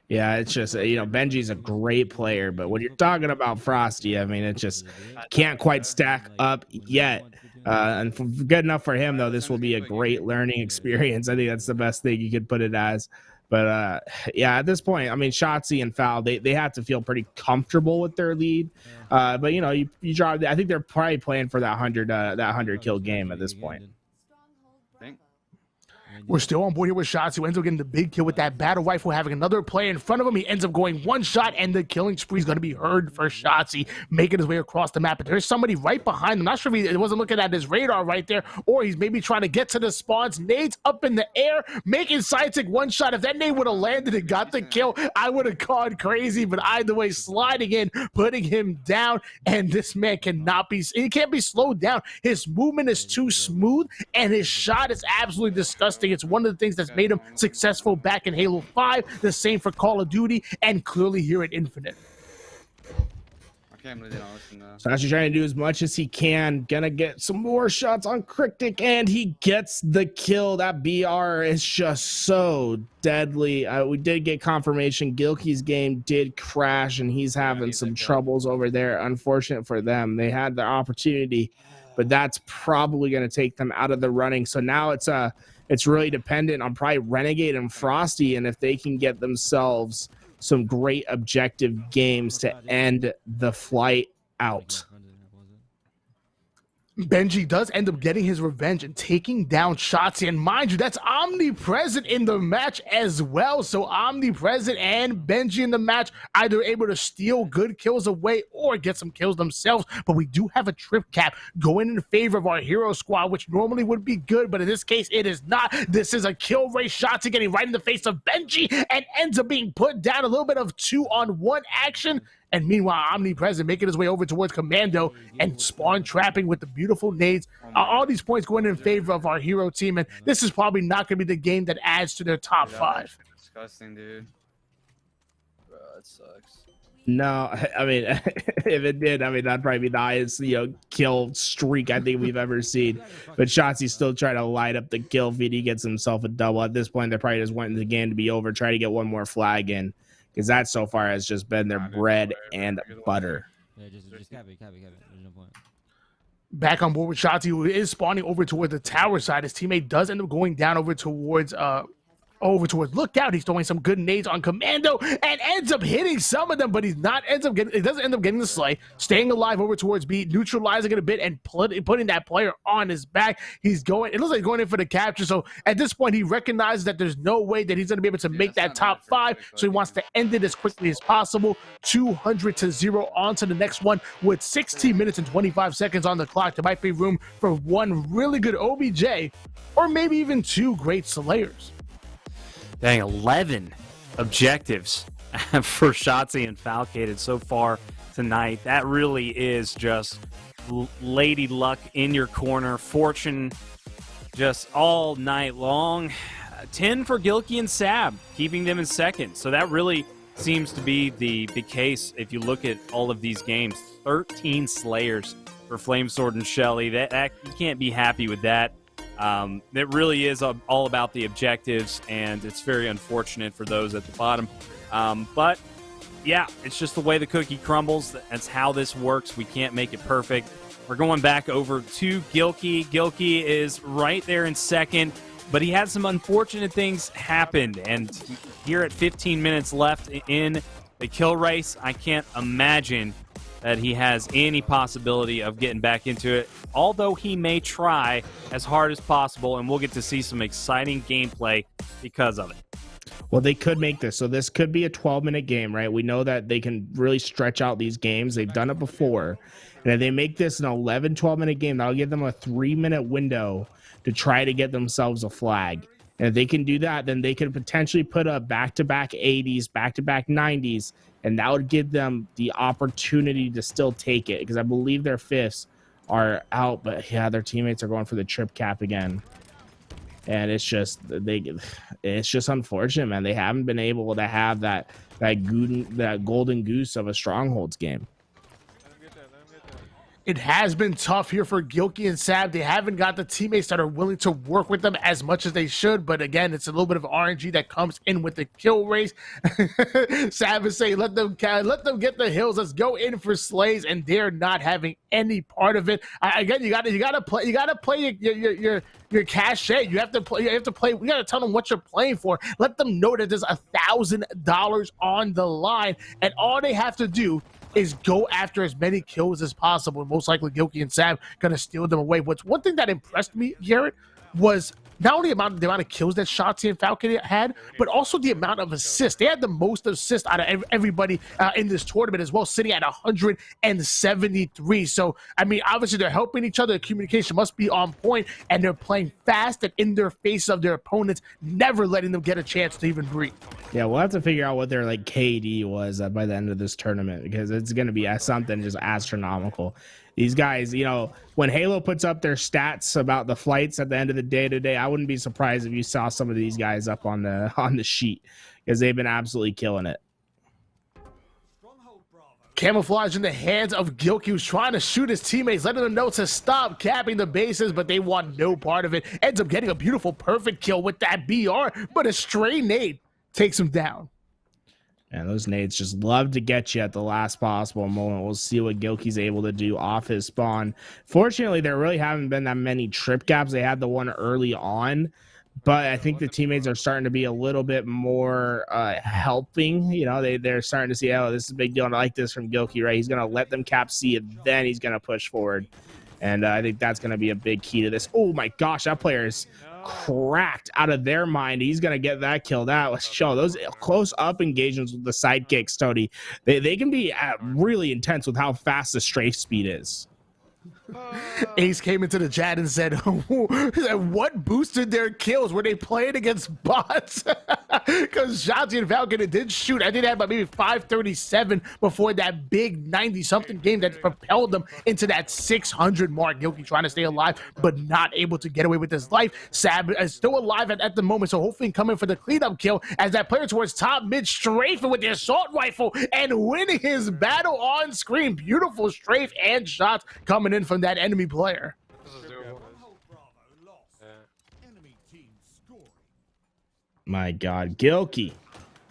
Yeah, it's just, Benji's a great player, but when you're talking about Frosty, I mean, it just can't quite stack up yet. And good enough for him, though, this will be a great learning experience. I think that's the best thing you could put it as. But, yeah, at this point, I mean, Shotzzy and Fal, they have to feel pretty comfortable with their lead. But, you draw, I think they're probably playing for that 100 kill game at this point. We're still on board here with Shotzzy, who ends up getting the big kill with that battle rifle, having another player in front of him. He ends up going one shot, and the killing spree is going to be heard for Shotzzy, making his way across the map. But there's somebody right behind him. Not sure if he wasn't looking at his radar right there, or he's maybe trying to get to the spawns. Nades up in the air, making SoulSnipe one shot. If that nade would have landed and got the kill, I would have gone crazy. But either way, sliding in, putting him down, and this man he can't be slowed down. His movement is too smooth, and his shot is absolutely disgusting. It's one of the things that's made him successful back in Halo 5, the same for Call of Duty, and clearly here at Infinite. So actually trying to do as much as he can. Gonna get some more shots on Cryptic, and he gets the kill. That BR is just so deadly. We did get confirmation Gilkey's game did crash, and he's having some troubles over there. Unfortunate for them. They had the opportunity but that's probably going to take them out of the running. So now it's really dependent on probably Renegade and Frosty, and if they can get themselves some great objective games to end the flight out. Benji does end up getting his revenge and taking down Shotzzy, and mind you, that's omnipresent in the match as well. So omnipresent and Benji in the match, either able to steal good kills away or get some kills themselves. But we do have a trip cap going in favor of our hero squad, which normally would be good, but in this case it is not. This is a kill race. Shotzzy getting right in the face of Benji and ends up being put down. A little bit of 2-on-1 action. And meanwhile, Omnipresent making his way over towards Commando and spawn trapping with the beautiful nades. All these points going in favor of our hero team, and this is probably not going to be the game that adds to their top 5. Disgusting, dude. Bro, it sucks. No, I mean, if it did, I mean, that'd probably be the highest, kill streak I think we've ever seen. But Shotzzy's still trying to light up the kill feed. He gets himself a double. At this point, they're probably just wanting the game to be over, try to get one more flag in. Because that so far has just been their bread and butter. Yeah, just cap it. There's no point. Back on board with Shotzzy, who is spawning over toward the tower side. His teammate does end up going down over towards Lookout. He's throwing some good nades on Commando and ends up hitting some of them, but he doesn't end up getting the slay. Staying alive over towards B, neutralizing it a bit and putting that player on his back. It looks like going in for the capture. So at this point, he recognizes that there's no way that he's going to be able to make that top 5. So he wants to end it as quickly as possible. 200-0 on to the next one with 16 minutes and 25 seconds on the clock. There might be room for one really good OBJ or maybe even 2 great Slayers. Dang, 11 objectives for Shotzzy and Falcated so far tonight. That really is just lady luck in your corner. Fortune just all night long. 10 for Gilkey and Sab, keeping them in second. So that really seems to be the case if you look at all of these games. 13 Slayers for Flamesword and Shele. That you can't be happy with that. It really is all about the objectives, and it's very unfortunate for those at the bottom. But, yeah, it's just the way the cookie crumbles. That's how this works. We can't make it perfect. We're going back over to Gilkey. Gilkey is right there in second, but he had some unfortunate things happen. And here at 15 minutes left in the kill race, I can't imagine that he has any possibility of getting back into it, although he may try as hard as possible, and we'll get to see some exciting gameplay because of it. Well, they could make this. So this could be a 12-minute game, right? We know that they can really stretch out these games. They've done it before. And if they make this an 11, 12-minute game, that'll give them a 3-minute window to try to get themselves a flag. And if they can do that, then they could potentially put up back-to-back 80s, back-to-back 90s, and that would give them the opportunity to still take it, because I believe their 5ths are out, but yeah, their teammates are going for the trip cap again. And it's just unfortunate, man. They haven't been able to have that golden goose of a Strongholds game. It has been tough here for Gilkey and Sab. They haven't got the teammates that are willing to work with them as much as they should. But again, it's a little bit of RNG that comes in with the kill race. Sab is saying, let them get the hills. Let's go in for slays, and they're not having any part of it. Again, you gotta play your cachet. You have to play. We gotta tell them what you're playing for. Let them know that there's $1,000 on the line, and all they have to do is go after as many kills as possible. Most likely Gilkey and Sam gonna steal them away. What's one thing that impressed me, Garrett, was not only the amount of kills that Shotzzy and Falcated had, but also the amount of assists. They had the most assists out of everybody in this tournament as well, sitting at 173. So, I mean, obviously they're helping each other. The communication must be on point, and they're playing fast and in their face of their opponents, never letting them get a chance to even breathe. Yeah, we'll have to figure out what their KD was by the end of this tournament, because it's going to be something just astronomical. These guys, when Halo puts up their stats about the flights at the end of the day today, I wouldn't be surprised if you saw some of these guys up on the sheet, because they've been absolutely killing it. Camouflage in the hands of Gilkey, who's trying to shoot his teammates, letting them know to stop capping the bases, but they want no part of it. Ends up getting a beautiful, perfect kill with that BR, but a stray nade takes him down. And those nades just love to get you at the last possible moment. We'll see what Gilkey's able to do off his spawn. Fortunately, there really haven't been that many trip caps. They had the one early on, but I think the teammates are starting to be a little bit more helping. You know, they're starting to see, oh, this is a big deal. And I like this from Gilkey, right? He's going to let them cap C, and then he's going to push forward. And I think that's going to be a big key to this. Oh, my gosh, that player is cracked out of their mind. He's going to get that kill. That was show. Those close-up engagements with the sidekicks, Tony, they can be really intense with how fast the strafe speed is. Ace came into the chat and said, what boosted their kills? Were they playing against bots? Because Shotzzy and Falcated did shoot. I did have about maybe 537 before that big 90-something game that propelled them into that 600 mark. Gilkey trying to stay alive, but not able to get away with his life. Sab is still alive at the moment, so hopefully coming for the cleanup kill as that player towards top mid strafing with the assault rifle and winning his battle on screen. Beautiful strafe and shots coming in from that enemy player. My God, Gilkey,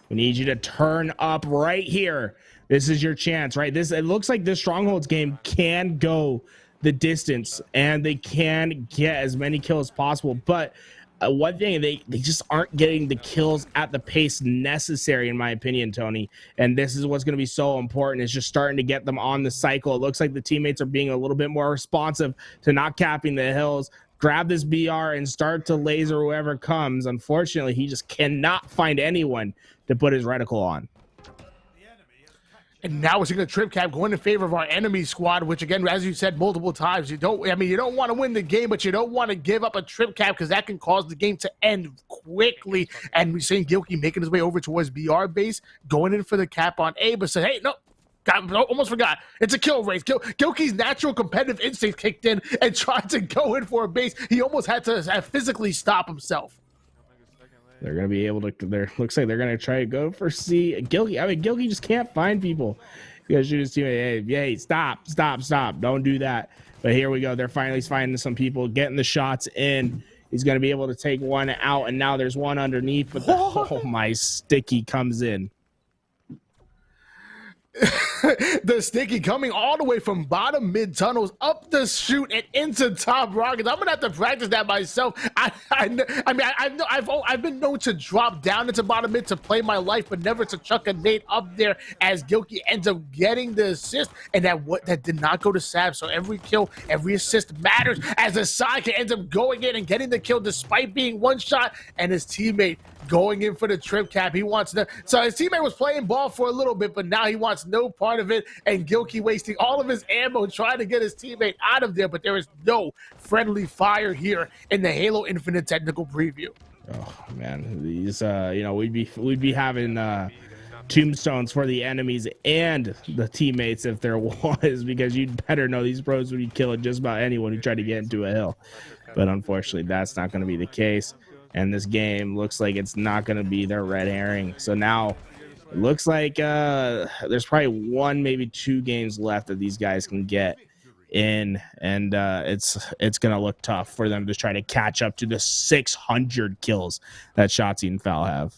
we need you to turn up right here. This is your chance, right? It looks like this Strongholds game can go the distance and they can get as many kills as possible. But one thing, they just aren't getting the kills at the pace necessary, in my opinion, Tony. And this is what's going to be so important, is just starting to get them on the cycle. It looks like the teammates are being a little bit more responsive to not capping the hills. Grab this BR and start to laser whoever comes. Unfortunately, he just cannot find anyone to put his reticle on. And now we're seeing a trip cap going in favor of our enemy squad, which again, as you said multiple times, you don't want to win the game, but you don't want to give up a trip cap because that can cause the game to end quickly. And we're seeing Gilkey making his way over towards BR base, going in for the cap on A, but said, hey, no. Almost forgot. It's a kill race. Gilkey's natural competitive instinct kicked in and tried to go in for a base. He almost had to physically stop himself. They're going to be able to, looks like they're going to try to go for C. Gilkey just can't find people. You guys should just do hey, stop. Don't do that. But here we go. They're finally finding some people, getting the shots in. He's going to be able to take one out, and now there's one underneath, but oh my, sticky comes in. The sticky coming all the way from bottom mid tunnels up the chute and into top rockets. I'm gonna have to practice that myself. I've been known to drop down into bottom mid to play my life, but never to chuck a nade up there. As Gilkey ends up getting the assist, and that did not go to Sab. So every kill, every assist matters. As the sidekick ends up going in and getting the kill despite being one shot, and his teammate going in for the trip cap. He wants so his teammate was playing ball for a little bit, but now he wants no part of it, and Gilkey wasting all of his ammo trying to get his teammate out of there, but there is no friendly fire here in the Halo Infinite technical preview. Oh man, these we'd be having tombstones for the enemies and the teammates if there was, because you'd better know these pros would be killing just about anyone who tried to get into a hill. But unfortunately, that's not going to be the case. And this game looks like it's not going to be their red herring. So now it looks like there's probably one, maybe two games left that these guys can get in. And it's going to look tough for them to try to catch up to the 600 kills that Shotzzy and Fal have.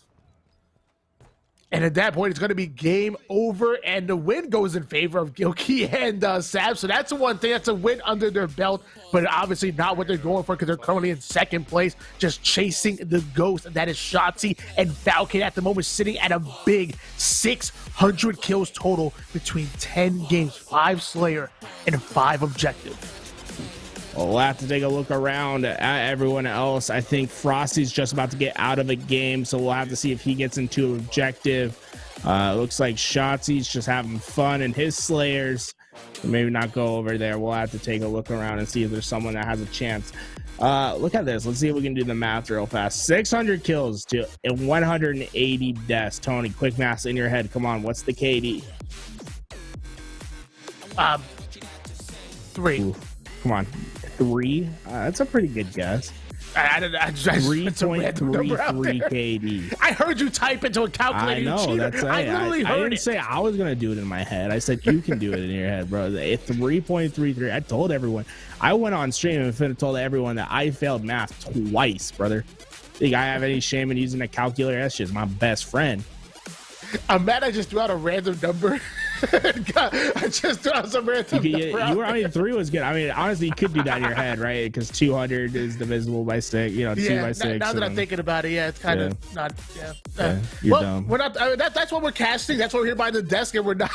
And at that point, it's going to be game over, and the win goes in favor of Gilkey and Sab. So that's the one thing. That's a win under their belt, but obviously not what they're going for, because they're currently in second place, just chasing the ghost. That is Shotzzy and Falcated at the moment, sitting at a big 600 kills total between 10 games, 5 Slayer, and 5 Objective. We'll have to take a look around at everyone else. I think Frosty's just about to get out of a game, so we'll have to see if he gets into Objective. Looks like Shotzi's just having fun in his Slayers. Maybe not go over there. We'll have to take a look around and see if there's someone that has a chance. Look at this. Let's see if we can do the math real fast. 600 kills to 180 deaths. Tony, quick math in your head. Come on, what's the KD? 3. Ooh, come on. 3? That's a pretty good guess. 3.33 KD. I heard you type into a calculator. I know. That's I literally heard I didn't it. say I was gonna do it in my head. I said you can do it in your head, bro. 3.33. I told everyone. I went on stream and told everyone that I failed math twice, brother. Think I have any shame in using a calculator? That's just my best friend. I'm mad I just threw out a random number. I just threw out some random number. You were, I mean, 3 was good. I mean, honestly, you could do that in your head, right? Because 200 is divisible by 6. You know, 2 by 6. Now that I'm thinking about it, yeah, it's kind of not. Yeah. You're Well, dumb. we're not. That's what we're casting. That's what we're here by the desk, and we're not.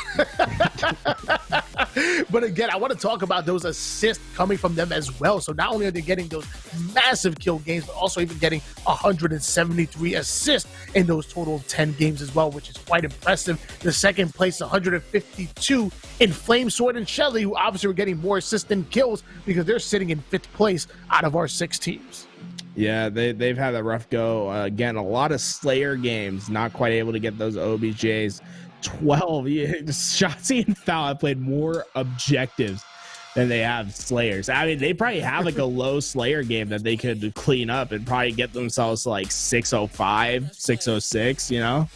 But again, I want to talk about those assists coming from them as well. So not only are they getting those massive kill games, but also even getting 173 assists in those total 10 games as well, which is quite impressive. The second place, 152 in Flamesword and Shele, who obviously were getting more assists than kills because they're sitting in 5th place out of our 6 teams. Yeah, they've had a rough go. Again, a lot of Slayer games, not quite able to get those OBJs. 12. Shotzzy and Foul have played more objectives than they have Slayers. I mean, they probably have like a low Slayer game that they could clean up and probably get themselves to like 605, 606, you know?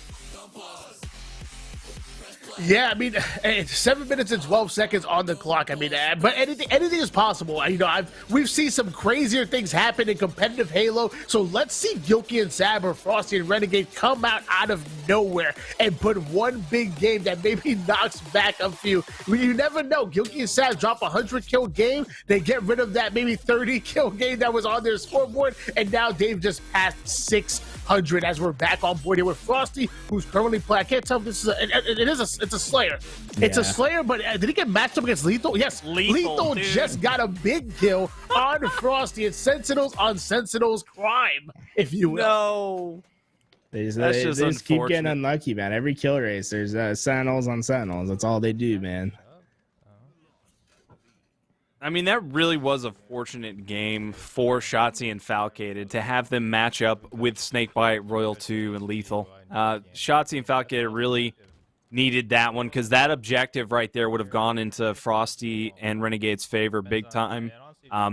Yeah, I mean, it's 7 minutes and 12 seconds on the clock. I mean, but anything is possible. You know, we've seen some crazier things happen in competitive Halo. So let's see Gilkey and Sab or Frosty and Renegade come out of nowhere and put one big game that maybe knocks back a few. You never know. Gilkey and Sab drop 100 kill game. They get rid of that maybe 30 kill game that was on their scoreboard, and now they've just passed 600 as we're back on board here with Frosty, who's currently playing. I can't tell if this is it's a Slayer. It's a Slayer, but did he get matched up against Lethal? Yes, Lethal just got a big kill on Frosty. It's Sentinels on Sentinels crime, if you will. No. They just keep getting unlucky, man. Every kill race, there's Sentinels on Sentinels. That's all they do, man. I mean, that really was a fortunate game for Shotzzy and Falcated to have them match up with Snakebite, Royal 2, and Lethal. Shotzzy and Falcated really needed that one because that objective right there would have gone into Frosty and Renegade's favor big time.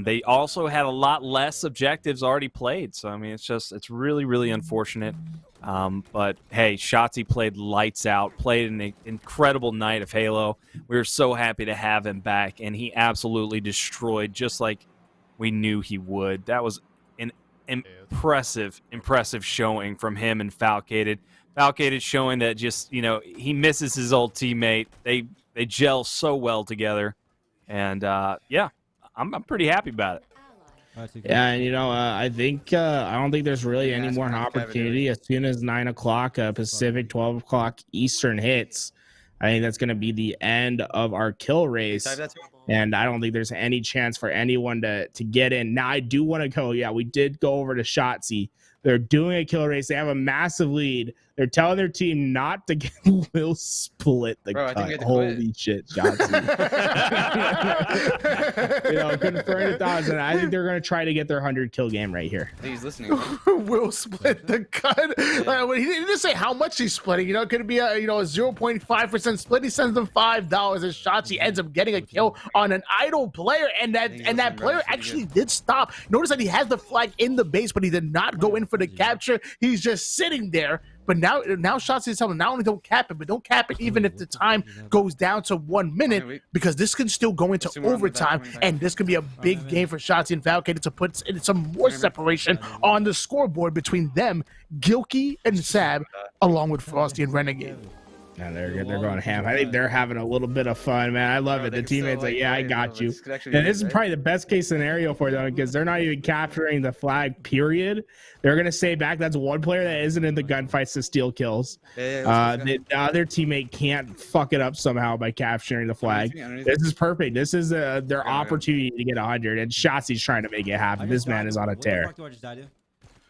They also had a lot less objectives already played, so I mean, it's really, really unfortunate. But hey, Shotzzy played lights out, played an incredible night of Halo. We were so happy to have him back, and he absolutely destroyed just like we knew he would. That was an impressive showing from him and Falcated. Falcated showing that just, you know, he misses his old teammate. They gel so well together, and yeah, I'm pretty happy about it. Yeah, and you know, I think I don't think there's really any more opportunity. As soon as 9 o'clock Pacific, 12 o'clock Eastern hits, I think that's going to be the end of our kill race. And I don't think there's any chance for anyone to get in. Now, I do want to go. Yeah, we did go over to Shotzzy. They're doing a kill race. They have a massive lead. They're telling their team not to get Will split the cut. Holy shit, Shotzzy. You know, confirmed 1,000. I think they're going to try to get their 100 kill game right here. He's listening. Will split the cut. He didn't say how much he's splitting. You know, it could be a 0.5% split. He sends them $5, and Shotzzy ends up getting a kill on an idle player, and that player actually did stop. Notice that he has the flag in the base, but he did not go in for the capture. He's just sitting there. But now Shotzzy is telling him, not only don't cap it, but don't cap it even if the time goes down to 1 minute, because this can still go into overtime, and this could be a big game for Shotzzy and Falcated to put some more separation on the scoreboard between them, Gilkey and Sab, along with Frosty and Renegade. Yeah, they're going ham. I think they're having a little bit of fun, man. I love it. The teammates like, yeah, I got you. And this is probably the best case scenario for them because they're not even capturing the flag, period. They're going to stay back. That's one player that isn't in the gunfights to steal kills. The other teammate can't fuck it up somehow by capturing the flag. This is perfect. This is their opportunity to get 100, and Shotzi's trying to make it happen. This man is on a tear.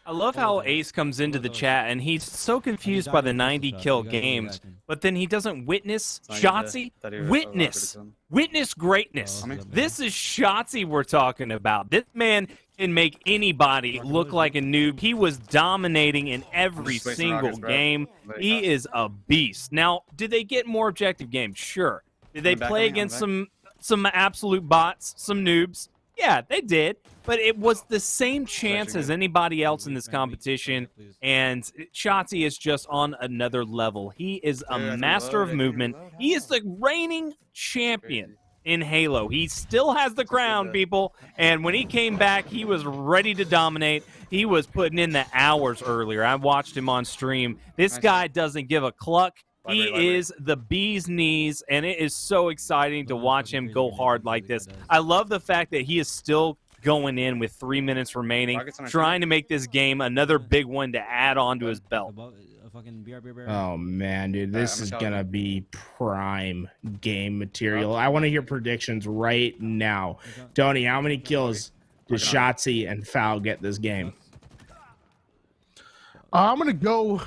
I love how Ace comes into the chat and he's so confused by the 90 kill games, but then he doesn't witness Shotzzy. Witness greatness. This is Shotzzy we're talking about. This man can make anybody look like a noob. He was dominating in every single game. He is a beast. Now, did they get more objective games? Sure. Did they play against some absolute bots, some noobs? Yeah, they did, but it was the same chance as anybody else in this competition, and Shotzzy is just on another level. He is a master of movement. He is the reigning champion in Halo. He still has the crown, people, and when he came back, he was ready to dominate. He was putting in the hours earlier. I watched him on stream. This guy doesn't give a cluck. He is the bee's knees, and it is so exciting to watch him go hard like this. I love the fact that he is still going in with 3 minutes remaining, trying to make this game another big one to add on to his belt. Oh man, dude, this is gonna be prime game material. I want to hear predictions right now. Tony, how many kills does Shotzzy and Foul get this game? I'm gonna go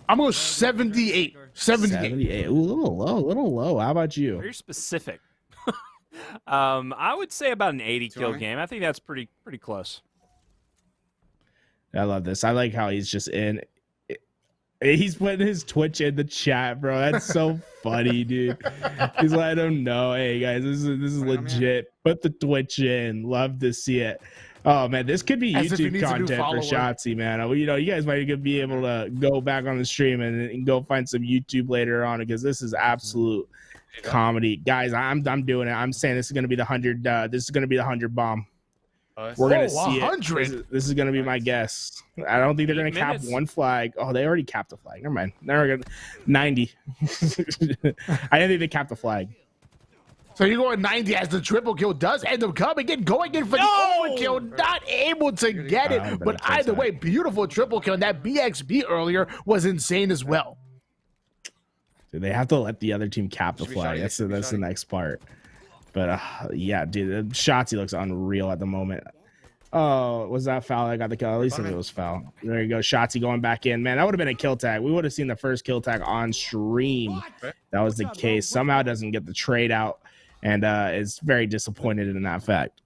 78. 78. Ooh, a little low. How about you? Very specific. I would say about an 80 kill game. I think that's pretty close. I love this. I like how he's just in. He's putting his Twitch in the chat, bro. That's so funny, dude. He's letting him know, hey guys, this is legit. Put the Twitch in. Love to see it. Oh man, this could be YouTube content for Shotzzy, man. You know, you guys might be able to go back on the stream and go find some YouTube later on, because this is absolute comedy, guys. I'm doing it. I'm saying this is gonna be the 100. This is gonna be the 100 bomb. We're gonna see 100. it. This is gonna be my guess. I don't think they're gonna cap one flag. Oh, they already capped the flag. Never mind. They're gonna 90. I didn't think they capped the flag. So you're going 90 as the triple kill does end up coming in, going in for the overkill, not able to get it. But either way, beautiful triple kill. And that BXB earlier was insane as well. Dude, they have to let the other team cap the flag. That's the next part. But yeah, dude, Shotzzy looks unreal at the moment. Oh, was that Foul? I got the kill. At least it was Foul. There you go. Shotzzy going back in. Man, that would have been a kill tag. We would have seen the first kill tag on stream. That was the case. Somehow doesn't get the trade out, and is very disappointed in that fact.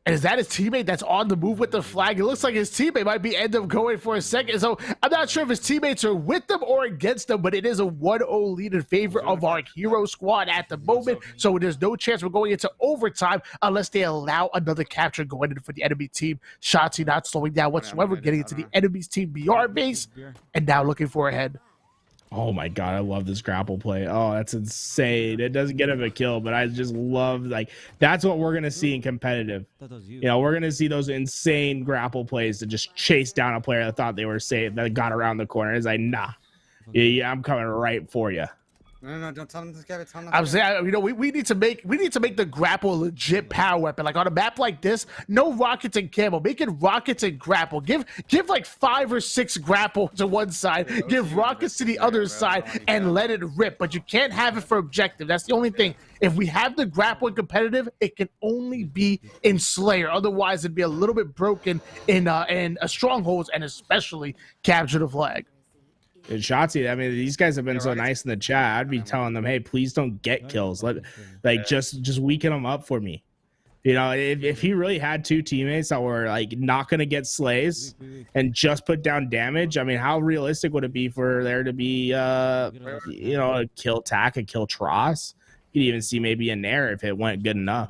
And is that his teammate that's on the move with the flag? It looks like his teammate might be end up going for a second. So I'm not sure if his teammates are with them or against them, but it is a 1-0 lead in favor of our hero squad at the moment. So there's no chance we're going into overtime unless they allow another capture going in for the enemy team. Shotzzy not slowing down whatsoever, getting into the enemy's team BR base, and now looking for a head. Oh my god, I love this grapple play. Oh, that's insane. It doesn't get him a kill, but I just love, like, that's what we're gonna see in competitive. You know, we're gonna see those insane grapple plays to just chase down a player that thought they were safe, that got around the corner. It's like, nah, yeah, I'm coming right for you. No, don't tell him to get it. I'm saying, you know, we need to make the grapple a legit power weapon. Like on a map like this, no rockets and camo. Make it rockets and grapple. Give like 5 or 6 grapple to one side, give rockets to the other side, and let it rip. But you can't have it for objective. That's the only thing. If we have the grapple in competitive, it can only be in Slayer. Otherwise, it'd be a little bit broken in strongholds, and especially capture the flag. And Shotzzy, I mean, these guys have been so nice in the chat. I'd be telling them, hey, please don't get kills. Just weaken them up for me. You know, if he really had 2 teammates that were like not gonna get slays and just put down damage, I mean, how realistic would it be for there to be you know, a kill tack, a kill tross? You could even see maybe a nair if it went good enough.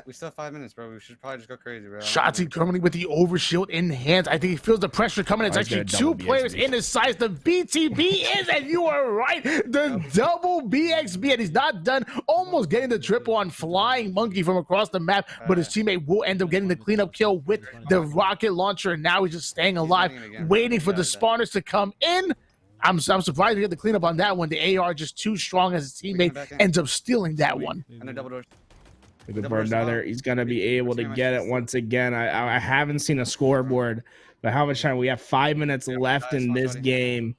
We still have 5 minutes, bro. We should probably just go crazy, bro. Shotzzy coming with the overshield in hand. I think he feels the pressure coming. It's actually 2 players in his size. The BTB is, and you are right, the double BXB, and he's not done. Almost getting the triple on Flying Monkey from across the map, but his teammate will end up getting the cleanup kill with the rocket launcher, and now he's just staying alive, waiting for the spawners to come in. I'm surprised to get the cleanup on that one. The AR just too strong as his teammate ends up stealing that one. And the double doors. For another, he's gonna be able to get it once again. I haven't seen a scoreboard, but how much time we have? 5 minutes left in this game.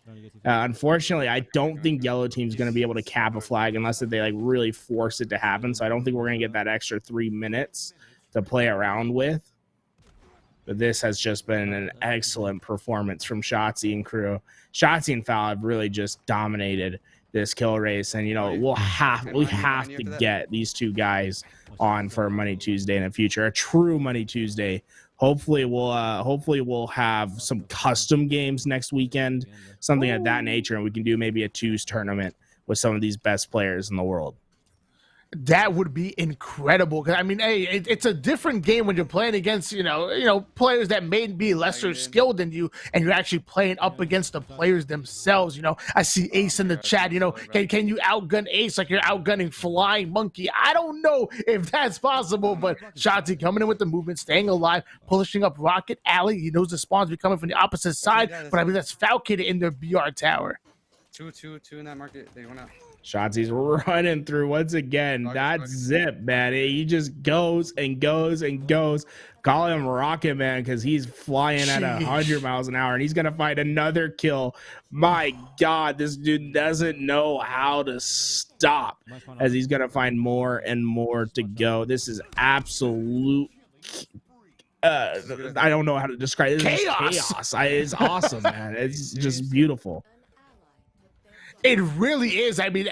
Unfortunately, I don't think yellow team's gonna be able to cap a flag unless they like really force it to happen. So I don't think we're gonna get that extra 3 minutes to play around with. But this has just been an excellent performance from Shotzzy and crew. Shotzzy and Foul have really just dominated this kill race, and you know we have to get these 2 guys on for Money Tuesday in the future, a true Money Tuesday. Hopefully we'll have some custom games next weekend, something of that nature, and we can do maybe a 2s tournament with some of these best players in the world. That would be incredible. 'Cause, I mean, hey, it's a different game when you're playing against, players that may be lesser skilled than you, and you're actually playing up against the players themselves. I see Ace in the chat. Can you outgun Ace like you're outgunning Flying Monkey? I don't know if that's possible, but Shotzzy coming in with the movement, staying alive, pushing up Rocket Alley. He knows the spawns be coming from the opposite side, but I mean that's Falcated in their BR tower. Two in that market. They went out. Shotzzy's running through once again. That zip, man. He just goes and goes and goes. Call him Rocket Man because he's flying at 100 miles an hour, and he's going to find another kill. My God, this dude doesn't know how to stop as he's going to find more and more to go. This is absolute... I don't know how to describe it. This is chaos. It's awesome, man. It's just beautiful. It really is. I mean,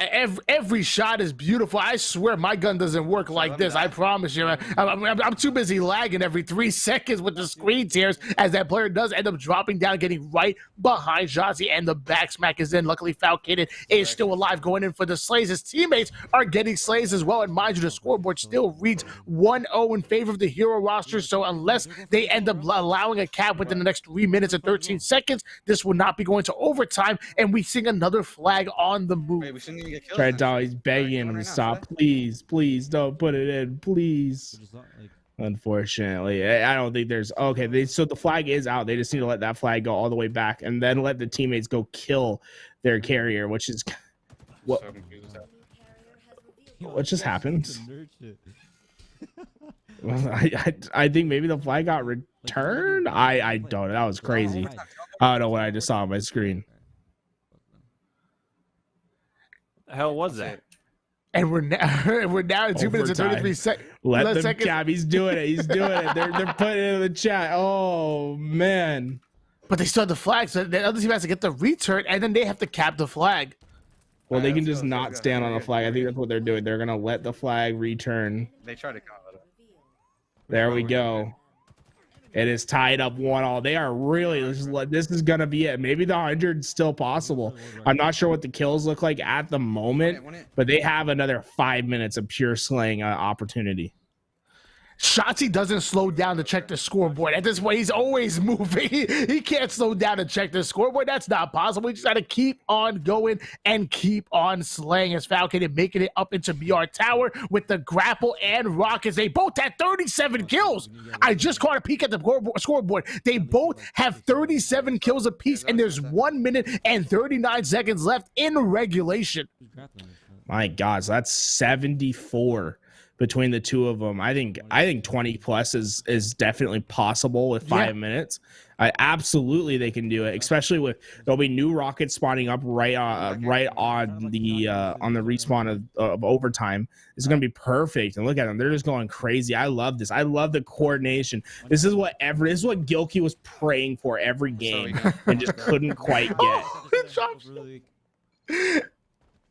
every shot is beautiful. I swear my gun doesn't work like this. I promise you. I'm too busy lagging every 3 seconds with the screen tears as that player does end up dropping down, getting right behind Shotzzy, and the back smack is in. Luckily, Falcated is still alive, going in for the slays. His teammates are getting slays as well. And mind you, the scoreboard still reads 1-0 in favor of the hero roster. So unless they end up allowing a cap within the next 3 minutes and 13 seconds, this will not be going to overtime. And we see another flag on the move. Wait, we shouldn't even get killed. Right now, he's begging him to stop. Please, please don't put it in. Please. Unfortunately, I don't think there's okay. So the flag is out. They just need to let that flag go all the way back and then let the teammates go kill their carrier, which is what just happened. I think maybe the flag got returned. I don't know. That was crazy. I don't know what I just saw on my screen. The hell was that? And we're now in 2 minutes and 33 seconds. Let them cap. He's doing it. He's doing it. They're putting it in the chat. Oh man! But they still have the flag, so the other team has to get the return, and then they have to cap the flag. Well, they can just not stand on the flag. I think that's what they're doing. They're gonna let the flag return. They try to call it. There we go. It is tied up 1-1. They are really, this is going to be it. Maybe the 100's still possible. I'm not sure what the kills look like at the moment, but they have another 5 minutes of pure slaying opportunity. Shotzzy doesn't slow down to check the scoreboard. At this point, he's always moving. He can't slow down to check the scoreboard. That's not possible. He just got to keep on going and keep on slaying as Falcated making it up into BR Tower with the grapple and rockets. They both had 37 kills. I just caught a peek at the scoreboard. They both have 37 kills apiece, and there's 1 minute and 39 seconds left in regulation. My God, so that's 74. Between the two of them, I think 20 plus is definitely possible with 5 minutes. Absolutely, they can do it. Especially with there'll be new rockets spawning up right on the respawn of overtime. It's gonna be perfect. And look at them; they're just going crazy. I love this. I love the coordination. This is what Gilkey was praying for every game and just couldn't quite get.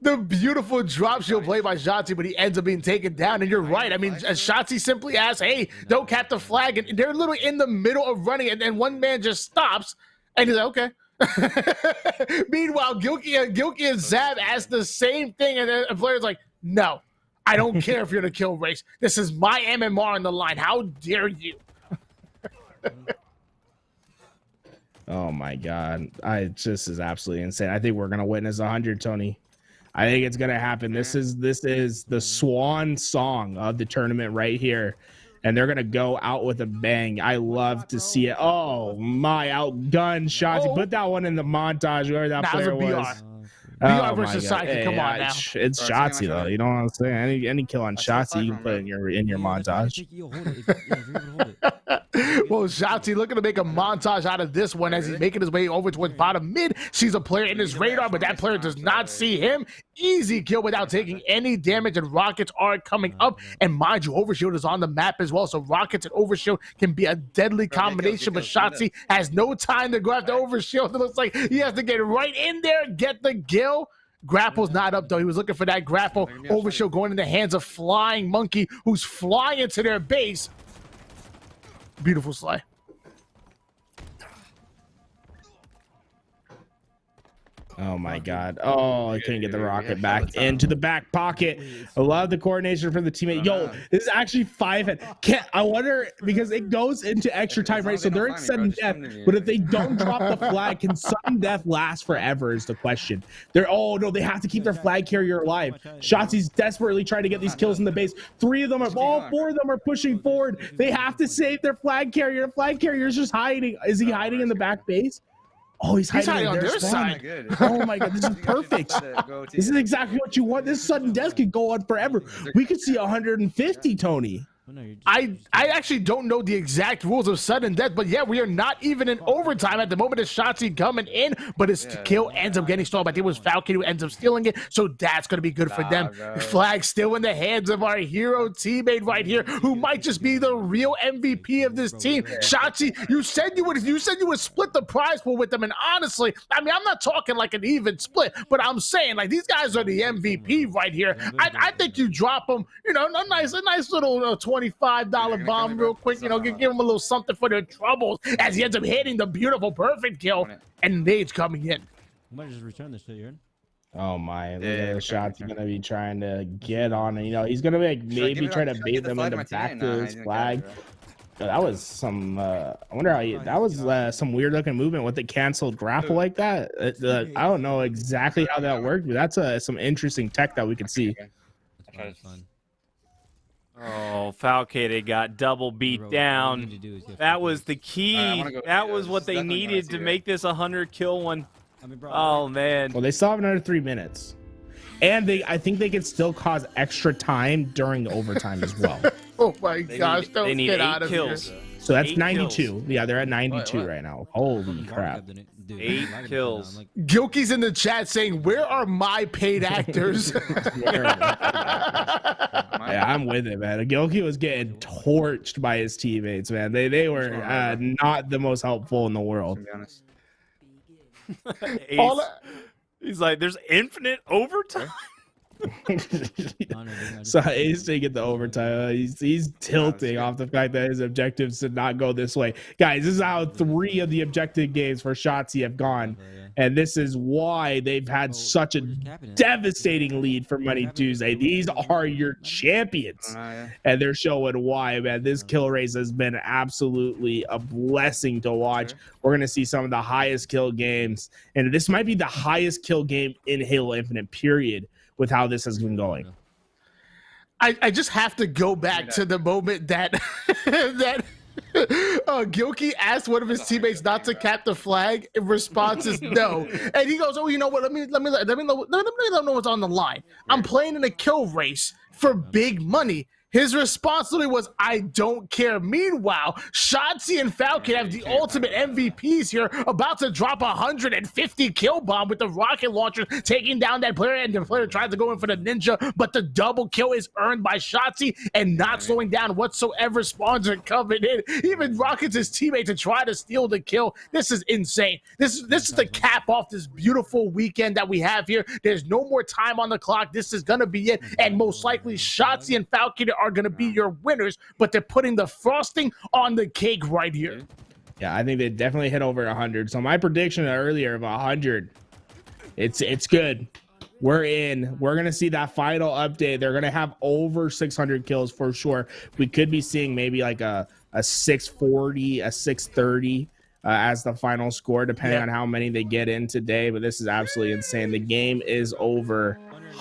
The beautiful drop shield play by Shotzzy, but he ends up being taken down. And you're right. I mean, Shotzzy simply asks, hey, don't cap the flag. And they're literally in the middle of running. And then one man just stops. And he's like, okay. Meanwhile, Gilkey and Zab ask the same thing. And the player's like, no, I don't care if you're in a kill race. This is my MMR on the line. How dare you? Oh, my God. This is absolutely insane. I think we're going to witness 100, Tony. I think it's gonna happen. This is the swan song of the tournament right here, and they're gonna go out with a bang. I love to see it. Oh my, outgunned Shotzzy. Put that one in the montage. Whoever that player was. BR versus Psychic. Come on now. It's Shotzzy though. You know what I'm saying? Any kill on Shotzzy you can put in your montage. Well, Shotzzy looking to make a montage out of this one as he's making his way over towards bottom mid. Sees a player in his radar, but that player does not see him. Easy kill without taking any damage, and rockets are coming up. And mind you, Overshield is on the map as well, so rockets and Overshield can be a deadly combination, but Shotzzy has no time to go after Overshield. It looks like he has to get right in there, get the kill. Grapple's not up, though. He was looking for that grapple. Overshield going in the hands of Flying Monkey, who's flying into their base. Beautiful slay. Oh my god. Oh, I couldn't get the rocket back into the back pocket. I love the coordination from the teammate. Yo, this is actually 5. I wonder, because it goes into extra time, right? So they're in sudden death, but if they don't drop the flag, can sudden death last forever is the question. Oh no, they have to keep their flag carrier alive. Shotzzy's desperately trying to get these kills in the base. All 4 of them are pushing forward. They have to save their flag carrier. The flag carrier is just hiding. Is he hiding in the back base? Oh, he's hiding on their side. Oh my god, this is perfect. This is exactly what you want. This sudden death could go on forever. We could see 150, Tony. I actually don't know the exact rules of sudden death, but yeah, we are not even in overtime at the moment. It's Shotzzy coming in, but his kill ends up getting stalled. I think it was Falcated who ends up stealing it, so that's going to be good for them. Flag still in the hands of our hero teammate right here, who might just be the real MVP of this team. Shotzzy, you said you would split the prize pool with them, and honestly, I mean, I'm not talking like an even split, but I'm saying like these guys are the MVP right here. I think you drop them, you know, a nice little $25 bomb real quick, you know, give them a little something for their troubles as he ends up hitting the beautiful perfect kill, and Nade's coming in. Might just return this shit, you heard? Oh my, look at the shots he's gonna be trying to get on, and you know, he's gonna be like maybe try to bait them into back to his flag. That was some I wonder how that was some weird looking movement with the canceled grapple like that. I don't know exactly how that worked, but that's some interesting tech that we could see. Oh, Falcated got double beat down. That was the key. That was what they needed to make this 100 kill one. Oh man. Well, they still have another 3 minutes, and I think they can still cause extra time during the overtime as well. Oh my gosh! Don't get out of here. So that's 92. Yeah, they're at 92 right now. Holy crap. 8 kills. Gilkey's in the chat saying, "Where are my paid actors?" Yeah, I'm with it, man. Gilkey was getting torched by his teammates, man. They were not the most helpful in the world. To be honest. He's like, there's infinite overtime. So Ace didn't get the overtime. He's tilting off the fact that his objectives did not go this way. Guys, this is how 3 of the objective games for Shotzzy have gone. And this is why they've had such a devastating lead for Money Tuesday. These are your champions. And they're showing why, man. This kill race has been absolutely a blessing to watch. We're going to see some of the highest kill games. And this might be the highest kill game in Halo Infinite, period, with how this has been going. I just have to go back to the moment that Gilkey asked one of his teammates not to cap the flag. In response is no, and he goes, "Oh, you know what? Let me know what's on the line. I'm playing in a kill race for big money." His response literally was, "I don't care." Meanwhile, Shotzzy and Falcon have the ultimate MVPs here, about to drop 150 kill bomb with the rocket launcher, taking down that player, and the player tries to go in for the ninja, but the double kill is earned by Shotzzy and not slowing down whatsoever. Spawns are coming in. He even rockets his teammate to try to steal the kill. This is insane. This is the cap off this beautiful weekend that we have here. There's no more time on the clock. This is gonna be it, and most likely Shotzzy and Falcon are going to be your winners, but they're putting the frosting on the cake right here. Yeah, I think they definitely hit over 100. So my prediction earlier of 100, it's good. We're in. We're going to see that final update. They're going to have over 600 kills for sure. We could be seeing maybe like a 640, a 630 as the final score, depending on how many they get in today. But this is absolutely insane. The game is over.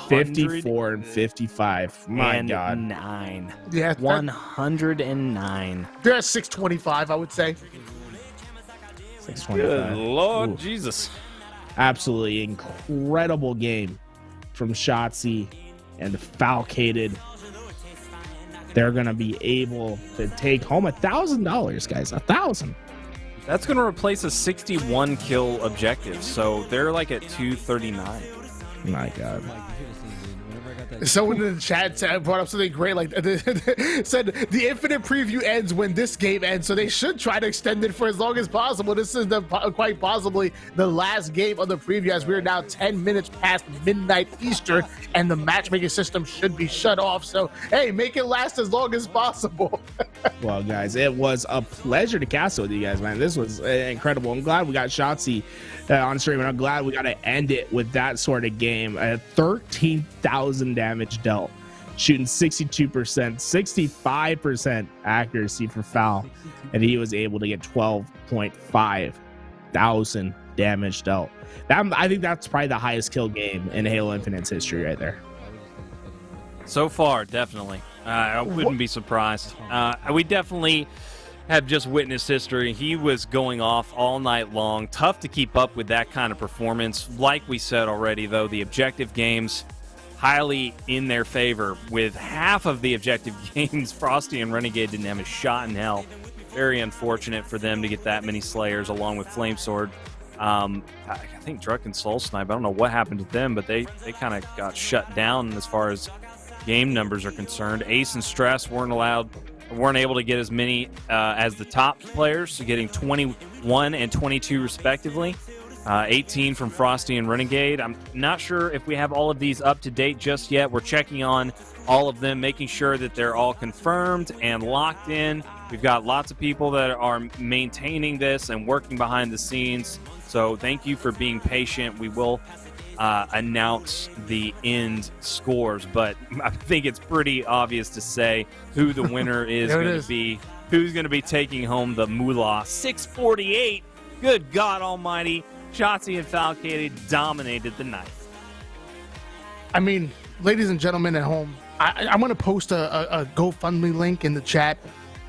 54 and 55. My God. 9. Yeah, 109. They're at 625, I would say. 625. Good Lord. Ooh. Jesus. Absolutely incredible game from Shotzzy and Falcated. They're gonna be able to take home $1,000, guys. 1,000. That's gonna replace a 61 kill objective, so they're like at 239. My God. Someone in the chat brought up something great, like said the infinite preview ends when this game ends, so they should try to extend it for as long as possible. This is quite possibly the last game of the preview, as we're now 10 minutes past midnight Eastern, and the matchmaking system should be shut off. So hey, make it last as long as possible. Well, guys, it was a pleasure to castle with you guys, man. This was incredible. I'm glad we got Shotzzy on stream, and I'm glad we got to end it with that sort of game. 13,000 damage dealt, shooting 62%, 65% accuracy for foul, and he was able to get 12.5 thousand damage dealt. I think that's probably the highest kill game in Halo Infinite's history right there. So far, definitely. I wouldn't be surprised. We definitely have just witnessed history. He was going off all night long. Tough to keep up with that kind of performance. Like we said already, though, the objective games highly in their favor. With half of the objective games, Frosty and Renegade didn't have a shot in hell. Very unfortunate for them to get that many Slayers along with Flamesword. I think Druk and SoulSnipe, I don't know what happened to them, but they kind of got shut down as far as game numbers are concerned. Ace and Stress weren't able to get as many as the top players, so getting 21 and 22 respectively. 18 from Frosty and Renegade. I'm not sure if we have all of these up to date just yet. We're checking on all of them, making sure that they're all confirmed and locked in. We've got lots of people that are maintaining this and working behind the scenes. So thank you for being patient. We will announce the end scores, but I think it's pretty obvious to say who the winner is going to be. Who's going to be taking home the moolah? 648. Good God Almighty! Shotzzy and Falcated dominated the night. I mean, ladies and gentlemen at home, I'm going to post a GoFundMe link in the chat.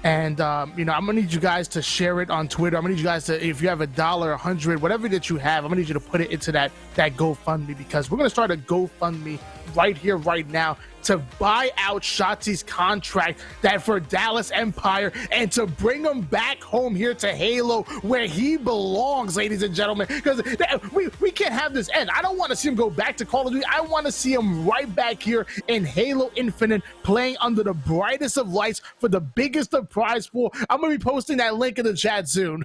And, I'm going to need you guys to share it on Twitter. I'm going to need you guys to, if you have $1, $100, whatever that you have, I'm going to need you to put it into that GoFundMe, because we're going to start a GoFundMe right here, right now, to buy out Shotzzy's contract that for Dallas Empire and to bring him back home here to Halo where he belongs, ladies and gentlemen, because we can't have this end. I don't want to see him go back to Call of Duty. I want to see him right back here in Halo Infinite playing under the brightest of lights for the biggest of prize pool. I'm going to be posting that link in the chat soon.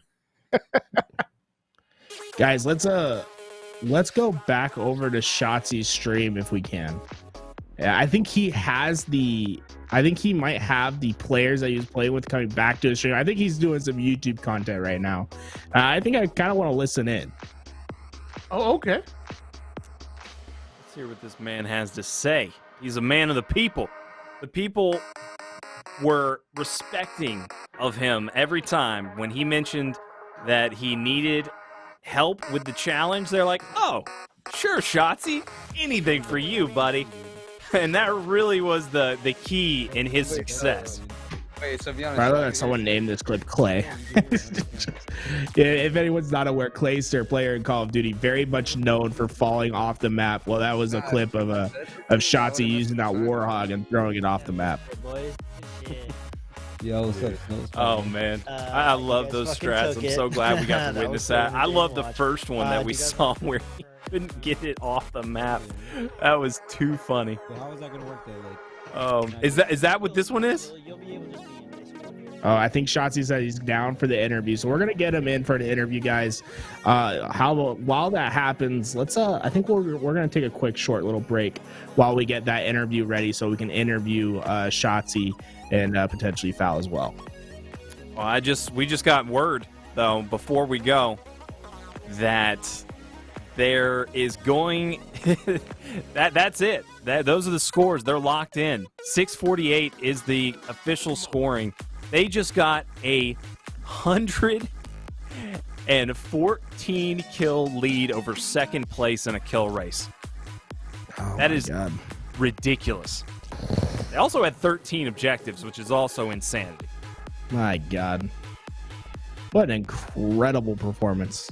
Guys, let's go back over to Shotzi's stream if we can. Yeah, I think he might have the players that he was playing with coming back to his stream. I think he's doing some YouTube content right now. I think I kind of want to listen in. Oh, okay. Let's hear what this man has to say. He's a man of the people. The people were respecting of him every time when he mentioned that he needed help with the challenge. They're like, oh, sure, Shotzzy, anything for you, buddy. And that really was the key in his success. Wait, so be honest, I love that someone named this clip Clay. Yeah, if anyone's not aware, Clay's their player in Call of Duty, very much known for falling off the map. Well, that was a clip of Shotzzy using that Warhog and throwing it off the map. Yo, what's up? Oh man, I love those strats. I'm so glad we got to witness that. I love the first one that we saw where he couldn't get it off the map. That was too funny. How is that gonna work though? Like, is that what this one is? Oh, I think Shotzzy said he's down for the interview, so we're gonna get him in for the interview, guys. While that happens, let's I think we're gonna take a quick short little break while we get that interview ready, so we can interview Shotzzy and potentially Foul as well. Well, we just got word though before we go that there is going that's it. Those are the scores. They're locked in. 648 is the official scoring. They just got a 114 kill lead over second place in a kill race. That is ridiculous. They also had 13 objectives, which is also insanity. My God. What an incredible performance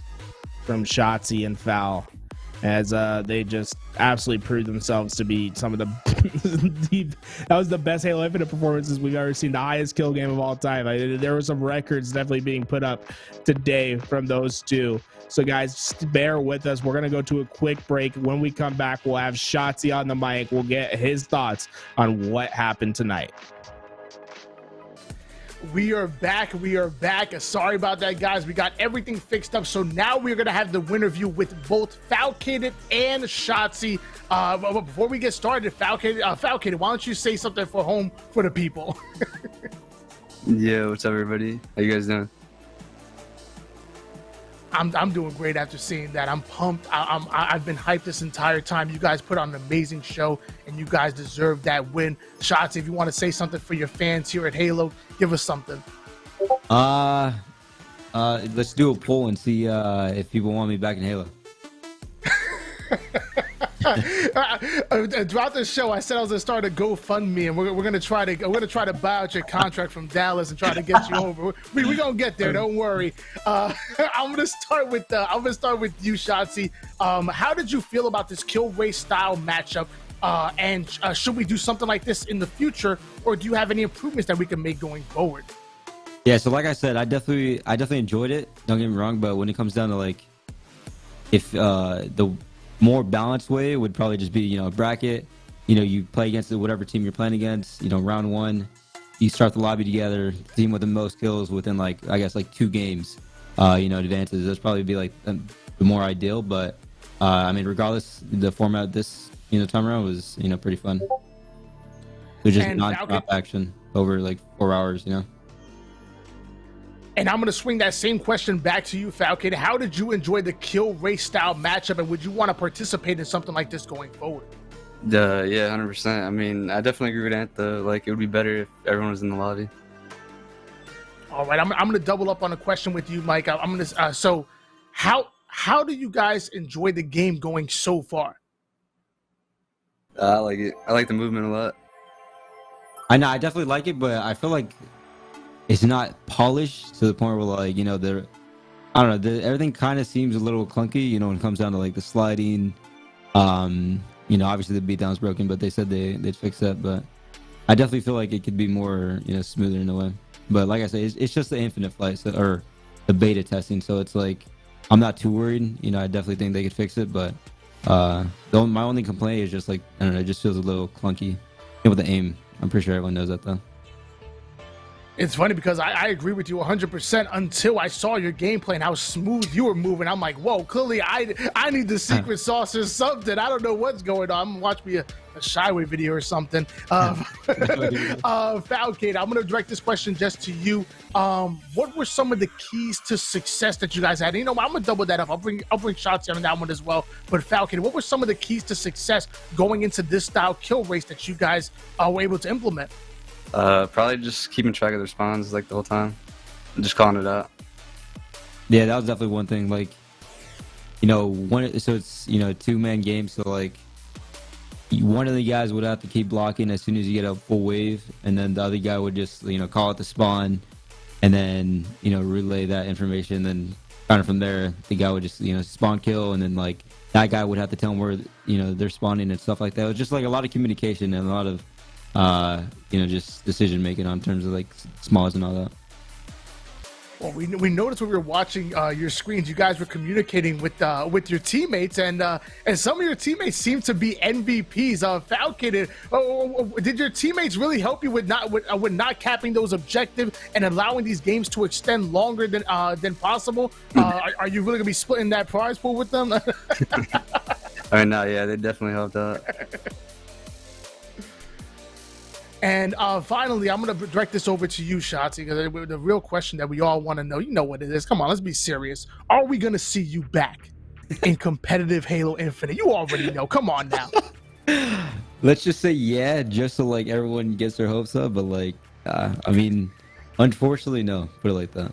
from Shotzzy and Foul. as they just absolutely proved themselves to be some of the that was the best Halo Infinite performances we've ever seen, the highest kill game of all time. There were some records definitely being put up today from those two. So guys, just bear with us. We're going to go to a quick break. When we come back, we'll have Shotzzy on the mic. We'll get his thoughts on what happened tonight. We are back. We are back. Sorry about that, guys. We got everything fixed up. So now we're going to have the winner view with both Falcated and Shotzzy. But before we get started, Falcated, why don't you say something for home for the people? Yeah, what's up, everybody? How you guys doing? I'm doing great after seeing that. I'm pumped. I've been hyped this entire time. You guys put on an amazing show, and you guys deserve that win. Shots, if you want to say something for your fans here at Halo, give us something. Let's do a poll and see if people want me back in Halo. Throughout the show, I said I was gonna start a GoFundMe, and we're gonna try to buy out your contract from Dallas and try to get you over. We're gonna get there. Don't worry. I'm gonna start with you, Shotzzy. How did you feel about this kill race style matchup? And should we do something like this in the future, or do you have any improvements that we can make going forward? Yeah, so like I said, I definitely enjoyed it. Don't get me wrong, but when it comes down to like, if the more balanced way would probably just be, you know, a bracket. You know, you play against whatever team you're playing against. You know, round one, you start the lobby together. Team with the most kills within like, I guess, like 2 games. You know, advances. That's probably be like the more ideal. But I mean, regardless, the format this time around was pretty fun. So just non-stop action over like 4 hours. You know. And I'm going to swing that same question back to you, Falcated. How did you enjoy the kill race style matchup, and would you want to participate in something like this going forward? Yeah, 100%. I mean, I definitely agree with Ant. Like, it would be better if everyone was in the lobby. All right, I'm going to double up on a question with you, Mike. I'm going to. So, how do you guys enjoy the game going so far? I like it. I like the movement a lot. I know, I definitely like it, but I feel like it's not polished to the point where, like, I don't know, everything kind of seems a little clunky, when it comes down to like the sliding. Obviously the beatdown's broken, but they said they'd fix that. But I definitely feel like it could be more, smoother in a way. But like I say, it's just the infinite flight, or the beta testing. So it's like, I'm not too worried. I definitely think they could fix it. But my only complaint is just like, I don't know, it just feels a little clunky with the aim. I'm pretty sure everyone knows that though. It's funny because I agree with you 100% until I saw your gameplay and how smooth you were moving. I'm like, whoa, clearly I need the secret sauce or something. I don't know what's going on. I'm gonna watch me a Shyway video or something. Falcated, I'm gonna direct this question just to you. What were some of the keys to success that you guys had? I'm gonna double that up. I'll bring Shotzzy on that one as well. But Falcated, what were some of the keys to success going into this style kill race that you guys were able to implement? Probably just keeping track of the spawns like the whole time, just calling it out. Yeah, that was definitely one thing. Like, so it's a 2-man game, so like one of the guys would have to keep blocking as soon as you get a full wave, and then the other guy would just call it the spawn, and then relay that information. Then kind of from there, the guy would just spawn kill, and then like that guy would have to tell him where they're spawning and stuff like that. It was just like a lot of communication and a lot of just decision making on terms of like smalls and all that. Well, we noticed when we were watching your screens, you guys were communicating with your teammates, and some of your teammates seem to be MVPs. Falcated, did your teammates really help you with not capping those objectives and allowing these games to extend longer than possible? Are you really gonna be splitting that prize pool with them? I mean, no, yeah, they definitely helped out. And finally, I'm going to direct this over to you, Shotzzy, because the real question that we all want to know, you know what it is. Come on, let's be serious. Are we going to see you back in competitive Halo Infinite? You already know. Come on now. Let's just say yeah, just so like everyone gets their hopes up. But like, I mean, unfortunately, no. Put it like that.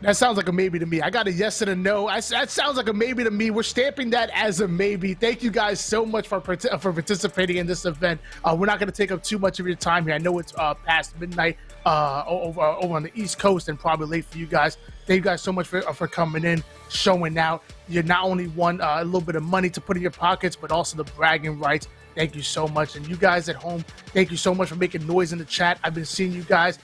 That sounds like a maybe to me. I got a yes and a no. That sounds like a maybe to me. We're stamping that as a maybe. Thank you guys so much for participating in this event. We're not going to take up too much of your time here. I know it's past midnight over on the East Coast and probably late for you guys. Thank you guys so much for coming in, showing out. You not only won a little bit of money to put in your pockets, but also the bragging rights. Thank you so much. And you guys at home, thank you so much for making noise in the chat. I've been seeing you guys.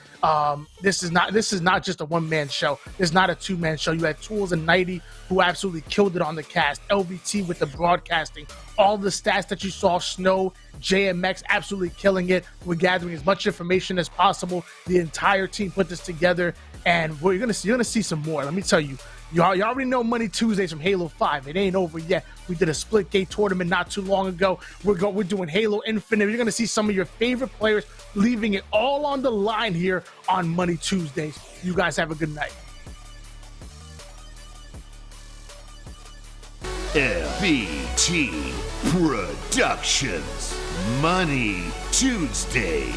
This is not just a one-man show. It's not a two-man show. You had Tools and Nighty who absolutely killed it on the cast. LVT with the broadcasting. All the stats that you saw, Snow, JMX absolutely killing it. We're gathering as much information as possible. The entire team put this together, and you're gonna see some more. Let me tell you. You already know Money Tuesdays from Halo 5. It ain't over yet. We did a split gate tournament not too long ago. We're doing Halo Infinite. You're going to see some of your favorite players leaving it all on the line here on Money Tuesdays. You guys have a good night. LVT Productions. Money Tuesday.